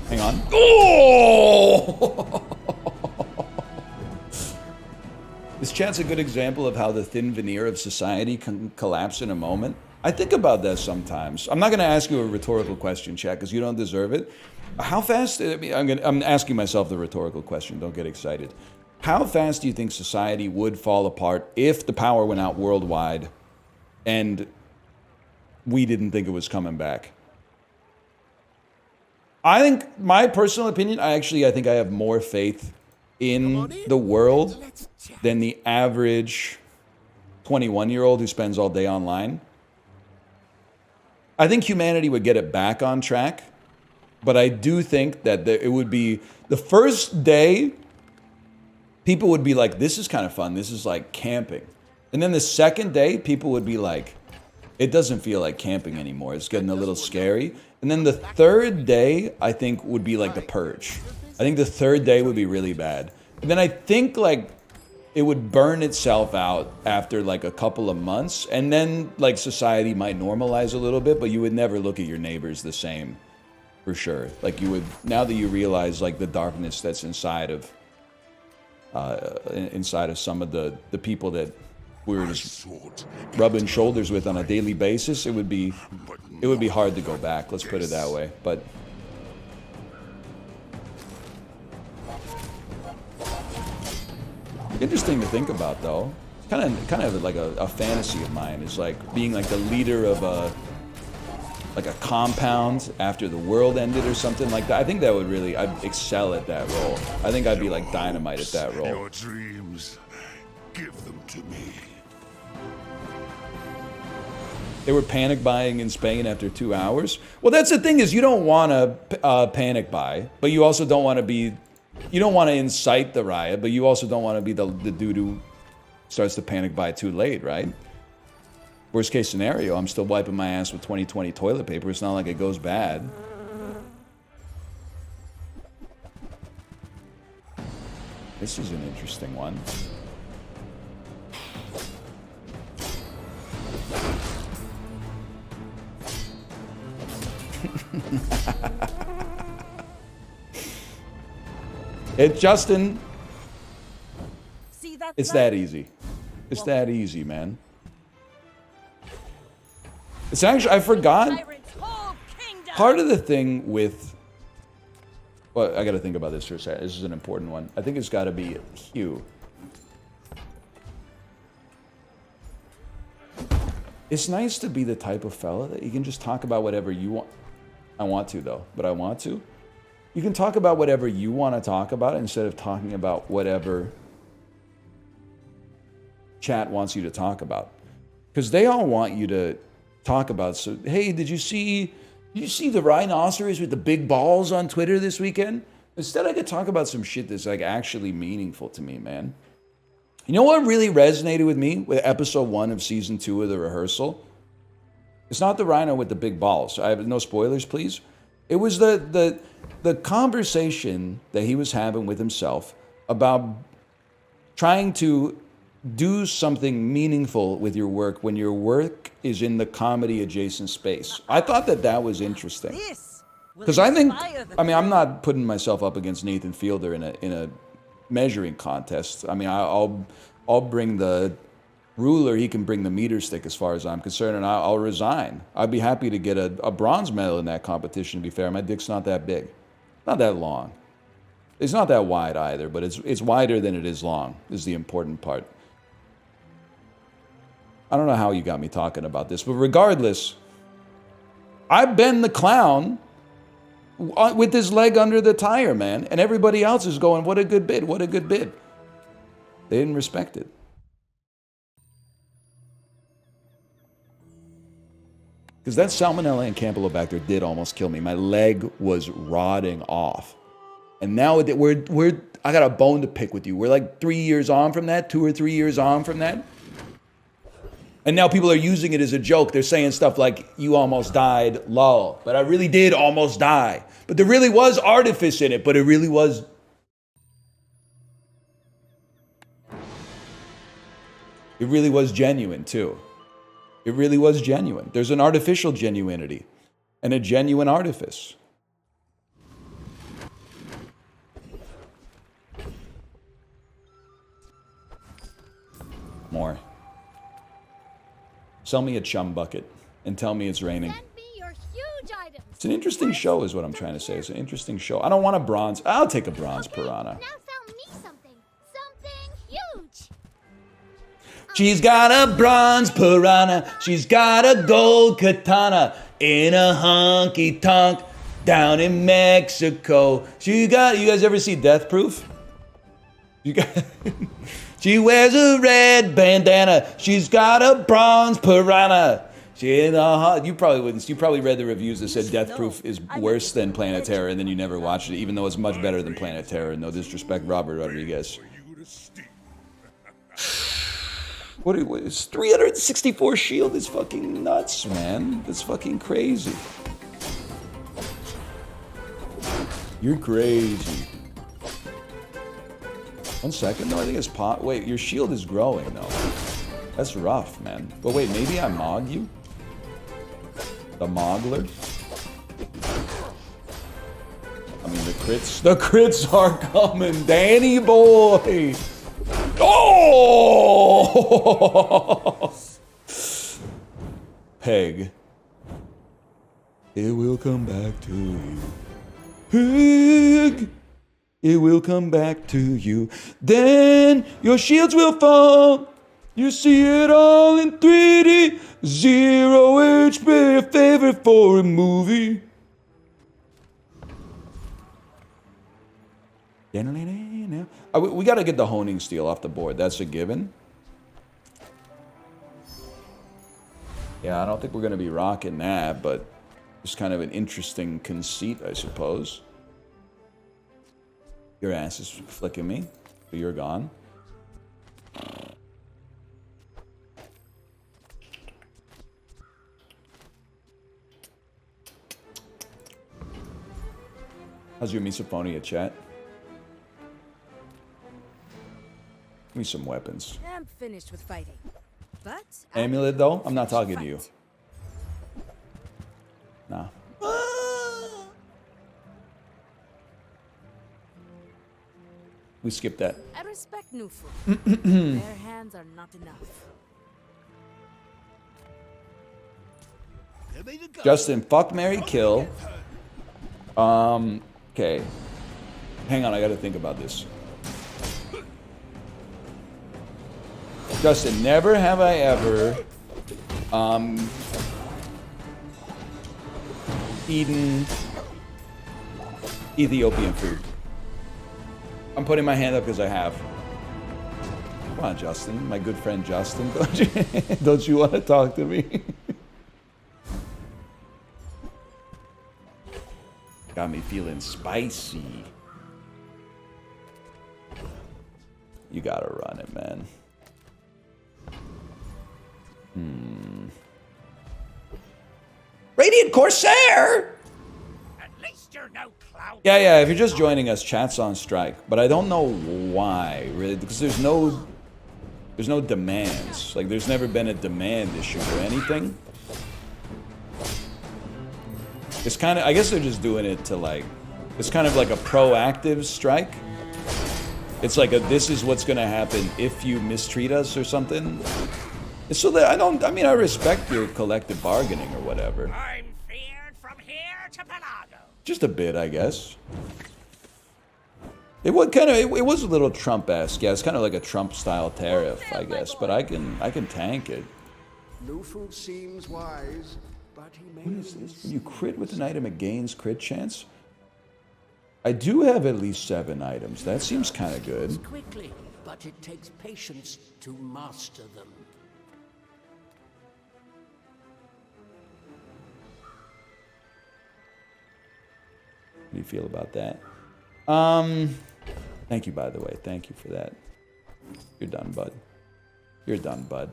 Hang on. Oh! This chat's a good example of how the thin veneer of society can collapse in a moment. I think about that sometimes. I'm not going to ask you a rhetorical question, chat, because you don't deserve it. How fast? I'm asking myself the rhetorical question. Don't get excited. How fast do you think society would fall apart if the power went out worldwide and we didn't think it was coming back? I think, my personal opinion, I think I have more faith in the world than the average 21-year-old who spends all day online. I think humanity would get it back on track, but I do think that it would be the first day, people would be like, this is kind of fun. This is like camping. And then the second day, people would be like, it doesn't feel like camping anymore. It's getting a little scary. And then the third day, I think, would be like the purge. I think the third day would be really bad. And then I think like it would burn itself out after like a couple of months. And then like society might normalize a little bit, but you would never look at your neighbors the same, for sure. Like you would, now that you realize like the darkness that's inside of some of the people that we were just rubbing shoulders with on a daily basis, it would be hard to go back. Let's put it that way. But interesting to think about, though. kind of like a fantasy of mine. Is like being like the leader of a compound after the world ended or something like that. I think that would really, I'd excel at that role. I think I'd be like dynamite at that role. Your dreams, give them to me. They were panic buying in Spain after 2 hours. Well, that's the thing is you don't want to panic buy, but you also don't want to be, you don't want to incite the riot, but you also don't want to be the dude who starts to panic buy too late, right? Worst case scenario, I'm still wiping my ass with 2020 toilet paper. It's not like it goes bad. This is an interesting one. It's Justin. See that? It's that easy. It's that easy, man. It's actually, I forgot. Part of the thing with, well, I got to think about this for a second. This is an important one. I think it's got to be Hugh. It's nice to be the type of fella that you can just talk about whatever you want. I want to, though, but I want to. You can talk about whatever you want to talk about instead of talking about whatever chat wants you to talk about. Because they all want you to talk about, so, hey, did you see the rhinoceros with the big balls on Twitter this weekend? Instead, I could talk about some shit that's like actually meaningful to me, man. You know what really resonated with me with episode 1 of season 2 of The Rehearsal? It's not the rhino with the big balls. I have no spoilers, please. It was the conversation that he was having with himself about trying to do something meaningful with your work when your work is in the comedy adjacent space. I thought that was interesting. Because I think, I mean, I'm not putting myself up against Nathan Fielder in a measuring contest. I mean, I'll bring the ruler, he can bring the meter stick as far as I'm concerned, and I'll resign. I'd be happy to get a bronze medal in that competition, to be fair. My dick's not that big. Not that long. It's not that wide either, but it's wider than it is long, is the important part. I don't know how you got me talking about this, but regardless, I've been the clown with his leg under the tire, man, and everybody else is going, what a good bid, what a good bid. They didn't respect it. Because that Salmonella and Campylobacter did almost kill me. My leg was rotting off. And now I got a bone to pick with you. We're like 3 years on from that, 2 or 3 years on from that. And now people are using it as a joke. They're saying stuff like, you almost died, lol. But I really did almost die. But there really was artifice in it, but it really was. It really was genuine, too. It really was genuine. There's an artificial genuinity and a genuine artifice. More. Sell me a chum bucket and tell me it's raining. Send me your huge items. It's an interesting show is what I'm trying to say. It's an interesting show. I don't want a bronze. I'll take a bronze piranha. Now sell me something. Something huge. She's got a bronze piranha. She's got a gold katana in a honky tonk down in Mexico. You guys ever see Death Proof? She wears a red bandana. She's got a bronze piranha. You probably wouldn't. You probably read the reviews that said Death Proof is worse than Planet Terror, and then you never watched it, even though it's much better than Planet Terror. No disrespect, Robert Rodriguez. What is 364 shield is fucking nuts, man. That's fucking crazy. You're crazy. 1 second, though. I think it's pot. Wait, your shield is growing, though. That's rough, man. But wait, maybe I mog you? The Mogler? I mean, the crits are coming, Danny boy! Oh! Peg. It will come back to you. Peg! It will come back to you. Then your shields will fall. You see it all in 3D. Zero HP, your favorite foreign movie. We gotta get the honing steel off the board. That's a given. Yeah, I don't think we're gonna be rocking that, but it's kind of an interesting conceit, I suppose. Your ass is flicking me, but you're gone. How's your misophonia, chat? Give me some weapons. I'm finished with fighting. But Amulet, though? I'm not talking to you. Nah. We skipped that. I respect new food. Their hands are not enough. Justin, fuck, marry, kill. Okay. Hang on, I gotta think about this. Justin, never have I ever eaten Ethiopian food. I'm putting my hand up because I have. Come on, Justin, my good friend Justin. Don't you want to talk to me? Got me feeling spicy. You gotta run it, man. Radiant Corsair! At least you're no clown. Yeah, if you're just joining us, chat's on strike. But I don't know why, really, because there's no demands. Like, there's never been a demand issue or anything. It's kind of, I guess they're just doing it to, like, it's kind of like a proactive strike. It's like this is what's gonna happen if you mistreat us or something. So that I respect your collective bargaining or whatever. I'm feared from here to Pelago. Just a bit, I guess. It was a little Trump-esque. Yeah, it's kind of like a Trump-style tariff, I guess. But I can tank it. New food seems wise, but he may. What is this? When you crit with an item, it gains crit chance. I do have at least 7 items. That seems kind of good. Quickly, but it takes patience to master them. How do you feel about that? Thank you, by the way. Thank you for that. You're done, bud. You're done, bud.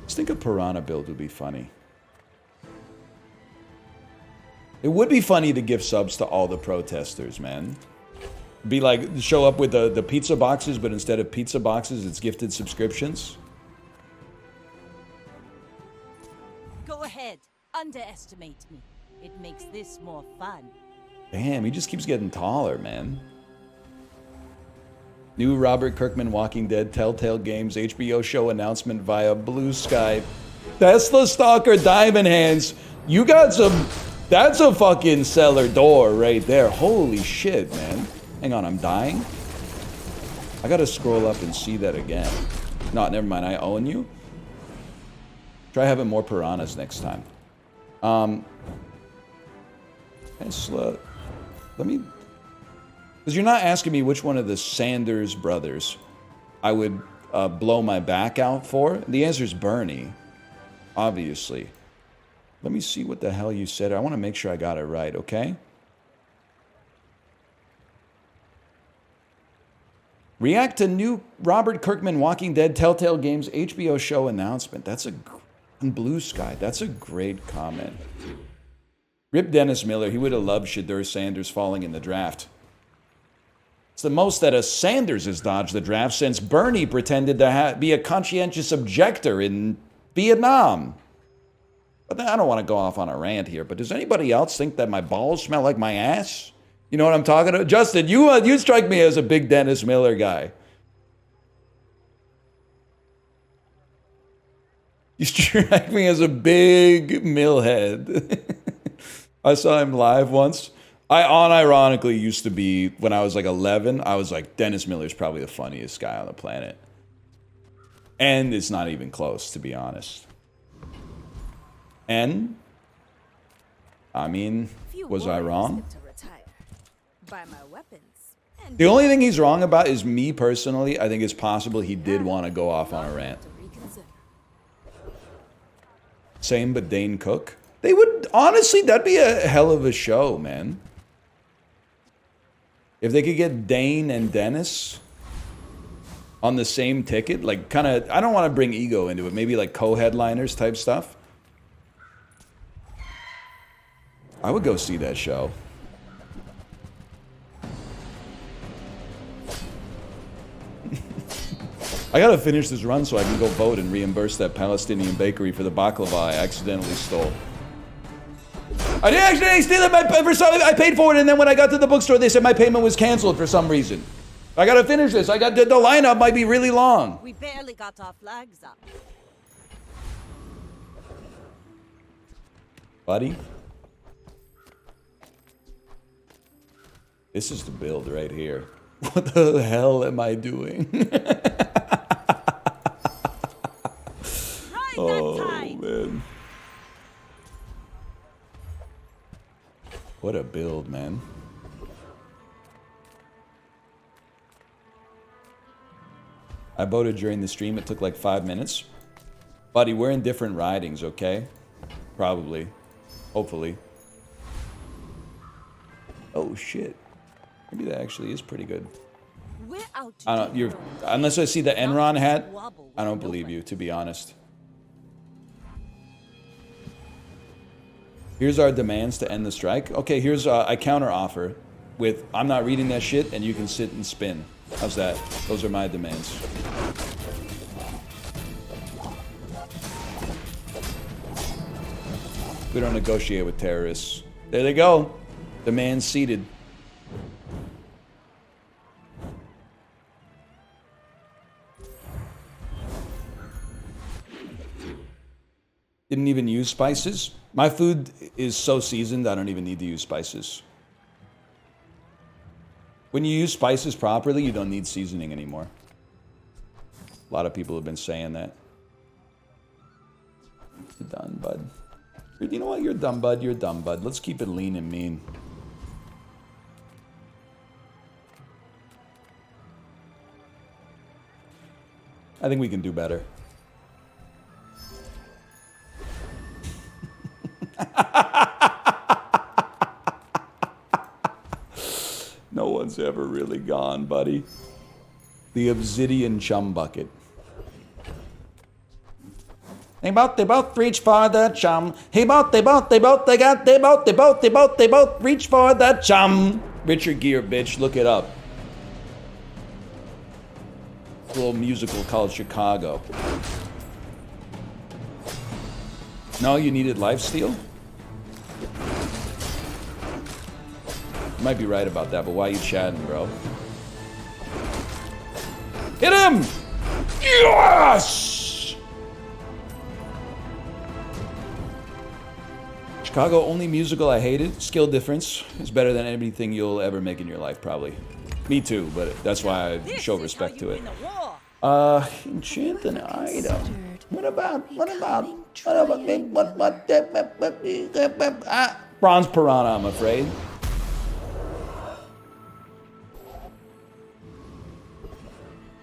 Just think a piranha build would be funny. It would be funny to give subs to all the protesters, man. Be like, show up with the pizza boxes, but instead of pizza boxes, it's gifted subscriptions. Go ahead. Underestimate me. It makes this more fun. Damn, he just keeps getting taller, man. New Robert Kirkman Walking Dead Telltale Games HBO show announcement via Blue Sky. Tesla Stalker Diamond Hands. You got some... That's a fucking cellar door right there. Holy shit, man. Hang on, I'm dying? I gotta scroll up and see that again. No, never mind. I own you. Try having more piranhas next time. Tesla... Let me... Because you're not asking me which one of the Sanders brothers I would blow my back out for. The answer is Bernie. Obviously. Let me see what the hell you said. I want to make sure I got it right, okay? React to new Robert Kirkman Walking Dead Telltale Games HBO show announcement. That's on Blue Sky. That's a great comment. Rip Dennis Miller. He would have loved Shadur Sanders falling in the draft. It's the most that a Sanders has dodged the draft since Bernie pretended to be a conscientious objector in Vietnam. But I don't want to go off on a rant here, but does anybody else think that my balls smell like my ass? You know what I'm talking about? Justin, you strike me as a big Dennis Miller guy. You strike me as a big millhead. I saw him live once. I unironically used to be, when I was like 11, I was like, Dennis Miller's probably the funniest guy on the planet. And it's not even close, to be honest. And, I mean, was I wrong? Buy my weapons. The only thing he's wrong about is me personally. I think it's possible he did want to go off on a rant. Same, but Dane Cook. They would, honestly, that'd be a hell of a show, man. If they could get Dane and Dennis on the same ticket, like kind of, I don't want to bring ego into it, maybe like co-headliners type stuff. I would go see that show. I gotta finish this run so I can go vote and reimburse that Palestinian bakery for the baklava I accidentally stole. I didn't accidentally steal it. I paid for it, and then when I got to the bookstore, they said my payment was canceled for some reason. I gotta finish this. I got the lineup might be really long. We barely got our flags up. Buddy, this is the build right here. What the hell am I doing? Oh, man. What a build, man. I voted during the stream. It took like 5 minutes. Buddy, we're in different ridings, okay? Probably. Hopefully. Oh, shit. Maybe that actually is pretty good. I don't, unless I see the Enron hat, I don't believe you, to be honest. Here's our demands to end the strike. Okay, here's I counter offer with I'm not reading that shit and you can sit and spin. How's that? Those are my demands. We don't negotiate with terrorists. There they go. Demands seated. Didn't even use spices. My food is so seasoned, I don't even need to use spices. When you use spices properly, you don't need seasoning anymore. A lot of people have been saying that. You're done, bud. You know what? You're dumb, bud. You're dumb, bud. Let's keep it lean and mean. I think we can do better. No one's ever really gone, buddy. The Obsidian Chum Bucket. They both reach for the chum. They both reach for the chum. Richard Gere, bitch, look it up. A little musical called Chicago. No, you needed lifesteal? You might be right about that, but why are you chatting, bro? Hit him! Yes! Chicago, only musical I hated. Skill difference is better than anything you'll ever make in your life, probably. Me too, but that's why I show respect to it. Enchant an item. Bronze Piranha, I'm afraid.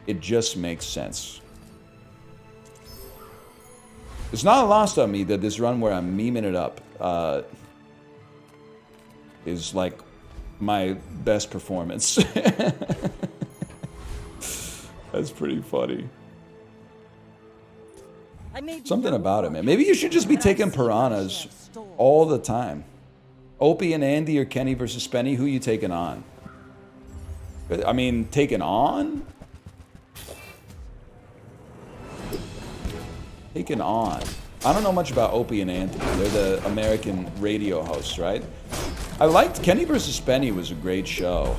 It just makes sense. It's not lost on me that this run where I'm memeing it up is like my best performance. That's pretty funny. Something about it, man. Maybe you should just be taking piranhas all the time. Opie and Andy or Kenny versus Spenny, who you taking on? I mean, taking on? Taking on. I don't know much about Opie and Andy. They're the American radio hosts, right? I liked Kenny versus Spenny was a great show.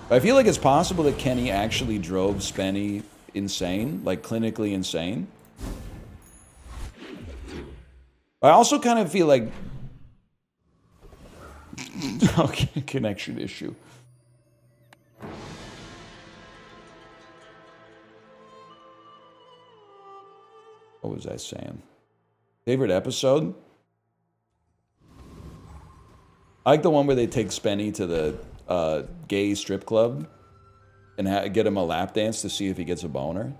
But I feel like it's possible that Kenny actually drove Spenny insane, like clinically insane. I also kind of feel like Okay, connection issue. What was I saying? Favorite episode? I like the one where they take Spenny to the gay strip club and get him a lap dance to see if he gets a boner.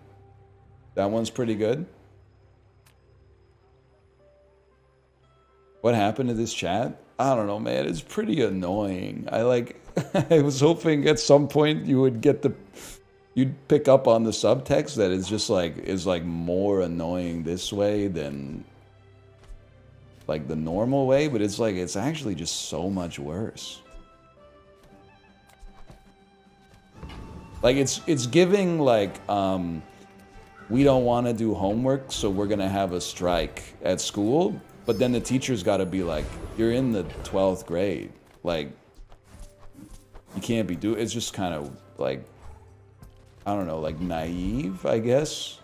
That one's pretty good. What happened to this chat? I don't know, man. It's pretty annoying. I was hoping at some point you would you'd pick up on the subtext that it's just is more annoying this way than like the normal way, but it's actually just so much worse. Like it's giving we don't want to do homework, so we're gonna have a strike at school, but then the teacher's got to be like, you're in the 12th grade, like you can't be it's just kind of like, I don't know, like naive, I guess.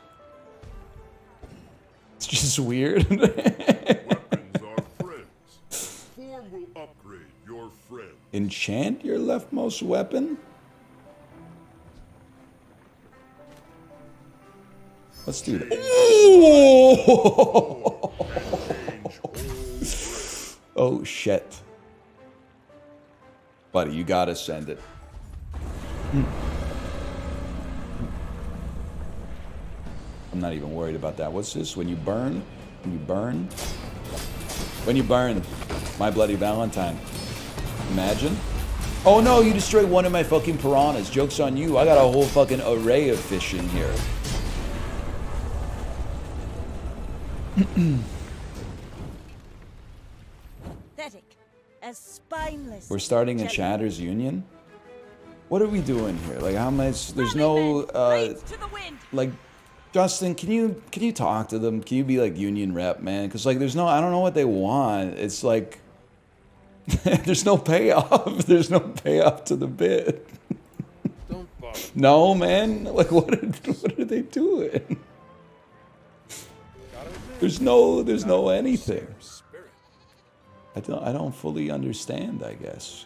It's just weird. Weapons are friends. Form will upgrade your friend. Enchant your leftmost weapon? Let's do that. Oh shit. Buddy, you gotta send it. I'm not even worried about that. What's this? When you burn? When you burn? When you burn. My Bloody Valentine. Imagine. Oh no, you destroyed one of my fucking piranhas. Joke's on you. I got a whole fucking array of fish in here. Pathetic. As spineless. We're starting a chatters union? What are we doing here? Like how much there's no like Justin, can you talk to them? Can you be like union rep, man? Cuz like there's no, I don't know what they want. It's like there's no payoff. There's no payoff to the bid. Don't bother. No, man. Like what are they doing? There's no anything. I don't fully understand, I guess.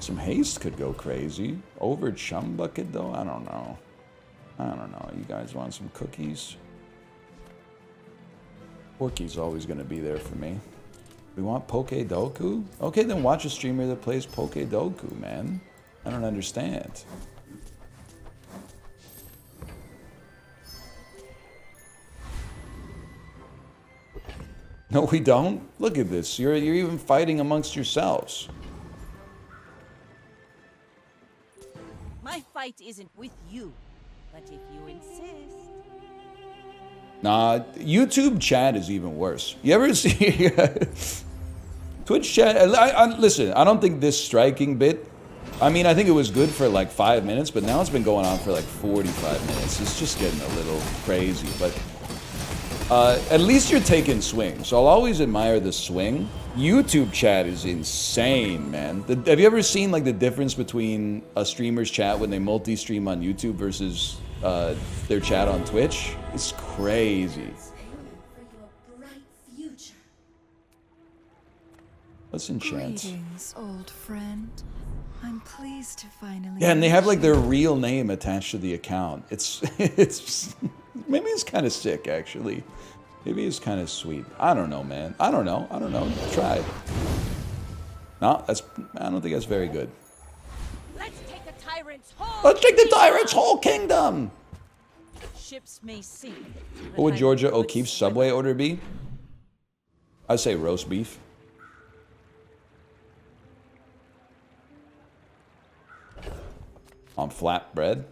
Some haste could go crazy. Over chum bucket though? I don't know. You guys want some cookies? Porky's always gonna be there for me. We want Poke Doku? Okay, then watch a streamer that plays Poke Doku, man. I don't understand. No, we don't. Look at this. You're even fighting amongst yourselves. My fight isn't with you, but if you insist. Nah, YouTube chat is even worse. You ever see Twitch chat? Listen, I don't think this striking bit. I mean, I think it was good for like 5 minutes, but now it's been going on for like 45 minutes. It's just getting a little crazy, but at least you're taking swings. So I'll always admire the swing. YouTube chat is insane, man. Have you ever seen like the difference between a streamer's chat when they multi-stream on YouTube versus their chat on Twitch? It's crazy. Let's enchant. Greetings, old friend. I'm pleased to finally. Yeah, and they have like their real name attached to the account. It's maybe it's kind of sick actually. Maybe it's kind of sweet. I don't know, man. I don't know. Try it. No, I don't think that's very good. Let's take the tyrant's whole. Let's take the tyrant's whole kingdom. Ships may sink. What would Georgia O'Keeffe's Subway order be? I'd say roast beef. On flat bread.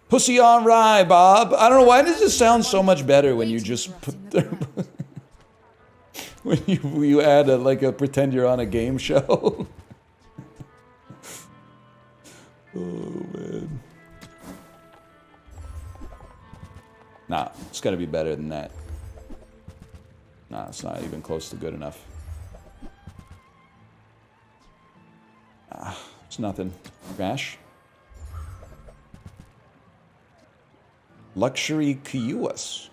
Pussy on rye, Bob. I don't know, why does it sound so much better when you just put when you add a pretend you're on a game show. Oh man. Nah, it's gotta be better than that. Nah, it's not even close to good enough. It's nothing. Crash. Luxury Kiyuas.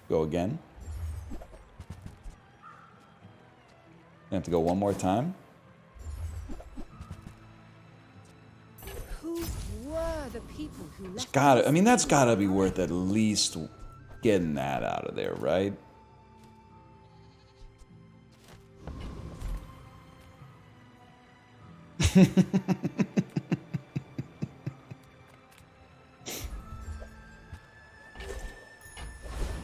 Go again. I have to go one more time. Who were the people who It's left? gotta, I mean, that's gotta be worth at least getting that out of there, right?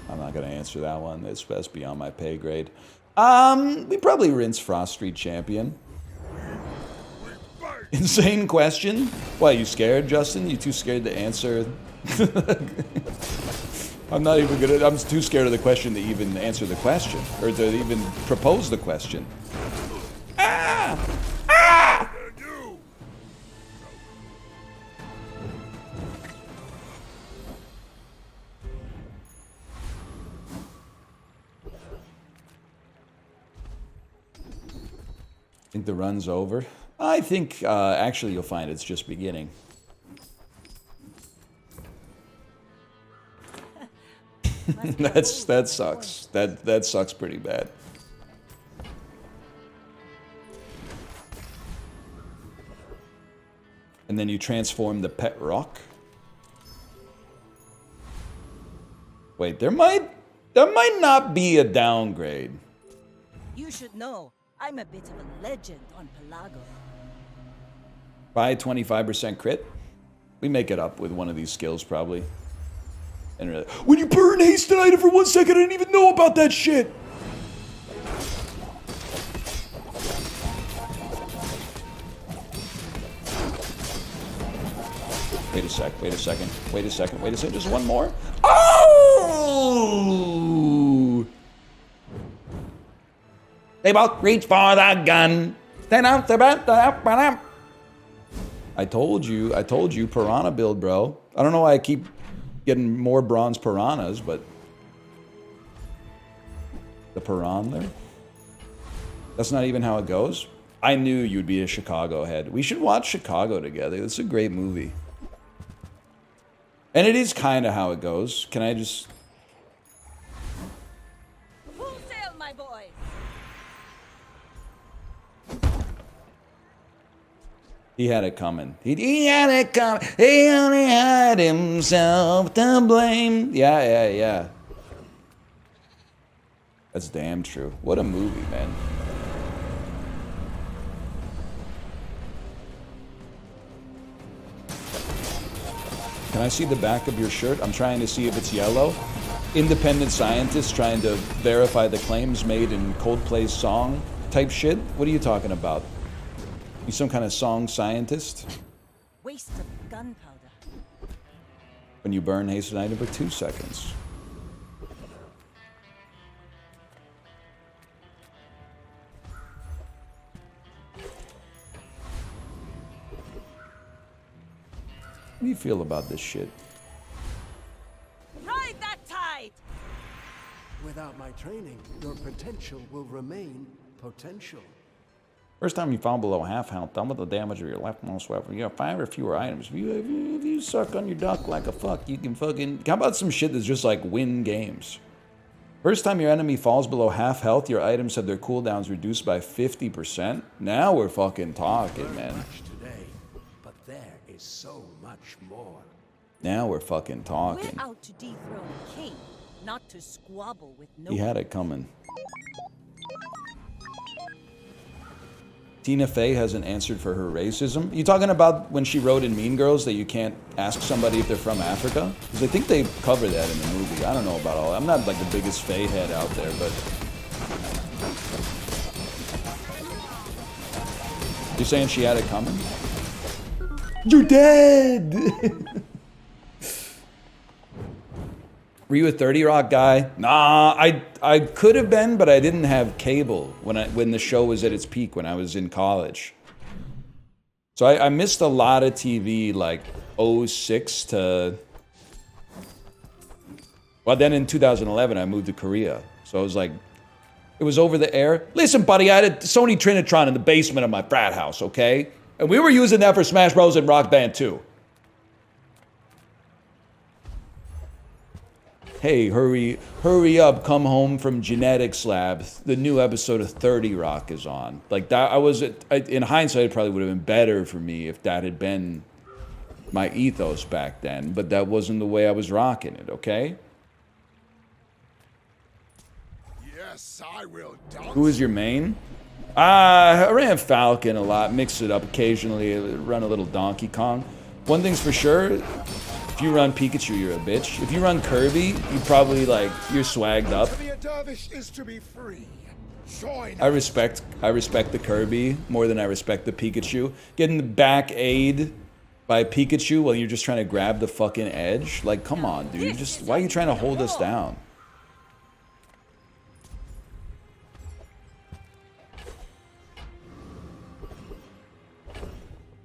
I'm not gonna answer that one. That's beyond my pay grade. We probably rinse Frost Street Champion. Insane question. Why, you scared, Justin? You too scared to answer? I'm not even gonna. I'm too scared of the question to even answer the question, or to even propose the question. Ah! Ah! Think the run's over? I think actually you'll find it's just beginning. that sucks. That sucks pretty bad. And then you transform the pet rock. Wait, there might not be a downgrade. You should know, I'm a bit of a legend on Pelago. Buy 25% crit. We make it up with one of these skills probably. And really, when you burn haste an item for 1 second, I didn't even know about that shit. Wait a second. Just one more. Oh! They both reach for the gun. I told you, piranha build, bro. I don't know why I keep getting more bronze piranhas, but the piranha there? That's not even how it goes? I knew you'd be a Chicago head. We should watch Chicago together. It's a great movie. And it is kind of how it goes. Can I just... Full sail, my boy! He had it coming. He had it coming. He only had himself to blame. Yeah. That's damn true. What a movie, man. Can I see the back of your shirt? I'm trying to see if it's yellow. Independent scientists trying to verify the claims made in Coldplay's song type shit? What are you talking about? You some kind of song scientist? Waste of gunpowder. When you burn haste an item for 2 seconds. What do you feel about this shit? Ride that tide! Without my training, your potential will remain potential. First time you fall below half health, double the damage of your left mouse weapon. You have 5 or fewer items. If you suck on your duck like a fuck, you can fucking... How about some shit that's just like win games? First time your enemy falls below half health, your items have their cooldowns reduced by 50%. Now we're fucking talking, man. Today, but there is so much more. Now we're fucking talking. We're out to dethrone a king, not to squabble with no He had it coming. Tina Fey hasn't answered for her racism. You talking about when she wrote in Mean Girls that you can't ask somebody if they're from Africa? Because I think they cover that in the movie. I don't know about all. I'm not like the biggest Fey head out there, but... You're saying she had it coming? You're dead! Were you a 30 Rock guy? Nah, I could have been, but I didn't have cable when the show was at its peak when I was in college. So I missed a lot of TV like 06 to... Well, then in 2011 I moved to Korea. So I was like, it was over the air. Listen, buddy, I had a Sony Trinitron in the basement of my frat house, okay? And we were using that for Smash Bros. And Rock Band 2. hey, hurry up, come home from genetics lab. The new episode of 30 Rock is on. Like that, in hindsight, it probably would have been better for me if that had been my ethos back then, but that wasn't the way I was rocking it, okay? Yes, I will. Who is your main? I ran Falcon a lot, mix it up occasionally, run a little Donkey Kong. One thing's for sure, if you run Pikachu, you're a bitch. If you run Kirby, you probably you're swagged up. To be a dervish is to be free. I respect the Kirby more than I respect the Pikachu. Getting the back aid by Pikachu while you're just trying to grab the fucking edge? Like, come on, dude. Why are you trying to hold us down?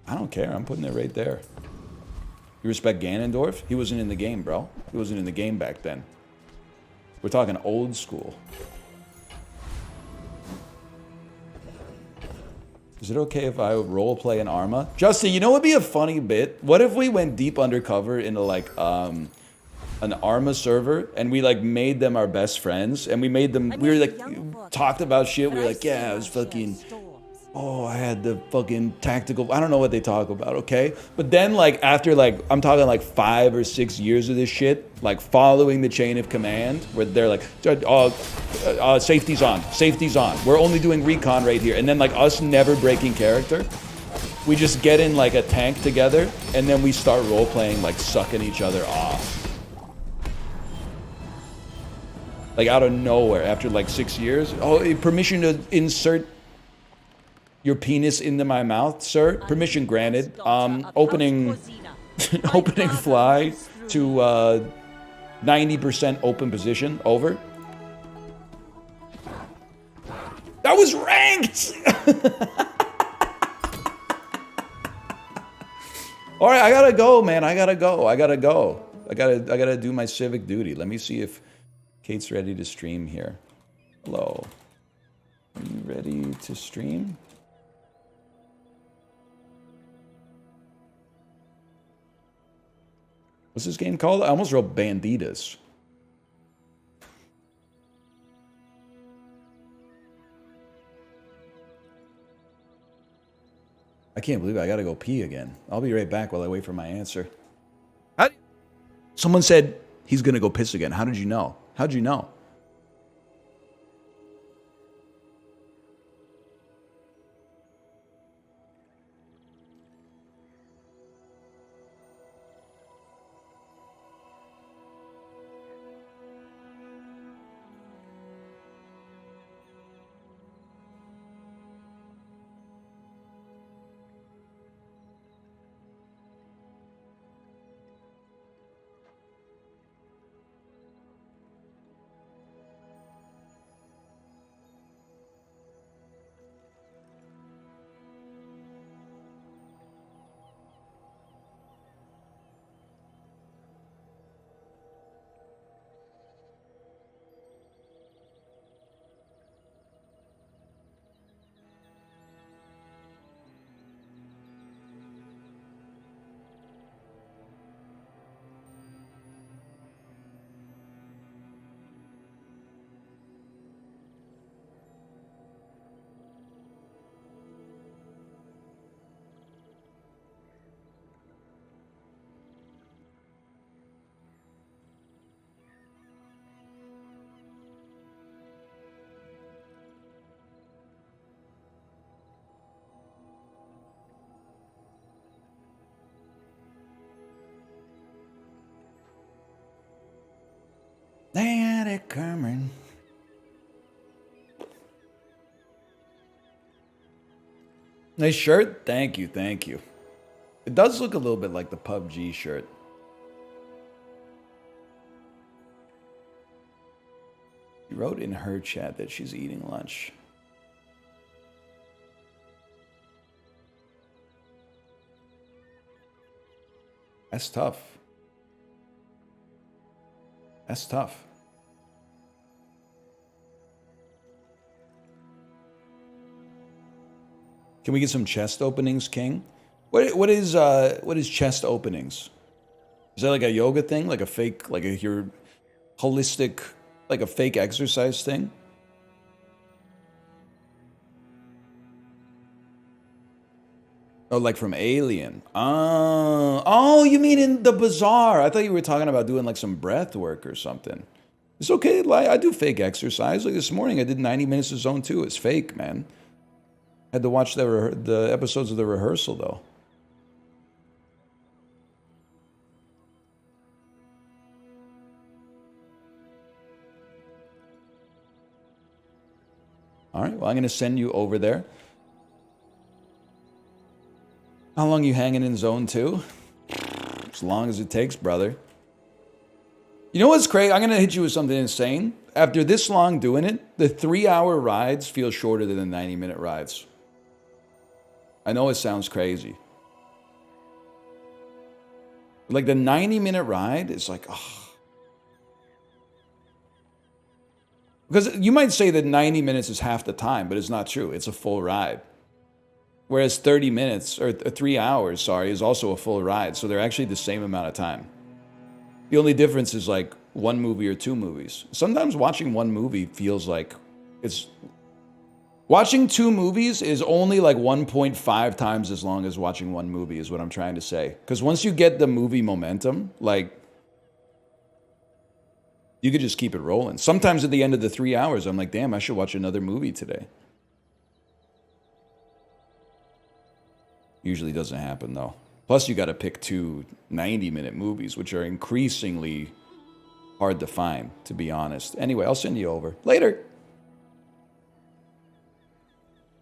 I don't care. I'm putting it right there. You respect Ganondorf? He wasn't in the game, bro. He wasn't in the game back then. We're talking old school. Is it okay if I roleplay an Arma? Justin, you know what would be a funny bit? What if we went deep undercover into an Arma server and we made them our best friends and we made them, we were talked about shit. We were like, yeah, I was fucking, oh, I had the fucking tactical, I don't know what they talk about, okay? But then after I'm talking 5 or 6 years of this shit, following the chain of command where they're like, safety's on. We're only doing recon right here. And then us never breaking character, we just get in a tank together and then we start role playing sucking each other off. Out of nowhere after 6 years. Oh, permission to insert your penis into my mouth, sir? Permission granted. Opening fly to 90% open position. Over. That was ranked! All right, I gotta go, man. I gotta go. I gotta do my civic duty. Let me see if Kate's ready to stream here. Hello. Are you ready to stream? What's this game called? I almost wrote Banditas. I can't believe it. I gotta go pee again. I'll be right back while I wait for my answer. Someone said he's gonna go piss again. How did you know? How'd you know? They had it coming. Nice shirt? Thank you, thank you. It does look a little bit like the PUBG shirt. She wrote in her chat that she's eating lunch. That's tough. That's tough. Can we get some chest openings, King? What is chest openings? Is that like a yoga thing? Like a fake, you're holistic, like a fake exercise thing? Oh, like from Alien. Oh, you mean in the bazaar? I thought you were talking about doing like some breath work or something. It's okay. Like, I do fake exercise. Like this morning, I did 90 minutes of Zone 2. It's fake, man. Had to watch the episodes of the rehearsal, though. All right, well, I'm going to send you over there. How long you hanging in Zone 2? As long as it takes, brother. You know what's crazy? I'm going to hit you with something insane. After this long doing it, the 3-hour rides feel shorter than the 90-minute rides. I know it sounds crazy. Like the 90-minute ride is like, oh. Because you might say that 90 minutes is half the time, but it's not true. It's a full ride. Whereas 30 minutes, or 3 hours, sorry, is also a full ride. So they're actually the same amount of time. The only difference is like one movie or two movies. Sometimes watching one movie feels like it's... Watching two movies is only like 1.5 times as long as watching one movie is what I'm trying to say. Because once you get the movie momentum, like... You could just keep it rolling. Sometimes at the end of the 3 hours, I'm like, damn, I should watch another movie today. Usually doesn't happen, though. Plus, you got to pick two 90-minute movies, which are increasingly hard to find, to be honest. Anyway, I'll send you over. Later.